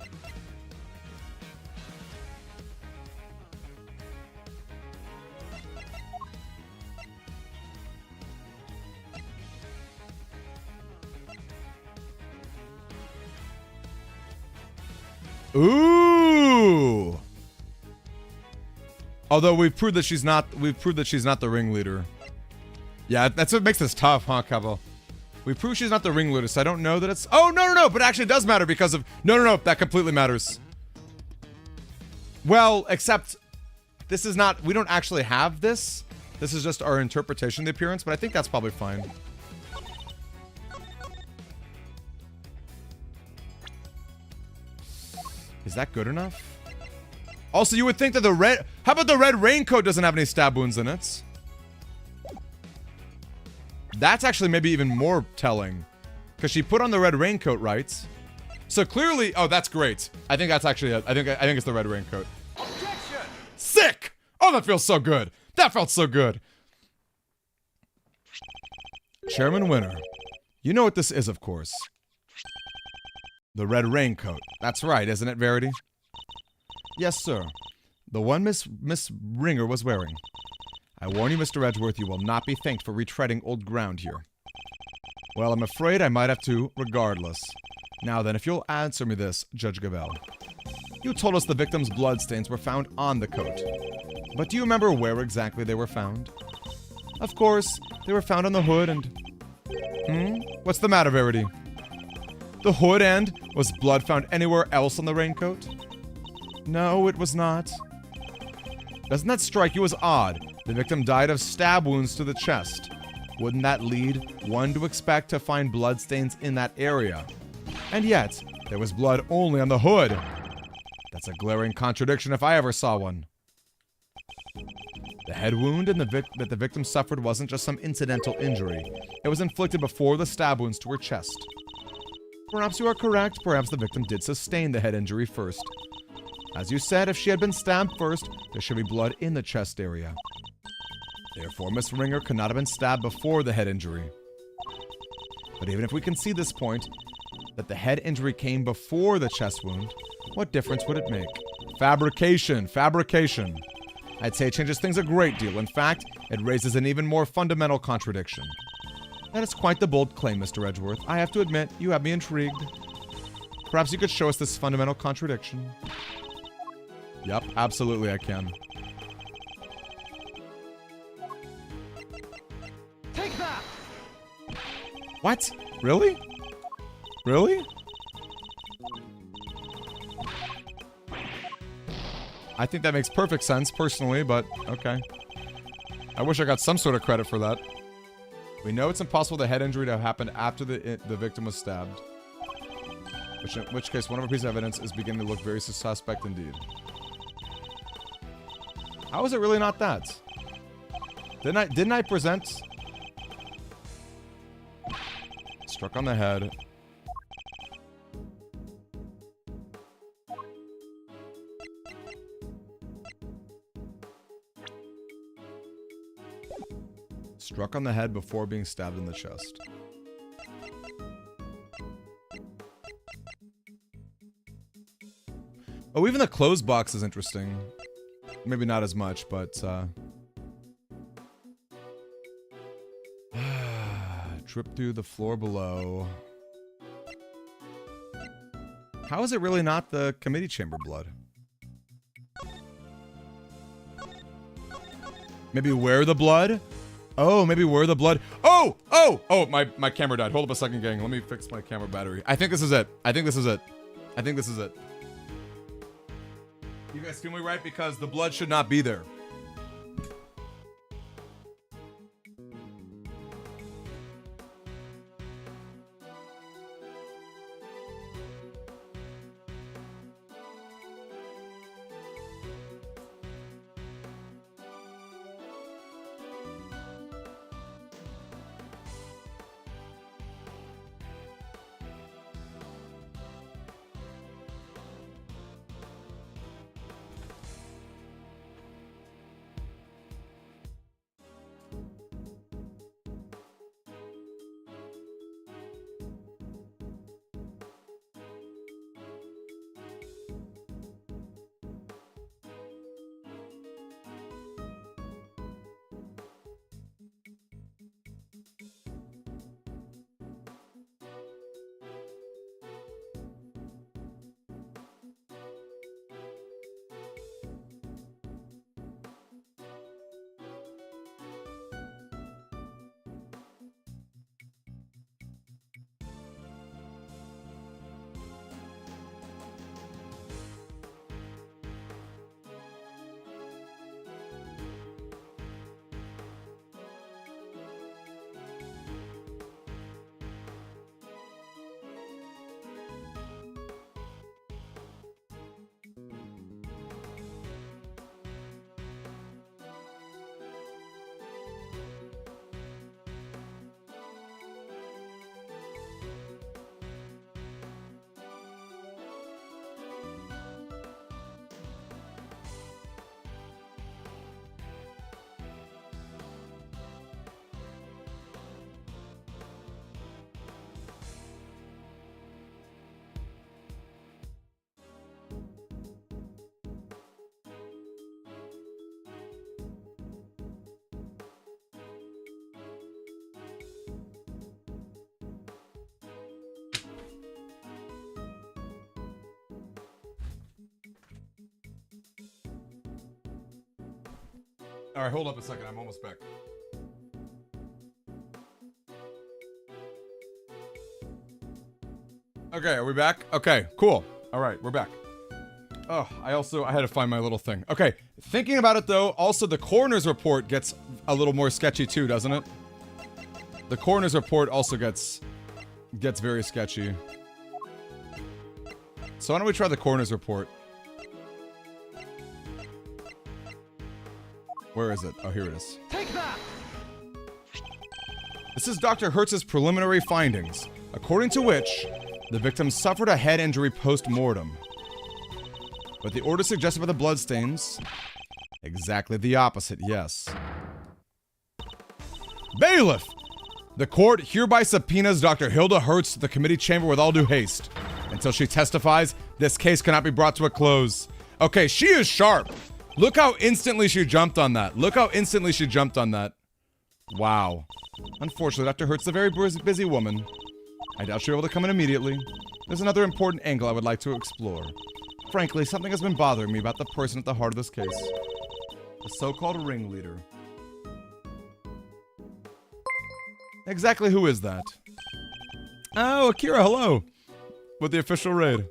Ooh. Although we've proved that she's not the ringleader. Yeah, that's what makes this tough, huh, Cavill? We proved she's not the ringleader, so I don't know that it's... Oh, no, but actually it does matter because of... No, that completely matters. Well, except this is not... We don't actually have this. This is just our interpretation of the appearance, but I think that's probably fine. Is that good enough? Also, you would think that the red... How about the red raincoat doesn't have any stab wounds in it? That's actually maybe even more telling. Because she put on the red raincoat, right? So clearly... Oh, that's great. I think that's actually it. I think it's the red raincoat. Objection! Sick! Oh, that feels so good. That felt so good. Chairman Winner. You know what this is, of course. The red raincoat. That's right, isn't it, Verity? Yes, sir. The one Miss Ringer was wearing. I warn you, Mr. Edgeworth, you will not be thanked for retreading old ground here. Well, I'm afraid I might have to, regardless. Now then, if you'll answer me this, Judge Gabel. You told us the victim's bloodstains were found on the coat. But do you remember where exactly they were found? Of course, they were found on the hood and... What's the matter, Verity? The hood and... Was blood found anywhere else on the raincoat? No, it was not. Doesn't that strike you as odd? The victim died of stab wounds to the chest. Wouldn't that lead one to expect to find bloodstains in that area? And yet, there was blood only on the hood. That's a glaring contradiction if I ever saw one. The head wound that the victim suffered wasn't just some incidental injury. It was inflicted before the stab wounds to her chest. Perhaps you are correct. Perhaps the victim did sustain the head injury first. As you said, if she had been stabbed first, there should be blood in the chest area. Therefore, Miss Ringer could not have been stabbed before the head injury. But even if we can see this point, that the head injury came before the chest wound, what difference would it make? Fabrication. I'd say it changes things a great deal. In fact, it raises an even more fundamental contradiction. That is quite the bold claim, Mr. Edgeworth. I have to admit, you have me intrigued. Perhaps you could show us this fundamental contradiction. Yep, absolutely I can. Take that! What? Really? Really? I think that makes perfect sense, personally, but okay. I wish I got some sort of credit for that. We know it's impossible the head injury to have happened after the victim was stabbed. In which case, one of our pieces of evidence is beginning to look very suspect indeed. How is it really not that? Didn't I present... Struck on the head. Struck on the head before being stabbed in the chest. Oh, even the closed box is interesting. Maybe not as much, but trip through the floor below. How is it really not the committee chamber blood? Maybe where the blood? Oh, maybe where the blood? Oh! Oh! Oh, my camera died. Hold up a second, gang. Let me fix my camera battery. I think this is it. I think this is it. I think this is it. You guys feel me right? Because the blood should not be there. All right, hold up a second. I'm almost back. Okay, are we back? Okay, cool. All right, we're back. Oh, I had to find my little thing. Okay, thinking about it though, also the coroner's report gets a little more sketchy too, doesn't it? The coroner's report also gets very sketchy. So why don't we try the coroner's report? Where is it? Oh, here it is. Take that! This is Dr. Hertz's preliminary findings, according to which the victim suffered a head injury post-mortem. But the order suggested by the bloodstains, exactly the opposite, yes. Bailiff! The court hereby subpoenas Dr. Hilda Hertz to the committee chamber with all due haste. Until she testifies, this case cannot be brought to a close. Okay, she is sharp. Look how instantly she jumped on that. Look how instantly she jumped on that. Wow. Unfortunately, Dr. Hertz is a very busy woman. I doubt she'll be able to come in immediately. There's another important angle I would like to explore. Frankly, something has been bothering me about the person at the heart of this case. The so-called ringleader. Exactly who is that? Oh, Akira, hello! With the official raid.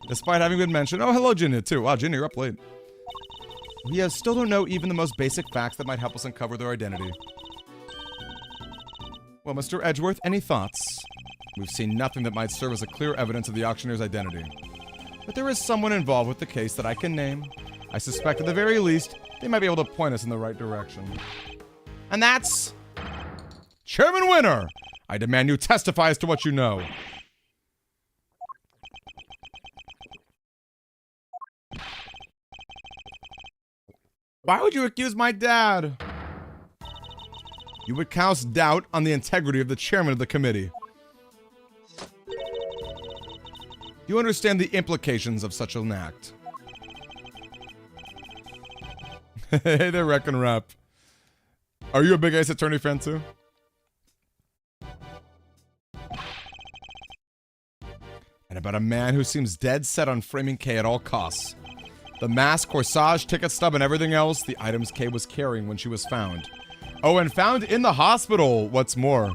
Despite having been mentioned... Oh, hello, Jinya, too. Wow, Jinya, you're up late. We still don't know even the most basic facts that might help us uncover their identity. Well, Mr. Edgeworth, any thoughts? We've seen nothing that might serve as a clear evidence of the auctioneer's identity. But there is someone involved with the case that I can name. I suspect at the very least, they might be able to point us in the right direction. And that's... Chairman Winner! I demand you testify as to what you know. Why would you accuse my dad? You would cast doubt on the integrity of the chairman of the committee. You understand the implications of such an act. Hey there, Reckon Rap. Are you a big Ace Attorney fan too? And about a man who seems dead set on framing Kay at all costs. The mask, corsage, ticket stub, and everything else, the items Kay was carrying when she was found. Oh, and found in the hospital, what's more.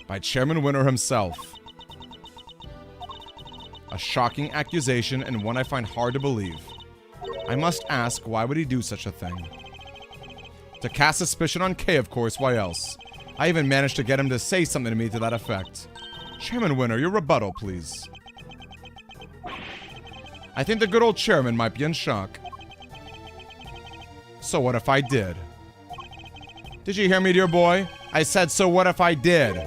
By Chairman Winner himself. A shocking accusation, and one I find hard to believe. I must ask, why would he do such a thing? To cast suspicion on Kay, of course, why else? I even managed to get him to say something to me to that effect. Chairman Winner, your rebuttal, please. I think the good old chairman might be in shock. So what if I did? Did you hear me, dear boy? I said, so what if I did?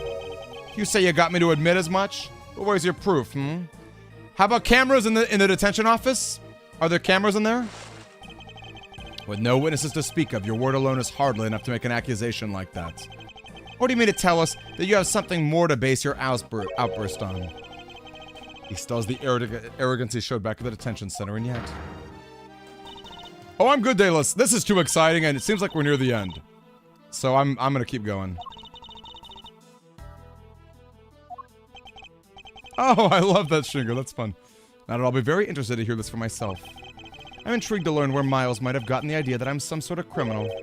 You say you got me to admit as much? But where's your proof, How about cameras in the detention office? Are there cameras in there? With no witnesses to speak of, your word alone is hardly enough to make an accusation like that. Or do you mean to tell us that you have something more to base your outburst on? He still has the arrogance he showed back at the detention center, and yet... Oh, I'm good, Daedalus. This is too exciting, and it seems like we're near the end. So I'm gonna keep going. Oh, I love that Shinger. That's fun. Not at all. I'll be very interested to hear this for myself. I'm intrigued to learn where Miles might have gotten the idea that I'm some sort of criminal.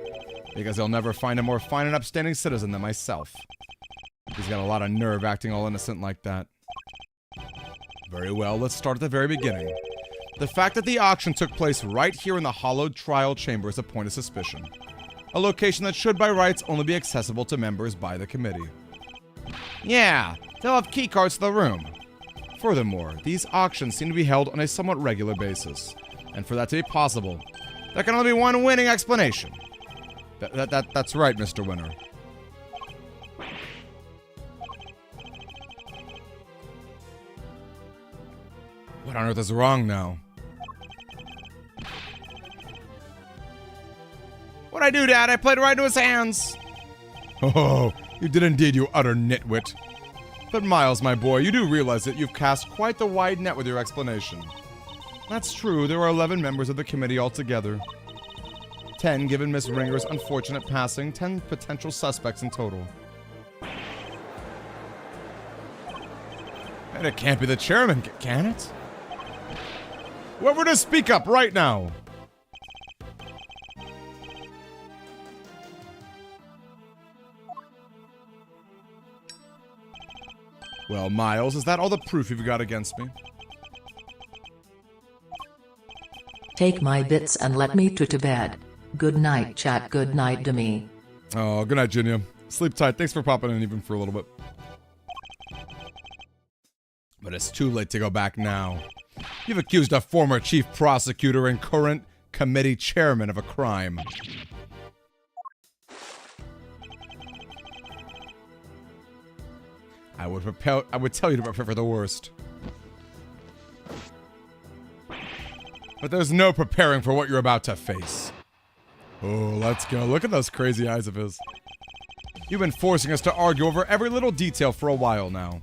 Because he'll never find a more fine and upstanding citizen than myself. He's got a lot of nerve acting all innocent like that. Very well, let's start at the very beginning. The fact that the auction took place right here in the hollowed trial chamber is a point of suspicion. A location that should by rights only be accessible to members by the committee. Yeah, they'll have keycards to the room. Furthermore, these auctions seem to be held on a somewhat regular basis. And for that to be possible, there can only be one winning explanation. That's right, Mr. Winner. What on earth is wrong now? What'd I do, Dad? I played right into his hands. Oh, you did indeed, you utter nitwit. But Miles, my boy, you do realize that you've cast quite the wide net with your explanation. That's true, there are 11 members of the committee altogether. 10 given Miss Ringer's unfortunate passing, 10 potential suspects in total. And it can't be the chairman, can it? Whoever to speak up right now! Well, Miles, is that all the proof you've got against me? Take my bits and let me to bed. Good night, chat. Good night to me. Oh, good night, Jinya. Sleep tight. Thanks for popping in even for a little bit. But it's too late to go back now. You've accused a former chief prosecutor and current committee chairman of a crime. I would tell you to prepare for the worst. But there's no preparing for what you're about to face. Oh, let's go. Look at those crazy eyes of his. You've been forcing us to argue over every little detail for a while now.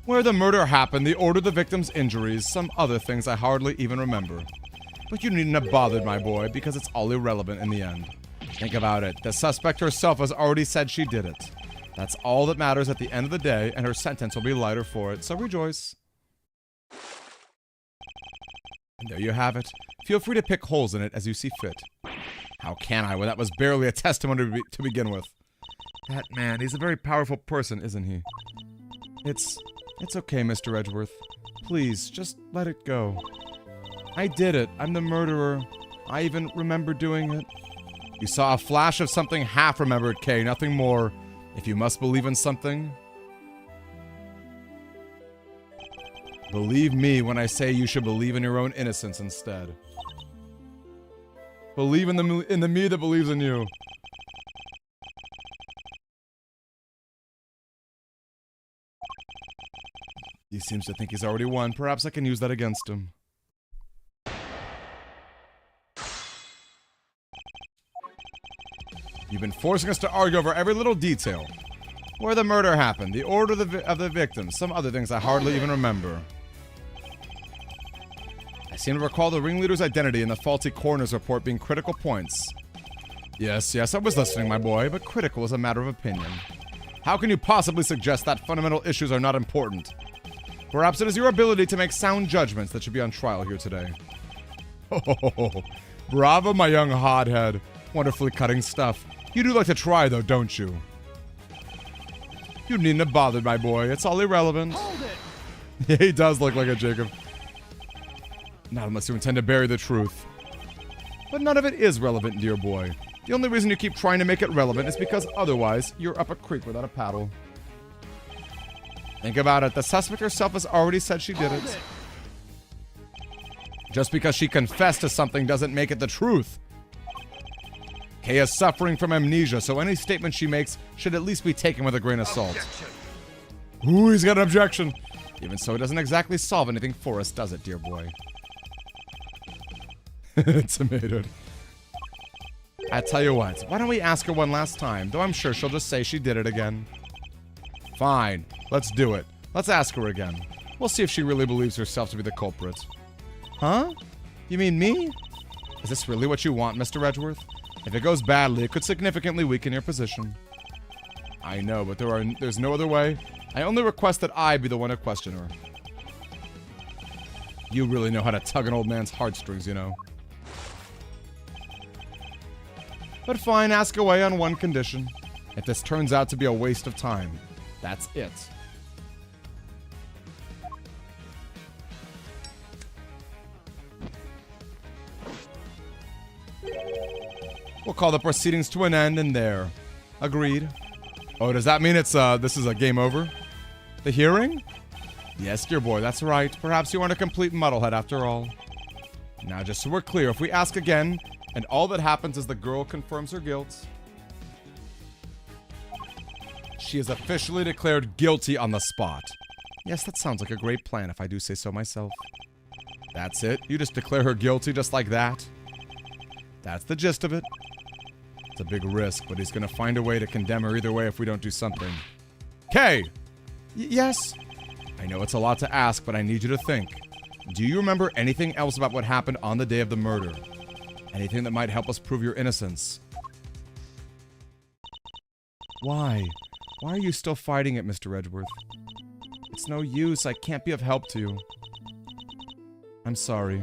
Where the murder happened, the order of the victim's injuries, some other things I hardly even remember. But you needn't have bothered, my boy, because it's all irrelevant in the end. Think about it. The suspect herself has already said she did it. That's all that matters at the end of the day, and her sentence will be lighter for it, so rejoice. And there you have it. Feel free to pick holes in it as you see fit. How can I when that was barely a testimony to begin with? That man, he's a very powerful person, isn't he? It's okay, Mr. Edgeworth. Please, just let it go. I did it. I'm the murderer. I even remember doing it. You saw a flash of something half-remembered, Kay, nothing more. If you must believe in something, believe me when I say you should believe in your own innocence instead. Believe in the me that believes in you. He seems to think he's already won. Perhaps I can use that against him. You've been forcing us to argue over every little detail. Where the murder happened, the order of the victim, some other things I hardly even remember. I seem to recall the ringleader's identity and the faulty coroner's report being critical points. Yes, I was listening, my boy, but critical is a matter of opinion. How can you possibly suggest that fundamental issues are not important? Perhaps it is your ability to make sound judgments that should be on trial here today. Oh, bravo, my young hothead. Wonderfully cutting stuff. You do like to try, though, don't you? You needn't have bothered, my boy. It's all irrelevant. Hold it. Yeah, he does look like a Jacob. Not unless you intend to bury the truth. But none of it is relevant, dear boy. The only reason you keep trying to make it relevant is because otherwise, you're up a creek without a paddle. Think about it. The suspect herself has already said she did it. Just because she confessed to something doesn't make it the truth. Kay is suffering from amnesia, so any statement she makes should at least be taken with a grain of salt. Ooh, he's got an objection. Even so, it doesn't exactly solve anything for us, does it, dear boy? Intimidated. I tell you what, why don't we ask her one last time, though I'm sure she'll just say she did it again. Fine, let's do it. Let's ask her again. We'll see if she really believes herself to be the culprit. Huh? You mean me? Is this really what you want, Mr. Edgeworth? If it goes badly, it could significantly weaken your position. I know, but there's no other way. I only request that I be the one to question her. You really know how to tug an old man's heartstrings, you know. But fine, ask away on one condition. If this turns out to be a waste of time, that's it. We'll call the proceedings to an end and there. Agreed. Oh, does that mean it's, this is a game over? The hearing? Yes, dear boy, that's right. Perhaps you aren't a complete muddlehead after all. Now, just so we're clear, if we ask again, and all that happens is the girl confirms her guilt, she is officially declared guilty on the spot. Yes, that sounds like a great plan if I do say so myself. That's it? You just declare her guilty just like that? That's the gist of it. It's a big risk, but he's gonna find a way to condemn her either way if we don't do something. Kay! Yes? I know it's a lot to ask, but I need you to think. Do you remember anything else about what happened on the day of the murder? Anything that might help us prove your innocence? Why? Why are you still fighting it, Mr. Edgeworth? It's no use. I can't be of help to you. I'm sorry.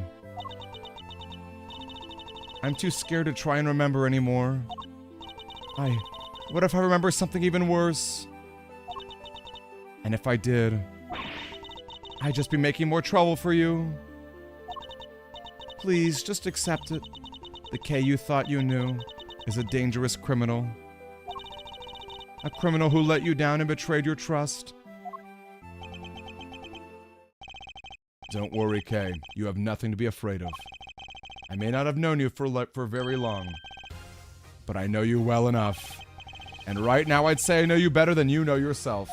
I'm too scared to try and remember anymore. What if I remember something even worse? And if I did, I'd just be making more trouble for you. Please, just accept it. The Kay you thought you knew is a dangerous criminal. A criminal who let you down and betrayed your trust. Don't worry, Kay. You have nothing to be afraid of. I may not have known you for very long, but I know you well enough. And right now I'd say I know you better than you know yourself.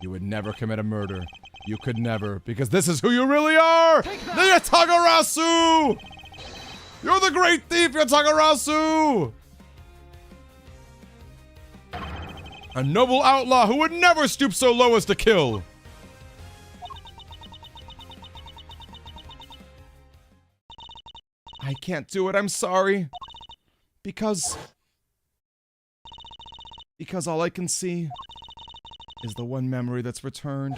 You would never commit a murder. You could never, because this is who you really are! The Yatagarasu! You're the great thief, Yatagarasu! A noble outlaw who would never stoop so low as to kill! I can't do it, I'm sorry. Because all I can see is the one memory that's returned.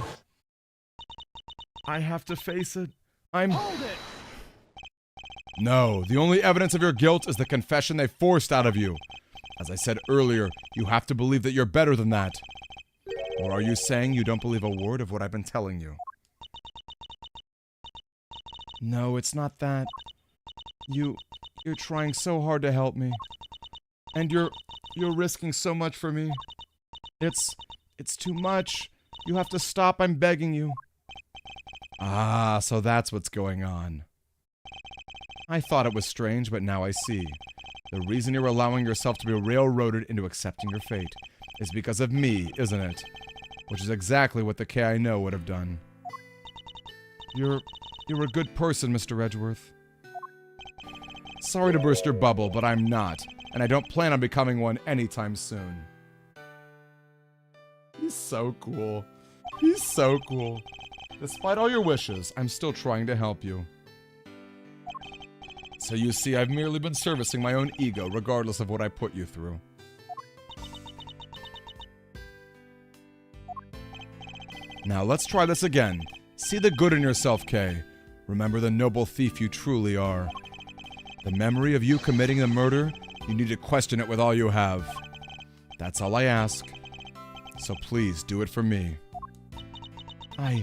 I have to face it. Hold it. No, the only evidence of your guilt is the confession they forced out of you. As I said earlier, you have to believe that you're better than that. Or are you saying you don't believe a word of what I've been telling you? No, it's not that. You're trying so hard to help me. And you're risking so much for me. It's too much. You have to stop, I'm begging you. Ah, so that's what's going on. I thought it was strange, but now I see. The reason you're allowing yourself to be railroaded into accepting your fate is because of me, isn't it? Which is exactly what the Kay I know would have done. You're a good person, Mr. Edgeworth. Sorry to burst your bubble, but I'm not, and I don't plan on becoming one anytime soon. He's so cool. He's so cool. Despite all your wishes, I'm still trying to help you. So you see, I've merely been servicing my own ego, regardless of what I put you through. Now let's try this again. See the good in yourself, Kay. Remember the noble thief you truly are. The memory of you committing the murder, you need to question it with all you have. That's all I ask. So please do it for me. Ah!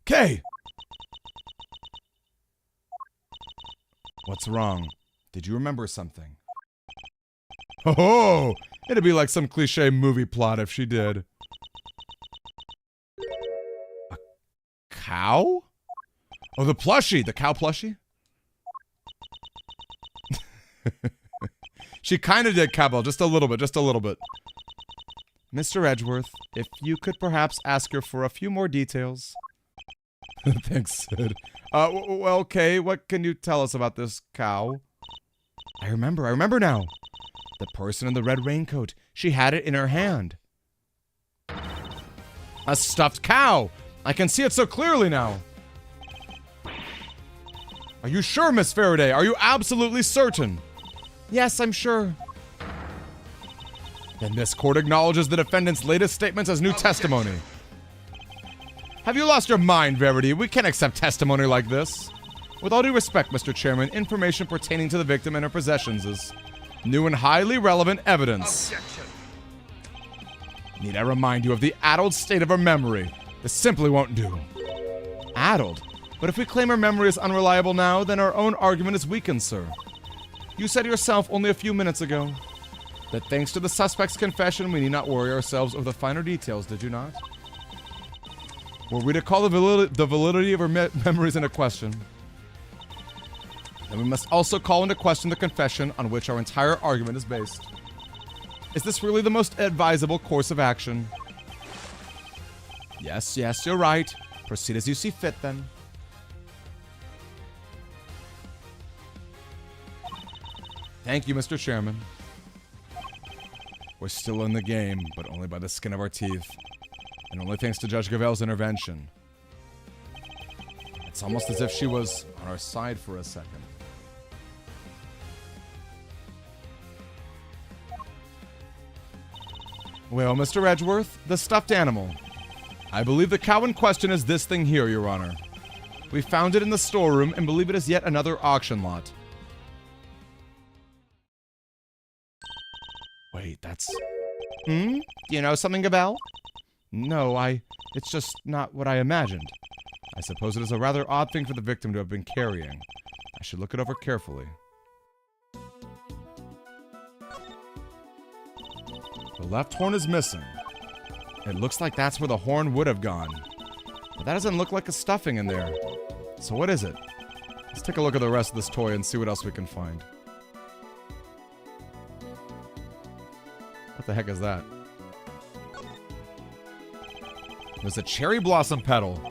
Kay! What's wrong? Did you remember something? Oh, it'd be like some cliche movie plot if she did. A cow? Oh, the plushie! The cow plushie? She kind of did cowbell, just a little bit, Mr. Edgeworth, if you could perhaps ask her for a few more details. Thanks, Sid. Well, Kay, what can you tell us about this cow? I remember now. The person in the red raincoat, she had it in her hand. A stuffed cow! I can see it so clearly now. Are you sure, Miss Faraday? Are you absolutely certain? Yes, I'm sure. Then this court acknowledges the defendant's latest statements as new testimony. Have you lost your mind, Verity? We can't accept testimony like this. With all due respect, Mr. Chairman, information pertaining to the victim and her possessions is new and highly relevant evidence. Objection. Need I remind you of the addled state of her memory? This simply won't do. Addled? But if we claim her memory is unreliable now, then our own argument is weakened, sir. You said yourself only a few minutes ago that thanks to the suspect's confession, we need not worry ourselves over the finer details, did you not? Were we to call the validity of her memories into question, then we must also call into question the confession on which our entire argument is based. Is this really the most advisable course of action? Yes, you're right. Proceed as you see fit, then. Thank you, Mr. Chairman. We're still in the game, but only by the skin of our teeth. And only thanks to Judge Gavel's intervention. It's almost as if she was on our side for a second. Well, Mr. Edgeworth, the stuffed animal. I believe the cow in question is this thing here, Your Honor. We found it in the storeroom and believe it is yet another auction lot. Wait, that's... Do you know something, Gavel? No, it's just not what I imagined. I suppose it is a rather odd thing for the victim to have been carrying. I should look it over carefully. The left horn is missing. It looks like that's where the horn would have gone. But that doesn't look like a stuffing in there. So what is it? Let's take a look at the rest of this toy and see what else we can find. What the heck is that? There's a cherry blossom petal.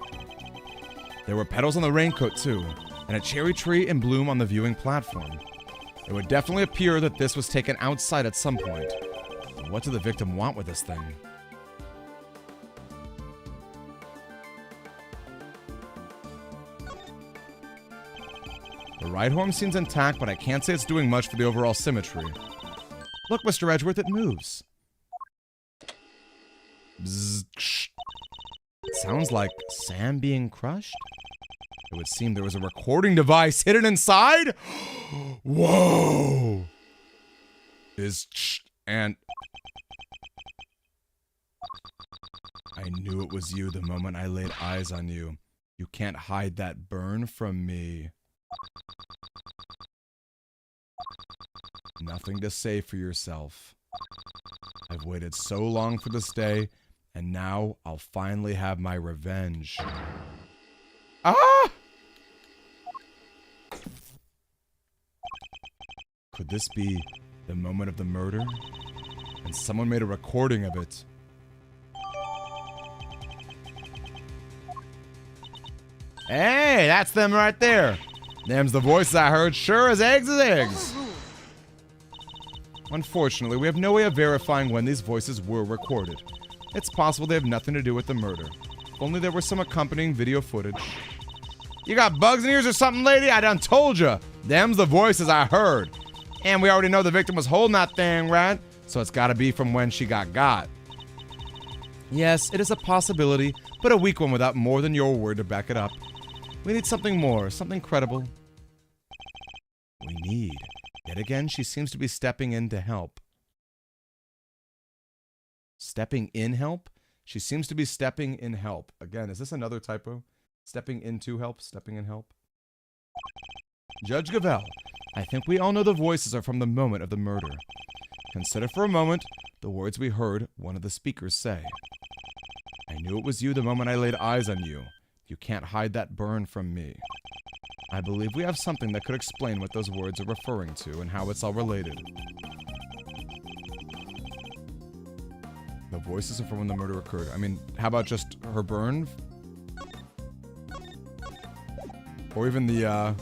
There were petals on the raincoat too, and a cherry tree in bloom on the viewing platform. It would definitely appear that this was taken outside at some point. But what did the victim want with this thing? The right horn seems intact, but I can't say it's doing much for the overall symmetry. Look, Mr. Edgeworth, it moves. Bzzz. It sounds like sand being crushed? It would seem there was a recording device hidden inside? Whoa! And... I knew it was you the moment I laid eyes on you. You can't hide that burn from me. Nothing to say for yourself. I've waited so long for this day, and now I'll finally have my revenge. Ah! Could this be the moment of the murder? And someone made a recording of it. Hey, that's them right there. Them's the voices I heard, sure as eggs is eggs. Unfortunately, we have no way of verifying when these voices were recorded. It's possible they have nothing to do with the murder. If only there were some accompanying video footage. You got bugs in ears or something, lady? I done told ya. Them's the voices I heard. And we already know the victim was holding that thing, right? So it's gotta be from when she got. Yes, it is a possibility, but a weak one without more than your word to back it up. We need something more, something credible. We need. Yet again, she seems to be stepping in to help. Stepping in help? She seems to be stepping in help. Again, is this another typo? Stepping into help? Stepping in help? Judge Gavel, I think we all know the voices are from the moment of the murder. Consider for a moment the words we heard one of the speakers say. I knew it was you the moment I laid eyes on you. You can't hide that burn from me. I believe we have something that could explain what those words are referring to and how it's all related. The voices are from when the murder occurred. I mean, how about just her burn? Or even the,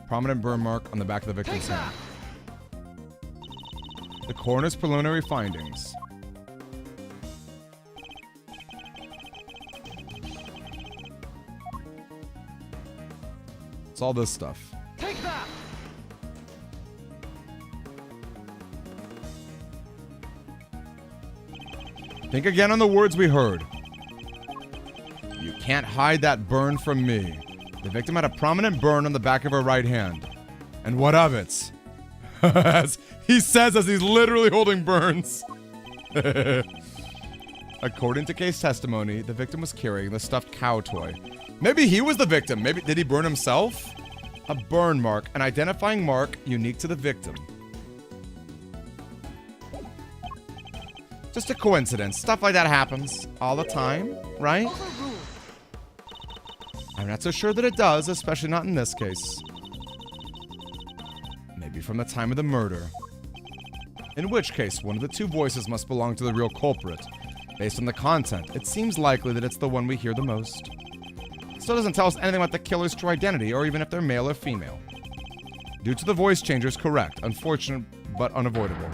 prominent burn mark on the back of the victim's hand. The coroner's preliminary findings. It's all this stuff. Take that! Think again on the words we heard. You can't hide that burn from me. The victim had a prominent burn on the back of her right hand. And what of it? As he says as he's literally holding burns. According to case testimony, the victim was carrying the stuffed cow toy. Maybe he was the victim. Maybe did he burn himself? A burn mark, an identifying mark unique to the victim. Just a coincidence. Stuff like that happens all the time, right? I'm not so sure that it does, especially not in this case. Maybe from the time of the murder. In which case, one of the two voices must belong to the real culprit. Based on the content, it seems likely that it's the one we hear the most. It still doesn't tell us anything about the killer's true identity, or even if they're male or female. Due to the voice changers, correct. Unfortunate, but unavoidable.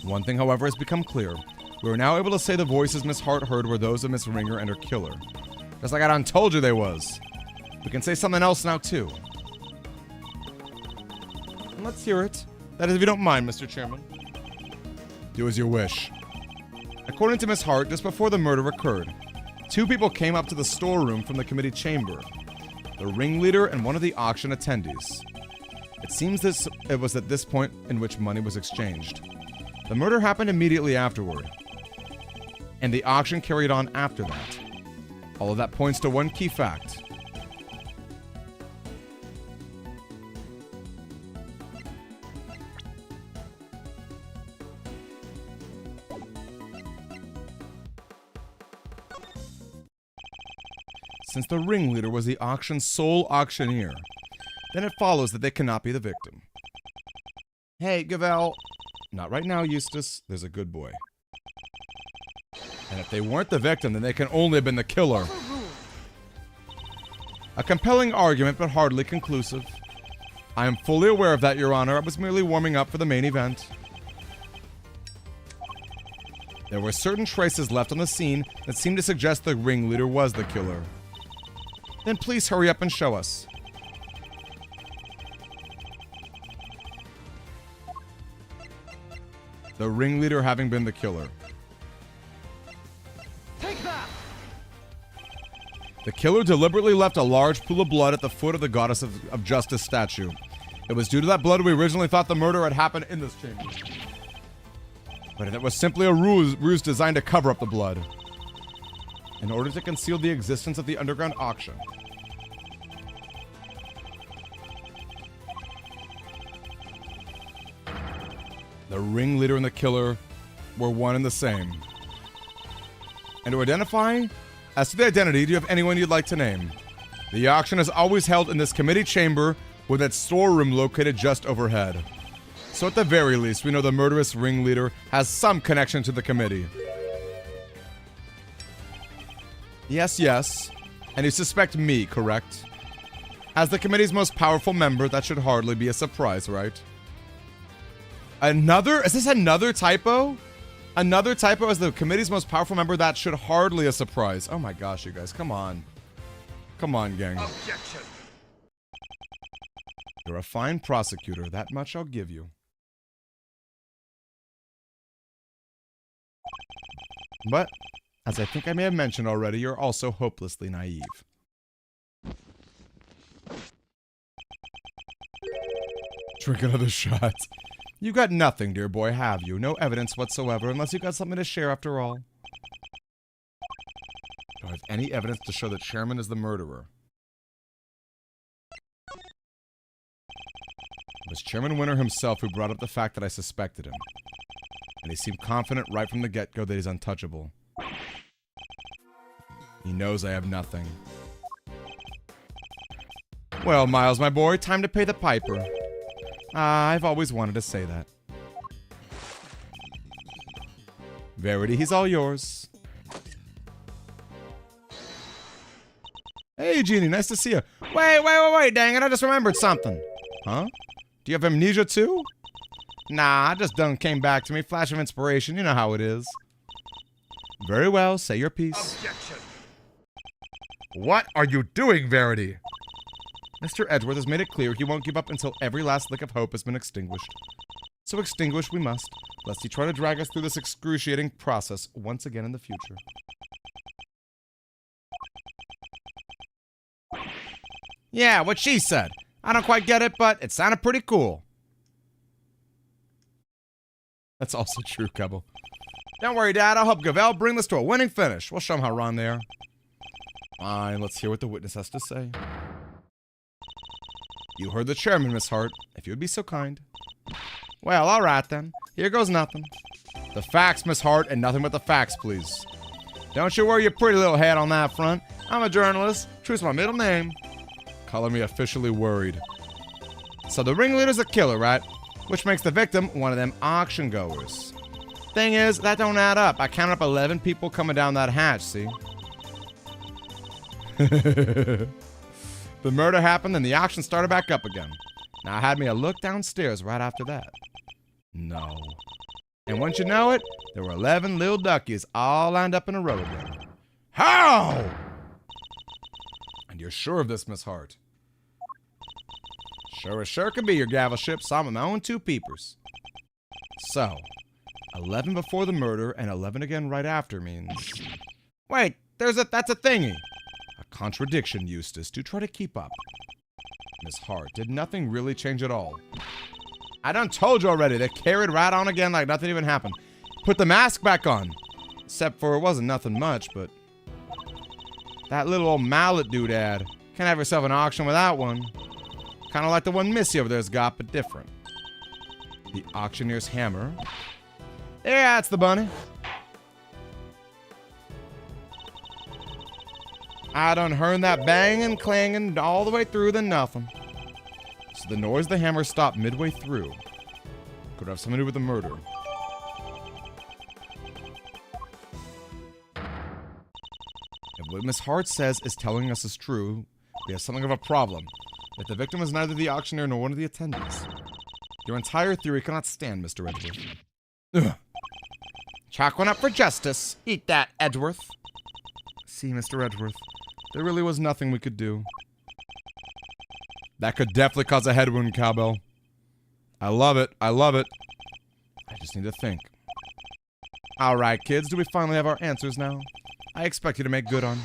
One thing, however, has become clear. We are now able to say the voices Miss Hart heard were those of Miss Ringer and her killer. Just like I done told you they was. We can say something else now, too. And let's hear it. That is, if you don't mind, Mr. Chairman. Do as you wish. According to Miss Hart, just before the murder occurred, two people came up to the storeroom from the committee chamber. The ringleader and one of the auction attendees. It seems it was at this point in which money was exchanged. The murder happened immediately afterward, and the auction carried on after that. All of that points to one key fact. Since the ringleader was the auction's sole auctioneer, then it follows that they cannot be the victim. Hey, Gavel. Not right now, Eustace. There's a good boy. And if they weren't the victim, then they can only have been the killer. A compelling argument, but hardly conclusive. I am fully aware of that, Your Honor. I was merely warming up for the main event. There were certain traces left on the scene that seemed to suggest the ringleader was the killer. Then please hurry up and show us. The ringleader having been the killer. Take that! The killer deliberately left a large pool of blood at the foot of the Goddess of Justice statue. It was due to that blood we originally thought the murder had happened in this chamber. But it was simply a ruse designed to cover up the blood, in order to conceal the existence of the underground auction. The ringleader and the killer were one and the same. And to identify, as to the identity, do you have anyone you'd like to name? The auction is always held in this committee chamber with its storeroom located just overhead. So at the very least, we know the murderous ringleader has some connection to the committee. Yes, yes. And you suspect me, correct? As the committee's most powerful member, that should hardly be a surprise, right? Another? Is this another typo? Another typo as the committee's most powerful member, that should hardly a surprise. Oh my gosh, you guys, come on. Come on, gang. Objection. You're a fine prosecutor, that much I'll give you. But, as I think I may have mentioned already, you're also hopelessly naive. Drink another shot. You got nothing, dear boy, have you? No evidence whatsoever, unless you got something to share after all. Do I have any evidence to show that Chairman is the murderer? It was Chairman Winter himself who brought up the fact that I suspected him. And he seemed confident right from the get-go that he's untouchable. He knows I have nothing. Well, Miles, my boy, time to pay the piper. I've always wanted to say that. Verity, he's all yours. Hey, Jeannie, nice to see you. Wait, dang it, I just remembered something. Huh? Do you have amnesia too? Nah, I just done came back to me. Flash of inspiration, you know how it is. Very well, say your piece. Objection. What are you doing, Verity? Mr. Edgeworth has made it clear he won't give up until every last lick of hope has been extinguished. So extinguish we must, lest he try to drag us through this excruciating process once again in the future. Yeah, what she said. I don't quite get it, but it sounded pretty cool. That's also true, Cubble. Don't worry, Dad. I'll help Gavel bring this to a winning finish. We'll show him how wrong they are. Fine, let's hear what the witness has to say. You heard the chairman, Miss Hart, if you would be so kind. Well, all right then. Here goes nothing. The facts, Miss Hart, and nothing but the facts, please. Don't you worry your pretty little head on that front. I'm a journalist. Truth's my middle name. Color me officially worried. So the ringleader's a killer, right? Which makes the victim one of them auction goers. Thing is, that don't add up. I counted up 11 people coming down that hatch, see? The murder happened and the auction started back up again. Now, I had me a look downstairs right after that. No. And once you know it, there were 11 little duckies all lined up in a row again. How? And you're sure of this, Miss Hart? Sure as sure can be, your gavelship. Saw them with my own two peepers. So, 11 before the murder and 11 again right after means... Wait, that's a thingy. A contradiction, Eustace. Do try to keep up. Miss Hart, did nothing really change at all? I done told you already. They carried right on again like nothing even happened. Put the mask back on. Except for it wasn't nothing much, but... That little old mallet doodad. Can't have yourself an auction without one. Kind of like the one Missy over there's got, but different. The auctioneer's hammer. Yeah, that's the bunny. I done heard that banging, clanging all the way through the nothing. So the noise of the hammer stopped midway through. Could have something to do with the murder. If what Miss Hart says is telling us is true, we have something of a problem. If the victim is neither the auctioneer nor one of the attendees. Your entire theory cannot stand, Mr. Edgeworth. Ugh. Chalk one up for justice. Eat that, Edgeworth. See, Mr. Edgeworth, there really was nothing we could do. That could definitely cause a head wound, Cowbell. I love it. I love it. I just need to think. Alright, kids, do we finally have our answers now? I expect you to make good on.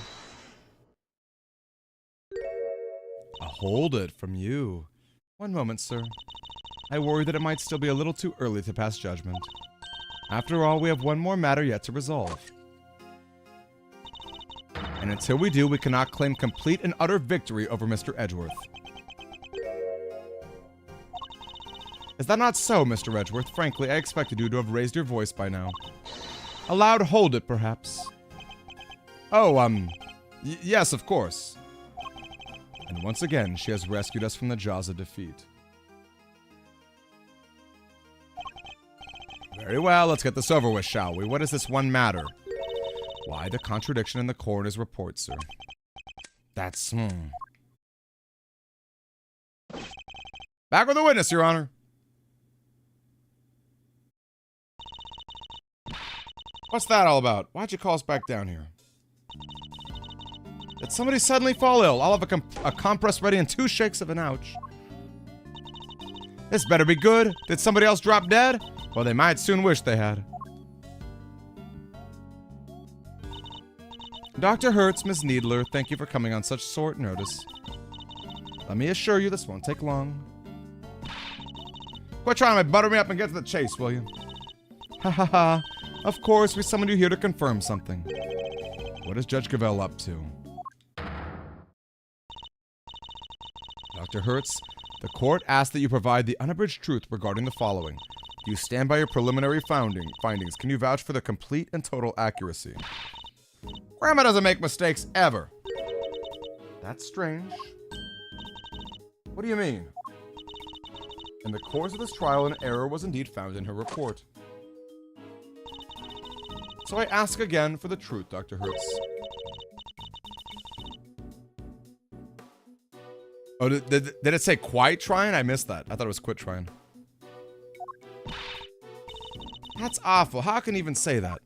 Hold it from you. One moment, sir. I worry that it might still be a little too early to pass judgment. After all, we have one more matter yet to resolve. And until we do, we cannot claim complete and utter victory over Mr. Edgeworth. Is that not so, Mr. Edgeworth? Frankly, I expected you to have raised your voice by now. A loud hold it, perhaps. Oh, yes, of course. And once again, she has rescued us from the jaws of defeat. Very well, let's get this over with, shall we? What is this one matter? Why the contradiction in the coroner's report, sir? That's, Back with the witness, Your Honor. What's that all about? Why'd you call us back down here? Did somebody suddenly fall ill? I'll have a compress ready in 2 shakes of an ouch. This better be good. Did somebody else drop dead? Well, they might soon wish they had. Dr. Hertz, Miss Needler, thank you for coming on such short notice. Let me assure you this won't take long. Quit trying to butter me up and get to the chase, will you? Ha ha ha. Of course, we summoned you here to confirm something. What is Judge Gavell up to? Dr. Hertz, the court asks that you provide the unabridged truth regarding the following. Do you stand by your preliminary findings? Can you vouch for the complete and total accuracy? Grandma doesn't make mistakes, ever. That's strange. What do you mean? In the course of this trial, an error was indeed found in her report. So I ask again for the truth, Dr. Hertz. Oh, did it say quite trying? I missed that. I thought it was quit trying. That's awful. How can you even say that?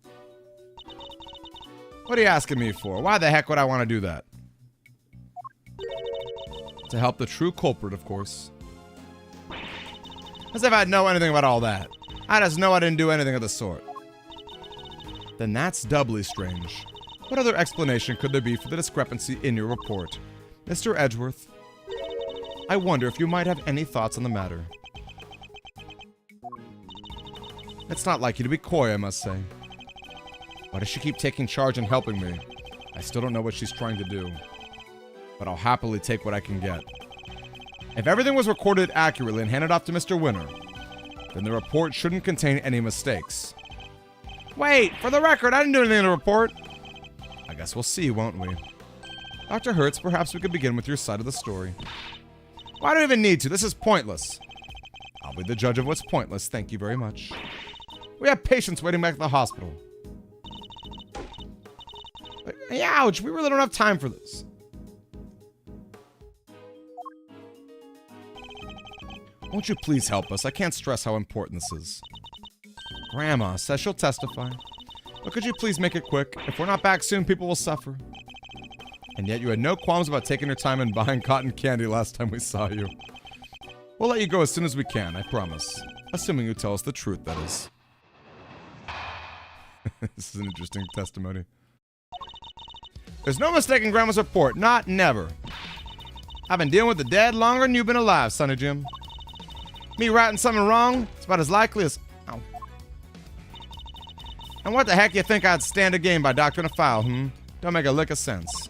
What are you asking me for? Why the heck would I want to do that? To help the true culprit, of course. As if I'd know anything about all that. I just know I didn't do anything of the sort. Then that's doubly strange. What other explanation could there be for the discrepancy in your report? Mr. Edgeworth, I wonder if you might have any thoughts on the matter. It's not like you to be coy, I must say. Why does she keep taking charge and helping me? I still don't know what she's trying to do. But I'll happily take what I can get. If everything was recorded accurately and handed off to Mr. Winner, then the report shouldn't contain any mistakes. Wait, for the record, I didn't do anything in the report. I guess we'll see, won't we? Dr. Hertz, perhaps we could begin with your side of the story. Why do we even need to? This is pointless. I'll be the judge of what's pointless, thank you very much. We have patients waiting back at the hospital. Ouch, we really don't have time for this. Won't you please help us? I can't stress how important this is. Grandma says she'll testify. But could you please make it quick? If we're not back soon, people will suffer. And yet you had no qualms about taking your time and buying cotton candy last time we saw you. We'll let you go as soon as we can, I promise. Assuming you tell us the truth, that is. This is an interesting testimony. There's no mistaking Grandma's report. Not never. I've been dealing with the dead longer than you've been alive, Sonny Jim. Me writing something wrong, it's about as likely as... Ow. And what the heck you think I'd stand a game by doctoring a file, Don't make a lick of sense.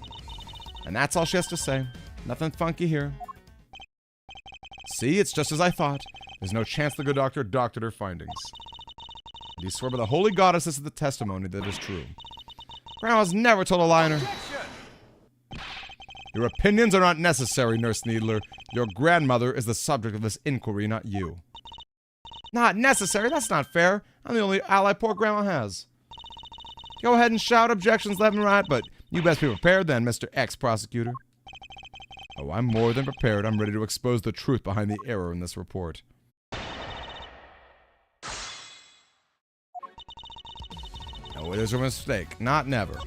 And that's all she has to say. Nothing funky here. See, it's just as I thought. There's no chance the good doctor doctored her findings. And you swear by the holy goddess this is the testimony that is true. Grandma's never told a lie in her... Your opinions are not necessary, Nurse Needler. Your grandmother is the subject of this inquiry, not you. Not necessary? That's not fair. I'm the only ally poor Grandma has. Go ahead and shout objections left and right, but you best be prepared then, Mr. Ex-Prosecutor. Oh, I'm more than prepared. I'm ready to expose the truth behind the error in this report. No, it is a mistake. Not never.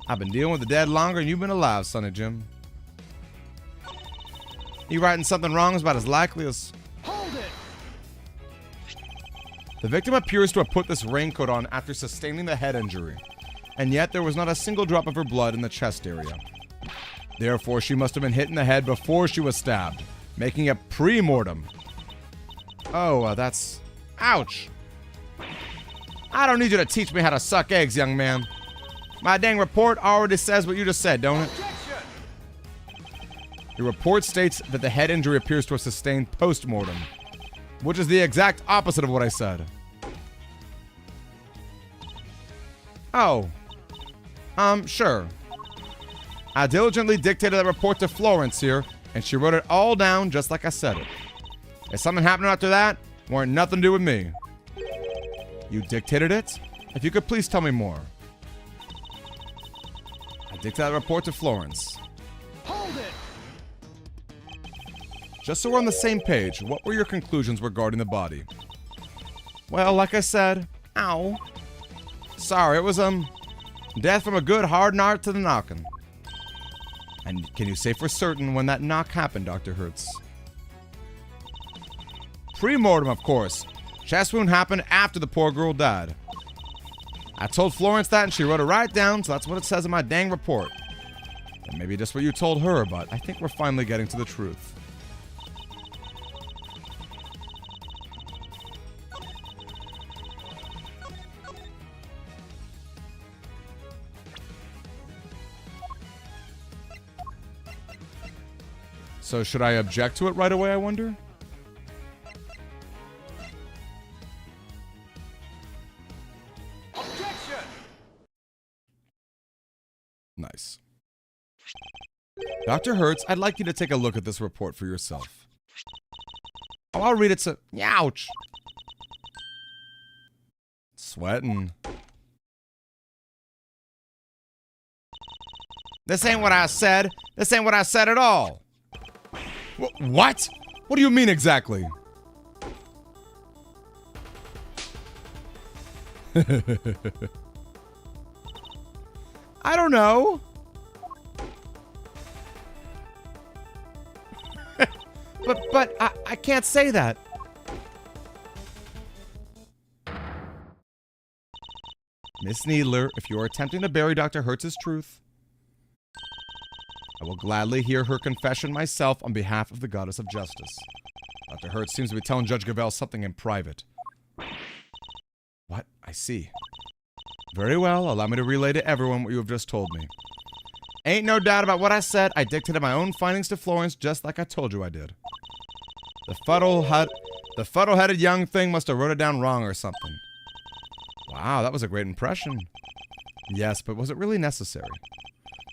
I've been dealing with the dead longer than you've been alive, Sonny Jim. You writing something wrong is about as likely as... Hold it! The victim appears to have put this raincoat on after sustaining the head injury, and yet there was not a single drop of her blood in the chest area. Therefore, she must have been hit in the head before she was stabbed, making it pre-mortem. Oh, that's... Ouch! I don't need you to teach me how to suck eggs, young man. My dang report already says what you just said, don't it? Your report states that the head injury appears to have sustained post-mortem, which is the exact opposite of what I said. Oh. Sure. I diligently dictated that report to Florence here, and she wrote it all down just like I said it. If something happened after that, weren't nothing to do with me. You dictated it? If you could please tell me more. I dictated that report to Florence. Hold it! Just so we're on the same page, what were your conclusions regarding the body? Well, like I said, ow. sorry. It was, death from a good hard knock to the knocking. And can you say for certain when that knock happened, Dr. Hertz? Pre-mortem, of course. Chest wound happened after the poor girl died. I told Florence that and she wrote it right down, so that's what it says in my dang report. And maybe just what you told her, but I think we're finally getting to the truth. So should I object to it right away, I wonder? Objection! Nice. Dr. Hertz, I'd like you to take a look at this report for yourself. Oh, I'll read it so... Ouch! Sweating. This ain't what I said. This ain't what I said at all. What? What do you mean exactly? I don't know. but I can't say that. Miss Needler, if you are attempting to bury Dr. Hertz's truth, I will gladly hear her confession myself on behalf of the goddess of justice. Dr. Hertz seems to be telling Judge Gavelle something in private. What? I see. Very well, allow me to relay to everyone what you have just told me. Ain't no doubt about what I said. I dictated my own findings to Florence just like I told you I did. The fuddle-headed young thing must have wrote it down wrong or something. Wow, that was a great impression. Yes, but was it really necessary?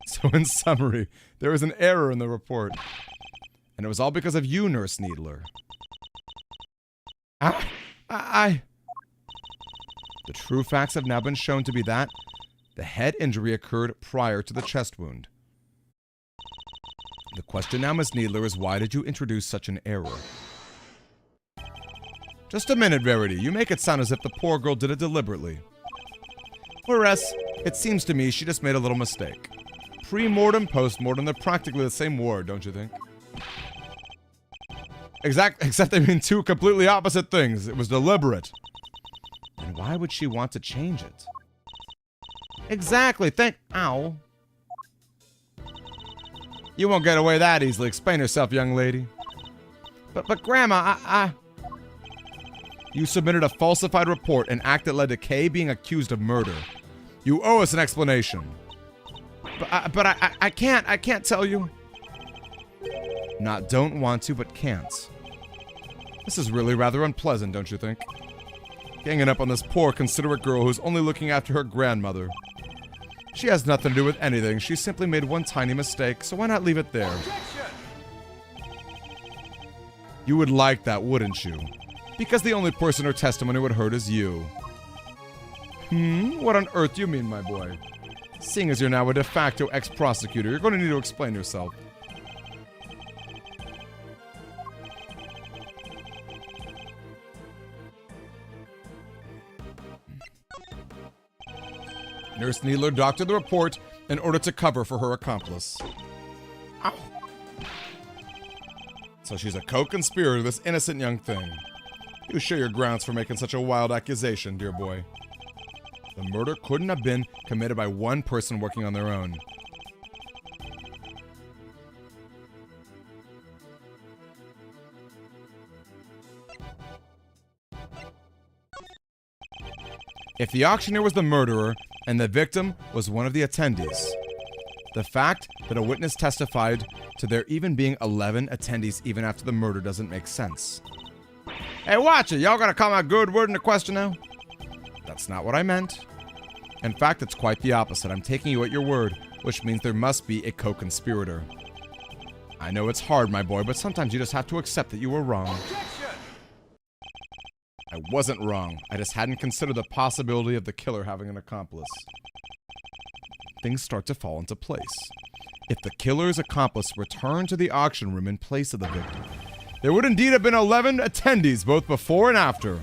So in summary, there was an error in the report. And it was all because of you, Nurse Needler. The true facts have now been shown to be that the head injury occurred prior to the chest wound. The question now, Miss Needler, is why did you introduce such an error? Just a minute, Verity. You make it sound as if the poor girl did it deliberately. Whereas, it seems to me she just made a little mistake. Pre-mortem, post-mortem, they're practically the same word, don't you think? Except they mean two completely opposite things. It was deliberate. And why would she want to change it? Exactly, Ow. You won't get away that easily. Explain yourself, young lady. But Grandma, You submitted a falsified report, an act that led to Kay being accused of murder. You owe us an explanation. But I can't tell you. Not don't want to, but can't. This is really rather unpleasant, don't you think? Ganging up on this poor, considerate girl who's only looking after her grandmother. She has nothing to do with anything. She simply made one tiny mistake, so why not leave it there? You would like that, wouldn't you? Because the only person her testimony would hurt is you. What on earth do you mean, my boy? Seeing as you're now a de facto ex-prosecutor, you're going to need to explain yourself. Nurse Needler doctored the report in order to cover for her accomplice. Ow. So she's a co-conspirator to this innocent young thing. You share your grounds for making such a wild accusation, dear boy. The murder couldn't have been committed by one person working on their own. If the auctioneer was the murderer and the victim was one of the attendees, the fact that a witness testified to there even being 11 attendees even after the murder doesn't make sense. Hey, watch it! Y'all gotta call my good word into question now? That's not what I meant. In fact, it's quite the opposite. I'm taking you at your word, which means there must be a co-conspirator. I know it's hard, my boy, but sometimes you just have to accept that you were wrong. I wasn't wrong. I just hadn't considered the possibility of the killer having an accomplice. Things start to fall into place. If the killer's accomplice returned to the auction room in place of the victim, there would indeed have been 11 attendees, both before and after.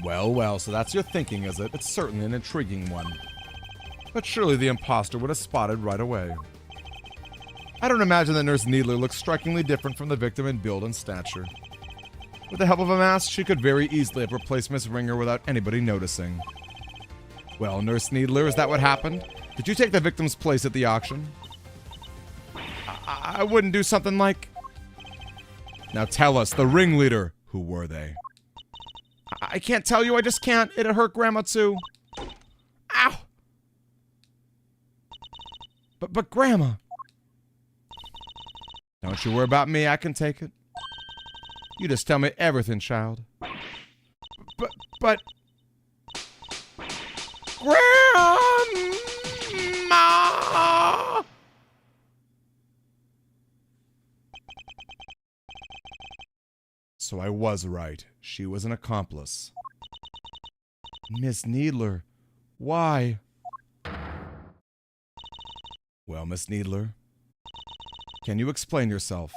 Well, well, so that's your thinking, is it? It's certainly an intriguing one. But surely the imposter would have spotted right away. I don't imagine that Nurse Needler looks strikingly different from the victim in build and stature. With the help of a mask, she could very easily have replaced Miss Ringer without anybody noticing. Well, Nurse Needler, is that what happened? Did you take the victim's place at the auction? I wouldn't do something like... Now tell us, the ringleader, who were they? I can't tell you, I just can't. It'd hurt Grandma too. Ow! But Grandma... Don't you worry about me, I can take it. You just tell me everything, child. But... Grandma! So I was right. She was an accomplice. Miss Needler, why? Well, Miss Needler, can you explain yourself?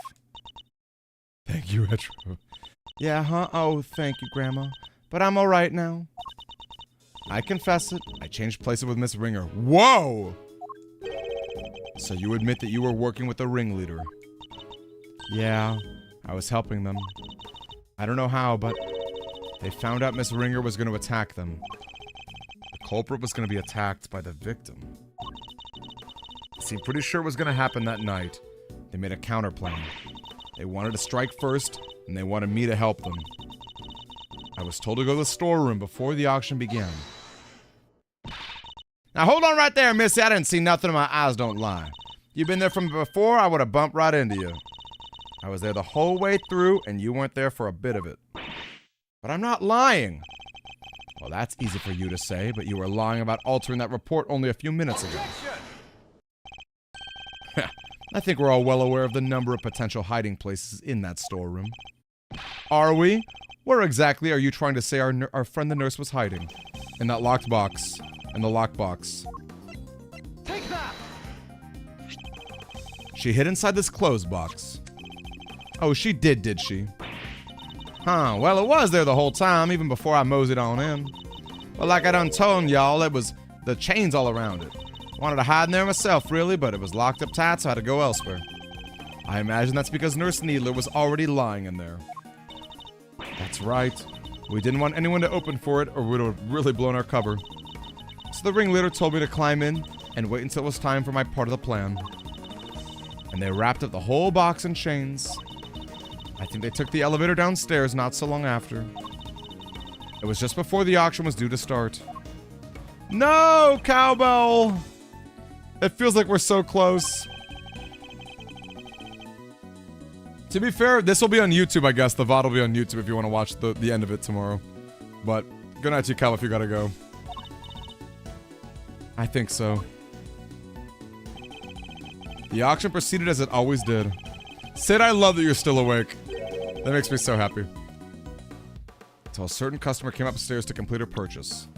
Thank you, Retro. Yeah, huh? Oh, thank you, Grandma. But I'm alright now. I confess it. I changed places with Miss Ringer. Whoa! So you admit that you were working with the ringleader? Yeah, I was helping them. I don't know how, but they found out Miss Ringer was going to attack them. The culprit was going to be attacked by the victim. Seemed pretty sure it was going to happen that night. They made a counterplan. They wanted to strike first, and they wanted me to help them. I was told to go to the storeroom before the auction began. Now hold on right there, Missy. I didn't see nothing and my eyes don't lie. You been there from before, I would have bumped right into you. I was there the whole way through, and you weren't there for a bit of it. But I'm not lying. Well, that's easy for you to say, but you were lying about altering that report only a few minutes ago. I think we're all well aware of the number of potential hiding places in that storeroom. Are we? Where exactly are you trying to say our friend the nurse was hiding? In that locked box. In the lockbox. Take that! She hid inside this closed box. Oh, she did she? Huh, well, it was there the whole time, even before I moseyed on in. Well, like I done told y'all, it was the chains all around it. Wanted to hide in there myself, really, but it was locked up tight, so I had to go elsewhere. I imagine that's because Nurse Needler was already lying in there. That's right. We didn't want anyone to open for it, or we would have really blown our cover. So the ringleader told me to climb in and wait until it was time for my part of the plan. And they wrapped up the whole box in chains. I think they took the elevator downstairs not so long after. It was just before the auction was due to start. No, cowbell! It feels like we're so close. To be fair, this will be on YouTube, I guess. The VOD will be on YouTube if you want to watch the end of it tomorrow. But, good night to you, Cal, if you gotta go. I think so. The auction proceeded as it always did. Sid, I love that you're still awake. That makes me so happy. Until a certain customer came upstairs to complete her purchase.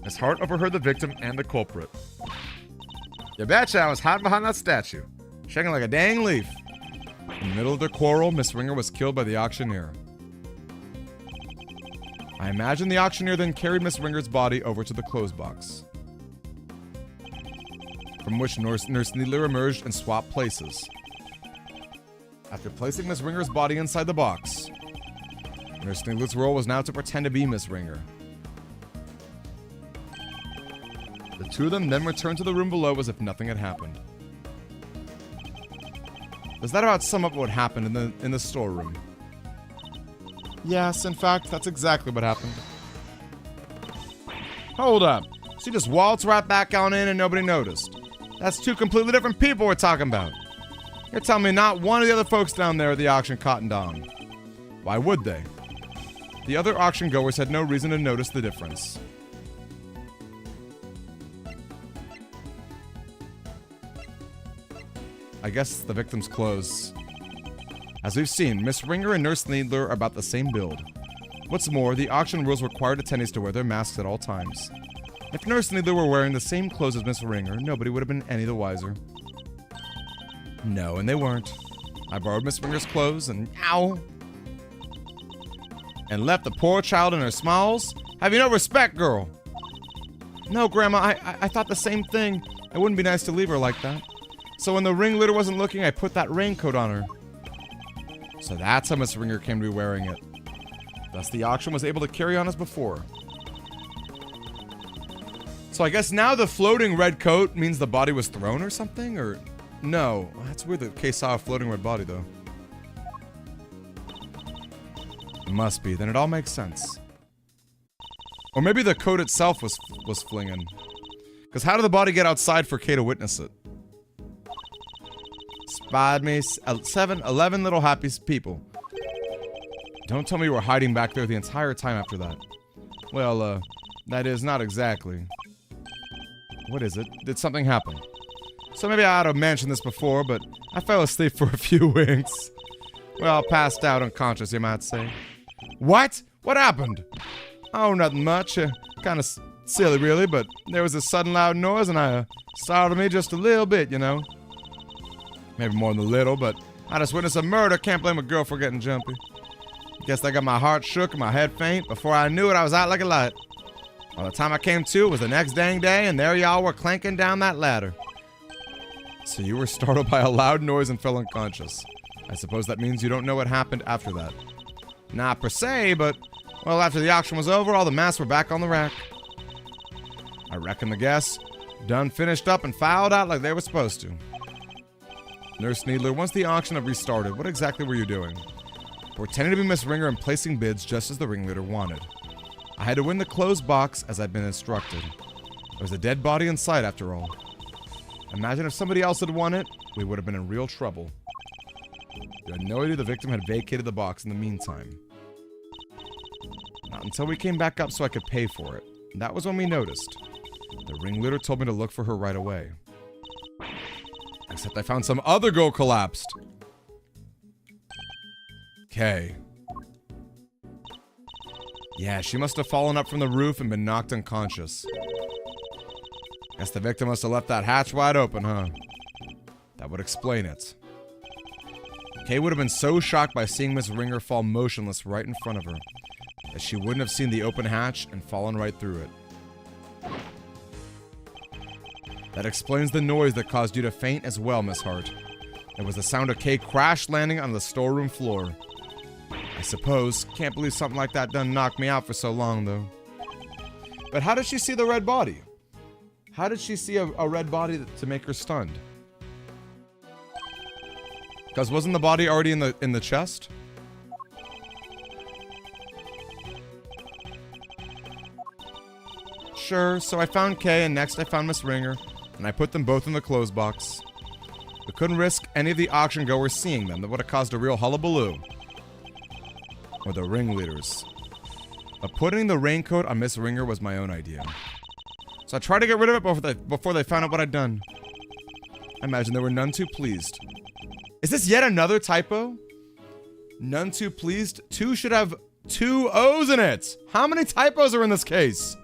Miss Hart overheard the victim and the culprit. You betcha I was hiding behind that statue, shaking like a dang leaf. In the middle of their quarrel, Miss Ringer was killed by the auctioneer. I imagine the auctioneer then carried Miss Ringer's body over to the clothes box, from which Nurse Needler emerged and swapped places. After placing Miss Ringer's body inside the box, Nurse Needler's role was now to pretend to be Miss Ringer. The two of them then returned to the room below as if nothing had happened. Does that about sum up what happened in the storeroom? Yes, in fact, that's exactly what happened. Hold up. She just waltzed right back on in and nobody noticed. That's two completely different people we're talking about. You're telling me not one of the other folks down there at the auction cottoned on. Why would they? The other auction goers had no reason to notice the difference. I guess it's the victim's clothes. As we've seen, Miss Ringer and Nurse Needler are about the same build. What's more, the auction rules required attendees to wear their masks at all times. If Nurse Needler were wearing the same clothes as Miss Ringer, nobody would have been any the wiser. No, and they weren't. I borrowed Miss Ringer's clothes and... Ow! and left the poor child in her smalls? Have you no respect, girl? No, Grandma, I thought the same thing. It wouldn't be nice to leave her like that. So when the ringleader wasn't looking, I put that raincoat on her. So that's how Miss Ringer came to be wearing it. Thus the auction was able to carry on as before. So I guess now the floating red coat means the body was thrown or something? Or no, that's weird that Kay saw a floating red body though. It must be, then it all makes sense. Or maybe the coat itself was flinging. Because how did the body get outside for Kay to witness it? Spied me 11 little happy people. Don't tell me you were hiding back there the entire time after that. Well, that is not exactly. What is it? Did something happen? So maybe I ought to have mentioned this before, but I fell asleep for a few winks. Well, passed out unconscious, you might say. What? What happened? Oh, nothing much. Kind of silly, really, but there was a sudden loud noise, and I startled me just a little bit, you know. Maybe more than a little, but I just witnessed a murder. Can't blame a girl for getting jumpy. Guess I got my heart shook and my head faint. Before I knew it, I was out like a light. By the time I came to, it was the next dang day, and there y'all were clanking down that ladder. So you were startled by a loud noise and fell unconscious. I suppose that means you don't know what happened after that. Not per se, but, well, after the auction was over, all the masks were back on the rack. I reckon the guests done finished up and filed out like they were supposed to. Nurse Needler, once the auction had restarted, what exactly were you doing? Pretending to be Miss Ringer and placing bids just as the ringleader wanted. I had to win the closed box as I'd been instructed. There was a dead body in sight after all. Imagine if somebody else had won it, we would have been in real trouble. You had no idea the victim had vacated the box in the meantime. Not until we came back up so I could pay for it. That was when we noticed. The ringleader told me to look for her right away. Except I found some other girl collapsed. Okay. Yeah, she must have fallen up from the roof and been knocked unconscious. Guess the victim must have left that hatch wide open, huh? That would explain it. Kay would have been so shocked by seeing Miss Ringer fall motionless right in front of her that she wouldn't have seen the open hatch and fallen right through it. That explains the noise that caused you to faint as well, Miss Hart. It was the sound of Kay crash landing on the storeroom floor. I suppose. Can't believe something like that done knocked me out for so long, though. But how did she see the red body? How did she see a red body to make her stunned? Because wasn't the body already in the chest? Sure, so I found Kay, and next I found Miss Ringer, and I put them both in the clothes box. We couldn't risk any of the auction goers seeing them. That would have caused a real hullabaloo. Or the ringleaders. But putting the raincoat on Miss Ringer was my own idea. So I tried to get rid of it before they found out what I'd done. I imagine they were none too pleased. Is this yet another typo? None too pleased? 2 should have 2 O's in it. How many typos are in this case?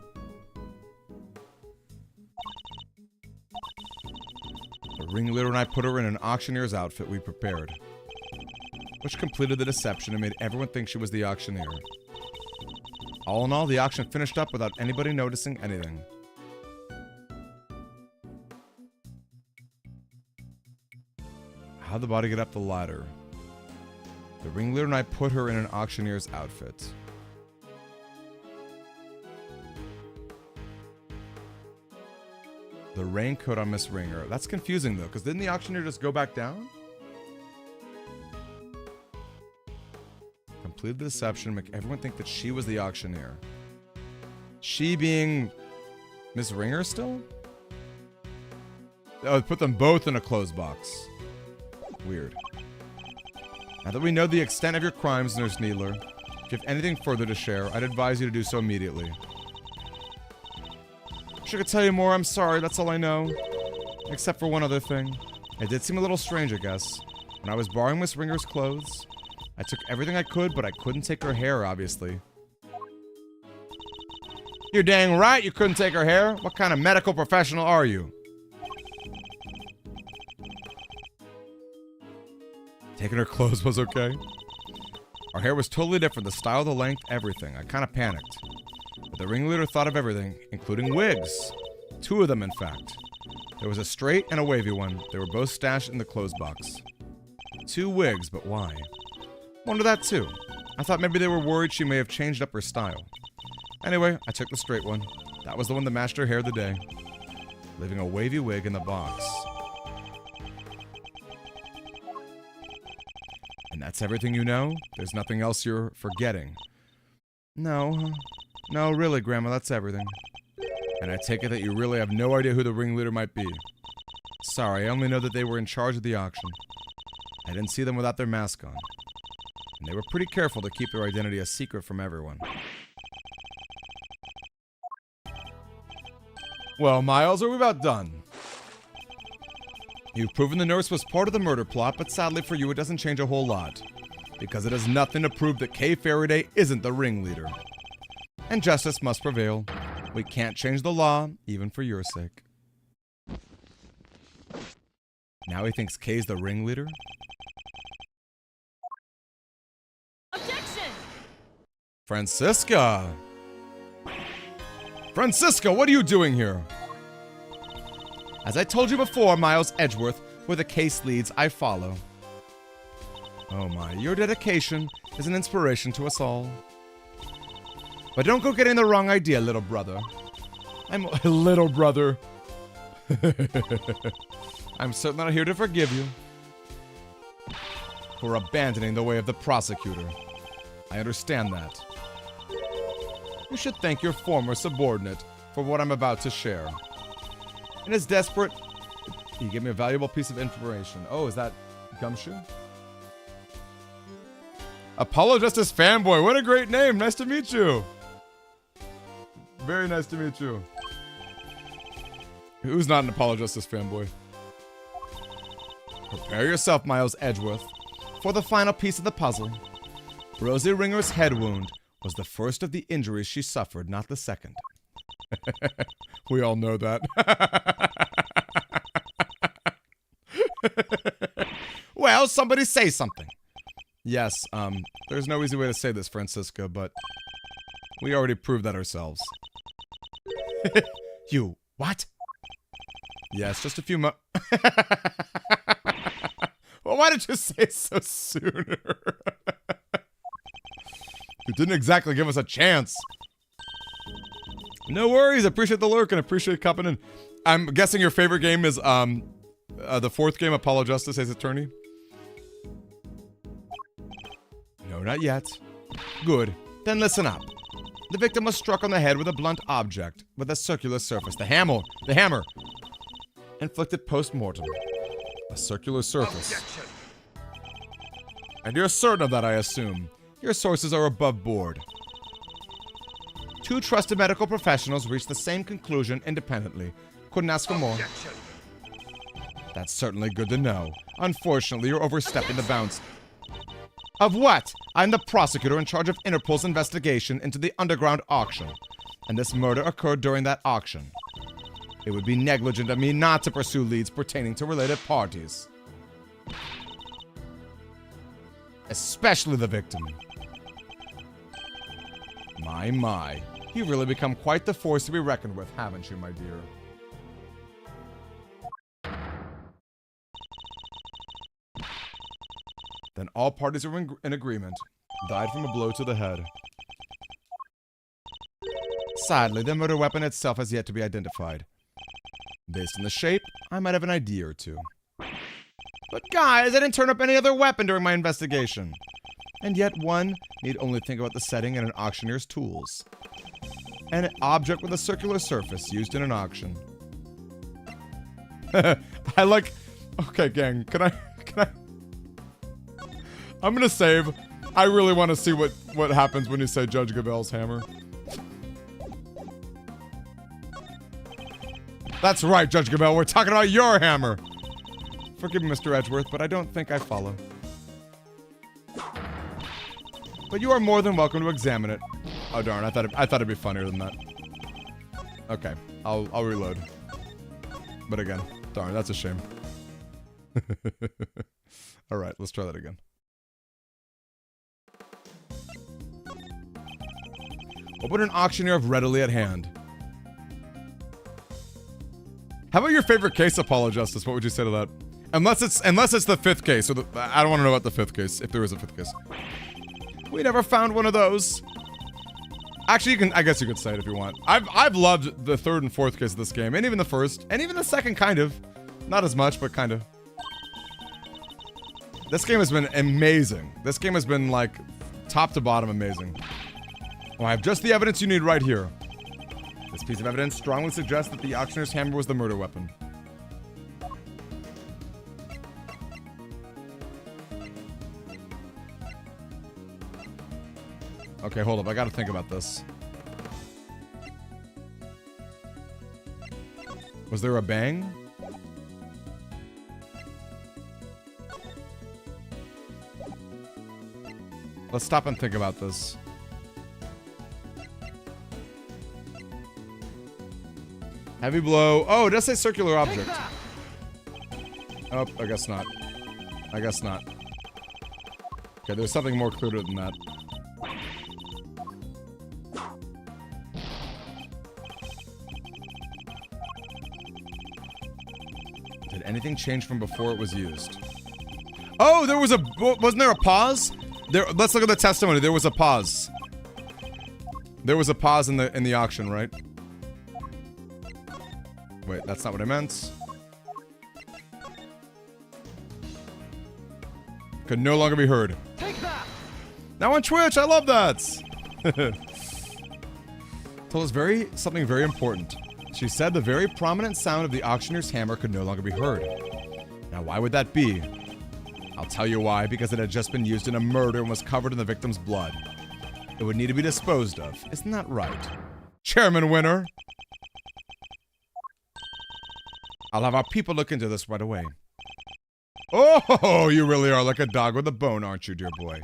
The ringleader and I put her in an auctioneer's outfit we prepared, which completed the deception and made everyone think she was the auctioneer. All in all, the auction finished up without anybody noticing anything. How'd the body get up the ladder? The ringleader and I put her in an auctioneer's outfit. The raincoat on Miss Ringer. That's confusing, though, because didn't the auctioneer just go back down? Completed the deception, make everyone think that she was the auctioneer. She being Miss Ringer still? Oh, put them both in a closed box. Weird. Now that we know the extent of your crimes, Nurse Needler, if you have anything further to share, I'd advise you to do so immediately. Wish I could tell you more, I'm sorry, that's all I know. Except for one other thing. It did seem a little strange, I guess. When I was borrowing Miss Ringer's clothes, I took everything I could, but I couldn't take her hair, obviously. You're dang right you couldn't take her hair. What kind of medical professional are you? Taking her clothes was okay. Our hair was totally different, the style, the length, everything. I kind of panicked. But the ringleader thought of everything, including wigs. 2 of them, in fact. There was a straight and a wavy one. They were both stashed in the clothes box. 2 wigs, but why? Wonder that too. I thought maybe they were worried she may have changed up her style. Anyway, I took the straight one. That was the one that matched her hair the day. Leaving a wavy wig in the box. And that's everything you know? There's nothing else you're forgetting? No, really, Grandma, that's everything. And I take it that you really have no idea who the ringleader might be. Sorry, I only know that they were in charge of the auction. I didn't see them without their mask on. And they were pretty careful to keep their identity a secret from everyone. Well, Miles, are we about done? You've proven the nurse was part of the murder plot, but sadly for you it doesn't change a whole lot. Because it has nothing to prove that Kay Faraday isn't the ringleader. And justice must prevail. We can't change the law, even for your sake. Now he thinks Kay's the ringleader? Objection! Francisca! Francisca, what are you doing here? As I told you before, Miles Edgeworth, where the case leads, I follow. Oh my, your dedication is an inspiration to us all. But don't go getting the wrong idea, little brother. I'm little brother. I'm certainly not here to forgive you for abandoning the way of the prosecutor. I understand that. You should thank your former subordinate for what I'm about to share. In his desperate... He gave me a valuable piece of information. Oh, is that Gumshoe? Apollo Justice Fanboy. What a great name. Nice to meet you. Very nice to meet you. Who's not an Apollo Justice fanboy? Prepare yourself, Miles Edgeworth, for the final piece of the puzzle. Rosie Ringer's head wound was the first of the injuries she suffered, not the second. We all know that. Well, somebody say something. Yes, there's no easy way to say this, Francisca, but we already proved that ourselves. You, what? Yes, just a few Well, why did you say it so sooner? You didn't exactly give us a chance. No worries, appreciate the lurk and appreciate coming in. I'm guessing your favorite game is, the 4th game, Apollo Justice Ace Attorney? No, not yet. Good. Then listen up. The victim was struck on the head with a blunt object with a circular surface. The hammer. Inflicted post-mortem. A circular surface. Objection. And you're certain of that, I assume. Your sources are above board. 2 trusted medical professionals reached the same conclusion independently. Couldn't ask for more. Objection. That's certainly good to know. Unfortunately, you're overstepping the bounds. Of what? I'm the prosecutor in charge of Interpol's investigation into the underground auction. And this murder occurred during that auction. It would be negligent of me not to pursue leads pertaining to related parties. Especially the victim. My. You've really become quite the force to be reckoned with, haven't you, my dear? Then all parties are in agreement. Died from a blow to the head. Sadly, the murder weapon itself has yet to be identified. Based on the shape, I might have an idea or two. But guys, I didn't turn up any other weapon during my investigation. And yet one need only think about the setting and an auctioneer's tools. An object with a circular surface used in an auction. I like... Okay, gang, can I... I'm gonna save. I really want to see what happens when you say Judge Gabel's hammer. That's right, Judge Gabel, we're talking about your hammer! Forgive me, Mr. Edgeworth, but I don't think I follow. But you are more than welcome to examine it. Oh darn, I thought it'd be funnier than that. Okay, I'll reload. But again, darn, that's a shame. Alright, let's try that again. What would an auctioneer have readily at hand? How about your favorite case, Apollo Justice? What would you say to that? Unless it's the 5th case, or I don't want to know about the 5th case, if there is a 5th case. We never found one of those. Actually, I guess you could say it if you want. I've loved the 3rd and 4th case of this game, and even the 1st, and even the 2nd, kind of. Not as much, but kind of. This game has been amazing. This game has been, like, top to bottom amazing. Well, I have just the evidence you need right here. This piece of evidence strongly suggests that the auctioneer's hammer was the murder weapon. Okay, hold up. I gotta think about this. Was there a bang? Let's stop and think about this. Heavy blow. Oh, it does say circular object. Oh, I guess not. I guess not. Okay, there's something more clear than that. Did anything change from before it was used? Oh, there was wasn't there a pause? Let's look at the testimony. There was a pause. There was a pause in the auction, right? Wait, that's not what I meant. Could no longer be heard. Take that! Now on Twitch, I love that. Told us something very important. She said the very prominent sound of the auctioneer's hammer could no longer be heard. Now, why would that be? I'll tell you why, because it had just been used in a murder and was covered in the victim's blood. It would need to be disposed of. Isn't that right? Chairman Winner! I'll have our people look into this right away. Oh, you really are like a dog with a bone, aren't you, dear boy?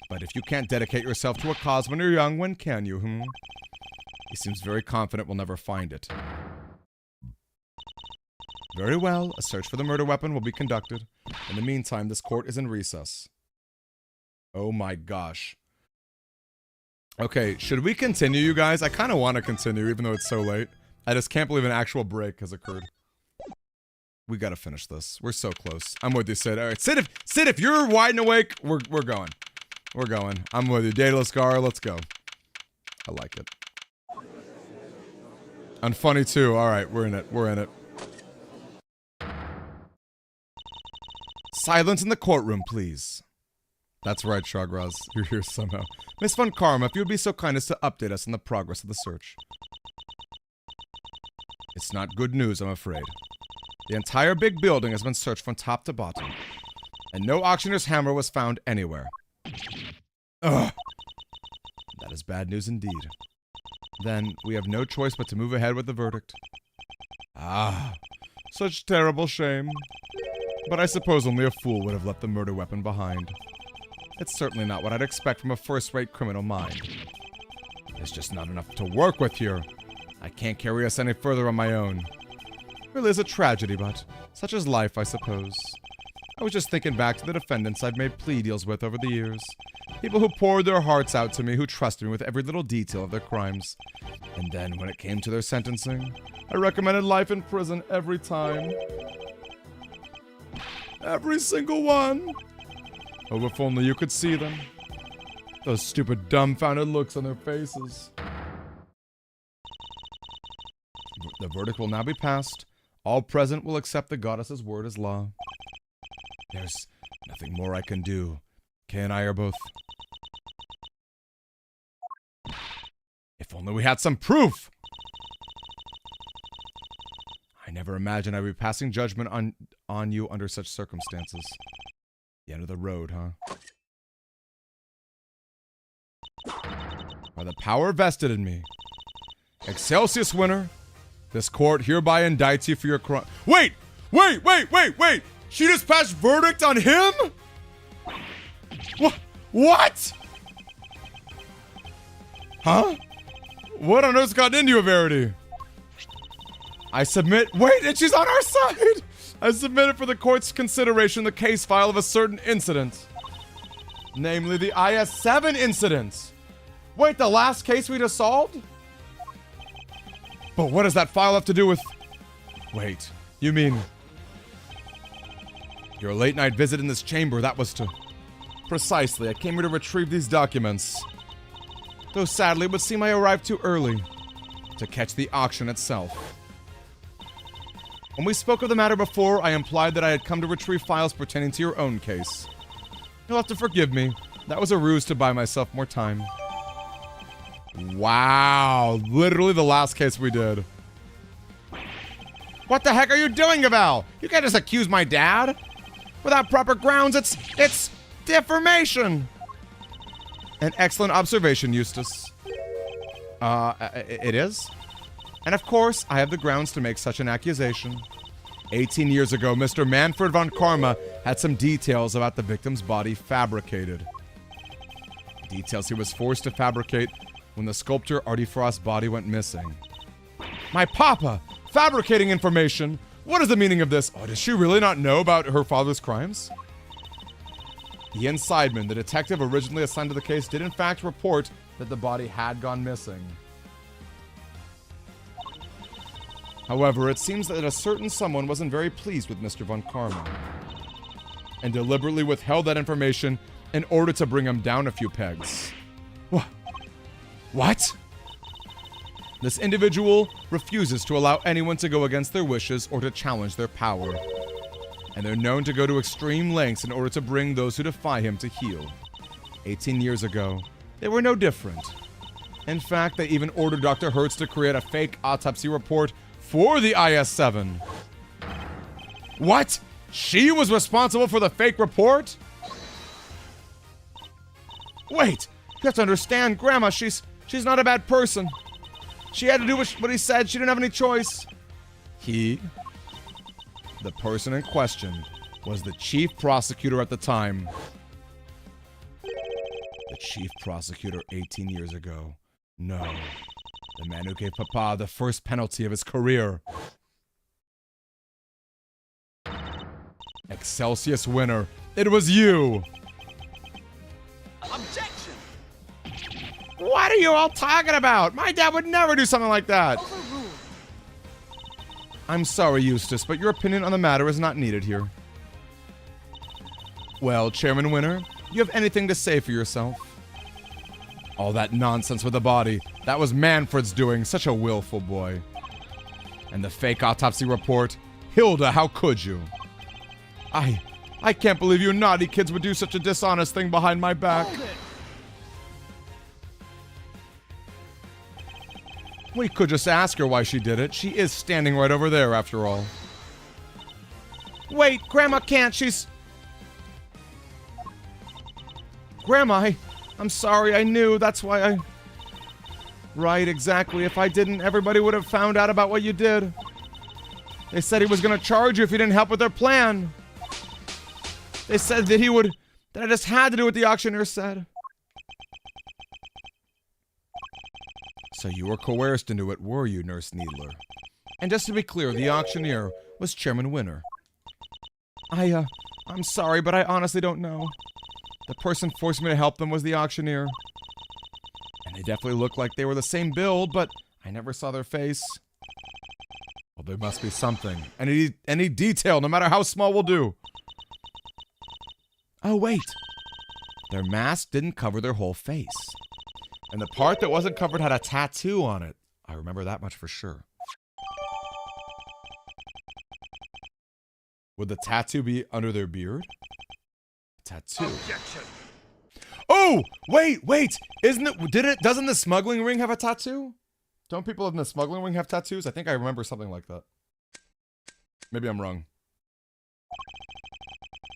But if you can't dedicate yourself to a cause when you're young, when can you, He seems very confident we'll never find it. Very well, a search for the murder weapon will be conducted. In the meantime, this court is in recess. Oh my gosh. Okay, should we continue, you guys? I kind of want to continue, even though it's so late. I just can't believe an actual break has occurred. We gotta finish this. We're so close. I'm with you, Sid. All right, Sid, if you're wide and awake, we're going. We're going. I'm with you. Daedalus Gar, let's go. I like it. And funny too. All right, we're in it. We're in it. Silence in the courtroom, please. That's right, Shagraz. You're here somehow. Miss Von Karma, if you would be so kind as to update us on the progress of the search. It's not good news, I'm afraid. The entire big building has been searched from top to bottom, and no auctioneer's hammer was found anywhere. Ugh. That is bad news indeed. Then, we have no choice but to move ahead with the verdict. Ah, such terrible shame. But I suppose only a fool would have left the murder weapon behind. It's certainly not what I'd expect from a first-rate criminal mind. There's just not enough to work with here. I can't carry us any further on my own. It really is a tragedy, but such is life, I suppose. I was just thinking back to the defendants I've made plea deals with over the years. People who poured their hearts out to me, who trusted me with every little detail of their crimes. And then, when it came to their sentencing, I recommended life in prison every time. Every single one! Oh, if only you could see them. Those stupid, dumbfounded looks on their faces. The verdict will now be passed. All present will accept the goddess's word as law. There's nothing more I can do. Kay and I are both... If only we had some proof! I never imagined I'd be passing judgment on you under such circumstances. The end of the road, huh? By the power vested in me. Excelsius, Winner. This court hereby indicts you for your crime. Wait! She just passed verdict on him? What? Huh? What on earth's gotten into you, Verity? I submit... Wait, and she's on our side! I submitted for the court's consideration the case file of a certain incident. Namely, the IS-7 incident. Wait, the last case we just solved? But what does that file have to do with... Wait, you mean... Your late night visit in this chamber, that was to... Precisely, I came here to retrieve these documents. Though sadly, it would seem I arrived too early to catch the auction itself. When we spoke of the matter before, I implied that I had come to retrieve files pertaining to your own case. You'll have to forgive me. That was a ruse to buy myself more time. Wow, literally the last case we did. What the heck are you doing, Gaval? You can't just accuse my dad. Without proper grounds, it's defamation. An excellent observation, Eustace. It is? And of course, I have the grounds to make such an accusation. 18 years ago, Mr. Manfred von Karma had some details about the victim's body fabricated. Details he was forced to fabricate when the sculptor Artie Frost's body went missing. My papa! Fabricating information! What is the meaning of this? Oh, does she really not know about her father's crimes? The insideman, the detective originally assigned to the case, did in fact report that the body had gone missing. However, it seems that a certain someone wasn't very pleased with Mr. von Karma and deliberately withheld that information in order to bring him down a few pegs. What? This individual refuses to allow anyone to go against their wishes or to challenge their power. And they're known to go to extreme lengths in order to bring those who defy him to heel. 18 years ago, they were no different. In fact, they even ordered Dr. Hertz to create a fake autopsy report for the IS-7. What? She was responsible for the fake report? Wait, you have to understand, Grandma, she's not a bad person. She had to do what he said. She didn't have any choice. He, the person in question, was the chief prosecutor at the time. The chief prosecutor 18 years ago. No. The man who gave Papa the first penalty of his career. Excelsius winner. It was you. Objection! What are you all talking about? My dad would never do something like that. Overruled. I'm sorry, Eustace, but your opinion on the matter is not needed here. Well, Chairman Winner, you have anything to say for yourself? All that nonsense with the body, that was Manfred's doing, such a willful boy. And the fake autopsy report, Hilda, how could you? I can't believe you naughty kids would do such a dishonest thing behind my back. Hold it. We could just ask her why she did it. She is standing right over there, after all. Wait, Grandma can't. She's... Grandma, I'm sorry. I knew. That's why I... Right, exactly. If I didn't, everybody would have found out about what you did. They said he was going to charge you if you didn't help with their plan. They said that he would... That I just had to do what the auctioneer said. So you were coerced into it, were you, Nurse Needler? And just to be clear, the auctioneer was Chairman Winner. I'm sorry, but I honestly don't know. The person forcing me to help them was the auctioneer. And they definitely looked like they were the same build, but I never saw their face. Well, there must be something. Any detail, no matter how small, will do. Oh, wait. Their mask didn't cover their whole face. And the part that wasn't covered had a tattoo on it. I remember that much for sure. Would the tattoo be under their beard? Tattoo. Objection! Oh! Wait! Doesn't the smuggling ring have a tattoo? Don't people in the smuggling ring have tattoos? I think I remember something like that. Maybe I'm wrong.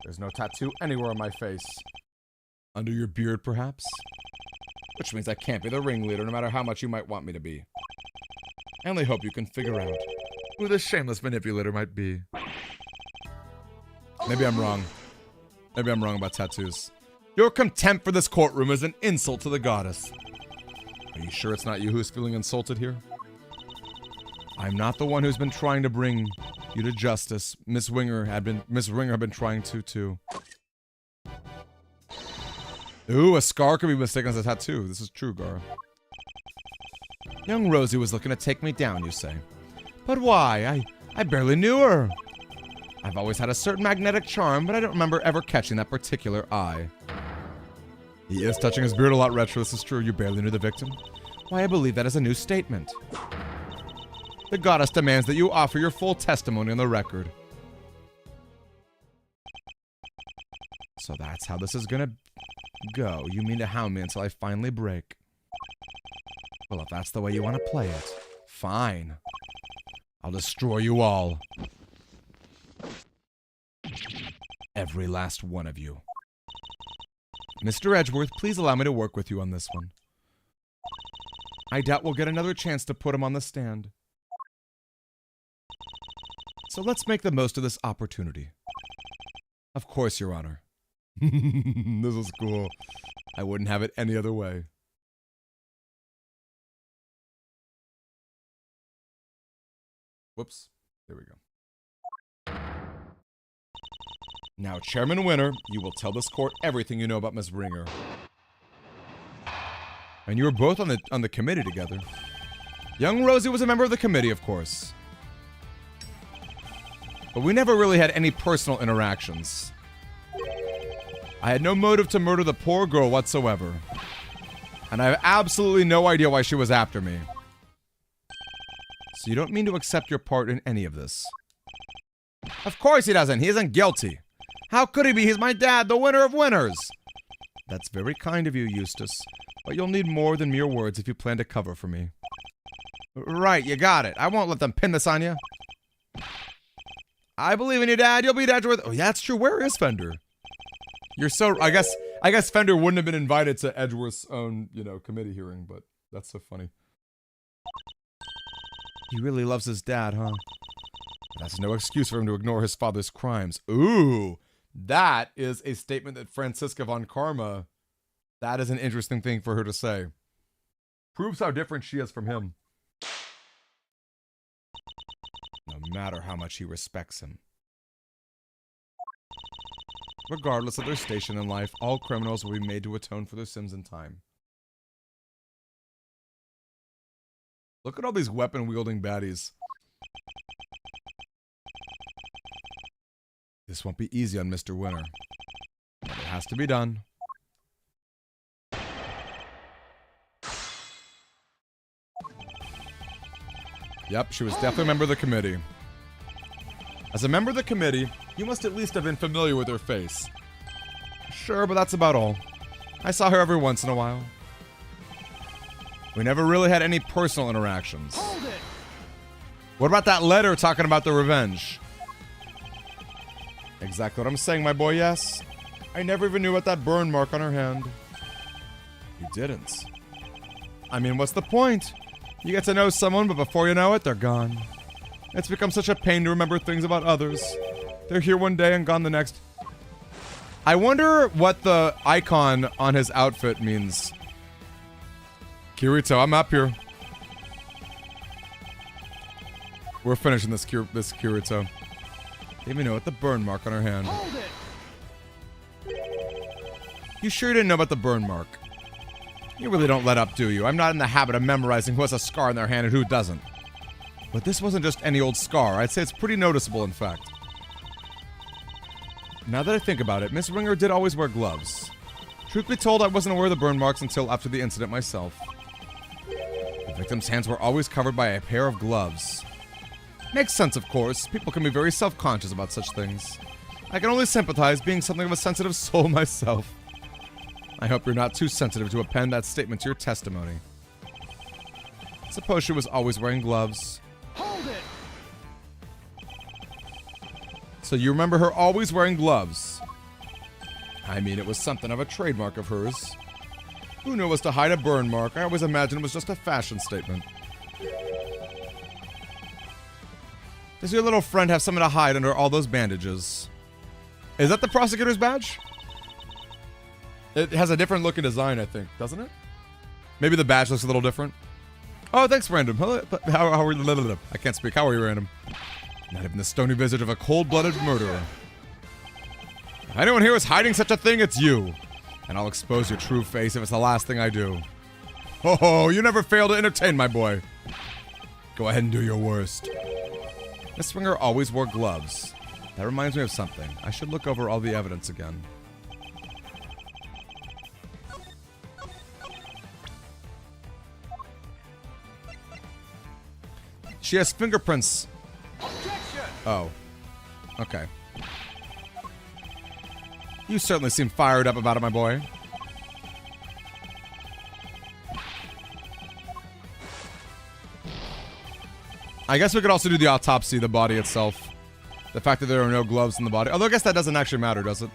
There's no tattoo anywhere on my face. Under your beard, perhaps? Which means I can't be the ringleader, no matter how much you might want me to be. I only hope you can figure out who this shameless manipulator might be. Maybe I'm wrong. Maybe I'm wrong about tattoos. Your contempt for this courtroom is an insult to the goddess. Are you sure it's not you who's feeling insulted here? I'm not the one who's been trying to bring you to justice. Miss Ringer had been trying to too. Ooh, a scar could be mistaken as a tattoo. This is true, Gar. Young Rosie was looking to take me down, you say. But why? I barely knew her. I've always had a certain magnetic charm, but I don't remember ever catching that particular eye. He is touching his beard a lot, Retro. This is true. You barely knew the victim. Why, I believe that is a new statement. The goddess demands that you offer your full testimony on the record. So that's how this is gonna go. You mean to hound me until I finally break? Well, if that's the way you want to play it, fine. I'll destroy you all. Every last one of you. Mr. Edgeworth, please allow me to work with you on this one. I doubt we'll get another chance to put him on the stand. So let's make the most of this opportunity. Of course, Your Honor. This is cool. I wouldn't have it any other way. Whoops. There we go. Now, Chairman Winner, you will tell this court everything you know about Miss Ringer. And you were both on the committee together. Young Rosie was a member of the committee, of course. But we never really had any personal interactions. I had no motive to murder the poor girl whatsoever. And I have absolutely no idea why she was after me. So you don't mean to accept your part in any of this? Of course he doesn't. He isn't guilty. How could he be? He's my dad, the winner of winners. That's very kind of you, Eustace. But you'll need more than mere words if you plan to cover for me. Right, you got it. I won't let them pin this on you. I believe in you, Dad. You'll beat Edgeworth. Oh, yeah, that's true. Where is Fender? You're so... I guess Fender wouldn't have been invited to Edgeworth's own, committee hearing, but that's so funny. He really loves his dad, huh? That's no excuse for him to ignore his father's crimes. Ooh, that is a statement that Franziska von Karma... That is an interesting thing for her to say. Proves how different she is from him. No matter how much he respects him. Regardless of their station in life, all criminals will be made to atone for their sins in time. Look at all these weapon-wielding baddies. This won't be easy on Mr. Winner. But it has to be done. Yep, she was definitely a member of the committee. As a member of the committee, you must at least have been familiar with her face. Sure, but that's about all. I saw her every once in a while. We never really had any personal interactions. Hold it! What about that letter talking about the revenge? Exactly what I'm saying, my boy, yes. I never even knew about that burn mark on her hand. You didn't. I mean, what's the point? You get to know someone, but before you know it, they're gone. It's become such a pain to remember things about others. They're here one day and gone the next. I wonder what the icon on his outfit means. Kirito, I'm up here. We're finishing this Kirito. They even know what the burn mark on her hand. Hold it! You sure you didn't know about the burn mark? You really don't let up, do you? I'm not in the habit of memorizing who has a scar on their hand and who doesn't. But this wasn't just any old scar. I'd say it's pretty noticeable, in fact. Now that I think about it, Miss Ringer did always wear gloves. Truth be told, I wasn't aware of the burn marks until after the incident myself. The victim's hands were always covered by a pair of gloves. Makes sense, of course. People can be very self-conscious about such things. I can only sympathize, being something of a sensitive soul myself. I hope you're not too sensitive to append that statement to your testimony. Suppose she was always wearing gloves. Hold it! So you remember her always wearing gloves. I mean, it was something of a trademark of hers. Who knew it was to hide a burn mark? I always imagined it was just a fashion statement. Does your little friend have something to hide under all those bandages? Is that the prosecutor's badge? It has a different looking design, I think, doesn't it? Maybe the badge looks a little different. Oh, thanks, Random. How are you? I can't speak. How are you, Random? Not even the stony visage of a cold-blooded murderer. If anyone here is hiding such a thing, it's you. And I'll expose your true face if it's the last thing I do. Oh, you never fail to entertain, my boy. Go ahead and do your worst. Miss Swinger always wore gloves. That reminds me of something. I should look over all the evidence again. She has fingerprints. Objection! Oh. Okay. You certainly seem fired up about it, my boy. I guess we could also do the autopsy, the body itself. The fact that there are no gloves in the body. Although I guess that doesn't actually matter, does it?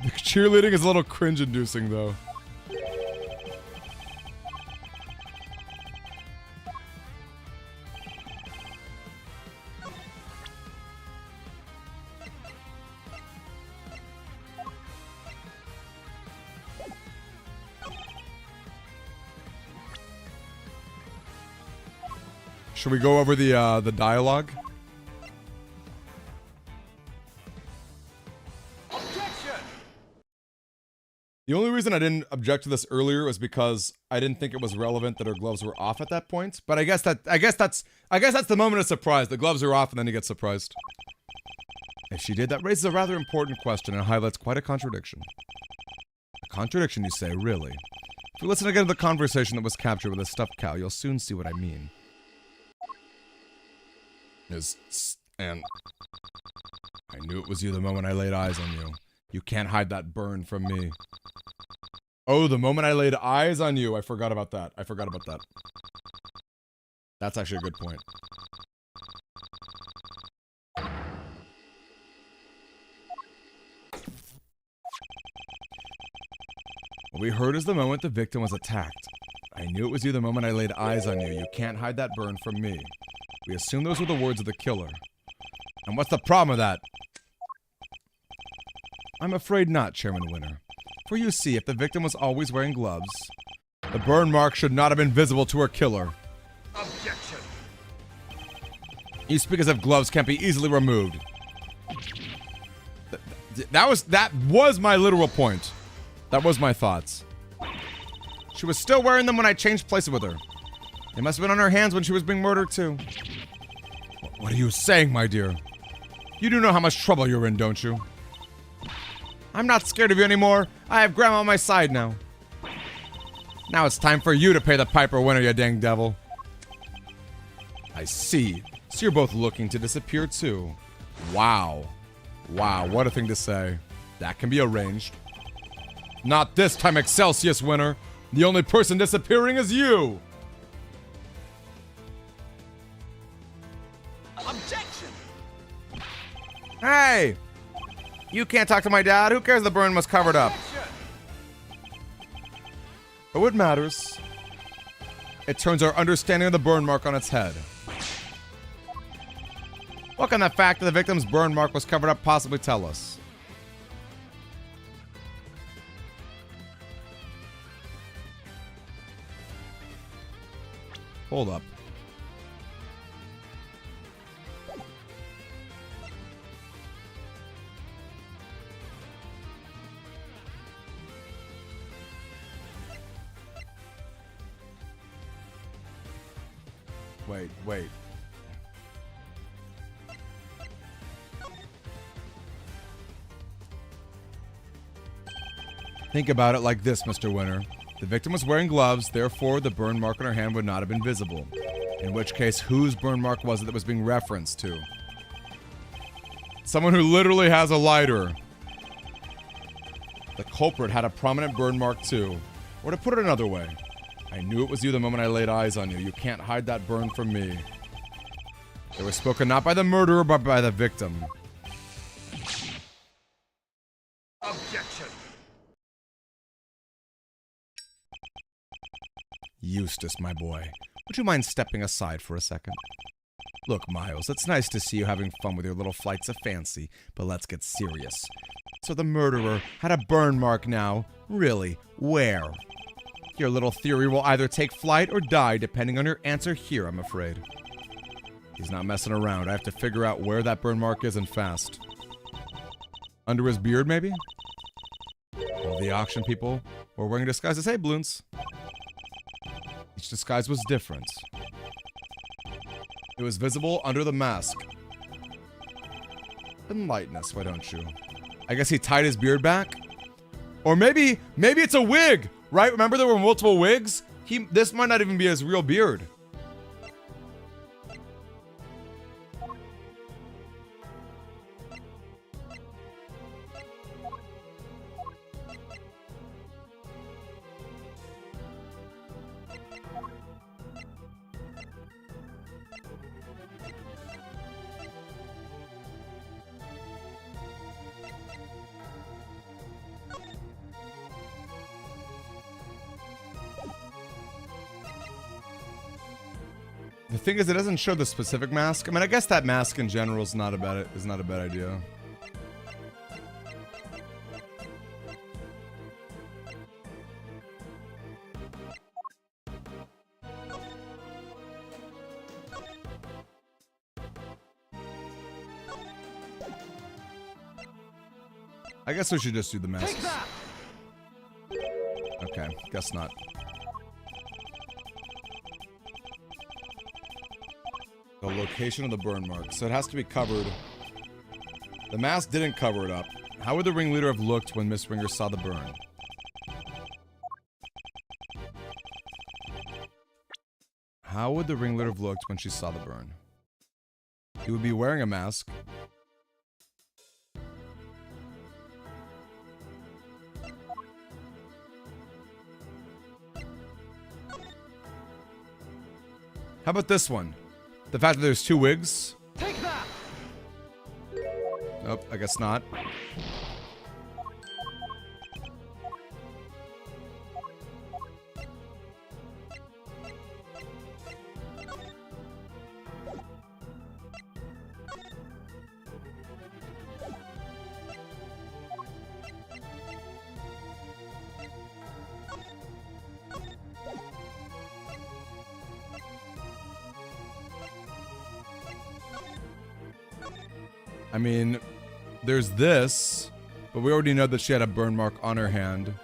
The cheerleading is a little cringe-inducing, though. Should we go over the dialogue? Objection! The only reason I didn't object to this earlier was because I didn't think it was relevant that her gloves were off at that point. But I guess that's the moment of surprise. The gloves are off and then you get surprised. If she did, that raises a rather important question and highlights quite a contradiction. A contradiction, you say, really? If you listen again to the conversation that was captured with a stuffed cow, you'll soon see what I mean. And I knew it was you the moment I laid eyes on you. You can't hide that burn from me. Oh, the moment I laid eyes on you. I forgot about that. That's actually a good point. What we heard is the moment the victim was attacked. I knew it was you the moment I laid eyes on you. You can't hide that burn from me. We assume those were the words of the killer. And what's the problem with that? I'm afraid not, Chairman Winner. For you see, if the victim was always wearing gloves, the burn mark should not have been visible to her killer. Objection! You speak as if gloves can't be easily removed. That was my literal point. That was my thoughts. She was still wearing them when I changed places with her. They must have been on her hands when she was being murdered, too. What are you saying, my dear? You do know how much trouble you're in, don't you? I'm not scared of you anymore. I have Grandma on my side now. Now it's time for you to pay the piper, Winner, you dang devil. I see. So you're both looking to disappear, too. Wow. Wow, what a thing to say. That can be arranged. Not this time, Excelsius, Winner. The only person disappearing is you. Objection! Hey! You can't talk to my dad. Who cares the burn was covered up? Objection! But what matters? It turns our understanding of the burn mark on its head. What can the fact that the victim's burn mark was covered up possibly tell us? Hold up. Wait. Think about it like this, Mr. Winner. The victim was wearing gloves, therefore the burn mark on her hand would not have been visible. In which case, whose burn mark was it that was being referenced to? Someone who literally has a lighter. The culprit had a prominent burn mark too. Or to put it another way, I knew it was you the moment I laid eyes on you. You can't hide that burn from me. It was spoken not by the murderer, but by the victim. Objection! Eustace, my boy, would you mind stepping aside for a second? Look, Miles, it's nice to see you having fun with your little flights of fancy, but let's get serious. So the murderer had a burn mark now. Really, where? Your little theory will either take flight or die, depending on your answer here, I'm afraid. He's not messing around. I have to figure out where that burn mark is and fast. Under his beard, maybe? All the auction people were wearing disguises. Hey, Bloons. Each disguise was different. It was visible under the mask. Enlighten us, why don't you? I guess he tied his beard back? Or maybe it's a wig, right? Remember there were multiple wigs? This might not even be his real beard. The thing is, it doesn't show the specific mask. I mean, I guess that mask in general is not a bad idea. I guess we should just do the masks. Okay, guess not. The location of the burn mark. So it has to be covered. The mask didn't cover it up. How would the ringleader have looked when Miss Ringer saw the burn? How would the ringleader have looked when she saw the burn? He would be wearing a mask. How about this one? The fact that there's two wigs? Take that! Nope, I guess not. I mean, there's this, but we already know that she had a burn mark on her hand.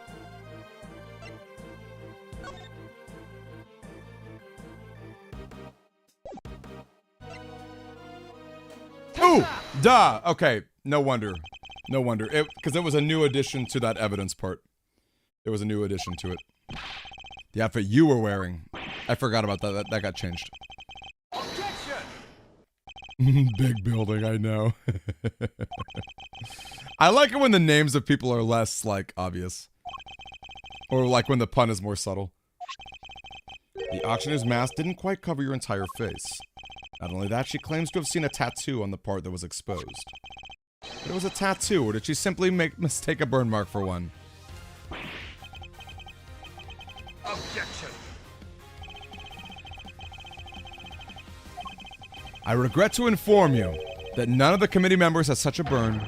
Ooh! Duh! Okay, no wonder. No wonder. Because it was a new addition to that evidence part. There was a new addition to it. The outfit you were wearing. I forgot about that. That got changed. Big building, I know. I like it when the names of people are less, like, obvious. Or like when the pun is more subtle. The auctioneer's mask didn't quite cover your entire face. Not only that, she claims to have seen a tattoo on the part that was exposed. But it was a tattoo, or did she simply mistake a burn mark for one? Objection. I regret to inform you that none of the committee members has such a burn.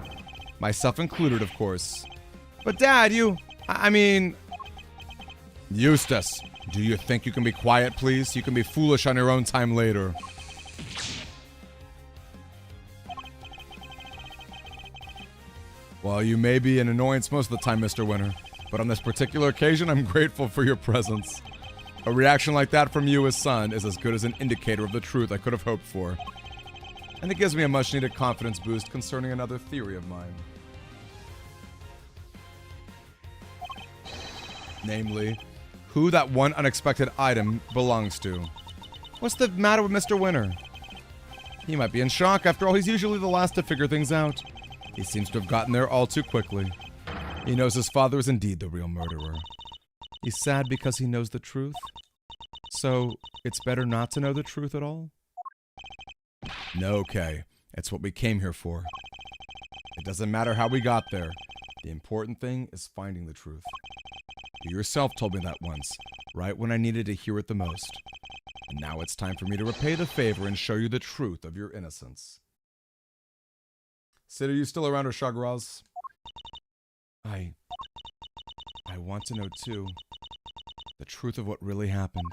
Myself included, of course. But Dad, I mean... Eustace, do you think you can be quiet, please? You can be foolish on your own time later. Well, you may be an annoyance most of the time, Mr. Winter. But on this particular occasion, I'm grateful for your presence. A reaction like that from you as son is as good as an indicator of the truth I could have hoped for. And it gives me a much-needed confidence boost concerning another theory of mine. Namely, who that one unexpected item belongs to. What's the matter with Mr. Winter? He might be in shock. After all, he's usually the last to figure things out. He seems to have gotten there all too quickly. He knows his father is indeed the real murderer. He's sad because he knows the truth. So, it's better not to know the truth at all? No, Kay. It's what we came here for. It doesn't matter how we got there. The important thing is finding the truth. You yourself told me that once, right when I needed to hear it the most. And now it's time for me to repay the favor and show you the truth of your innocence. Sid, are you still around, or Shagraz? I want to know, too, the truth of what really happened.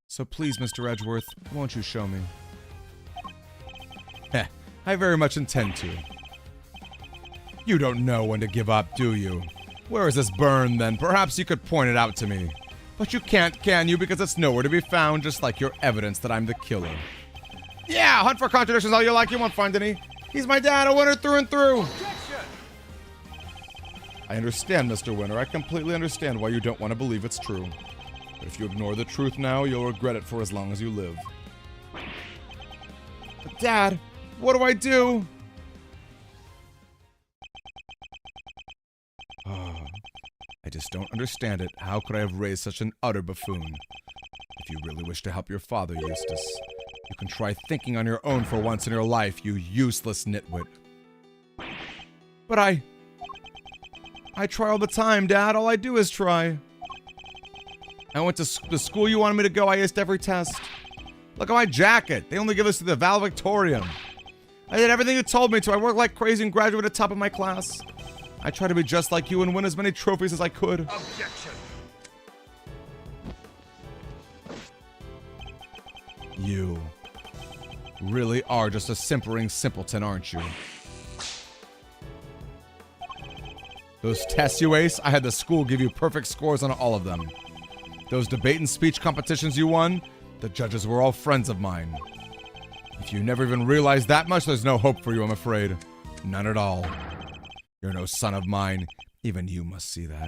So please, Mr. Edgeworth, won't you show me? Heh, I very much intend to. You don't know when to give up, do you? Where is this burn, then? Perhaps you could point it out to me. But you can't, can you? Because it's nowhere to be found, just like your evidence that I'm the killer. Yeah, hunt for contradictions all you like. You won't find any. He's my dad, a winner through and through. Objection! I understand, Mr. Winner. I completely understand why you don't want to believe it's true. But if you ignore the truth now, you'll regret it for as long as you live. But Dad, what do I do? I just don't understand it. How could I have raised such an utter buffoon? If you really wish to help your father, Eustace, you can try thinking on your own for once in your life, you useless nitwit. But I try all the time, Dad. All I do is try. I went to the school you wanted me to go. I aced every test. Look at my jacket. They only give us to the valedictorian. I did everything you told me to. I worked like crazy and graduated at the top of my class. I tried to be just like you and win as many trophies as I could. Objection! You really are just a simpering simpleton, aren't you? Those tests you aced, I had the school give you perfect scores on all of them. Those debate and speech competitions you won, the judges were all friends of mine. If you never even realized that much, there's no hope for you, I'm afraid. None at all. You're no son of mine. Even you must see that.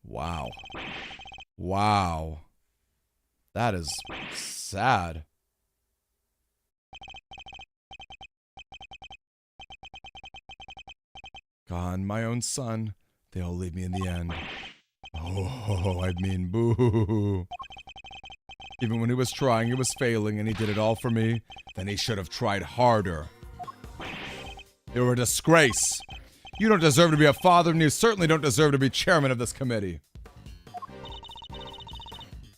Wow. Wow. That is sad. Gone, my own son. They'll leave me in the end. Oh, I mean, boo. Even when he was trying, he was failing, and he did it all for me. Then he should have tried harder. You're a disgrace. You don't deserve to be a father, and you certainly don't deserve to be chairman of this committee.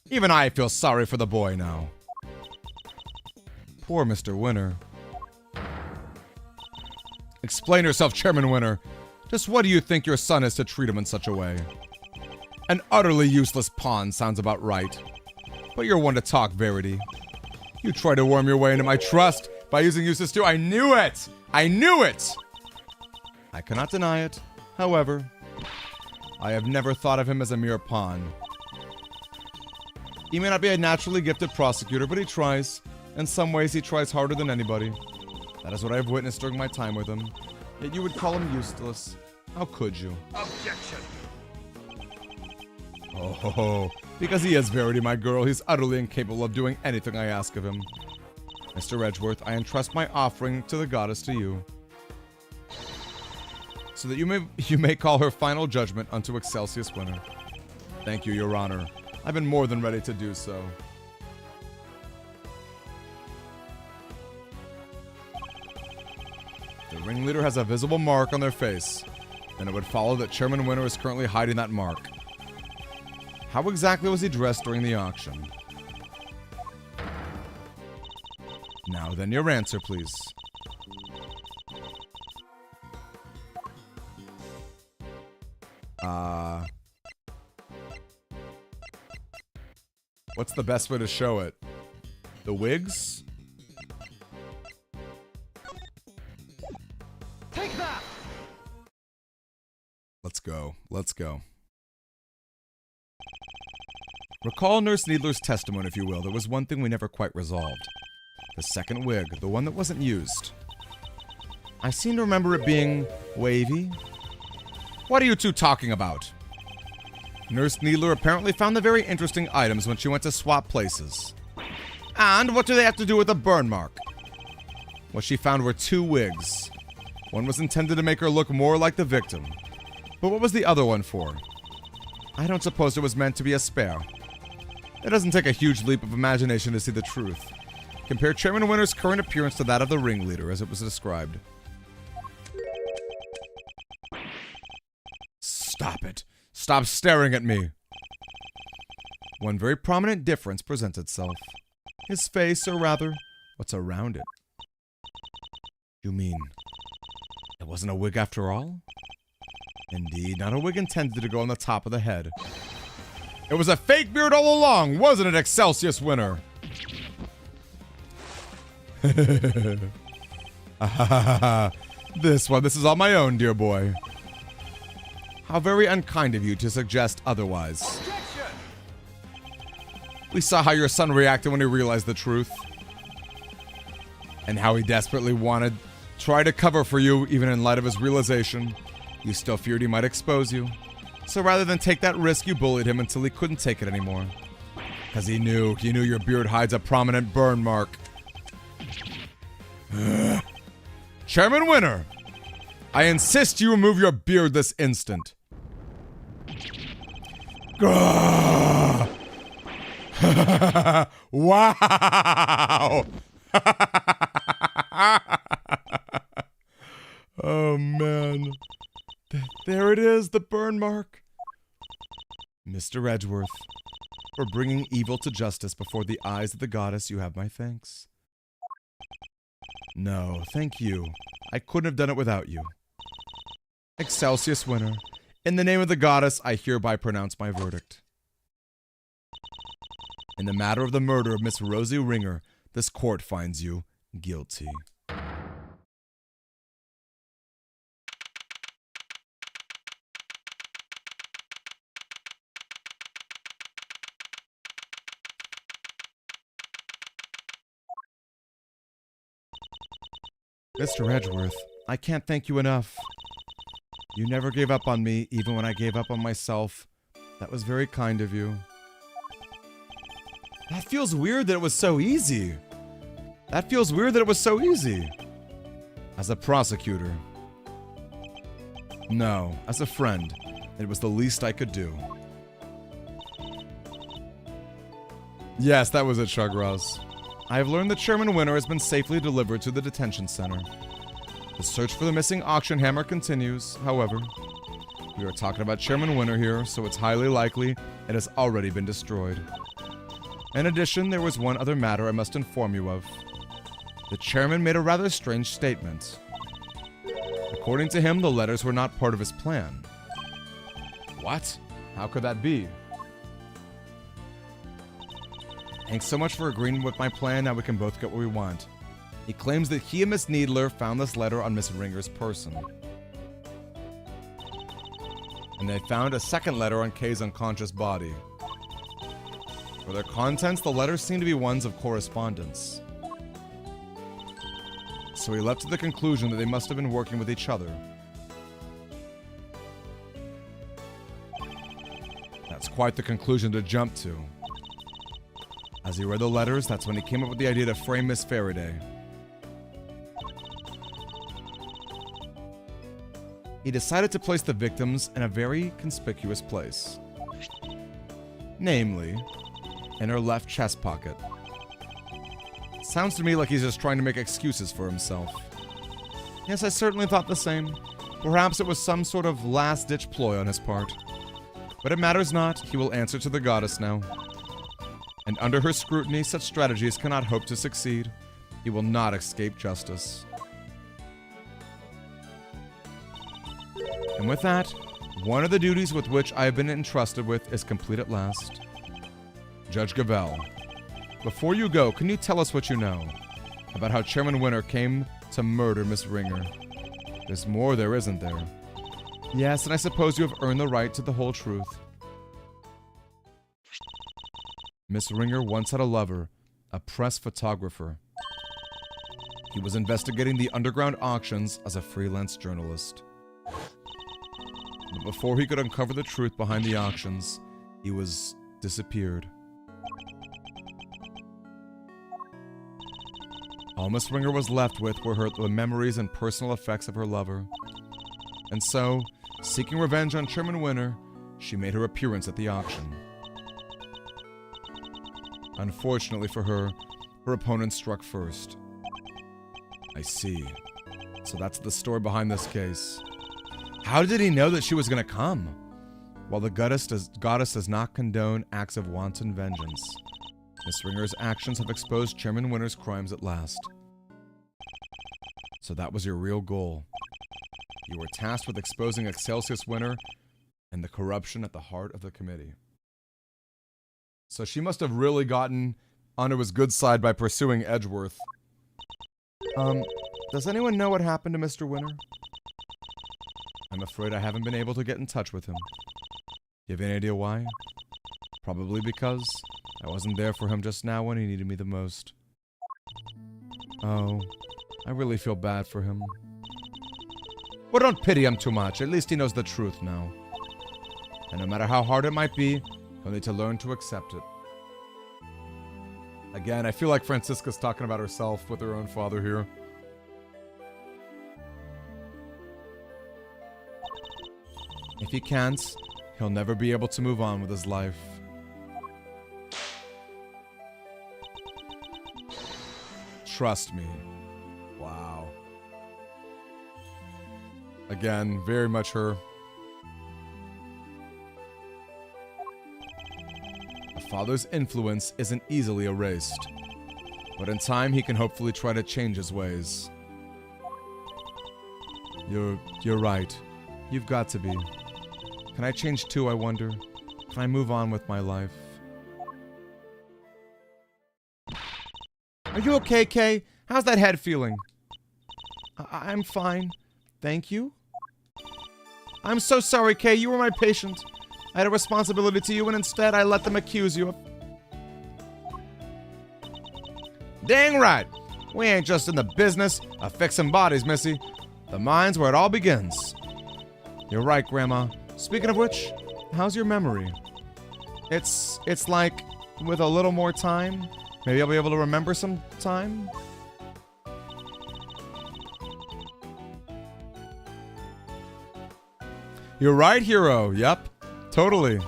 Even I feel sorry for the boy now. Poor Mr. Winner. Explain yourself, Chairman Winner. Just what do you think your son is to treat him in such a way? An utterly useless pawn sounds about right. But you're one to talk, Verity. You tried to worm your way into my trust by using Eustace too. I knew it! I knew it! I cannot deny it. However, I have never thought of him as a mere pawn. He may not be a naturally gifted prosecutor, but he tries. In some ways, he tries harder than anybody. That is what I have witnessed during my time with him. Yet you would call him useless. How could you? Objection! Oh, because he is Verity, my girl. He's utterly incapable of doing anything I ask of him. Mr. Edgeworth, I entrust my offering to the goddess to you, so that you may call her final judgment unto Excelsius Winner. Thank you, Your Honor. I've been more than ready to do so. The ringleader has a visible mark on their face. Then it would follow that Chairman Winner is currently hiding that mark. How exactly was he dressed during the auction? Now then, your answer, please. What's the best way to show it? The wigs? Take that! Let's go. Let's go. Recall Nurse Needler's testimony, if you will. There was one thing we never quite resolved. The second wig, the one that wasn't used. I seem to remember it being wavy. What are you two talking about? Nurse Needler apparently found the very interesting items when she went to swap places. And what do they have to do with a burn mark? What she found were two wigs. One was intended to make her look more like the victim. But what was the other one for? I don't suppose it was meant to be a spare. It doesn't take a huge leap of imagination to see the truth. Compare Chairman Winner's current appearance to that of the ringleader as it was described. Stop it. Stop staring at me. One very prominent difference presents itself. His face, or rather, what's around it. You mean, it wasn't a wig after all? Indeed, not a wig intended to go on the top of the head. It was a fake beard all along, wasn't it, Excelsius Winner? This is on my own, dear boy. How very unkind of you to suggest otherwise. Objection! We saw how your son reacted when he realized the truth. And how he desperately wanted to try to cover for you, even in light of his realization. You still feared he might expose you. So rather than take that risk, you bullied him until he couldn't take it anymore. Because he knew your beard hides a prominent burn mark. Chairman Winner, I insist you remove your beard this instant. Wow! Oh, man. There it is, the burn mark. Mr. Edgeworth, for bringing evil to justice before the eyes of the goddess, you have my thanks. No, thank you. I couldn't have done it without you. Excelsius Winner, in the name of the goddess, I hereby pronounce my verdict. In the matter of the murder of Miss Rosie Ringer, this court finds you guilty. Mr. Edgeworth, I can't thank you enough. You never gave up on me, even when I gave up on myself. That was very kind of you. That feels weird that it was so easy. That feels weird that it was so easy. As a prosecutor. No, as a friend. It was the least I could do. Yes, that was it, Shugraz. I have learned that Chairman Winner has been safely delivered to the detention center. The search for the missing auction hammer continues, however. We are talking about Chairman Winner here, so it's highly likely it has already been destroyed. In addition, there was one other matter I must inform you of. The chairman made a rather strange statement. According to him, the letters were not part of his plan. What? How could that be? Thanks so much for agreeing with my plan. Now we can both get what we want. He claims that he and Miss Needler found this letter on Miss Ringer's person. And they found a second letter on Kay's unconscious body. For their contents, the letters seem to be ones of correspondence. So he left to the conclusion that they must have been working with each other. That's quite the conclusion to jump to. As he read the letters, that's when he came up with the idea to frame Miss Faraday. He decided to place the victims in a very conspicuous place. Namely, in her left chest pocket. Sounds to me like he's just trying to make excuses for himself. Yes, I certainly thought the same. Perhaps it was some sort of last-ditch ploy on his part. But it matters not, he will answer to the goddess now. And under her scrutiny, such strategies cannot hope to succeed. He will not escape justice. And with that, one of the duties with which I have been entrusted with is complete at last. Judge Gavel, before you go, can you tell us what you know about how Chairman Winner came to murder Miss Ringer? There's more there, isn't there? Yes, and I suppose you have earned the right to the whole truth. Miss Ringer once had a lover, a press photographer. He was investigating the underground auctions as a freelance journalist. But before he could uncover the truth behind the auctions, he was disappeared. All Miss Ringer was left with were the memories and personal effects of her lover. And so, seeking revenge on Chairman Winner, she made her appearance at the auction. Unfortunately for her, her opponent struck first. I see. So that's the story behind this case. How did he know that she was going to come? While the goddess does not condone acts of wanton vengeance, Miss Ringer's actions have exposed Chairman Winner's crimes at last. So that was your real goal. You were tasked with exposing Excelsius Winner and the corruption at the heart of the committee. So she must have really gotten onto his good side by pursuing Edgeworth. Does anyone know what happened to Mr. Winter? I'm afraid I haven't been able to get in touch with him. You have any idea why? Probably because I wasn't there for him just now when he needed me the most. Oh, I really feel bad for him. Well, don't pity him too much. At least he knows the truth now. And no matter how hard it might be, he'll need to learn to accept it. Again, I feel like Francisca's talking about herself with her own father here. If he can't, he'll never be able to move on with his life. Trust me. Wow. Again, very much her. A father's influence isn't easily erased, but in time he can hopefully try to change his ways. You're right. You've got to be. Can I change too, I wonder? Can I move on with my life? Are you okay, Kay? How's that head feeling? I'm fine. Thank you. I'm so sorry, Kay. You were my patient. I had a responsibility to you, and instead I let them accuse you of... Dang right. We ain't just in the business of fixing bodies, Missy. The mind's where it all begins. You're right, Grandma. Speaking of which, how's your memory? It's like, with a little more time, maybe I'll be able to remember some time? You're right, hero. Yep. Totally.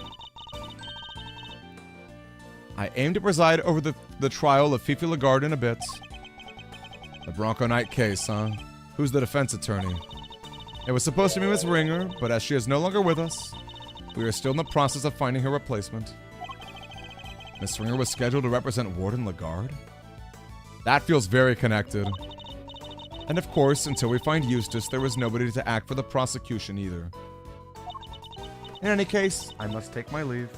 I aim to preside over the trial of Fifi Lagarde in a bit. The Bronco Knight case, huh? Who's the defense attorney? It was supposed to be Miss Ringer, but as she is no longer with us, we are still in the process of finding her replacement. Miss Ringer was scheduled to represent Warden Lagarde? That feels very connected. And of course, until we find Eustace, there was nobody to act for the prosecution either. In any case, I must take my leave.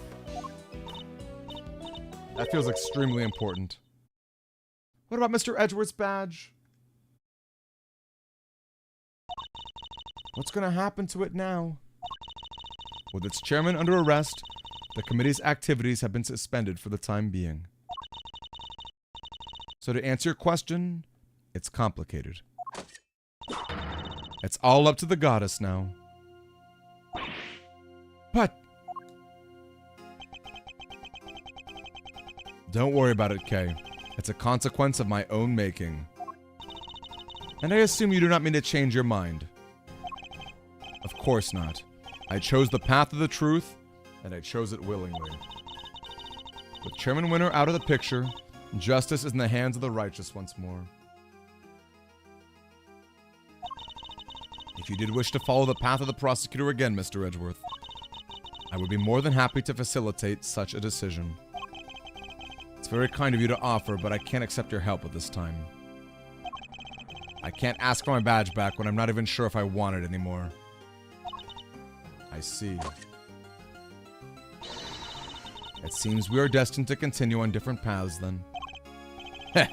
That feels extremely important. What about Mr. Edgeworth's badge? What's going to happen to it now? With its chairman under arrest, the committee's activities have been suspended for the time being. So to answer your question, it's complicated. It's all up to the goddess now. But... Don't worry about it, Kay. It's a consequence of my own making. And I assume you do not mean to change your mind. Of course not. I chose the path of the truth, and I chose it willingly. With Chairman Winter out of the picture, justice is in the hands of the righteous once more. If you did wish to follow the path of the prosecutor again, Mr. Edgeworth, I would be more than happy to facilitate such a decision. It's very kind of you to offer, but I can't accept your help at this time. I can't ask for my badge back when I'm not even sure if I want it anymore. I see. It seems we are destined to continue on different paths then. Heh.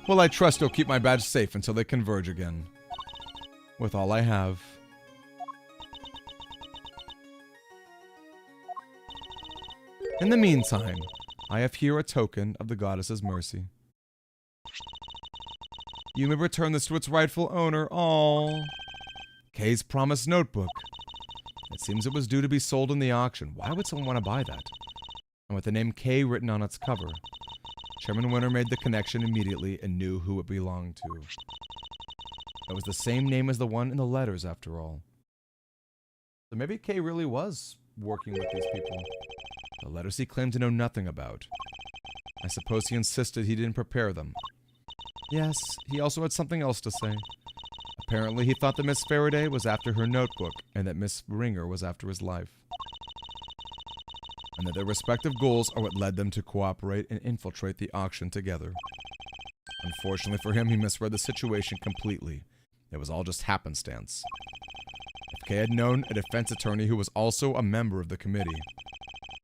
Well, I trust you'll keep my badge safe until they converge again. With all I have. In the meantime, I have here a token of the goddess's mercy. You may return this to its rightful owner. Aww. Kay's promised notebook. It seems it was due to be sold in the auction. Why would someone want to buy that? And with the name Kay written on its cover, Chairman Winter made the connection immediately and knew who it belonged to. It was the same name as the one in the letters, after all. So maybe Kay really was working with these people. The letters he claimed to know nothing about. I suppose he insisted he didn't prepare them. Yes, he also had something else to say. Apparently he thought that Miss Faraday was after her notebook and that Miss Ringer was after his life. And that their respective goals are what led them to cooperate and infiltrate the auction together. Unfortunately for him, he misread the situation completely. It was all just happenstance. If Kay had known a defense attorney who was also a member of the committee,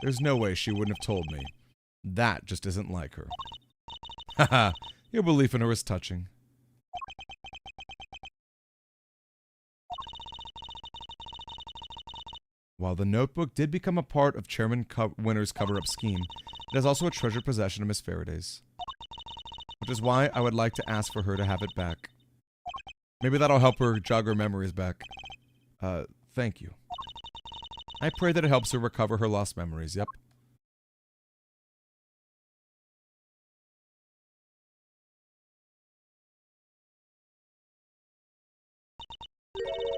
there's no way she wouldn't have told me. That just isn't like her. Haha, your belief in her is touching. While the notebook did become a part of Chairman Winter's cover-up scheme, it is also a treasured possession of Miss Faraday's. Which is why I would like to ask for her to have it back. Maybe that'll help her jog her memories back. Thank you. I pray that it helps her recover her lost memories, yep.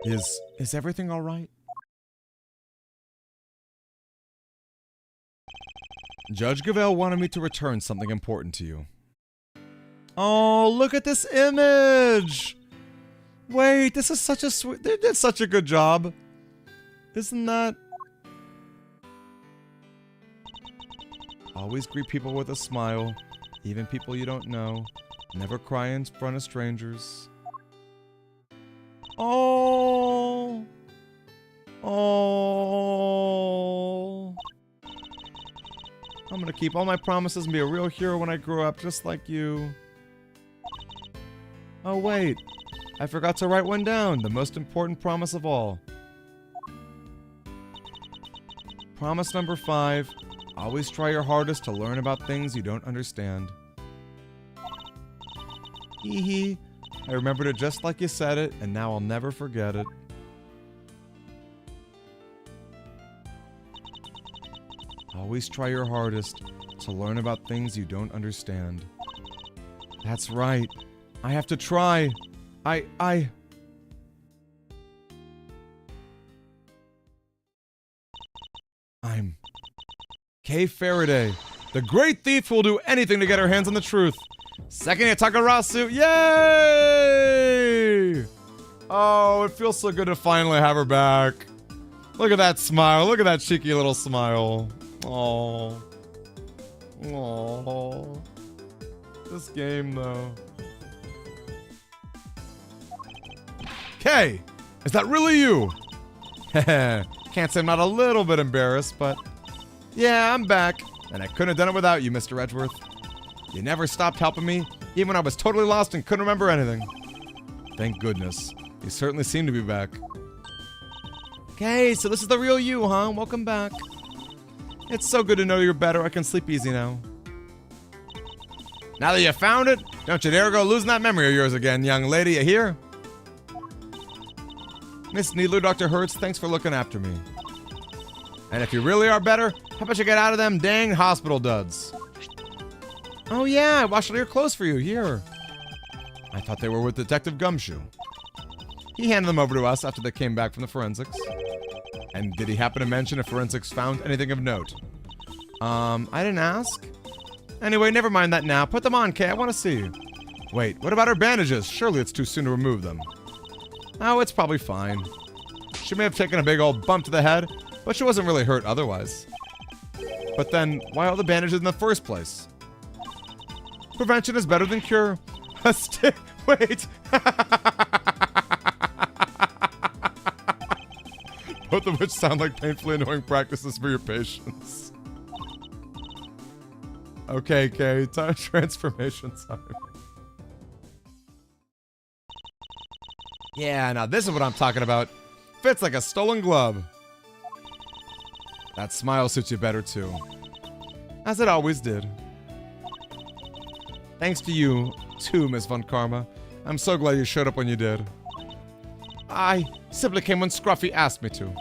Is everything alright? Judge Gavelle wanted me to return something important to you. Oh, look at this image! Wait, this is such a sweet... They did such a good job. Isn't that... Always greet people with a smile, even people you don't know. Never cry in front of strangers. Oh! Oh! I'm gonna keep all my promises and be a real hero when I grow up, just like you. Oh wait, I forgot to write one down, the most important promise of all. Promise number 5, always try your hardest to learn about things you don't understand. Hee hee, I remembered it just like you said it, and now I'll never forget it. Always try your hardest to learn about things you don't understand. That's right. I have to try. I'm Kay Faraday, the great thief who will do anything to get her hands on the truth. Second Takarasu, yay! Oh, it feels so good to finally have her back. Look at that smile. Look at that cheeky little smile. Oh. Oh. This game, though. Kay! Is that really you? Can't say I'm not a little bit embarrassed, but... Yeah, I'm back. And I couldn't have done it without you, Mr. Edgeworth. You never stopped helping me, even when I was totally lost and couldn't remember anything. Thank goodness. You certainly seem to be back. Okay, so this is the real you, huh? Welcome back. It's so good to know you're better. I can sleep easy now. Now that you found it, don't you dare go losing that memory of yours again, young lady. You hear? Miss Needler, Dr. Hertz, thanks for looking after me. And if you really are better, how about you get out of them dang hospital duds? Oh yeah, I washed all your clothes for you. Here. I thought they were with Detective Gumshoe. He handed them over to us after they came back from the forensics. And did he happen to mention if forensics found anything of note? I didn't ask. Anyway, never mind that now. Put them on, Kay. I want to see. Wait, what about her bandages? Surely it's too soon to remove them. Oh, it's probably fine. She may have taken a big old bump to the head, but she wasn't really hurt otherwise. But then, why all the bandages in the first place? Prevention is better than cure. Wait. Both of which sound like painfully annoying practices for your patients. Okay, Kay, time transformation time. Yeah, now this is what I'm talking about. Fits like a stolen glove. That smile suits you better too. As it always did. Thanks to you, too, Miss Von Karma. I'm so glad you showed up when you did. I simply came when Scruffy asked me to.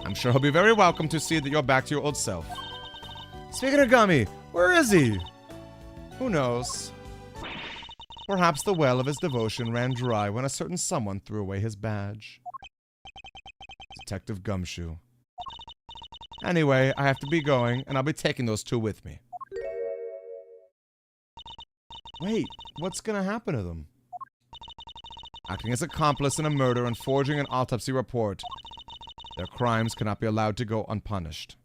I'm sure he'll be very welcome to see that you're back to your old self. Speaking of Gummy, where is he? Who knows? Perhaps the well of his devotion ran dry when a certain someone threw away his badge. Detective Gumshoe. Anyway, I have to be going, and I'll be taking those two with me. Wait, what's gonna happen to them? Acting as accomplice in a murder and forging an autopsy report. Their crimes cannot be allowed to go unpunished.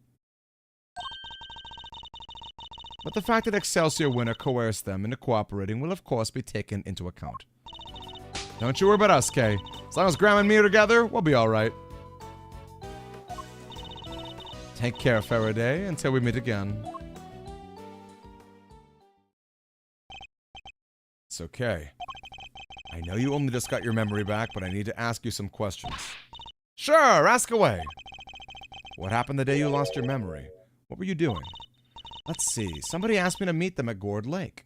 But the fact that Excelsior Winner coerced them into cooperating will of course be taken into account. Don't you worry about us, Kay. As long as Graham and me are together, we'll be alright. Take care, Faraday, until we meet again. It's okay. I know you only just got your memory back, but I need to ask you some questions. Sure, ask away. What happened the day you lost your memory? What were you doing? Let's see. Somebody asked me to meet them at Gourd Lake.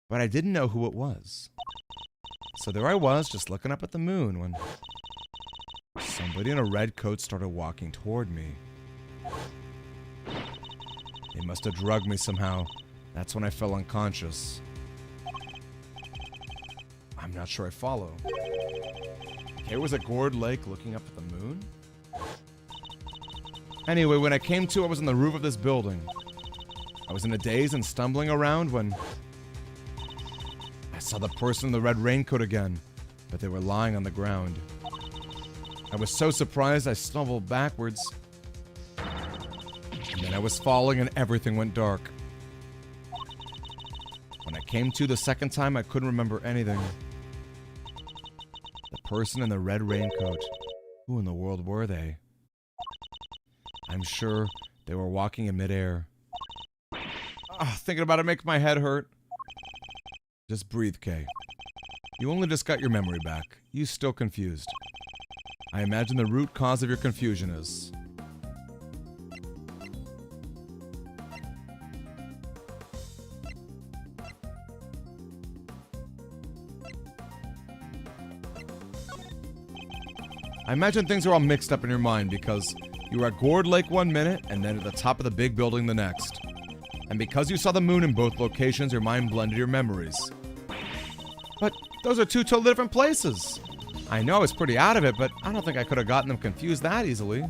But I didn't know who it was. So there I was, just looking up at the moon when somebody in a red coat started walking toward me. They must have drugged me somehow. That's when I fell unconscious. I'm not sure I follow. Okay, was at Gourd Lake looking up at the moon? Anyway, when I came to, I was on the roof of this building. I was in a daze and stumbling around when I saw the person in the red raincoat again, but they were lying on the ground. I was so surprised I stumbled backwards. And then I was falling and everything went dark. When I came to the second time, I couldn't remember anything. The person in the red raincoat. Who in the world were they? I'm sure they were walking in midair. Thinking about it makes my head hurt. Just breathe, Kay. You only just got your memory back. You still confused. I imagine the root cause of your confusion is... I imagine things are all mixed up in your mind because you were at Gourd Lake one minute and then at the top of the big building the next. And because you saw the moon in both locations, your mind blended your memories. But those are two totally different places. I know I was pretty out of it, but I don't think I could have gotten them confused that easily.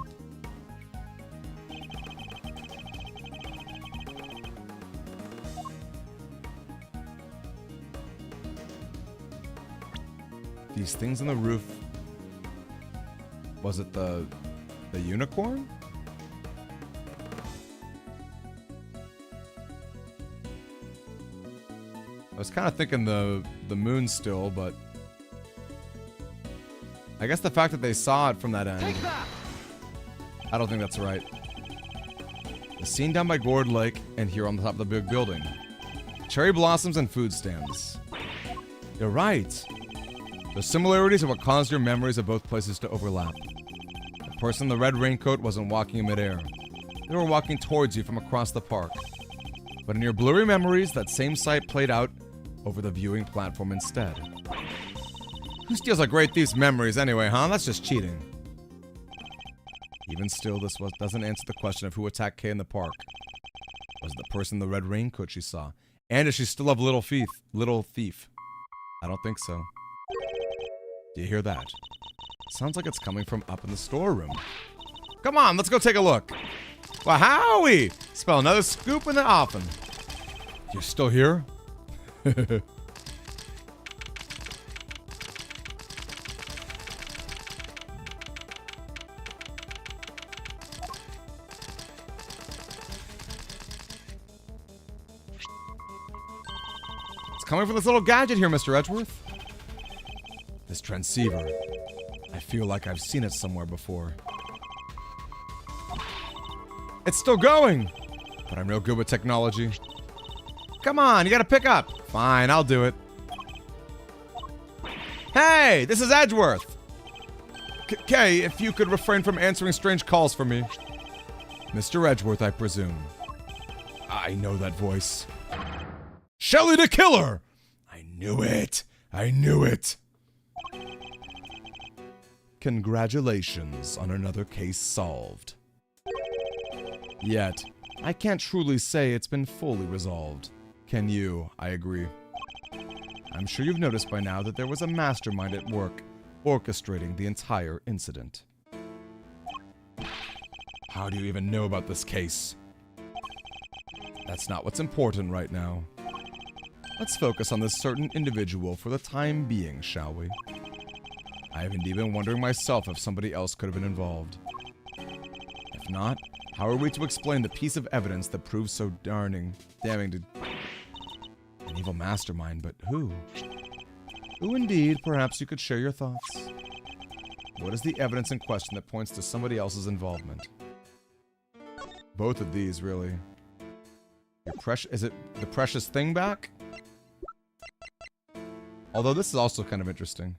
These things on the roof. Was it the unicorn? I was kind of thinking the moon still, but I guess the fact that they saw it from that end. Take that! I don't think that's right. The scene down by Gourd Lake and here on the top of the big building. Cherry blossoms and food stands. You're right. The similarities are what caused your memories of both places to overlap. The person in the red raincoat wasn't walking in midair. They were walking towards you from across the park. But in your blurry memories, that same sight played out over the viewing platform instead. Who steals a great thief's memories anyway, huh? That's just cheating. Even still, doesn't answer the question of who attacked Kay in the park. Was it the person in the red raincoat she saw? And does she still have little thief? I don't think so. Do you hear that? Sounds like it's coming from up in the storeroom. Come on, let's go take a look. Well, howie! Spell another scoop in the oven. You're still here? It's coming from this little gadget here, Mr. Edgeworth. This transceiver. I feel like I've seen it somewhere before. It's still going! But I'm real good with technology. Come on, you gotta pick up. Fine, I'll do it. Hey, this is Edgeworth! Kay, if you could refrain from answering strange calls for me. Mr. Edgeworth, I presume. I know that voice. Shelly the Killer! I knew it! I knew it! Congratulations on another case solved. Yet, I can't truly say it's been fully resolved. Can you? I agree. I'm sure you've noticed by now that there was a mastermind at work, orchestrating the entire incident. How do you even know about this case? That's not what's important right now. Let's focus on this certain individual for the time being, shall we? I have indeed been wondering myself if somebody else could have been involved. If not, how are we to explain the piece of evidence that proves so damning to an evil mastermind, but who? Who indeed? Perhaps you could share your thoughts. What is the evidence in question that points to somebody else's involvement? Both of these, really. Is it the precious thing back? Although this is also kind of interesting.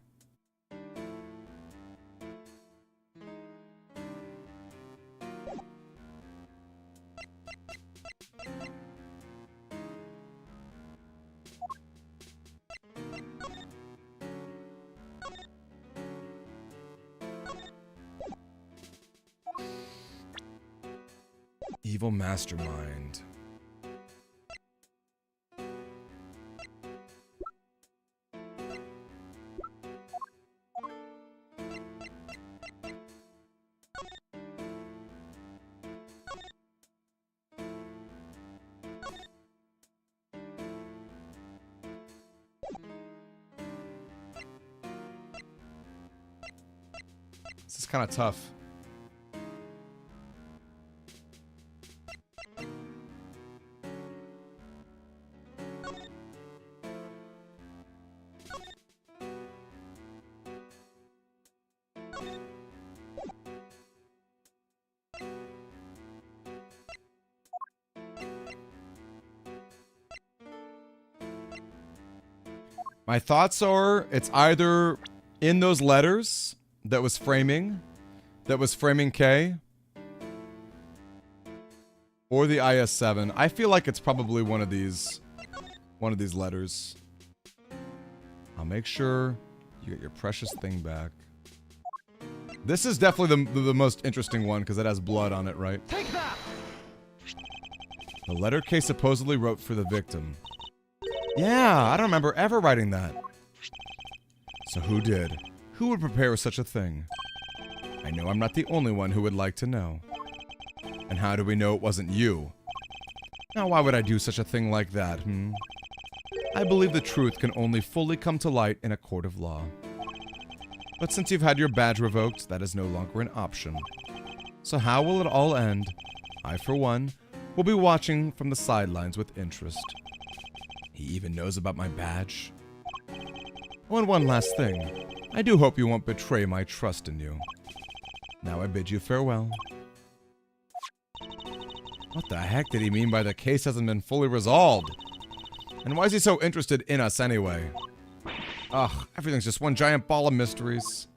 Evil mastermind. This is kind of tough. My thoughts are it's either in those letters that was framing K, or the IS-7. I feel like it's probably one of these letters. I'll make sure you get your precious thing back. This is definitely the most interesting one because it has blood on it, right? Take that! The letter K supposedly wrote for the victim. Yeah, I don't remember ever writing that. So who did? Who would prepare such a thing? I know I'm not the only one who would like to know. And how do we know it wasn't you? Now why would I do such a thing like that, I believe the truth can only fully come to light in a court of law. But since you've had your badge revoked, that is no longer an option. So how will it all end? I, for one, will be watching from the sidelines with interest. He even knows about my badge. Oh, and one last thing. I do hope you won't betray my trust in you. Now I bid you farewell. What the heck did he mean by the case hasn't been fully resolved? And why is he so interested in us anyway? Ugh, everything's just one giant ball of mysteries.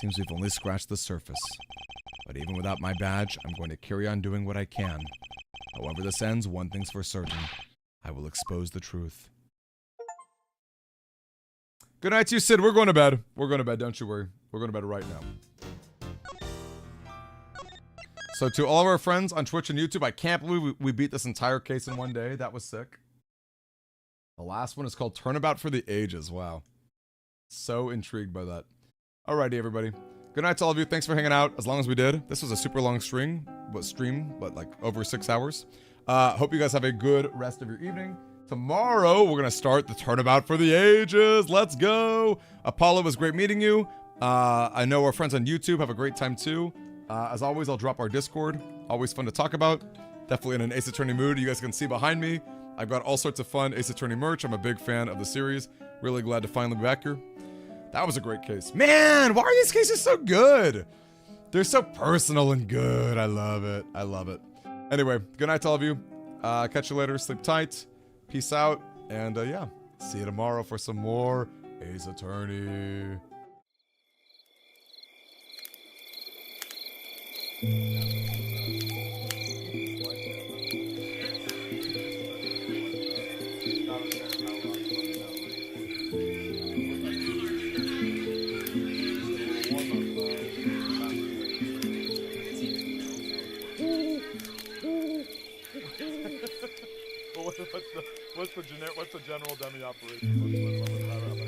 Seems we've only scratched the surface. But even without my badge, I'm going to carry on doing what I can. However this ends, one thing's for certain. I will expose the truth. Good night to you, Sid. We're going to bed. We're going to bed, don't you worry. We're going to bed right now. So to all of our friends on Twitch and YouTube, I can't believe we beat this entire case in one day. That was sick. The last one is called Turnabout for the Ages. Wow. So intrigued by that. Alrighty, everybody. Good night to all of you. Thanks for hanging out as long as we did. This was a super long stream, but like over 6 hours. Hope you guys have a good rest of your evening. Tomorrow, we're going to start the Turnabout for the Ages. Let's go. Apollo, it was great meeting you. I know our friends on YouTube have a great time too. As always, I'll drop our Discord. Always fun to talk about. Definitely in an Ace Attorney mood. You guys can see behind me. I've got all sorts of fun Ace Attorney merch. I'm a big fan of the series. Really glad to finally be back here. That was a great case. Man, why are these cases so good? They're so personal and good. I love it. I love it. Anyway, good night to all of you. Catch you later. Sleep tight. Peace out. And yeah, see you tomorrow for some more Ace Attorney. What's the general dummy operation? What's